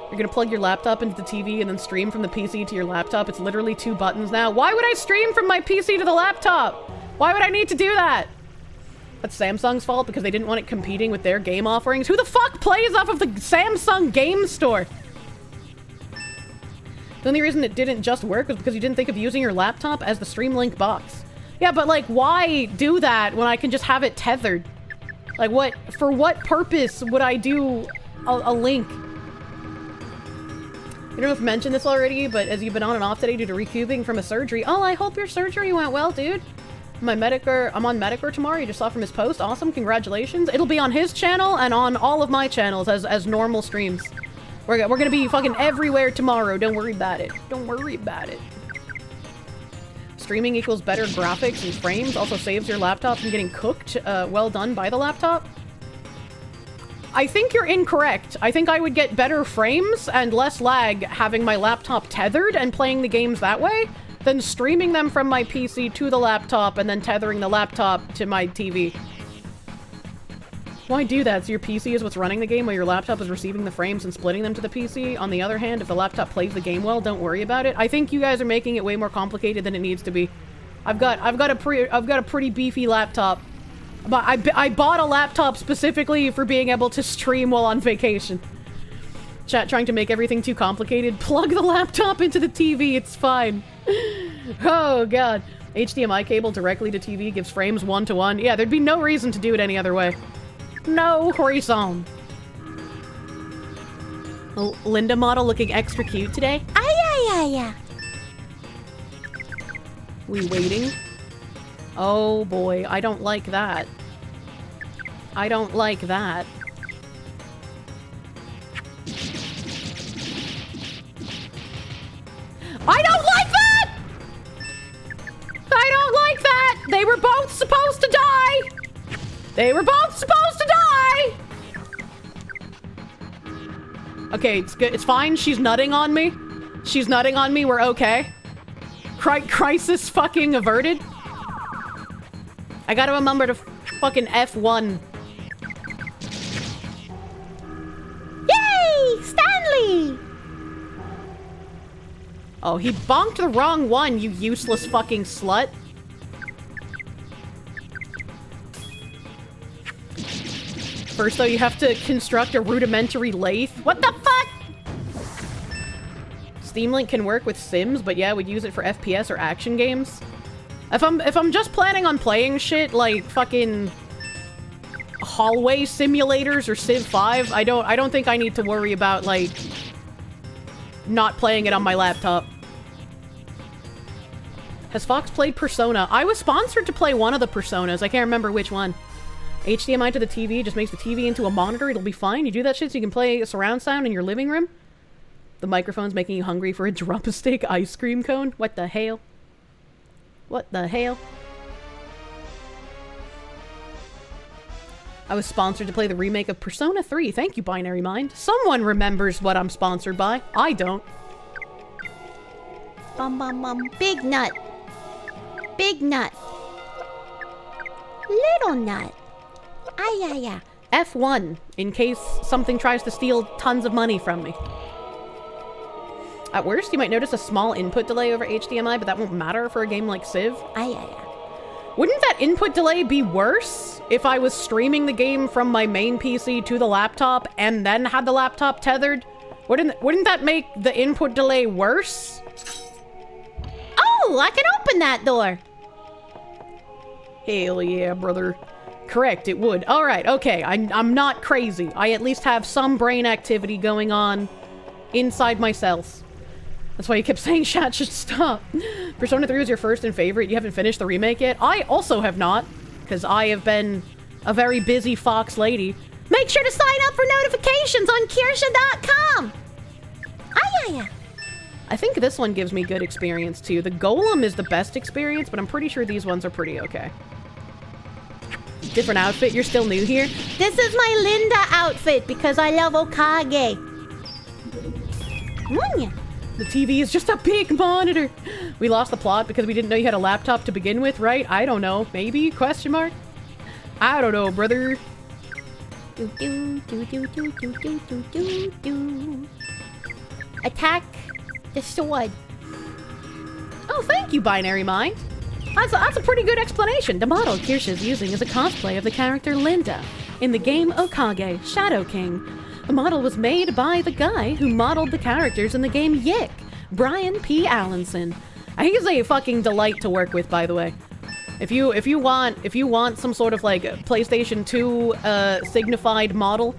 Speaker 3: You're gonna plug your laptop into the TV and then stream from the PC to your laptop. It's literally 2 buttons now. Why would I stream from my PC to the laptop? Why would I need to do that? That's Samsung's fault because they didn't want it competing with their game offerings. Who the fuck plays off of the Samsung game store? The only reason it didn't just work was because you didn't think of using your laptop as the Stream Link box. Yeah, but like, why do that when I can just have it tethered? Like, for what purpose would I do a link? I don't know if I've mentioned this already, but as you've been on and off today due to recouping from a surgery. Oh, I hope your surgery went well, dude. I'm on Medicare tomorrow. You just saw from his post. Awesome, congratulations. It'll be on his channel and on all of my channels as normal streams. We're gonna be fucking everywhere tomorrow. Don't worry about it. Don't worry about it. Streaming equals better graphics and frames. Also saves your laptop from getting cooked. Well done by the laptop. I think you're incorrect. I think I would get better frames and less lag having my laptop tethered and playing the games that way than streaming them from my PC to the laptop and then tethering the laptop to my TV. Why do that? So your PC is what's running the game while your laptop is receiving the frames and splitting them to the PC? On the other hand, if the laptop plays the game well, don't worry about it. I think you guys are making it way more complicated than it needs to be. I've got a pretty beefy laptop. But I bought a laptop specifically for being able to stream while on vacation. Chat trying to make everything too complicated. Plug the laptop into the TV, it's fine. Oh god. HDMI cable directly to TV gives frames 1:1. Yeah, there'd be no reason to do it any other way. No reason. Linda model looking extra cute today.
Speaker 11: Ay.
Speaker 3: We waiting? Oh boy, I don't like that. I don't like that. I don't like that! I don't like that! They were both supposed to die! They were both supposed to die! Okay, it's good. It's fine. She's nutting on me. She's nutting on me. We're okay. Crisis fucking averted. I gotta remember to fucking F1.
Speaker 11: Yay! Stanley!
Speaker 3: Oh, he bonked the wrong one, you useless fucking slut. First, though, you have to construct a rudimentary lathe. What the fuck? Steam Link can work with Sims, but yeah, we'd use it for FPS or action games. If I'm just planning on playing shit like fucking hallway simulators or Civ 5, I don't think I need to worry about like not playing it on my laptop. Has Fox played Persona? I was sponsored to play one of the Personas. I can't remember which one. HDMI to the TV just makes the TV into a monitor. It'll be fine. You do that shit so you can play surround sound in your living room. The microphone's making you hungry for a drop-a-steak ice cream cone. What the hell? What the hell? I was sponsored to play the remake of Persona 3. Thank you, Binary Mind. Someone remembers what I'm sponsored by. I don't.
Speaker 11: Big nut. Big nut. Little nut. Ay.
Speaker 3: F1, in case something tries to steal tons of money from me. At worst, you might notice a small input delay over HDMI, but that won't matter for a game like Civ.
Speaker 11: Ay.
Speaker 3: Wouldn't that input delay be worse if I was streaming the game from my main PC to the laptop and then had the laptop tethered? Wouldn't that make the input delay worse?
Speaker 11: Oh, I can open that door.
Speaker 3: Hell yeah, brother. Correct, it would. Alright, okay, I'm not crazy. I at least have some brain activity going on inside myself. That's why you kept saying chat should stop. Persona 3 was your first and favorite. You haven't finished the remake yet? I also have not, because I have been a very busy fox lady.
Speaker 11: Make sure to sign up for notifications on Kirsche.com. Ay.
Speaker 3: I think this one gives me good experience too. The Golem is the best experience, but I'm pretty sure these ones are pretty okay. Different outfit, you're still new here?
Speaker 11: This is my Linda outfit because I love Okage.
Speaker 3: The TV is just a big monitor. We lost the plot because we didn't know you had a laptop to begin with, right? I don't know. Maybe? Question mark? I don't know, brother.
Speaker 11: Attack the sword.
Speaker 3: Oh, thank you, Binary Mind. That's a pretty good explanation. The model Kirsche is using is a cosplay of the character Linda in the game Okage, Shadow King. The model was made by the guy who modeled the characters in the game Yick, Brian P. Allenson. He's a fucking delight to work with, by the way. If you want some sort of like PlayStation 2 signified model,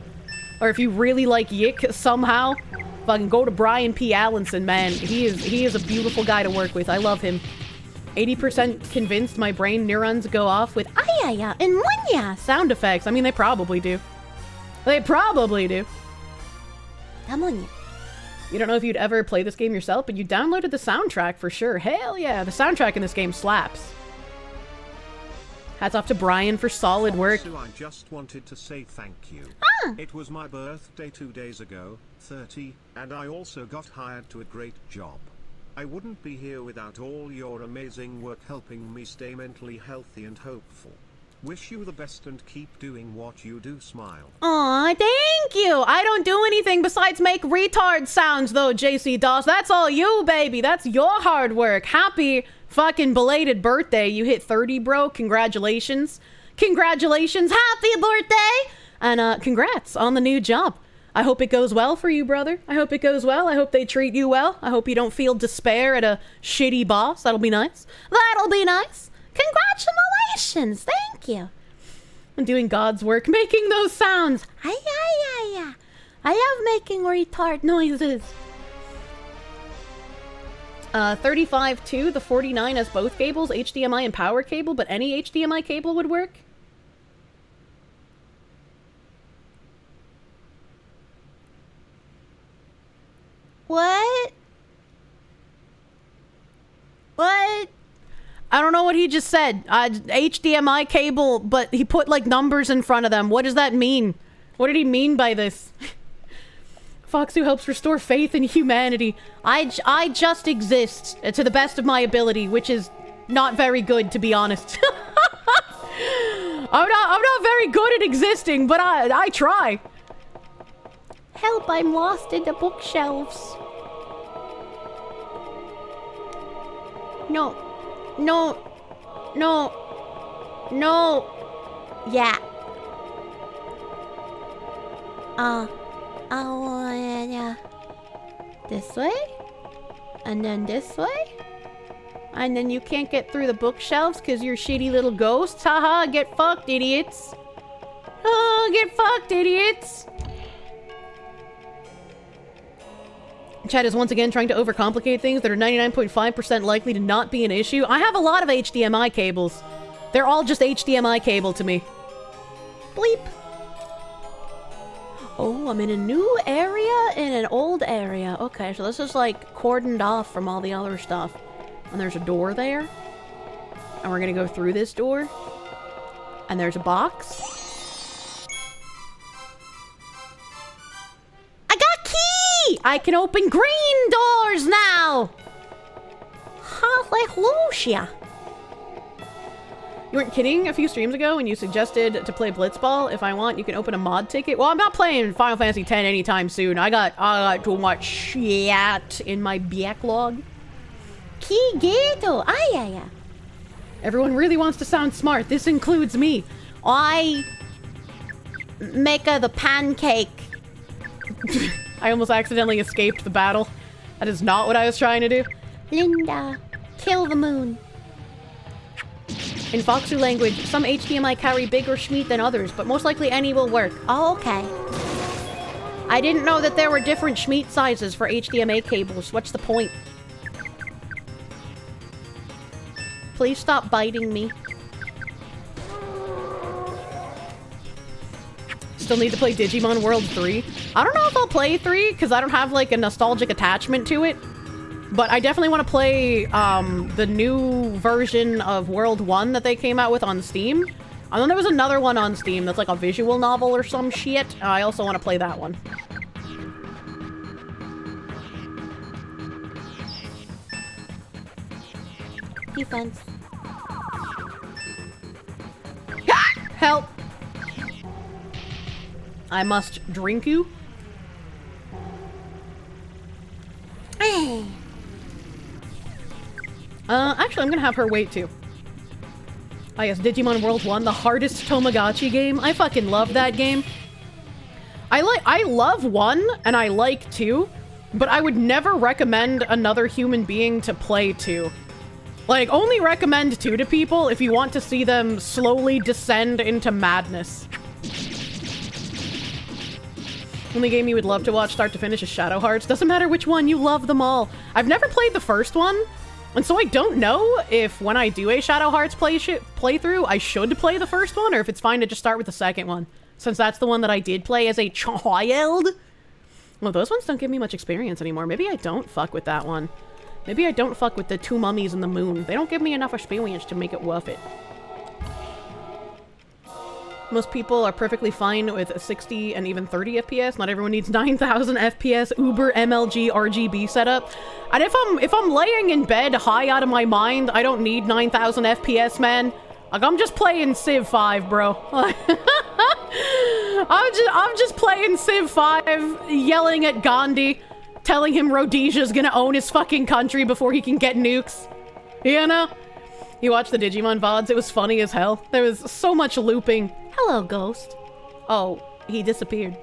Speaker 3: or if you really like Yick somehow, fucking go to Brian P. Allenson, man. He is a beautiful guy to work with. I love him. 80% convinced my brain neurons go off with
Speaker 11: ayaya and munya
Speaker 3: sound effects. I mean, they probably do. They probably do.
Speaker 11: Amunya.
Speaker 3: You don't know if you'd ever play this game yourself, but you downloaded the soundtrack for sure. Hell yeah, the soundtrack in this game slaps. Hats off to Brian for solid work.
Speaker 2: So I just wanted to say thank you. It was my birthday 2 days ago, 30, and I also got hired to a great job. I wouldn't be here without all your amazing work helping me stay mentally healthy and hopeful. Wish you the best and keep doing what you do. Smile.
Speaker 3: Aw, thank you. I don't do anything besides make retard sounds though, JC Doss. That's all you, baby. That's your hard work. Happy fucking belated birthday. You hit 30, bro. Congratulations. Congratulations, happy birthday! And congrats on the new job. I hope it goes well for you, brother. I hope it goes well. I hope they treat you well. I hope you don't feel despair at a shitty boss. That'll be nice. That'll be nice. Congratulations. Thank you. I'm doing God's work, making those sounds. I love making retard noises. 35-2, the 49 has both cables, HDMI and power cable, but any HDMI cable would work. What? What? I don't know what he just said. HDMI cable, but he put like numbers in front of them. What does that mean? What did he mean by this? Foxu helps restore faith in humanity. I just exist to the best of my ability, which is not very good, to be honest. I'm not very good at existing, but I try. Help, I'm lost in the bookshelves. No. No. No. No. Yeah. This way? And then this way? And then you can't get through the bookshelves because you're shitty little ghosts? Haha, get fucked, idiots. Oh, get fucked, idiots. Chat is once again trying to overcomplicate things that are 99.5% likely to not be an issue. I have a lot of HDMI cables. They're all just HDMI cable to me. Bleep. Oh, I'm in a new area in an old area. Okay, so this is like cordoned off from all the other stuff. And there's a door there. And we're gonna go through this door. And there's a box. I got key! I can open green doors now! Hallelujah! You weren't kidding a few streams ago when you suggested to play Blitzball. If I want, you can open a mod ticket. Well, I'm not playing Final Fantasy X anytime soon. I got too much shit in my backlog. Kigeto! Ayaya! Everyone really wants to sound smart. This includes me. I make the pancake. I almost accidentally escaped the battle. That is not what I was trying to do. Linda, kill the moon. In Foxu language, some HDMI carry bigger schmeat than others, but most likely any will work. Oh, okay. I didn't know that there were different schmeat sizes for HDMI cables. What's the point? Please stop biting me. Still need to play Digimon World 3. I don't know if I'll play 3, because I don't have, like, a nostalgic attachment to it. But I definitely want to play the new version of World 1 that they came out with on Steam. And then there was another one on Steam that's like a visual novel or some shit. I also want to play that one. Defense. Help! I must drink you. Actually, I'm gonna have her wait too. Oh yes, Digimon World 1, the hardest Tomodachi game. I fucking love that game. I love 1, and I like 2, but I would never recommend another human being to play 2. Like, only recommend 2 to people if you want to see them slowly descend into madness. Only game you would love to watch start to finish is Shadow Hearts. Doesn't matter which one, you love them all. I've never played the first one, and so I don't know if when I do a Shadow Hearts playthrough, I should play the first one, or if it's fine to just start with the second one, since that's the one that I did play as a child. Well, those ones don't give me much experience anymore. Maybe I don't fuck with that one. Maybe I don't fuck with the 2 mummies in the moon. They don't give me enough experience to make it worth it. Most people are perfectly fine with 60 and even 30 FPS. Not everyone needs 9,000 FPS Uber MLG RGB setup. And if I'm laying in bed high out of my mind, I don't need 9,000 FPS, man. Like, I'm just playing Civ 5, bro. I'm just playing Civ 5, yelling at Gandhi, telling him Rhodesia's gonna own his fucking country before he can get nukes. You know? You watched the Digimon VoDs? It was funny as hell. There was so much looping. Hello, ghost. Oh, he disappeared.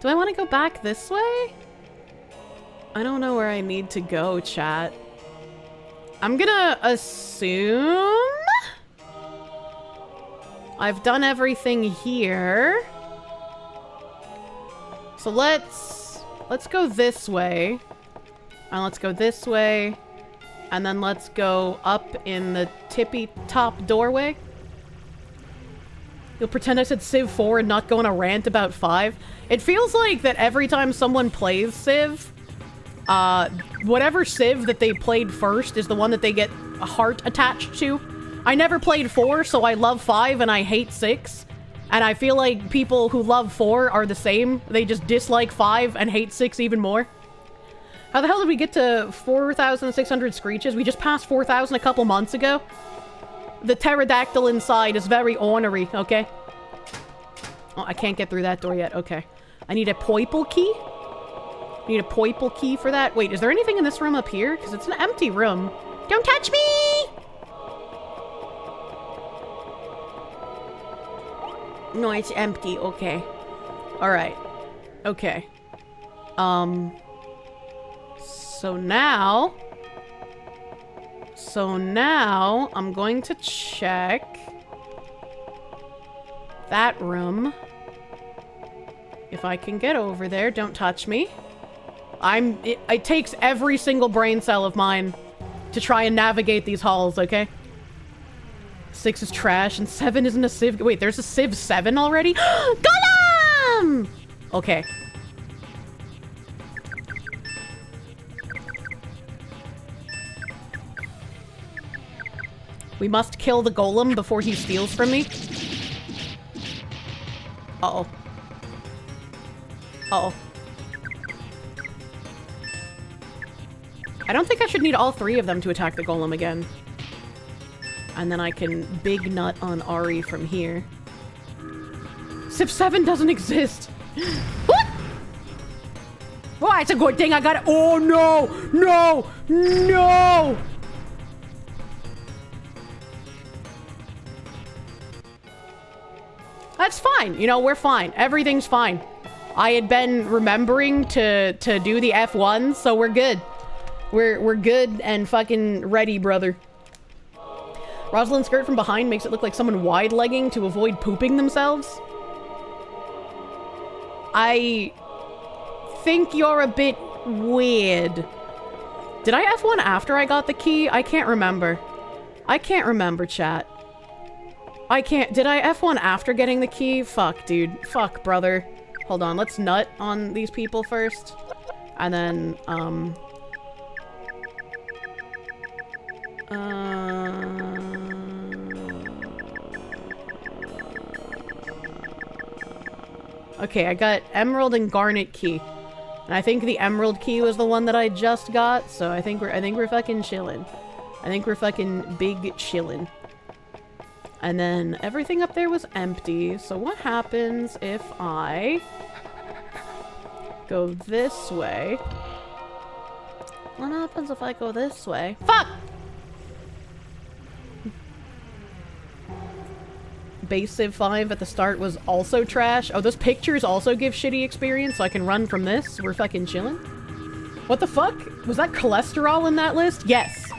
Speaker 3: Do I want to go back this way? I don't know where I need to go, chat. I'm gonna assume I've done everything here. So let's go this way. And let's go this way. And then let's go up in the tippy top doorway. You'll pretend I said Civ 4 and not go on a rant about 5. It feels like that every time someone plays Civ, whatever Civ that they played first is the one that they get a heart attached to. I never played 4, so I love 5 and I hate 6. And I feel like people who love 4 are the same. They just dislike 5 and hate 6 even more. How the hell did we get to 4,600 screeches? We just passed 4,000 a couple months ago. The pterodactyl inside is very ornery, okay? Oh, I can't get through that door yet. Okay. I need a poiple key? I need a poiple key for that. Wait, is there anything in this room up here? Because it's an empty room. Don't touch me! No, it's empty. Okay. Alright. Okay. So now I'm going to check that room. If I can get over there, don't touch me. It takes every single brain cell of mine to try and navigate these halls, okay? 6 is trash and 7 isn't a Civ. Wait, there's a Civ 7 already? Golem! Okay. We must kill the golem before he steals from me. Uh-oh. Uh-oh. I don't think I should need all 3 of them to attack the golem again. And then I can big nut on Ari from here. Civ 7 doesn't exist. What? Well, it's a good thing I got it. Oh, no! No! No! That's fine. You know, we're fine. Everything's fine. I had been remembering to do the F1s, so we're good. We're good and fucking ready, brother. Rosalind's skirt from behind makes it look like someone wide-legging to avoid pooping themselves. I think you're a bit weird. Did I F1 after I got the key? I can't remember. I can't remember, chat. I can't. Did I F1 after getting the key? Fuck, dude. Fuck, brother. Hold on. Let's nut on these people first. And then, okay, I got emerald and garnet key. And I think the emerald key was the one that I just got, so I think we're fucking chilling. I think we're fucking big chilling. And then everything up there was empty. So what happens if I go this way? What happens if I go this way? Fuck! Base Civ 5 at the start was also trash. Oh, those pictures also give shitty experience, so I can run from this. We're fucking chilling. What the fuck? Was that cholesterol in that list? Yes.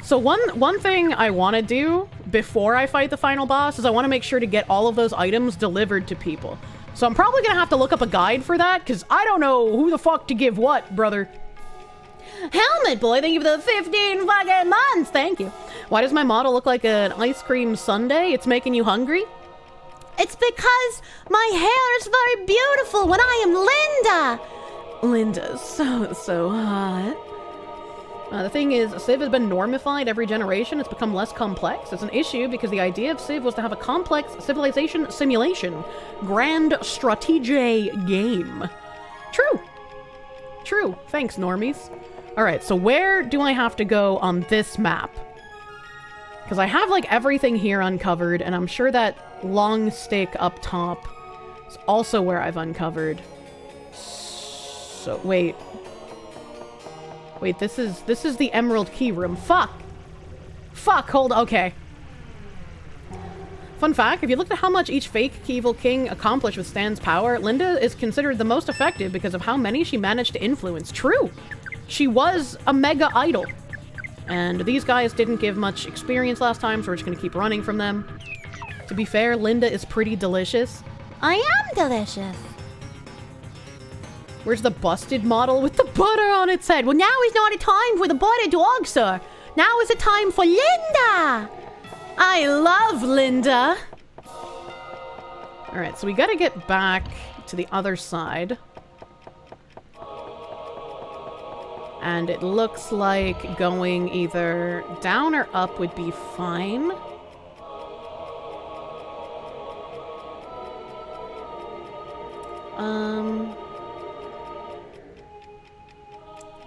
Speaker 3: So one thing I want to do before I fight the final boss is I want to make sure to get all of those items delivered to people. So I'm probably going to have to look up a guide for that, because I don't know who the fuck to give what, brother. Helmet boy, thank you for the 15 fucking months. Thank you. Why does my model look like an ice cream sundae? It's making you hungry? It's because my hair is very beautiful when I am Linda. Linda's so hot. The thing is, Civ has been normified every generation. It's become less complex. It's an issue because the idea of Civ was to have a complex civilization simulation. Grand strategy game. True. True. Thanks, normies. Alright, so where do I have to go on this map? Because I have, like, everything here uncovered, and I'm sure that long stick up top is also where I've uncovered. So, wait. Wait, this is the Emerald Key Room. Fuck! fuck, hold on, okay. Fun fact, if you look at how much each fake evil king accomplished with Stan's power, Linda is considered the most effective because of how many she managed to influence. True! She was a mega idol. And these guys didn't give much experience last time, so we're just gonna keep running from them. To be fair, Linda is pretty delicious.
Speaker 11: I am delicious.
Speaker 3: Where's the busted model with the butter on its head? Well, now is not a time for the butter dog, sir. Now is a time for Linda! I love Linda! Alright, so we gotta get back to the other side. And it looks like going either down or up would be fine.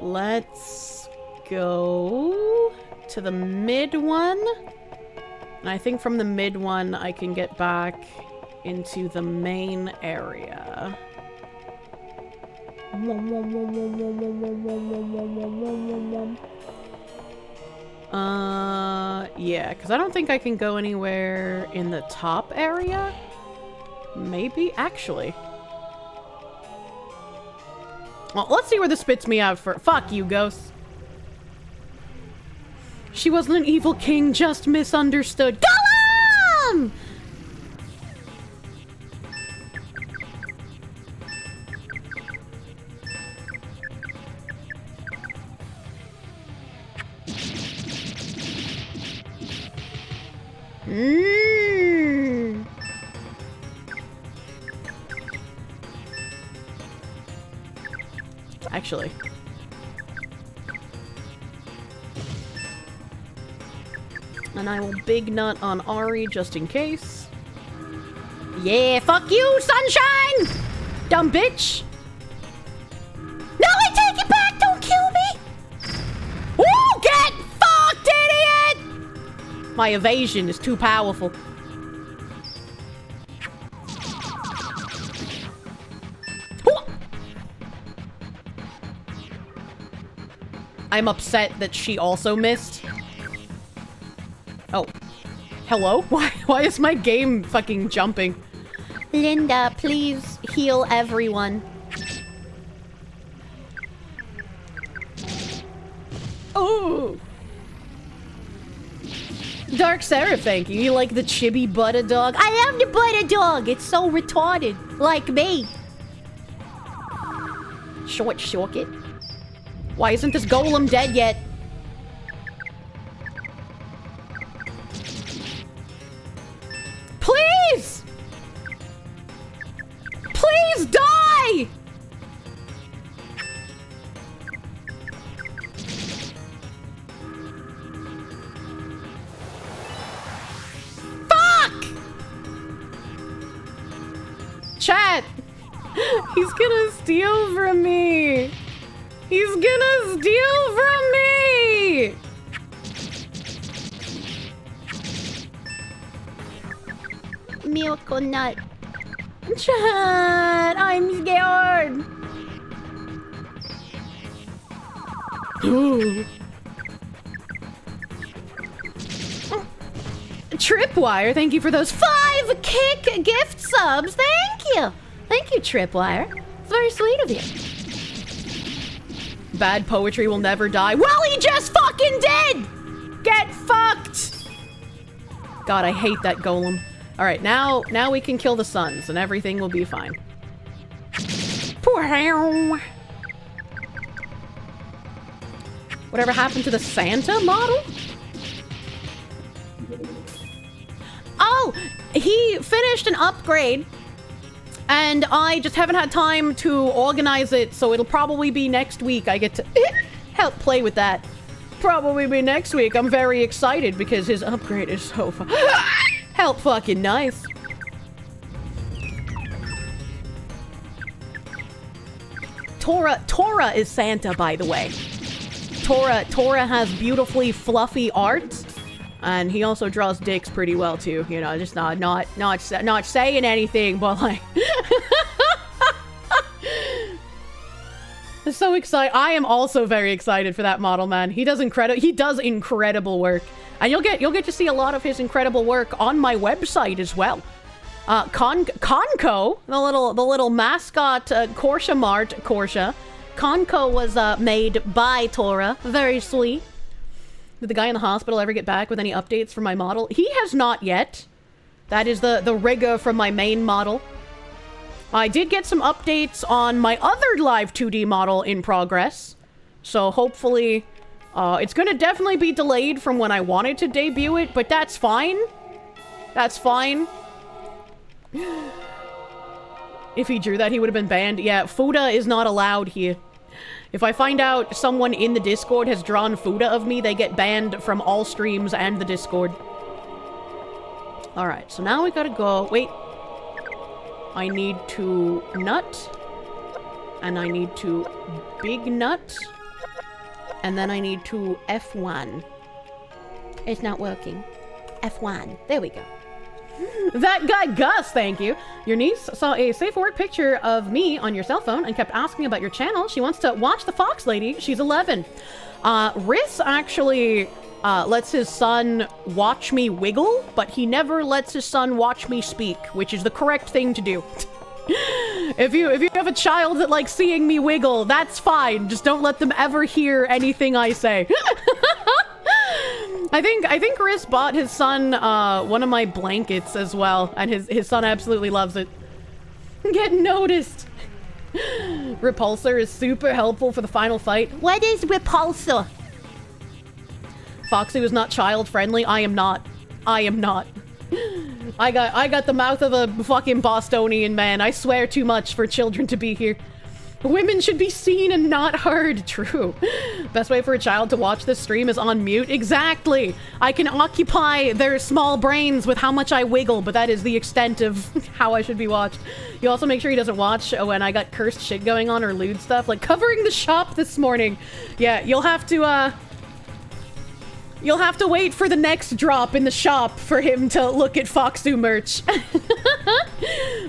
Speaker 3: Let's go to the mid one. And I think from the mid one, I can get back into the main area. Yeah, because I don't think I can go anywhere in the top area. Maybe, actually. Well, let's see where this spits me out for. Fuck you, ghosts. She wasn't an evil king, just misunderstood. Gollum! Actually. And I will big nut on Ari just in case. Yeah, fuck you, sunshine! Dumb bitch! No, I take it back! Don't kill me! Ooh, get fucked, idiot! My evasion is too powerful. I'm upset that she also missed. Oh. Hello? Why is my game fucking jumping?
Speaker 11: Linda, please heal everyone.
Speaker 3: Oh. Dark Sarah, thank you. You like the chibi butter dog?
Speaker 11: I love the butter dog. It's so retarded. Like me.
Speaker 3: Short circuit. Why isn't this golem dead yet? Please! Please die! Fuck! Chat! He's gonna steal from me! He's gonna steal from me!
Speaker 11: Milk or nut.
Speaker 3: Chat, I'm scared. Ooh. Tripwire, thank you for those 5 kick gift subs. Thank you. Thank you, Tripwire. It's very sweet of you. Bad poetry will never die. Well, he just fucking did! Get fucked! God, I hate that golem. Alright, now we can kill the suns and everything will be fine. Whatever happened to the Santa model? Oh! He finished an upgrade. And I just haven't had time to organize it, so it'll probably be next week. I get to help play with that. Probably be next week. I'm very excited because his upgrade is so help fucking nice. Tora is Santa, by the way. Tora has beautifully fluffy art. And he also draws dicks pretty well too, you know, just not saying anything, but like I'm so excited. I am also very excited for that model, man. He does incredible work.
Speaker 1: And you'll get to see a lot of his incredible work on my website as well. Conco, the little mascot Kirsche Mart Kirsche. Conco was made by Tora. Very sweet. Did the guy in the hospital ever get back with any updates for my model? He has not yet. That is the rigger from my main model. I did get some updates on my other live 2D model in progress. So hopefully, it's gonna definitely be delayed from when I wanted to debut it, but that's fine. That's fine. If he drew that, he would have been banned. Yeah, Fuda is not allowed here. If I find out someone in the Discord has drawn Fuda of me, they get banned from all streams and the Discord. Alright, so now we gotta go... Wait. I need to nut. And I need to big nut. And then I need to F1. It's not working. F1. There we go. That guy Gus, thank you. Your niece saw a safe work picture of me on your cell phone and kept asking about your channel. She wants to watch the Fox Lady. She's 11. Riss actually lets his son watch me wiggle, but he never lets his son watch me speak, which is the correct thing to do. If you have a child that likes seeing me wiggle, that's fine. Just don't let them ever hear anything I say. I think Riss bought his son one of my blankets as well, and his son absolutely loves it. Get noticed. Repulsor is super helpful for the final fight. What is Repulsor? Foxy was not child friendly. I am not. I am not. I got the mouth of a fucking Bostonian man. I swear too much for children to be here. Women should be seen and not heard. True. Best way for a child to watch this stream is on mute. Exactly. I can occupy their small brains with how much I wiggle, but that is the extent of how I should be watched. You also make sure he doesn't watch when I got cursed shit going on or lewd stuff, like covering the shop this morning. Yeah, you'll have to wait for the next drop in the shop for him to look at Foxu merch.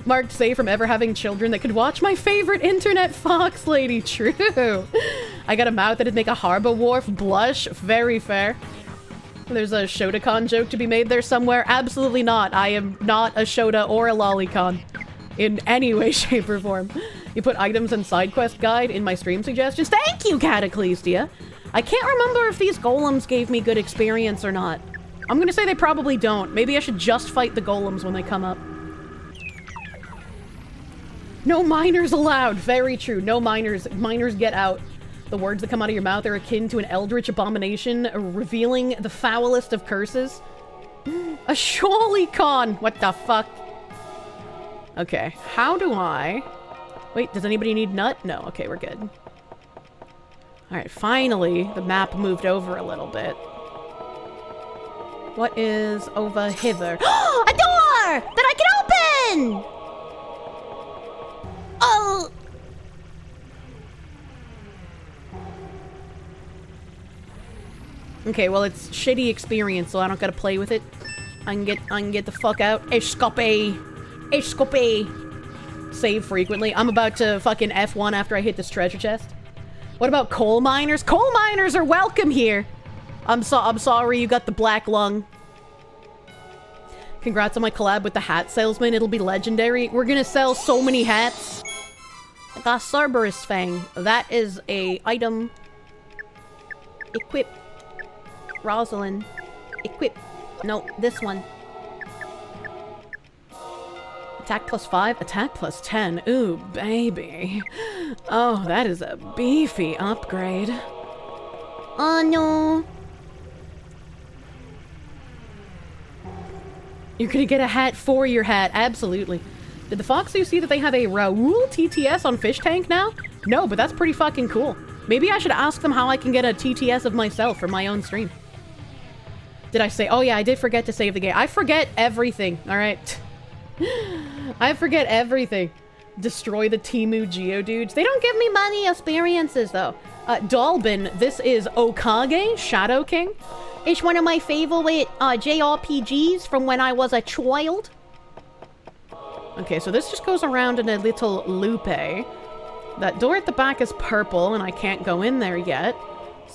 Speaker 1: Marked safe from ever having children that could watch my favorite internet Fox Lady. True. I got a mouth that'd make a Harbor Wharf blush. Very fair. There's a Shotokan joke to be made there somewhere. Absolutely not. I am not a Shota or a lolicon in any way, shape, or form. You put items and side quest guide in my stream suggestions. Thank you, Cataclystia. I can't remember if these golems gave me good experience or not. I'm gonna say they probably don't. Maybe I should just fight the golems when they come up. No minors allowed. Very true. No minors. Minors get out. The words that come out of your mouth are akin to an eldritch abomination, revealing the foulest of curses. A Sholicon! What the fuck? Okay, how do I... Wait, does anybody need nut? No, okay, we're good. Alright, finally, the map moved over a little bit. What is over hither? A door! That I can open! Oh! Okay, well, it's shitty experience, so I don't gotta play with it. I can get the fuck out. Escape! Escape! Save frequently. I'm about to fucking F1 after I hit this treasure chest. What about coal miners? Coal miners are welcome here! I'm sorry you got the black lung. Congrats on my collab with the hat salesman. It'll be legendary. We're gonna sell so many hats. I got Cerberus Fang. That is a item. Equip. Rosalind. Equip. No, this one. Attack +5, attack +10. Ooh, baby. Oh, that is a beefy upgrade. Oh, no. You're gonna get a hat for your hat. Absolutely. Did the Foxu see that they have a Raoul TTS on Fish Tank now? No, but that's pretty fucking cool. Maybe I should ask them how I can get a TTS of myself for my own stream. Did I say? Oh yeah, I did forget to save the game. I forget everything, alright? I forget everything. Destroy the Temu Geodudes. They don't give me money experiences, though. Dalbin, this is Okage, Shadow King. It's one of my favorite JRPGs from when I was a child. Okay, so this just goes around in a little loop. That door at the back is purple, and I can't go in there yet.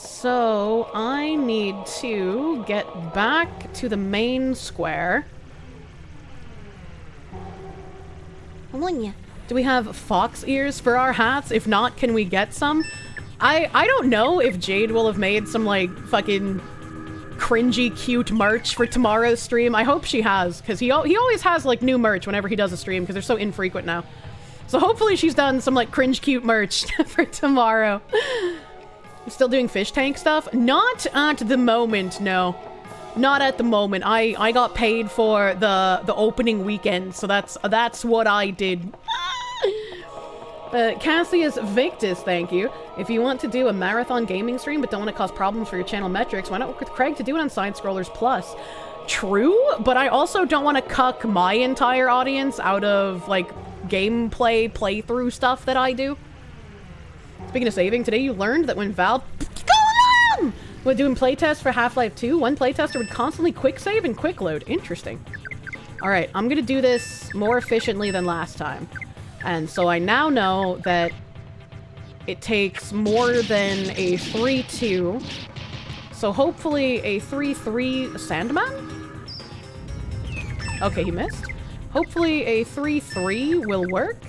Speaker 1: So, I need to get back to the main square. Do we have fox ears for our hats? If not, can we get some? I don't know if Jade will have made some, like, fucking cringy, cute merch for tomorrow's stream. I hope she has, because he always has, like, new merch whenever he does a stream, because they're so infrequent now. So hopefully she's done some, like, cringe, cute merch for tomorrow. Still doing fish tank stuff? Not at the moment, no. Not at the moment. I got paid for the opening weekend, so that's what I did. Cassius Victus, thank you. If you want to do a marathon gaming stream but don't want to cause problems for your channel metrics, why not work with Craig to do it on Side Scrollers Plus? True, but I also don't want to cuck my entire audience out of, like, gameplay playthrough stuff that I do. Speaking of saving, today you learned that when Valve when doing playtests for Half-Life 2, one playtester would constantly quick save and quick load. Interesting. Alright, I'm gonna do this more efficiently than last time. And so I now know that it takes more than a 3-2. So hopefully a 3-3 Sandman? Okay, he missed. Hopefully a 3-3 will work.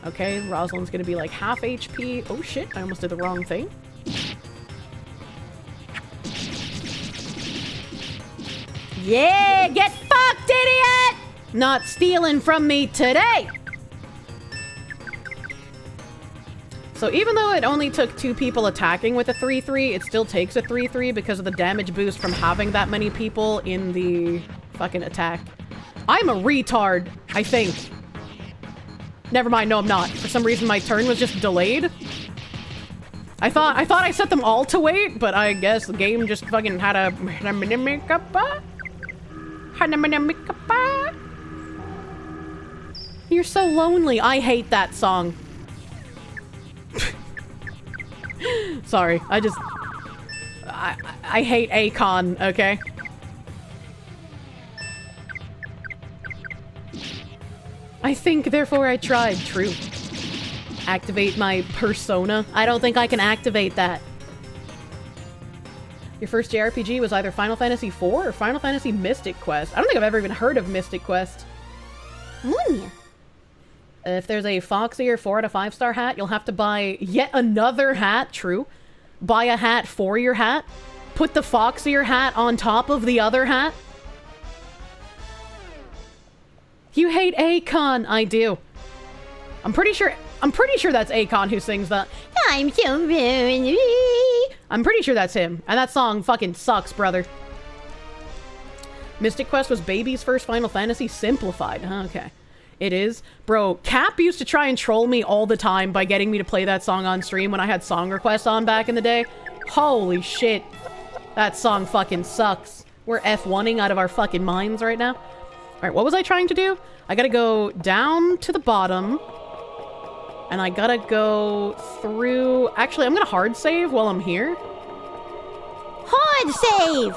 Speaker 1: Okay, Rosalind's gonna be like half HP. Oh shit, I almost did the wrong thing. Yeah, get fucked, idiot! Not stealing from me today! So even though it only took 2 people attacking with a 3-3, it still takes a 3-3 because of the damage boost from having that many people in the fucking attack. I'm a retard, I think. Never mind, no I'm not. For some reason my turn was just delayed. I thought I set them all to wait, but I guess the game just fucking had a... You're so lonely. I hate that song. Sorry, I hate Akon, okay? I think, therefore I tried. True. Activate my persona. I don't think I can activate that. Your first JRPG was either Final Fantasy IV or Final Fantasy Mystic Quest. I don't think I've ever even heard of Mystic Quest. If there's a Foxy or 4 out of 5-star hat, you'll have to buy yet another hat. True. Buy a hat for your hat. Put the Foxier hat on top of the other hat. You hate Akon. I do. I'm pretty sure that's Akon who sings the I'm so very... I'm pretty sure that's him. And that song fucking sucks, brother. Mystic Quest was Baby's first Final Fantasy simplified. Okay. It is. Bro, Cap used to try and troll me all the time by getting me to play that song on stream when I had song requests on back in the day. Holy shit. That song fucking sucks. We're F1ing out of our fucking minds right now. Alright, what was I trying to do? I gotta go down to the bottom. And I gotta go through... Actually, I'm gonna hard save while I'm here. Hard save!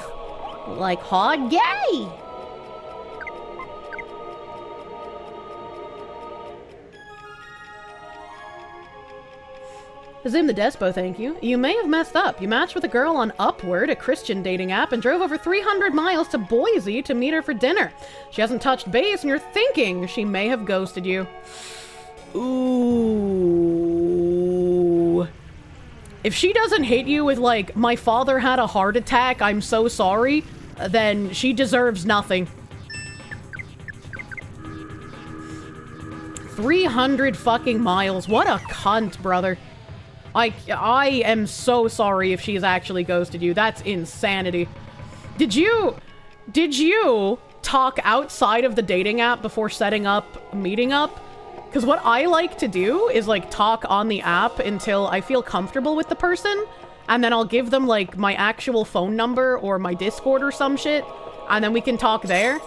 Speaker 1: Like hard gay! Zim the Despo, thank you. You may have messed up. You matched with a girl on Upward, a Christian dating app, and drove over 300 miles to Boise to meet her for dinner. She hasn't touched base, and you're thinking she may have ghosted you. Ooh. If she doesn't hit you with, like, my father had a heart attack, I'm so sorry, then she deserves nothing. 300 fucking miles. What a cunt, brother. I am so sorry if she's actually ghosted you. That's insanity. Did you talk outside of the dating app before setting up meeting up? Because what I like to do is, like, talk on the app until I feel comfortable with the person, and then I'll give them, like, my actual phone number or my Discord or some shit, and then we can talk there.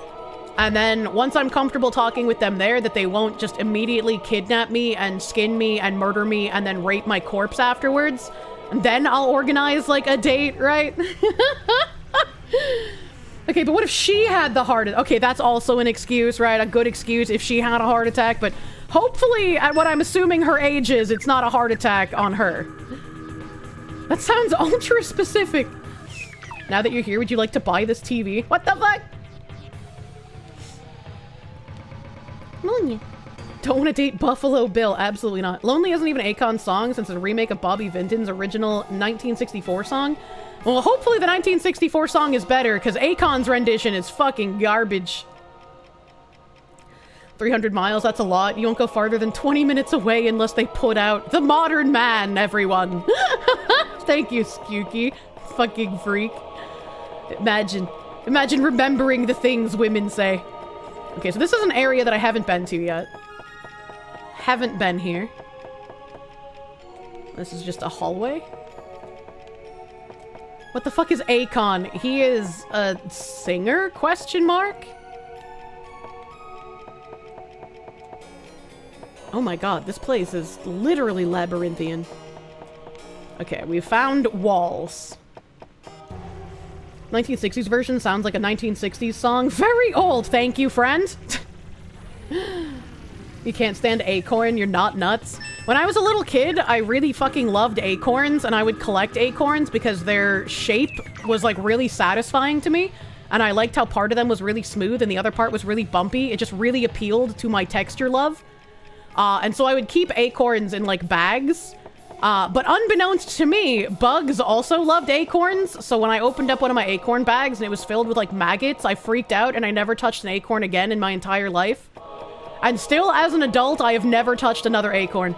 Speaker 1: And then once I'm comfortable talking with them there, that they won't just immediately kidnap me and skin me and murder me and then rape my corpse afterwards, and then I'll organize, like, a date, right? Okay, but what if she had the heart attack? Okay, that's also an excuse, right? A good excuse if she had a heart attack, but hopefully, at what I'm assuming her age is, it's not a heart attack on her.
Speaker 3: That sounds ultra specific. Now that you're here, would you like to buy this TV? What the fuck? Lonely. Don't want to date Buffalo Bill. Absolutely not. Lonely isn't even Akon's song since it's a remake of Bobby Vinton's original 1964 song. Well, hopefully the 1964 song is better because Akon's rendition is fucking garbage. 300 miles, that's a lot. You won't go farther than 20 minutes away unless they put out The Modern Man, everyone. Thank you, Skewky. Fucking freak. Imagine remembering the things women say. Okay, so this is an area that I haven't been to yet. Haven't been here. This is just a hallway. What the fuck is Akon? He is a singer? Question mark? Oh my god, this place is literally labyrinthian. Okay, we found walls. 1960s version sounds like a 1960s song. Very old, thank you, friend. You can't stand acorn, you're not nuts. When I was a little kid, I really fucking loved acorns, and I would collect acorns because their shape was like really satisfying to me. And I liked how part of them was really smooth and the other part was really bumpy. It just really appealed to my texture love. And so I would keep acorns in like bags. But unbeknownst to me, bugs also loved acorns. So when I opened up one of my acorn bags and it was filled with like maggots, I freaked out and I never touched an acorn again in my entire life. And still as an adult, I have never touched another acorn.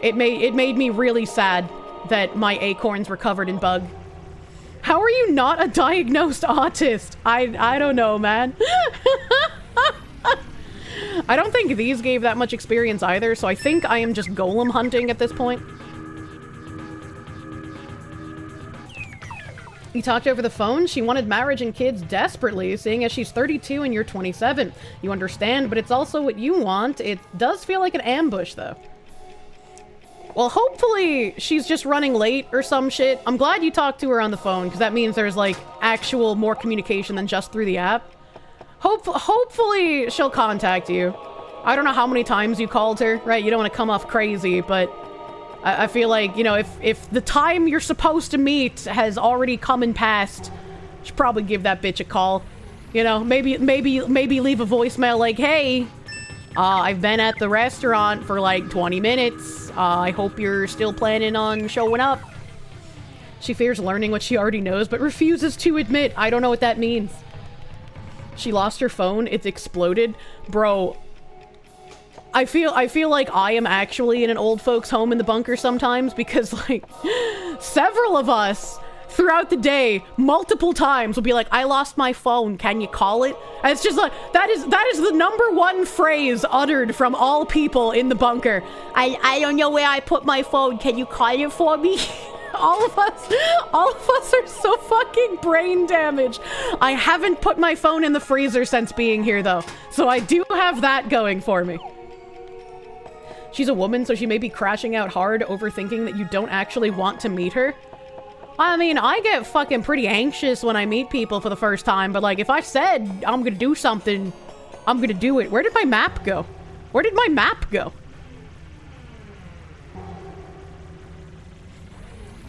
Speaker 3: It made me really sad that my acorns were covered in bug. How are you not a diagnosed autist? I don't know, man. I don't think these gave that much experience either, so I think I am just golem hunting at this point. You talked over the phone? She wanted marriage and kids desperately, seeing as she's 32 and you're 27. You understand, but it's also what you want. It does feel like an ambush, though. Well, hopefully she's just running late or some shit. I'm glad you talked to her on the phone, because that means there's, like, actual more communication than just through the app. Hopefully she'll contact you. I don't know how many times you called her, right? You don't want to come off crazy, but I feel like, you know, if the time you're supposed to meet has already come and passed, you should probably give that bitch a call. You know, maybe leave a voicemail like, hey, I've been at the restaurant for like 20 minutes. I hope you're still planning on showing up. She fears learning what she already knows, but refuses to admit. I don't know what that means. She lost her phone. It's exploded. Bro, I feel like I am actually in an old folks home in the bunker sometimes because, like, several of us throughout the day, multiple times, will be like, I lost my phone. Can you call it? And it's just like, that is the ¡1 phrase uttered from all people in the bunker. I don't know where I put my phone. Can you call it for me? All of us are so fucking brain damaged. I haven't put my phone in the freezer since being here, though. So I do have that going for me. She's a woman, so she may be crashing out hard, overthinking that you don't actually want to meet her. I mean, I get fucking pretty anxious when I meet people for the first time, but like, if I said I'm gonna do something, I'm gonna do it. Where did my map go? Where did my map go?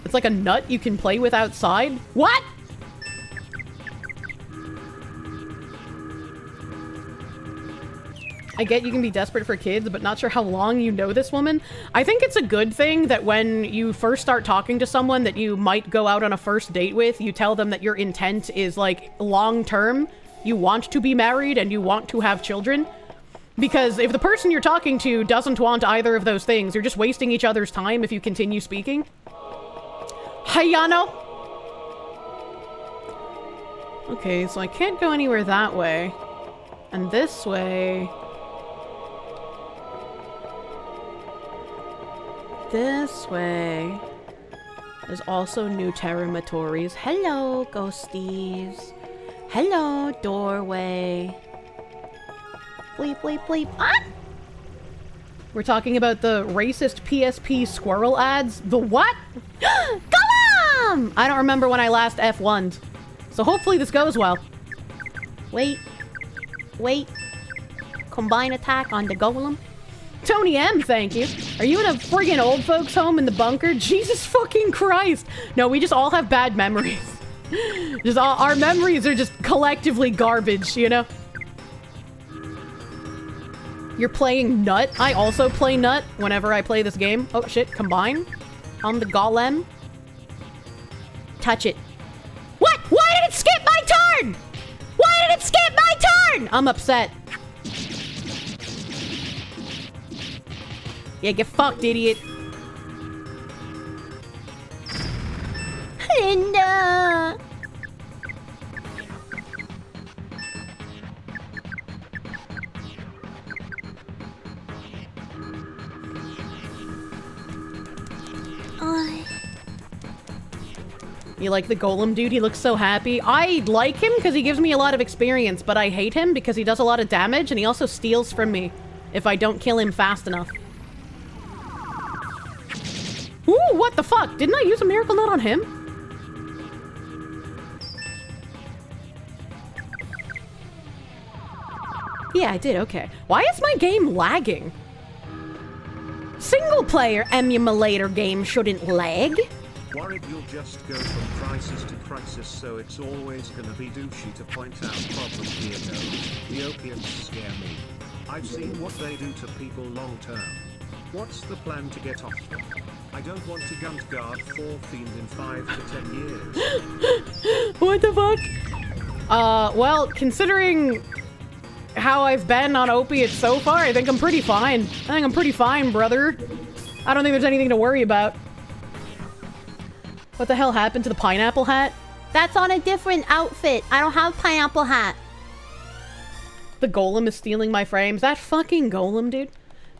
Speaker 3: It's like a nut you can play with outside? What? I get you can be desperate for kids, but not sure how long you know this woman. I think it's a good thing that when you first start talking to someone that you might go out on a first date with, you tell them that your intent is like long-term. You want to be married and you want to have children. Because if the person you're talking to doesn't want either of those things, you're just wasting each other's time if you continue speaking. Hayano! Okay, so I can't go anywhere that way. And this way... This way. There's also new territories. Hello, ghosties. Hello, doorway. Bleep, bleep, bleep. Ah! We're talking about the racist PSP squirrel ads. The what? Come on! I don't remember when I last F1'd. So hopefully this goes well. Wait. Wait. Combine attack on the golem. Tony M, thank you. Are you in a friggin' old folks home in the bunker? Jesus fucking Christ. No, we just all have bad memories. Just all, our memories are just collectively garbage, you know? You're playing Nut? I also play Nut whenever I play this game. Oh shit, combine on the golem. Touch it. What? Why did it skip my turn? Why did it skip my turn? I'm upset. Yeah, get fucked, idiot.
Speaker 1: Linda!
Speaker 3: You like the golem dude? He looks so happy. I like him because he gives me a lot of experience, but I hate him because he does a lot of damage and he also steals from me if I don't kill him fast enough. Ooh, what the fuck? Didn't I use a miracle nut on him? Yeah, I did, okay. Why is my game lagging? Single player emulator game shouldn't lag.
Speaker 2: Worried you'll just go from crisis to crisis, so it's always gonna be douchey to point out problem here goes. The opiates scare me. I've seen what they do to people long term. What's the plan to get off them? I don't want to gunt guard 4 fiend in 5 to 10 years.
Speaker 3: What the fuck? Well, considering how I've been on opiates so far, I think I'm pretty fine. I think I'm pretty fine, brother. I don't think there's anything to worry about. What the hell happened to the pineapple hat?
Speaker 1: That's on a different outfit. I don't have pineapple hat.
Speaker 3: The golem is stealing my frames. That fucking golem, dude.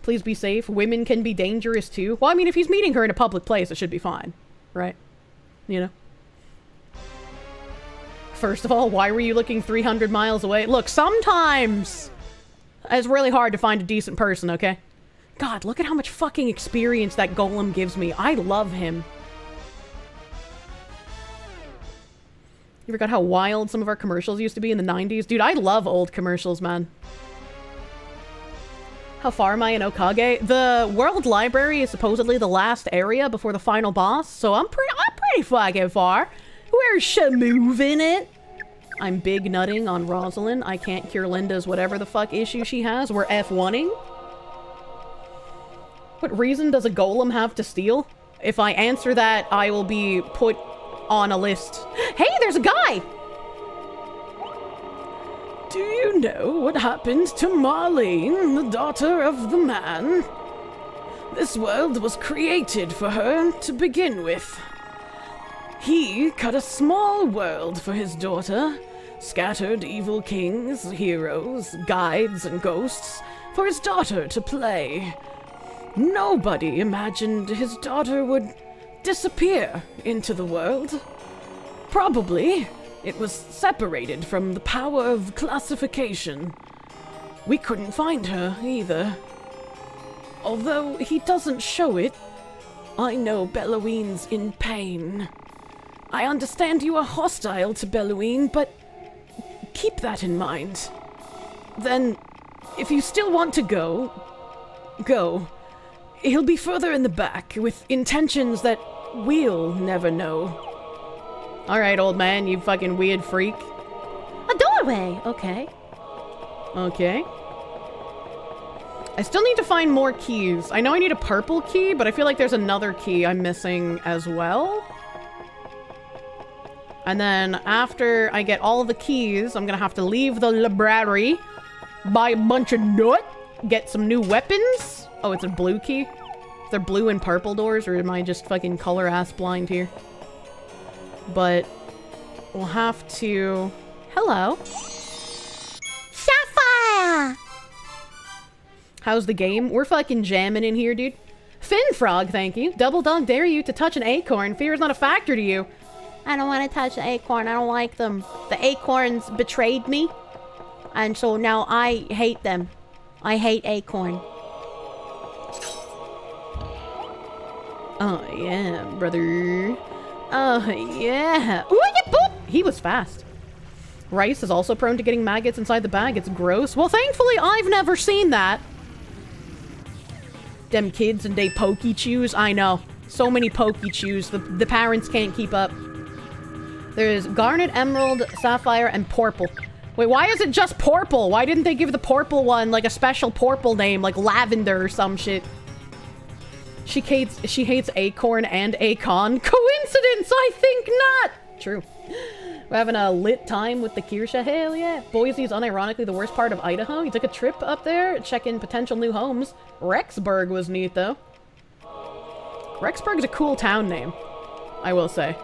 Speaker 3: Please be safe. Women can be dangerous too. Well, I mean, if he's meeting her in a public place, it should be fine. Right? You know? First of all, why were you looking 300 miles away? Look, sometimes it's really hard to find a decent person, okay? God, look at how much fucking experience that golem gives me. I love him. You forgot how wild some of our commercials used to be in the 90s? Dude, I love old commercials, man. How far am I in Okage? The World Library is supposedly the last area before the final boss, so I'm pretty fucking far. Where's Shamu in it? I'm big nutting on Rosalind. I can't cure Linda's whatever the fuck issue she has. We're F1ing. What reason does a golem have to steal? If I answer that, I will be put on a list. Hey, there's a guy! Do you know what happened to Marlene, the daughter of the man? This world was created for her to begin with. He cut a small world for his daughter, scattered evil kings, heroes, guides, and ghosts for his daughter to play. Nobody imagined his daughter would disappear into the world. Probably it was separated from the power of classification. We couldn't find her either. Although he doesn't show it, I know Belloween's in pain. I understand you are hostile to Belloween, but keep that in mind. Then, if you still want to go, go. He'll be further in the back, with intentions that we'll never know. Alright, old man, you fucking weird freak.
Speaker 1: A doorway! Okay.
Speaker 3: Okay. I still need to find more keys. I know I need a purple key, but I feel like there's another key I'm missing as well. And then after I get all the keys, I'm gonna have to leave the library, buy a bunch of nut, get some new weapons. Oh, it's a blue key? They're blue and purple doors, or am I just fucking color-ass blind here? But we'll have to... Hello.
Speaker 1: Sapphire!
Speaker 3: How's the game? We're fucking jamming in here, dude. Fin Frog, thank you. Double dog dare you to touch an acorn. Fear is not a factor to you.
Speaker 1: I don't want to touch the acorn. I don't like them. The acorns betrayed me. And so now I hate them. I hate acorn.
Speaker 3: Oh, yeah, brother. Oh, yeah. Ooh, yeah, boop! He was fast. Rice is also prone to getting maggots inside the bag. It's gross. Well, thankfully, I've never seen that. Them kids and they pokey chews. I know. So many pokey chews. The parents can't keep up. There's garnet, emerald, sapphire, and purple. Wait, why is it just purple? Why didn't they give the purple one like a special purple name, like lavender or some shit? She hates acorn and acon. Coincidence? I think not. True. We're having a lit time with the Kirsche. Hell yeah. Boise is unironically the worst part of Idaho. You took a trip up there, check in potential new homes. Rexburg was neat, though. Rexburg's a cool town name, I will say.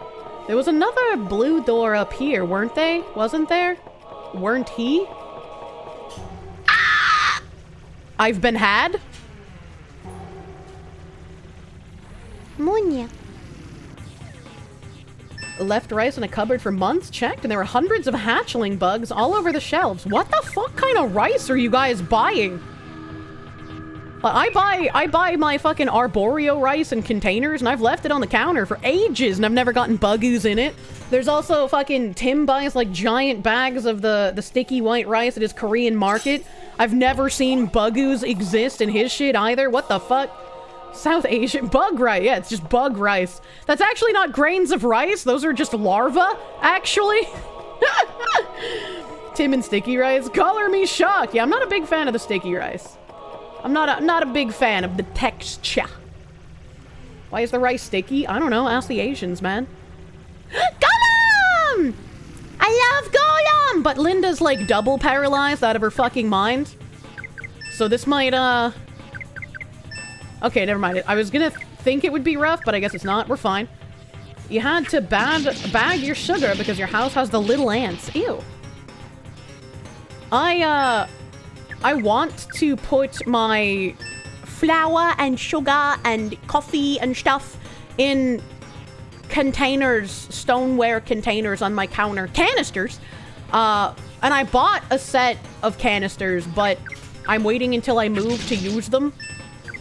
Speaker 3: There was another blue door up here, weren't they? Wasn't there? Weren't he? Ah! I've been had?
Speaker 1: Munya.
Speaker 3: Left rice in a cupboard for months, checked, and there were hundreds of hatchling bugs all over the shelves. What the fuck kind of rice are you guys buying? I buy my fucking arboreal rice in containers, and I've left it on the counter for ages, and I've never gotten buggoos in it. There's also fucking Tim buys like giant bags of the sticky white rice at his Korean market. I've never seen buggoos exist in his shit either. What the fuck? South Asian bug rice. Yeah, it's just bug rice. That's actually not grains of rice. Those are just larvae, actually. Tim and sticky rice. Color me shocked. Yeah, I'm not a big fan of the sticky rice. I'm not a big fan of the texture. Why is the rice sticky? I don't know. Ask the Asians, man. Gollum! I love Gollum! But Linda's like double paralyzed out of her fucking mind. So this might, okay, never mind. I was gonna think it would be rough, but I guess it's not. We're fine. You had to bag your sugar because your house has the little ants. Ew. I want to put my flour and sugar and coffee and stuff in containers, stoneware containers on my counter. Canisters. And I bought a set of canisters, but I'm waiting until I move to use them.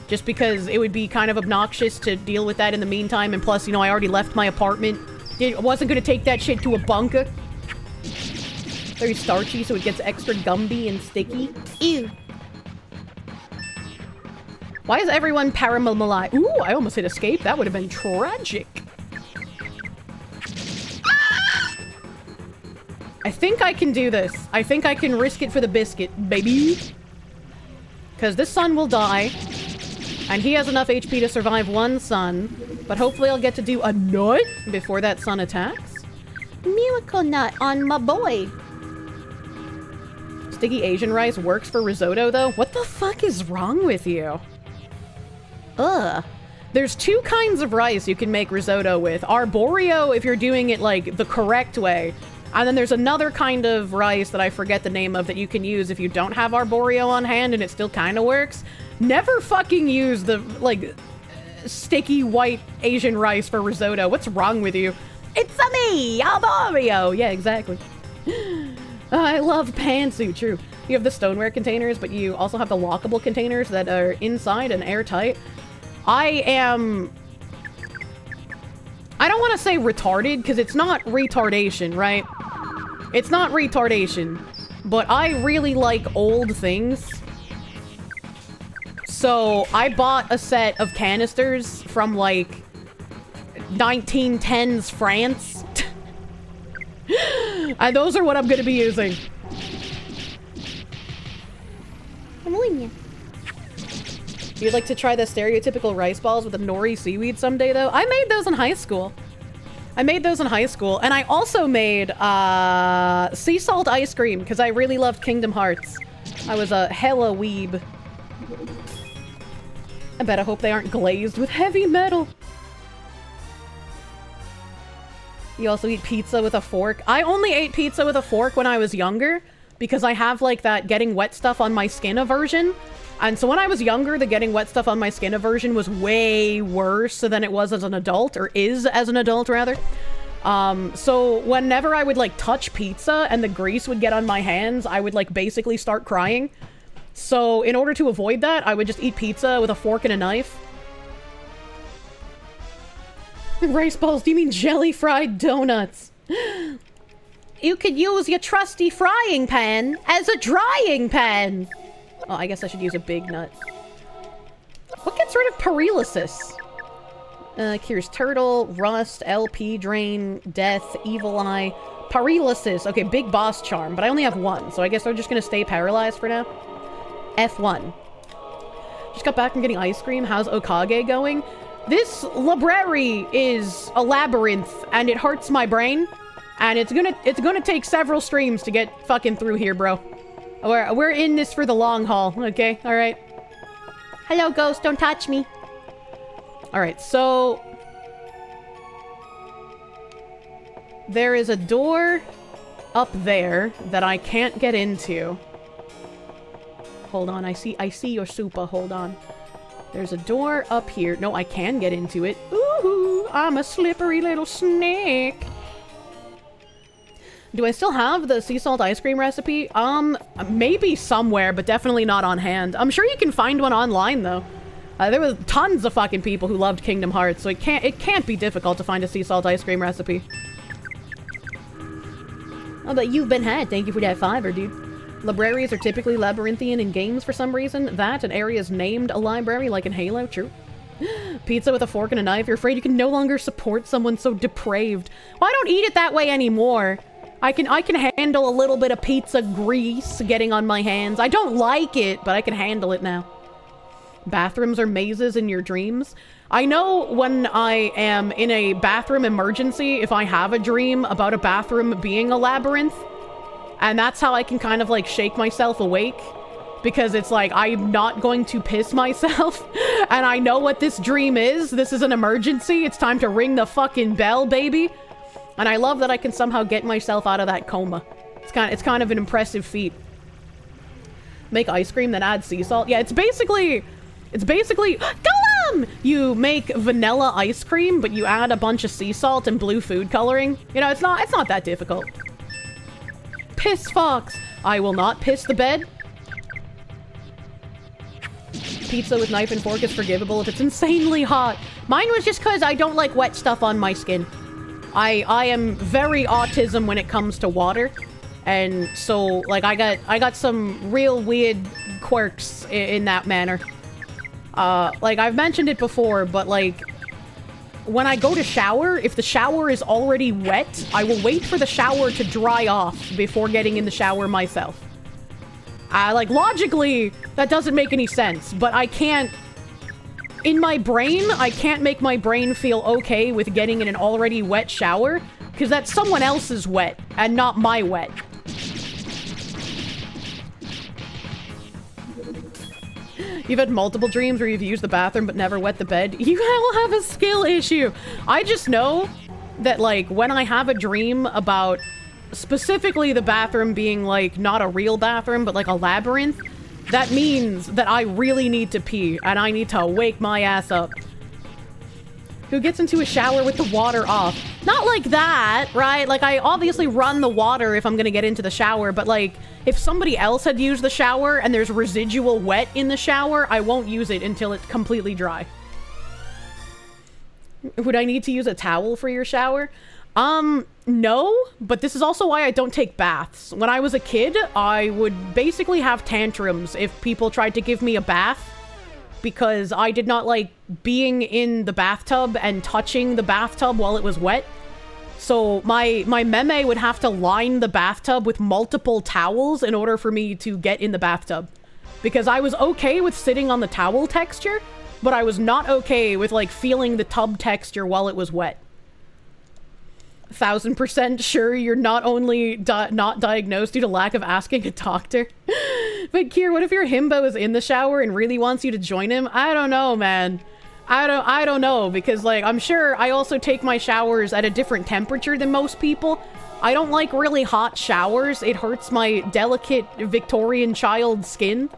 Speaker 3: Just because it would be kind of obnoxious to deal with that in the meantime. And plus, you know, I already left my apartment. I wasn't going to take that shit to a bunker. Very starchy, so it gets extra gumby and sticky. Ew. Why is everyone paramalai? Ooh, I almost hit escape. That would have been tragic. I think I can do this. I think I can risk it for the biscuit, baby. Because this sun will die. And he has enough HP to survive one sun. But hopefully I'll get to do a nut before that sun attacks.
Speaker 1: Miracle nut on my boy.
Speaker 3: Sticky Asian rice works for risotto, though? What the fuck is wrong with you? Ugh. There's two kinds of rice you can make risotto with. Arborio, if you're doing it, like, the correct way. And then there's another kind of rice that I forget the name of that you can use if you don't have Arborio on hand and it still kind of works. Never fucking use the, like, sticky white Asian rice for risotto. What's wrong with you? It's a me, Arborio! Yeah, exactly. I love pantsuit, true. You have the stoneware containers, but you also have the lockable containers that are inside and airtight. I don't want to say retarded, because it's not retardation, right? It's not retardation, but I really like old things. So I bought a set of canisters from, like, 1910s France. And those are what I'm going to be using. You'd like to try the stereotypical rice balls with the nori seaweed someday, though? I made those in high school. And I also made sea salt ice cream, because I really loved Kingdom Hearts. I was a hella weeb. I bet I hope they aren't glazed with heavy metal. You also eat pizza with a fork. I only ate pizza with a fork when I was younger, because I have, like, that getting wet stuff on my skin aversion. And so when I was younger, the getting wet stuff on my skin aversion was way worse than it was as an adult, or is as an adult, rather. So whenever I would, like, touch pizza and the grease would get on my hands, I would, like, basically start crying. So in order to avoid that, I would just eat pizza with a fork and a knife. Rice balls, do you mean jelly fried donuts? You could use your trusty frying pan as a drying pan. Oh, I guess I should use a big nut. What gets
Speaker 1: sort of paralysis. Cures turtle, rust, LP drain, death, evil eye, paralysis. Okay, big boss charm, but I only have one, so I guess we're just gonna stay paralyzed for now. F1. Just got back from getting ice cream. How's Okage going? This library is a labyrinth, and it hurts my brain, and it's gonna take several streams to get fucking through here, bro. We're in this for the long haul, okay? All right. Hello, ghost. Don't touch me. All right, so there is a door up there that I can't get into. Hold on, I see your super. Hold on. There's a door up here. No, I can get into it. Ooh, I'm a slippery little snake. Do I still have the sea salt ice cream recipe? Maybe somewhere, but definitely not on hand. I'm sure you can find one online, though. There was tons of fucking people who loved Kingdom Hearts, so it can't be difficult to find a sea salt ice cream recipe. Oh, but you've been had. Thank you for that $5, dude. Libraries are typically labyrinthian in games for some reason. That, an area is named a library, like in Halo. True. Pizza with a fork and a knife. You're afraid you can no longer support someone so depraved. Well, I don't eat it that way anymore. I can handle a little bit of pizza grease getting on my hands. I don't like it, but I can handle it now. Bathrooms are mazes in your dreams. I know when I am in a bathroom emergency, if I have a dream about a bathroom being a labyrinth, and that's how I can kind of like shake myself awake, because it's like, I'm not going to piss myself, and I know what this dream is. This is an emergency. It's time to ring the fucking bell, baby. And I love that I can somehow get myself out of that coma. It's kind of an impressive feat. Make ice cream, then add sea salt. Yeah, it's basically Golem! You make vanilla ice cream, but you add a bunch of sea salt and blue food coloring. You know, it's not that difficult. Piss fox! I will not piss the bed. Pizza with knife and fork is forgivable if it's insanely hot. Mine was just because I don't like wet stuff on my skin. I am very autism when it comes to water, and so like I got some real weird quirks in that manner. Like I've mentioned it before, but like when I go to shower, if the shower is already wet, I will wait for the shower to dry off before getting in the shower myself. Like logically, that doesn't make any sense, but I can't. In my brain, I can't make my brain feel okay with getting in an already wet shower, because that's someone else's wet, and not my wet. You've had multiple dreams where you've used the bathroom but never wet the bed. You will have a skill issue. I just know that, like, when I have a dream about specifically the bathroom being, like, not a real bathroom, but like a labyrinth, that means that I really need to pee, and I need to wake my ass up. Who gets into a shower with the water off? Not like that, right? Like, I obviously run the water if I'm gonna get into the shower, but like, if somebody else had used the shower and there's residual wet in the shower, I won't use it until it's completely dry. Would I need to use a towel for your shower? No, but this is also why I don't take baths. When I was a kid, I would basically have tantrums if people tried to give me a bath, because I did not like being in the bathtub and touching the bathtub while it was wet. So my meme would have to line the bathtub with multiple towels in order for me to get in the bathtub. Because I was okay with sitting on the towel texture, but I was not okay with like feeling the tub texture while it was wet. 1000% sure you're not only not diagnosed due to lack of asking a doctor. But Kier, what if your himbo is in the shower and really wants you to join him? I don't know, man. I don't know, because like I'm sure I also take my showers at a different temperature than most people. I don't like really hot showers. It hurts my delicate Victorian child skin.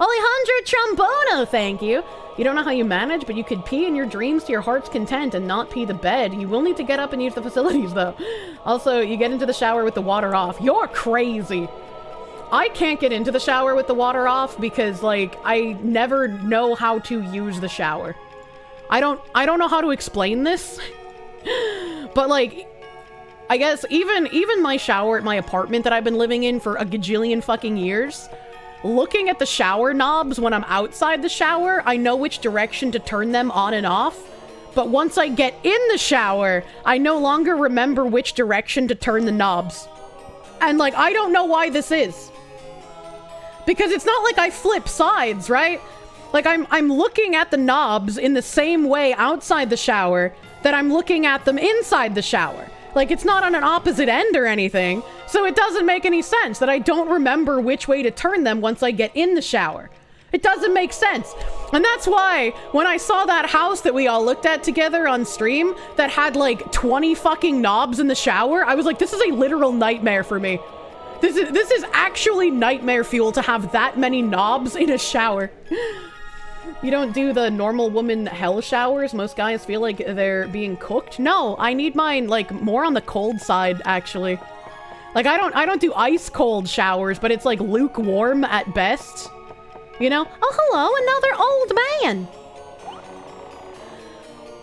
Speaker 1: Alejandro Trombono, thank you. You don't know how you manage, but you could pee in your dreams to your heart's content and not pee the bed. You will need to get up and use the facilities, though. Also, you get into the shower with the water off. You're crazy. I can't get into the shower with the water off because, like, I never know how to use the shower. I don't know how to explain this. But, like, I guess even my shower at my apartment that I've been living in for a gajillion fucking years, looking at the shower knobs when I'm outside the shower, I know which direction to turn them on and off. But once I get in the shower, I no longer remember which direction to turn the knobs. And like, I don't know why this is. Because it's not like I flip sides, right? Like I'm looking at the knobs in the same way outside the shower that I'm looking at them inside the shower. Like, it's not on an opposite end or anything, so it doesn't make any sense that I don't remember which way to turn them once I get in the shower. It doesn't make sense. And that's why, when I saw that house that we all looked at together on stream that had, like, 20 fucking knobs in the shower, I was like, this is a literal nightmare for me. This is actually nightmare fuel to have that many knobs in a shower. You don't do the normal woman hell showers? Most guys feel like they're being cooked? No, I need mine, like, more on the cold side, actually. Like, I don't do ice cold showers, but it's, like, lukewarm at best. You know? Oh, hello, another old man!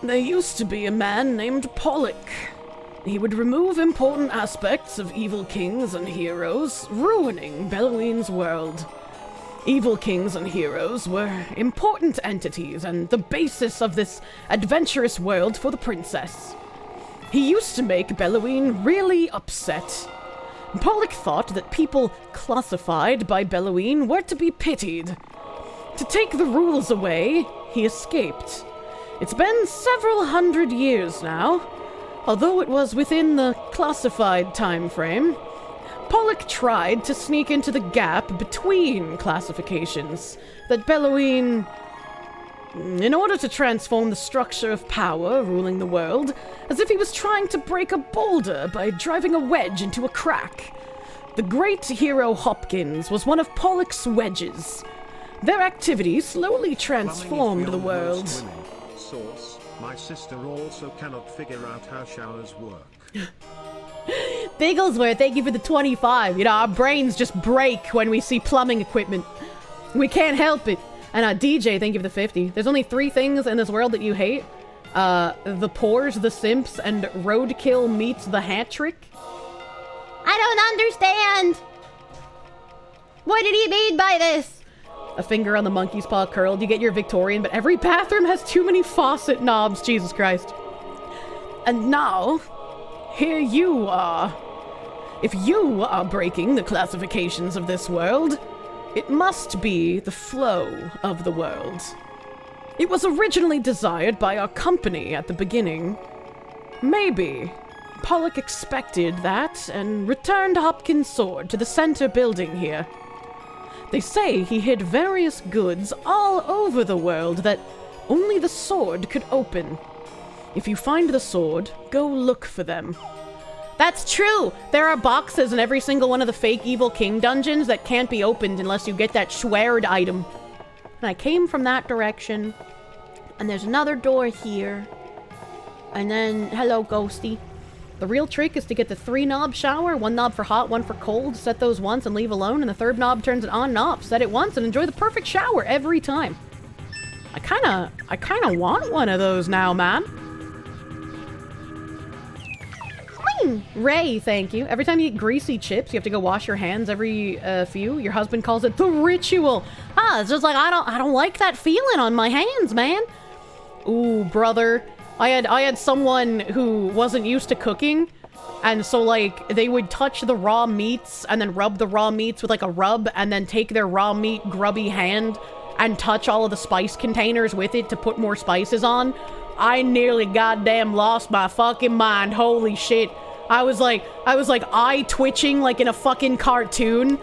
Speaker 1: There used to be a man named Pollock. He would remove important aspects of evil kings and heroes, ruining Belloween's world. Evil kings and heroes were important entities and the basis of this adventurous world for the princess. He used to make Belloween really upset. Pollock thought that people classified by Belloween were to be pitied. To take the rules away, he escaped. It's been several hundred years now. Although it was within the classified time frame, Pollock tried to sneak into the gap between classifications that Belloween, in order to transform the structure of power ruling the world, as if he was trying to break a boulder by driving a wedge into a crack. The great hero Hopkins was one of Pollock's wedges. Their activity slowly transformed the world.
Speaker 2: Source, my sister also cannot figure out how showers work.
Speaker 1: Bigglesworth, thank you for the 25. You know, our brains just break when we see plumbing equipment. We can't help it. And DJ, thank you for the 50. There's only 3 things in this world that you hate. The pores, the simps, and roadkill meets the hat trick.
Speaker 3: I don't understand. What did he mean by this?
Speaker 1: A finger on the monkey's paw curled. You get your Victorian, but every bathroom has too many faucet knobs. Jesus Christ. And now, here you are. If you are breaking the classifications of this world, it must be the flow of the world. It was originally desired by our company at the beginning. Maybe Pollock expected that and returned Hopkins' sword to the center building here. They say he hid various goods all over the world that only the sword could open. If you find the sword, go look for them. That's true! There are boxes in every single one of the fake Evil King dungeons that can't be opened unless you get that Schwerd item. And I came from that direction. And there's another door here. And then, hello, Ghosty. The real trick is to get the 3-knob shower, 1 knob for hot, 1 for cold, set those once and leave alone, and the 3rd knob turns it on and off. Set it once and enjoy the perfect shower every time. I kinda want one of those now, man. Ray, thank you. Every time you eat greasy chips, you have to go wash your hands every few. Your husband calls it the ritual. It's just like, I don't like that feeling on my hands, man. Ooh, brother. I had someone who wasn't used to cooking, and so, like, they would touch the raw meats and then rub the raw meats with, like, a rub, and then take their raw meat grubby hand and touch all of the spice containers with it to put more spices on. I nearly goddamn lost my fucking mind. Holy shit. I was like eye twitching like in a fucking cartoon.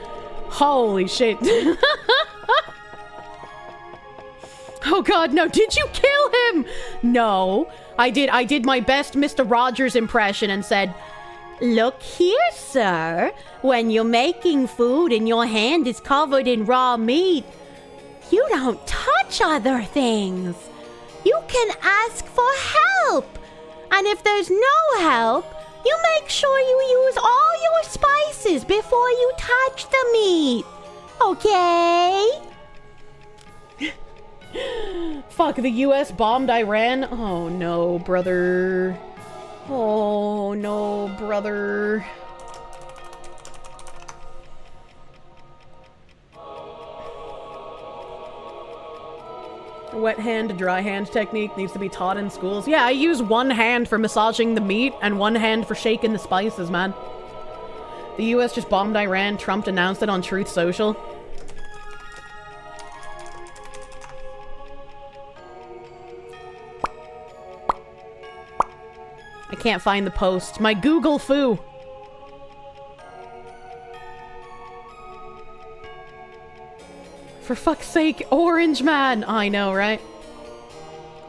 Speaker 1: Holy shit. Oh god, no. Did you kill him? No. I did my best Mr. Rogers impression and said, "Look here, sir. When you're making food and your hand is covered in raw meat, you don't touch other things. You can ask for help. And if there's no help, you make sure you use all your spices before you touch the meat. Okay?" Fuck, the US bombed Iran? Oh no, brother. Oh no, brother. Wet hand, dry hand technique needs to be taught in schools. Yeah, I use one hand for massaging the meat and one hand for shaking the spices, man. The US just bombed Iran. Trump announced it on Truth Social. I can't find the post. My Google foo. For fuck's sake, Orange Man! I know, right?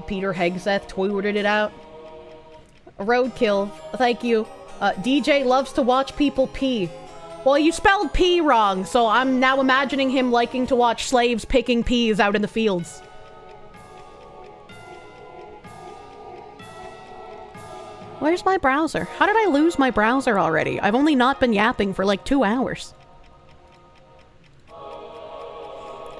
Speaker 1: Peter Hegseth tweeted it out. Roadkill, thank you. DJ loves to watch people pee. Well, you spelled pee wrong, so I'm now imagining him liking to watch slaves picking peas out in the fields. Where's my browser? How did I lose my browser already? I've only not been yapping for like 2 hours.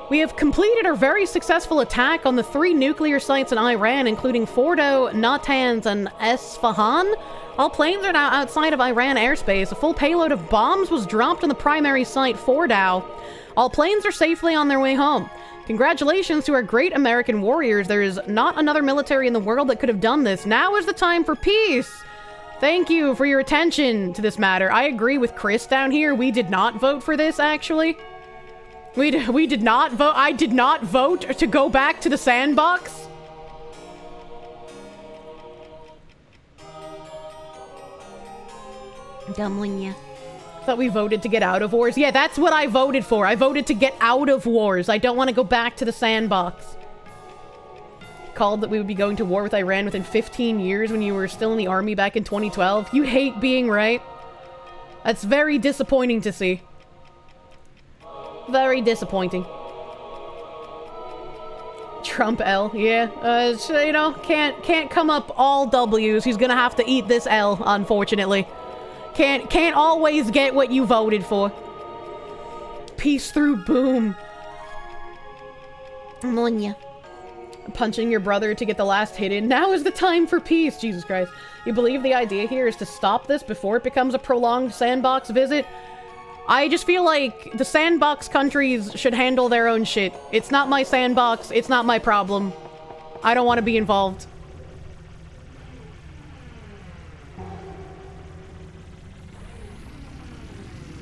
Speaker 1: We have completed our very successful attack on the 3 nuclear sites in Iran, including Fordo, Natanz, and Esfahan. All planes are now outside of Iran airspace. A full payload of bombs was dropped on the primary site, Fordow. All planes are safely on their way home. Congratulations to our great American warriors. There is not another military in the world that could have done this. Now is the time for peace. Thank you for your attention to this matter. I agree with Chris down here. We did not vote for this, actually. We did not vote. I did not vote to go back to the sandbox. Dumbling, yeah. Thought we voted to get out of wars. Yeah, that's what I voted for. I voted to get out of wars. I don't want to go back to the sandbox. Called that we would be going to war with Iran within 15 years when you were still in the army back in 2012. You hate being right. That's very disappointing to see. Very disappointing. Trump L, yeah. You know, can't come up all W's. He's gonna have to eat this L, unfortunately. Can't always get what you voted for. Peace through boom. Monya. Punching your brother to get the last hit in. Now is the time for peace, Jesus Christ. You believe the idea here is to stop this before it becomes a prolonged sandbox visit? I just feel like the sandbox countries should handle their own shit. It's not my sandbox. It's not my problem. I don't want to be involved.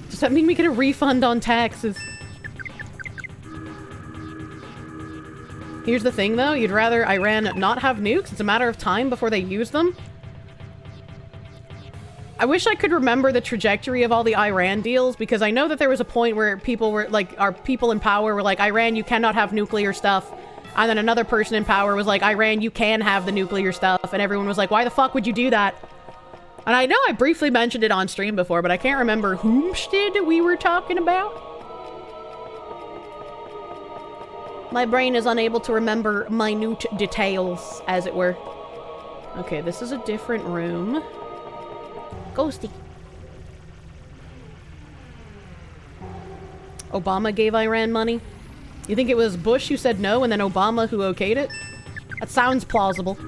Speaker 1: Does that mean we get a refund on taxes? Here's the thing, though. You'd rather Iran not have nukes? It's a matter of time before they use them? I wish I could remember the trajectory of all the Iran deals, because I know that there was a point where people were like, our people in power were like, Iran, you cannot have nuclear stuff. And then another person in power was like, Iran, you can have the nuclear stuff. And everyone was like, why the fuck would you do that? And I know I briefly mentioned it on stream before, but I can't remember whomstead we were talking about. My brain is unable to remember minute details, as it were. Okay, this is a different room. Ghosty. Obama gave Iran money? You think it was Bush who said no and then Obama who okayed it? That sounds plausible.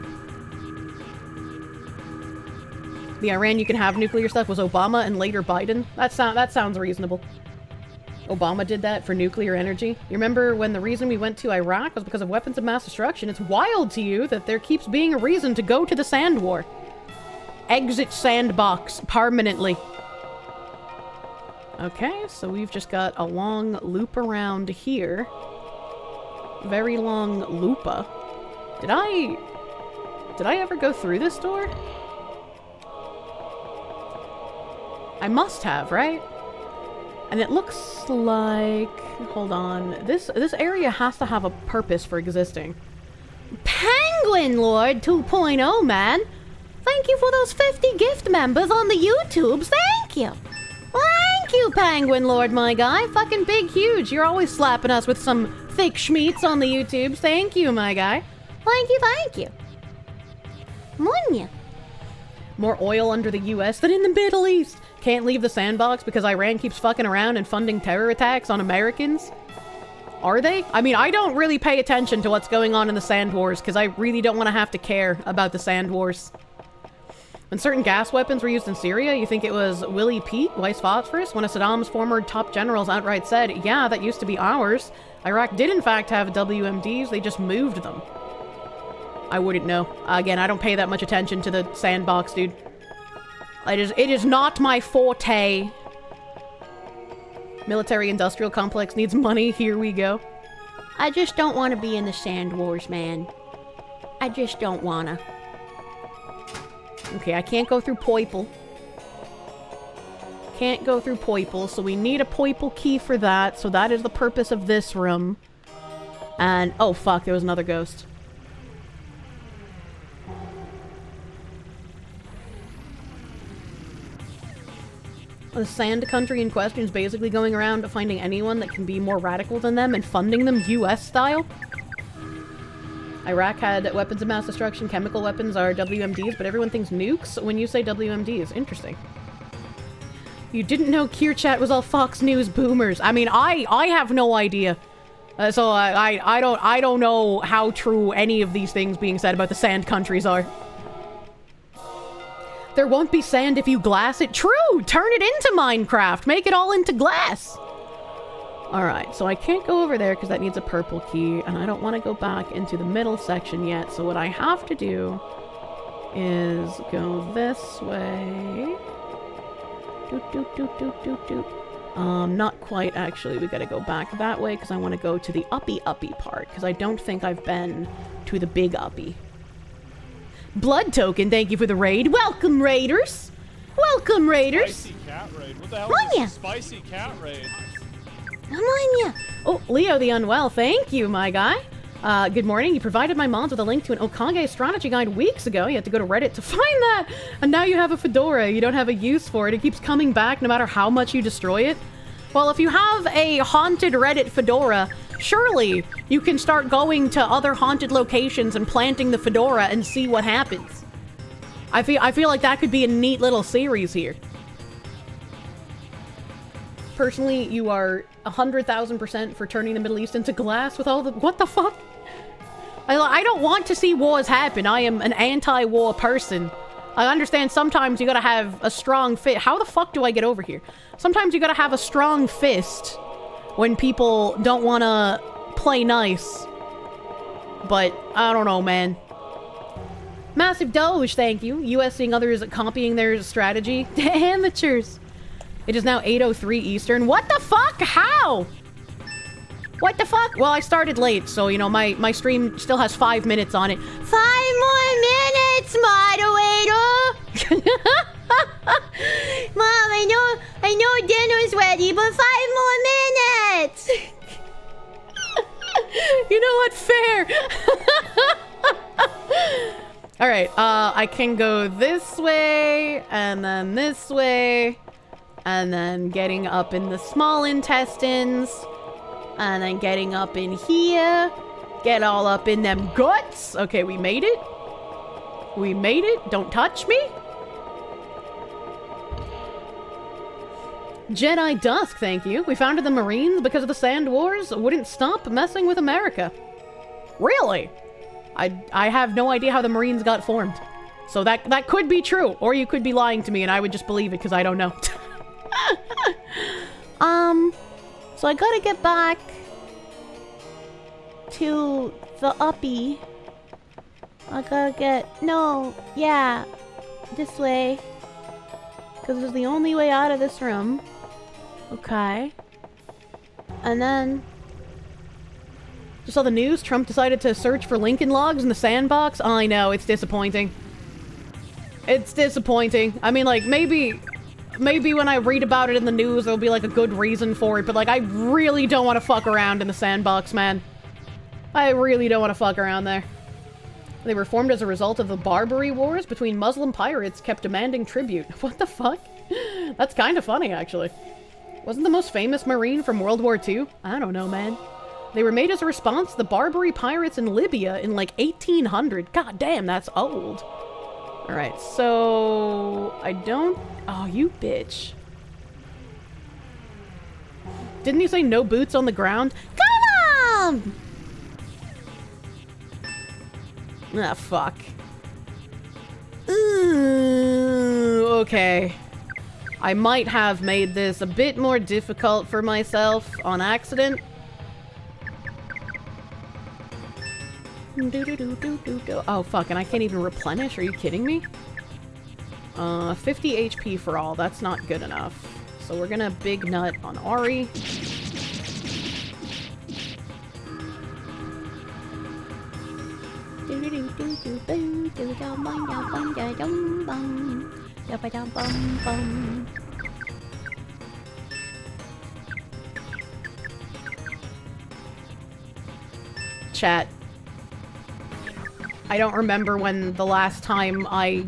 Speaker 1: The Iran you can have nuclear stuff was Obama and later Biden? That sounds reasonable. Obama did that for nuclear energy. You remember when the reason we went to Iraq was because of weapons of mass destruction? It's wild to you that there keeps being a reason to go to the sand war. Exit sandbox permanently. Okay, so we've just got a long loop around here. Very long loopa. Did I ever go through this door? I must have, right? And it looks like... Hold on. This area has to have a purpose for existing. Penguin Lord 2.0, man! Thank you for those 50 gift members on the YouTubes. Thank you. Thank you, Penguin Lord, my guy. Fucking big, huge. You're always slapping us with some thick schmeats on the YouTubes. Thank you, my guy. Thank you, thank you. Munya. More oil under the US than in the Middle East. Can't leave the sandbox because Iran keeps fucking around and funding terror attacks on Americans. Are they? I mean, I don't really pay attention to what's going on in the Sand Wars because I really don't want to have to care about the Sand Wars.
Speaker 3: When certain gas weapons were used in Syria, you think it was Willie Pete, Weiss Phosphorus? One of Saddam's former top generals outright said, yeah, that used to be ours. Iraq did in fact have WMDs, they just moved them. I wouldn't know. Again, I don't pay that much attention to the sandbox, dude. It is not my forte. Military-industrial complex needs money, here we go. I just don't want to be in the Sand Wars, man. I just don't wanna. Okay, I can't go through Poiple. Can't go through Poiple, so we need a Poiple key for that, so that is the purpose of this room. And, oh fuck, there was another ghost. The Sand Country in question is basically going around finding anyone that can be more radical than them and funding them US style. Iraq had weapons of mass destruction, chemical weapons are WMDs, but everyone thinks nukes when you say WMDs. Interesting. You didn't know Kirsche was all Fox News boomers. I mean, I have no idea. So I don't know how true any of these things being said about the sand countries are. There won't be sand if you glass it. True! Turn it into Minecraft! Make it all into glass! Alright, so I can't go over there because that needs a purple key, and I don't want to go back into the middle section yet, so what I have to do is go this way. Not quite, actually. We gotta go back that way because I want to go to the uppy part, because I don't think I've been to the big uppy. Blood Token, thank you for the raid. Welcome, Raiders! Welcome, Raiders!
Speaker 4: Spicy cat raid. What the hell
Speaker 3: is
Speaker 4: this spicy cat raid?
Speaker 3: Come on, yeah. Oh, Leo the Unwell, thank you, my guy. Good morning. You provided my mods with a link to an Okage strategy guide weeks ago. You had to go to Reddit to find that. And now you have a fedora. You don't have a use for it. It keeps coming back no matter how much you destroy it. Well, if you have a haunted Reddit fedora, surely you can start going to other haunted locations and planting the fedora and see what happens. I feel like that could be a neat little series here. Personally, you are 100,000% for turning the Middle East into glass with all the— what the fuck? I don't want to see wars happen. I am an anti-war person. I understand sometimes you gotta have a strong fist. How the fuck do I get over here? Sometimes you gotta have a strong fist when people don't wanna play nice. But, I don't know, man. Massive Doge, thank you. US seeing others copying their strategy. Amateurs. It is now 8:03 Eastern. What the fuck? How? What the fuck? Well, I started late, so, you know, my stream still has 5 minutes on it. 5 more minutes, moderator! Mom, I know dinner's ready, but 5 more minutes! You know what? Fair! Alright, I can go this way, and then this way, and then getting up in the small intestines, and then getting up in here, get all up in them guts. Okay, we made it. We made it. Don't touch me. Jedi Dusk, thank you. We founded the Marines because of the Sand Wars. Wouldn't stop messing with America. Really? I have no idea how the Marines got formed. So that could be true, or you could be lying to me and I would just believe it because I don't know. So I gotta get back to the uppy. I gotta get— no, yeah, this way. Because it's the only way out of this room. Okay. And then— just saw the news, Trump decided to search for Lincoln logs in the sandbox. I know, it's disappointing. It's disappointing. I mean, like, maybe when I read about it in the news, there'll be, like, a good reason for it, but, like, I really don't want to fuck around in the sandbox, man. I really don't want to fuck around there. They were formed as a result of the Barbary Wars between Muslim pirates kept demanding tribute. What the fuck? That's kind of funny, actually. Wasn't the most famous Marine from World War II? I don't know, man. They were made as a response to the Barbary pirates in Libya in, like, 1800. God damn, that's old. Alright, so I don't— oh, you bitch. Didn't you say no boots on the ground? Come on! Ah, fuck.
Speaker 1: Okay. I might have made this a bit more difficult for myself on accident. Oh, fuck, and I can't even replenish? Are you kidding me? 50 HP for all. That's not good enough. So we're gonna big nut on Ari. Chat. I don't remember when the last time I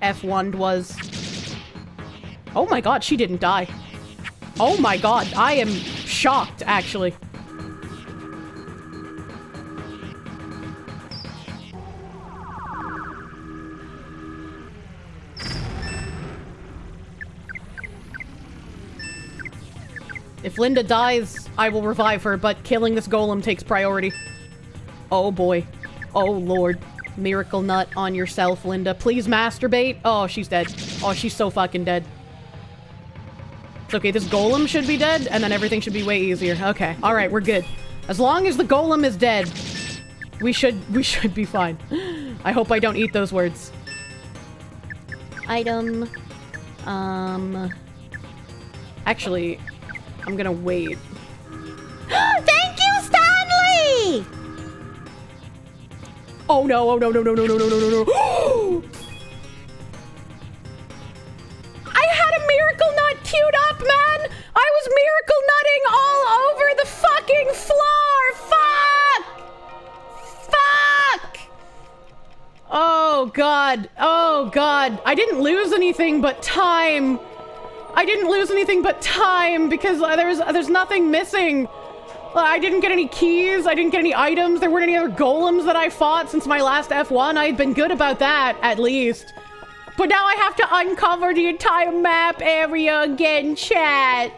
Speaker 1: F1'd was. Oh my god, she didn't die. Oh my god, I am shocked, actually. If Linda dies, I will revive her, but killing this golem takes priority. Oh boy. Oh lord. Miracle nut on yourself, Linda. Please masturbate. Oh, she's dead. Oh, she's so fucking dead. It's okay, this golem should be dead, and then everything should be way easier. Okay, alright, we're good. As long as the golem is dead, we should be fine. I hope I don't eat those words. Item. Actually, I'm gonna wait.
Speaker 3: Thank you, Stanley!
Speaker 1: Oh no, oh no, no, no, no, no, no, no, no, no. I had a miracle nut queued up, man! I was miracle nutting all over the fucking floor! Fuck! Fuck! Oh god, oh god. I didn't lose anything but time. I didn't lose anything but time because there's nothing missing. I didn't get any keys, I didn't get any items, there weren't any other golems that I fought since my last F1. I had been good about that, at least. But now I have to uncover the entire map area again, chat.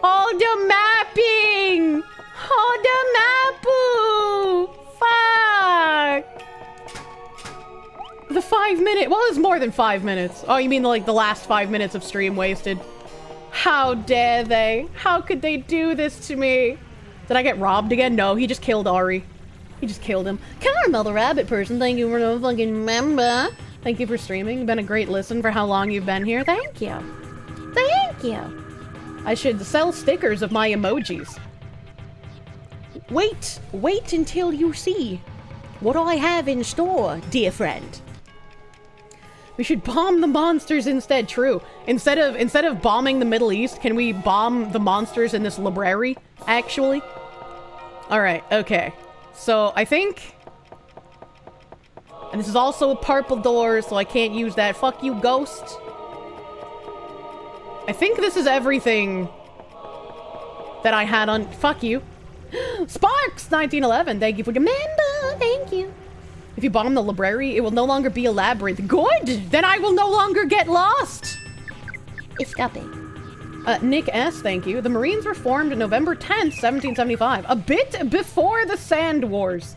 Speaker 1: All the mapping! All the mapu! Fuck! The 5 minute, well, it's more than 5 minutes. Oh, you mean like the last 5 minutes of stream wasted? How dare they? How could they do this to me? Did I get robbed again? No, he just killed Ari. He just killed him. Caramel the rabbit person, thank you for the fucking member. Thank you for streaming. You've been a great listen for how long you've been here. Thank you. Thank you. I should sell stickers of my emojis. Wait until you see what I have in store, dear friend. We should bomb the monsters instead. True. Instead of bombing the Middle East, can we bomb the monsters in this library, actually? Alright, okay. So, I think... And this is also a purple door, so I can't use that. Fuck you, ghost. I think this is everything that I had on... Fuck you. Sparks 1911, thank you for your member. Thank you. If you bomb the library, it will no longer be a labyrinth. Good! Then I will no longer get lost! Escape. Nick S., thank you. The Marines were formed November 10th, 1775. A bit before the Sand Wars.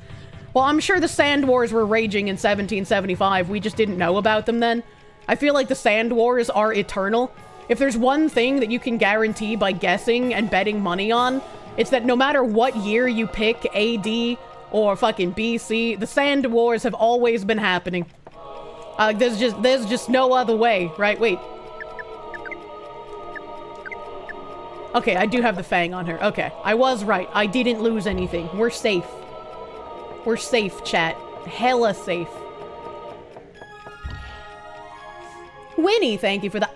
Speaker 1: Well, I'm sure the Sand Wars were raging in 1775. We just didn't know about them then. I feel like the Sand Wars are eternal. If there's one thing that you can guarantee by guessing and betting money on, it's that no matter what year you pick, AD or fucking BC, the Sand Wars have always been happening. There's just no other way, right? Wait. Okay, I do have the Fang on her. Okay, I was right. I didn't lose anything. We're safe. We're safe, chat. Hella safe. Winnie, thank you for the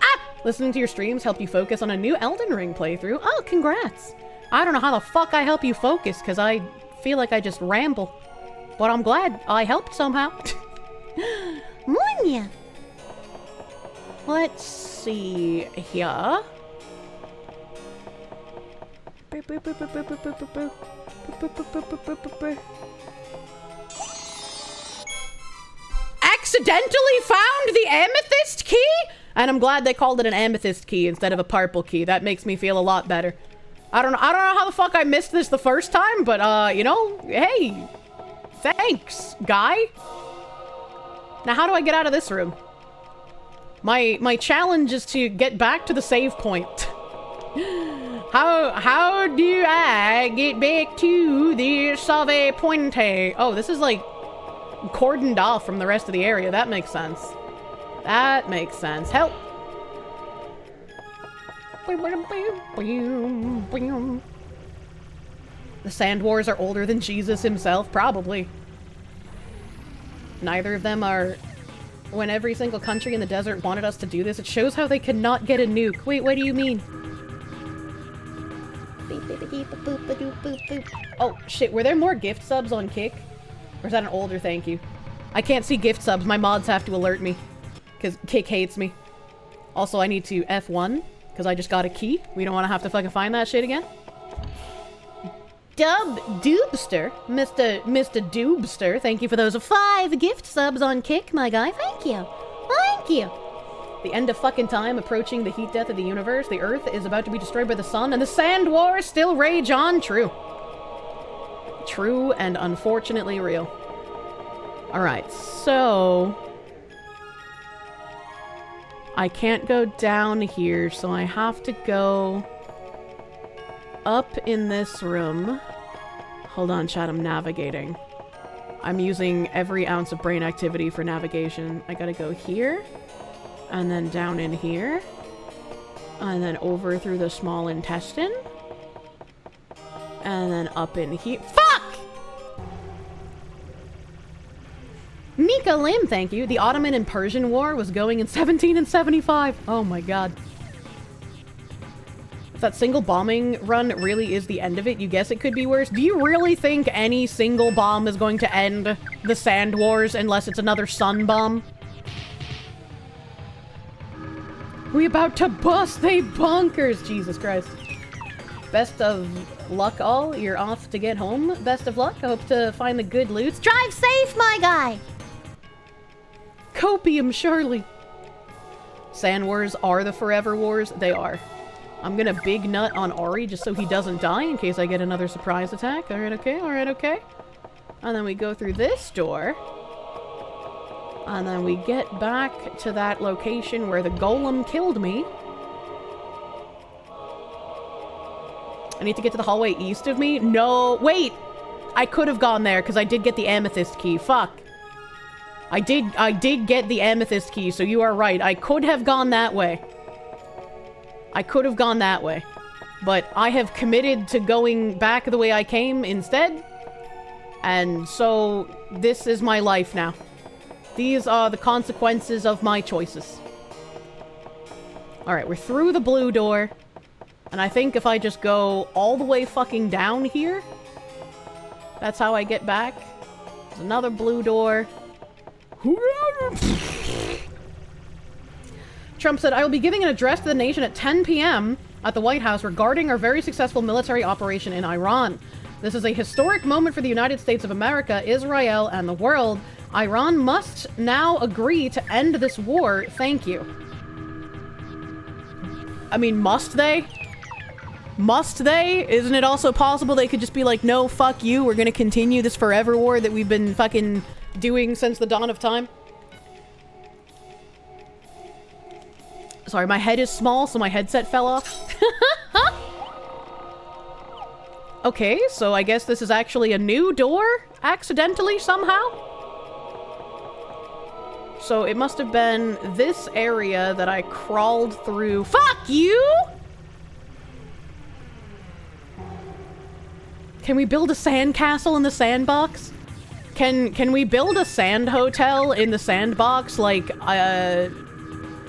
Speaker 1: listening to your streams help you focus on a new Elden Ring playthrough. Oh, congrats. I don't know how the fuck I help you focus, because I feel like I just ramble. But I'm glad I helped somehow. Munya. Let's see here. Accidentally found the amethyst key? And I'm glad they called it an amethyst key instead of a purple key. That makes me feel a lot better. I don't know how the fuck I missed this the first time, but you know, hey. Thanks, guy. Now how do I get out of this room?
Speaker 3: My challenge is to get back to the save point. How do I get back to the save point? Oh, this is like cordoned off from the rest of the area. That makes sense. That makes sense. Help! The Sand Wars are older than Jesus himself? Probably. Neither of them are... When every single country in the desert wanted us to do this, it shows how they cannot get a nuke. Wait, what do you mean? Oh, shit. Were there more gift subs on Kick? Or is that an older thank you? I can't see gift subs. My mods have to alert me. Because Kick hates me. Also, I need to F1. Because I just got a key. We don't want to have to fucking find that shit again. Doobster, Mr. Doobster, thank you for those 5 gift subs on Kick, my guy. Thank you. Thank you. The end of fucking time approaching, the heat death of the universe. The Earth is about to be destroyed by the sun, and the Sand Wars still rage on. True. True and unfortunately real. Alright, so... I can't go down here, so I have to go... up in this room. Hold on, chat, I'm navigating. I'm using every ounce of brain activity for navigation. I gotta go here, and then down in here, and then over through the small intestine, and then up in here. Fuck! Mika Lim, thank you. The Ottoman and Persian War was going in 1775. Oh my god. If that single bombing run really is the end of it, you guess it could be worse? Do you really think any single bomb is going to end the Sand Wars unless it's another sun bomb? We about to bust they bunkers! Jesus Christ. Best of luck all. You're off to get home. Best of luck. I hope to find the good loot. Drive safe, my guy! Copium, surely. Sand Wars are the forever wars. They are. I'm gonna big nut on Ori just so he doesn't die in case I get another surprise attack. Alright, okay, alright, okay. And then we go through this door. And then we get back to that location where the golem killed me. I need to get to the hallway east of me? No, wait! I could have gone there because I did get the amethyst key. Fuck. I did get the amethyst key, so you are right. I could have gone that way. I could have gone that way. But I have committed to going back the way I came instead. And so, this is my life now. These are the consequences of my choices. Alright, we're through the blue door. And I think if I just go all the way fucking down here, that's how I get back. There's another blue door. Trump said, I will be giving an address to the nation at 10 p.m. at the White House regarding our very successful military operation in Iran. This is a historic moment for the United States of America, Israel, and the world. Iran must now agree to end this war. Thank you. I mean, must they? Must they? Isn't it also possible they could just be like, no, fuck you, we're gonna continue this forever war that we've been fucking doing since the dawn of time? Sorry, my head is small, so my headset fell off. Okay, so I guess this is actually a new door, accidentally, somehow? So it must have been this area that I crawled through. Fuck you! Can we build a sandcastle in the sandbox? Can we build a sand hotel in the sandbox like,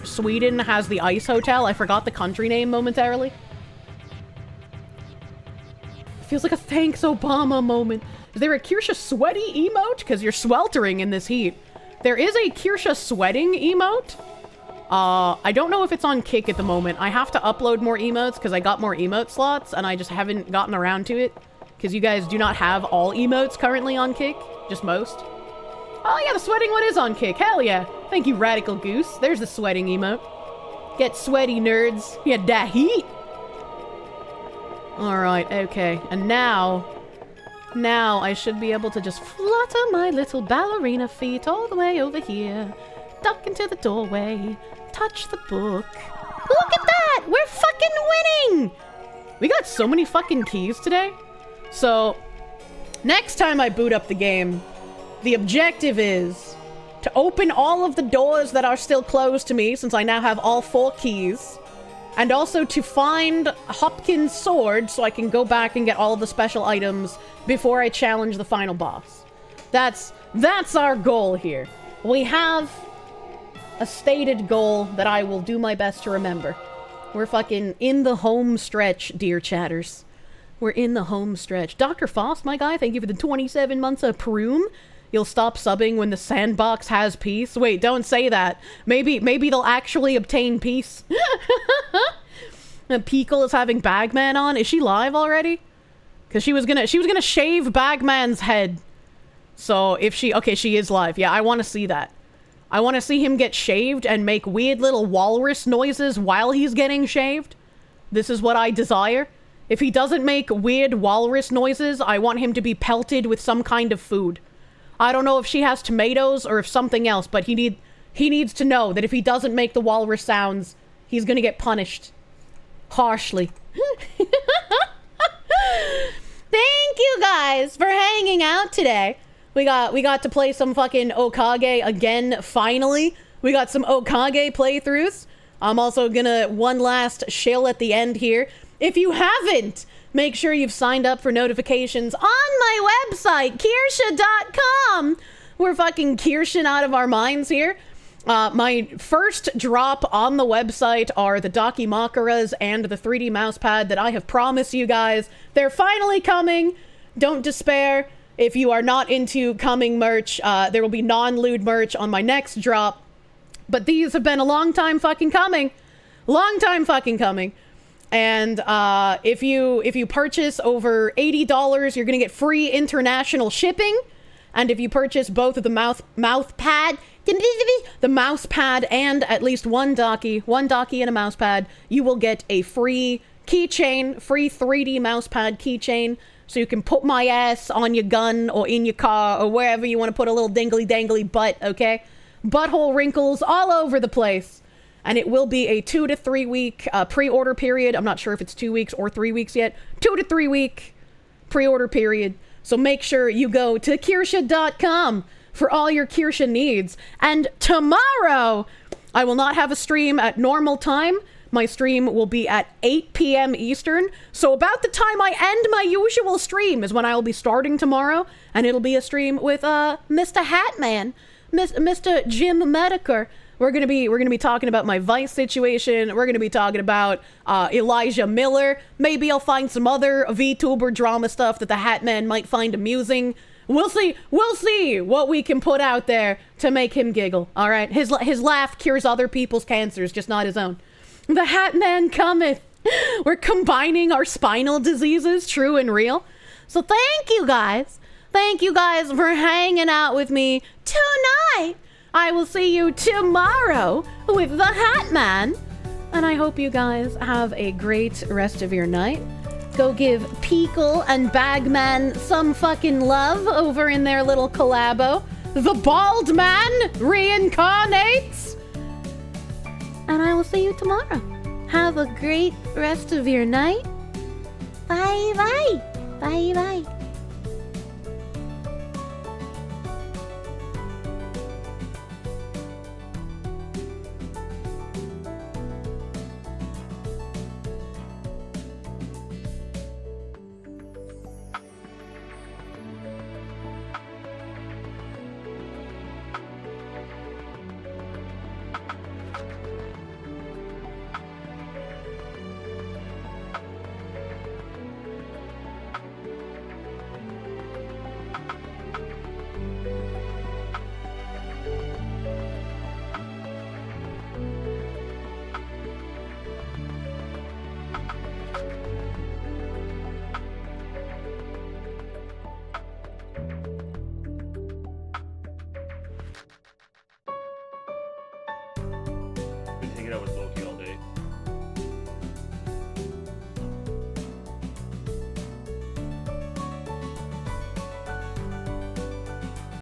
Speaker 3: Sweden has the ice hotel? I forgot the country name momentarily. Feels like a thanks Obama moment. Is there a Kirsche sweaty emote? Because you're sweltering in this heat. There is a Kirsche sweating emote. I don't know if it's on Kick at the moment. I have to upload more emotes because I got more emote slots and I just haven't gotten around to it. Because you guys do not have all emotes currently on Kick. Just most. Oh yeah, the sweating one is on Kick. Hell yeah. Thank you, Radical Goose. There's the sweating emote. Get sweaty, nerds. Yeah, that heat. Alright, okay. And now I should be able to just flutter my little ballerina feet all the way over here. Duck into the doorway. touch the book. Look at that! We're fucking winning! We got so many fucking keys today. So, next time I boot up the game, the objective is to open all of the doors that are still closed to me, since I now have all 4 keys. And also to find Hopkins' sword so I can go back and get all of the special items before I challenge the final boss. That's our goal here. We have a stated goal that I will do my best to remember. We're fucking in the home stretch, dear chatters. We're in the home stretch. Dr. Foss, my guy, thank you for the 27 months of Proom. You'll stop subbing when the sandbox has peace. Wait, don't say that. Maybe they'll actually obtain peace. Peekle is having Bagman on. Is she live already? Because she was gonna shave Bagman's head. So if she is live. Yeah, I want to see that. I want to see him get shaved and make weird little walrus noises while he's getting shaved. This is what I desire. If he doesn't make weird walrus noises, I want him to be pelted with some kind of food. I don't know if she has tomatoes or if something else, but he needs to know that if he doesn't make the walrus sounds, he's gonna get punished. Harshly. Thank you guys for hanging out today. We got to play some fucking Okage again, finally. We got some Okage playthroughs. I'm also gonna one last shill at the end here. If you haven't, make sure you've signed up for notifications on my website, Kirsche.com. We're fucking Kirschen out of our minds here. My first drop on the website are the Dakimakuras and the 3D mousepad that I have promised you guys. They're finally coming. Don't despair. If you are not into coming merch, there will be non-lewd merch on my next drop. But these have been a long time fucking coming. Long time fucking coming. And if you purchase over $80, you're gonna get free international shipping. And if you purchase both of the mouse pad and at least one Daki and a mouse pad, you will get a free keychain, free 3D mouse pad keychain. So you can put my ass on your gun or in your car or wherever you want to put a little dingly dangly butt, okay? Butthole wrinkles all over the place. And it will be a 2 to 3 week pre-order period. I'm not sure if it's 2 weeks or 3 weeks yet. 2 to 3 week pre-order period. So make sure you go to Kirsche.com for all your Kirsche needs. And tomorrow, I will not have a stream at normal time. My stream will be at 8 p.m. Eastern. So about the time I end my usual stream is when I will be starting tomorrow. And it'll be a stream with Mr. Hatman, Mr. Jim Mediker. We're gonna be talking about my Vice situation. We're gonna be talking about Elijah Miller. Maybe I'll find some other VTuber drama stuff that the Hatman might find amusing. We'll see what we can put out there to make him giggle. All right, his laugh cures other people's cancers, just not his own. The Hatman cometh. We're combining our spinal diseases, true and real. So thank you guys. Thank you guys for hanging out with me tonight. I will see you tomorrow with the Hatman. And I hope you guys have a great rest of your night. Go give Peekle and Bagman some fucking love over in their little collabo. The Bald Man reincarnates. And I will see you tomorrow. Have a great rest of your night. Bye bye. Bye bye.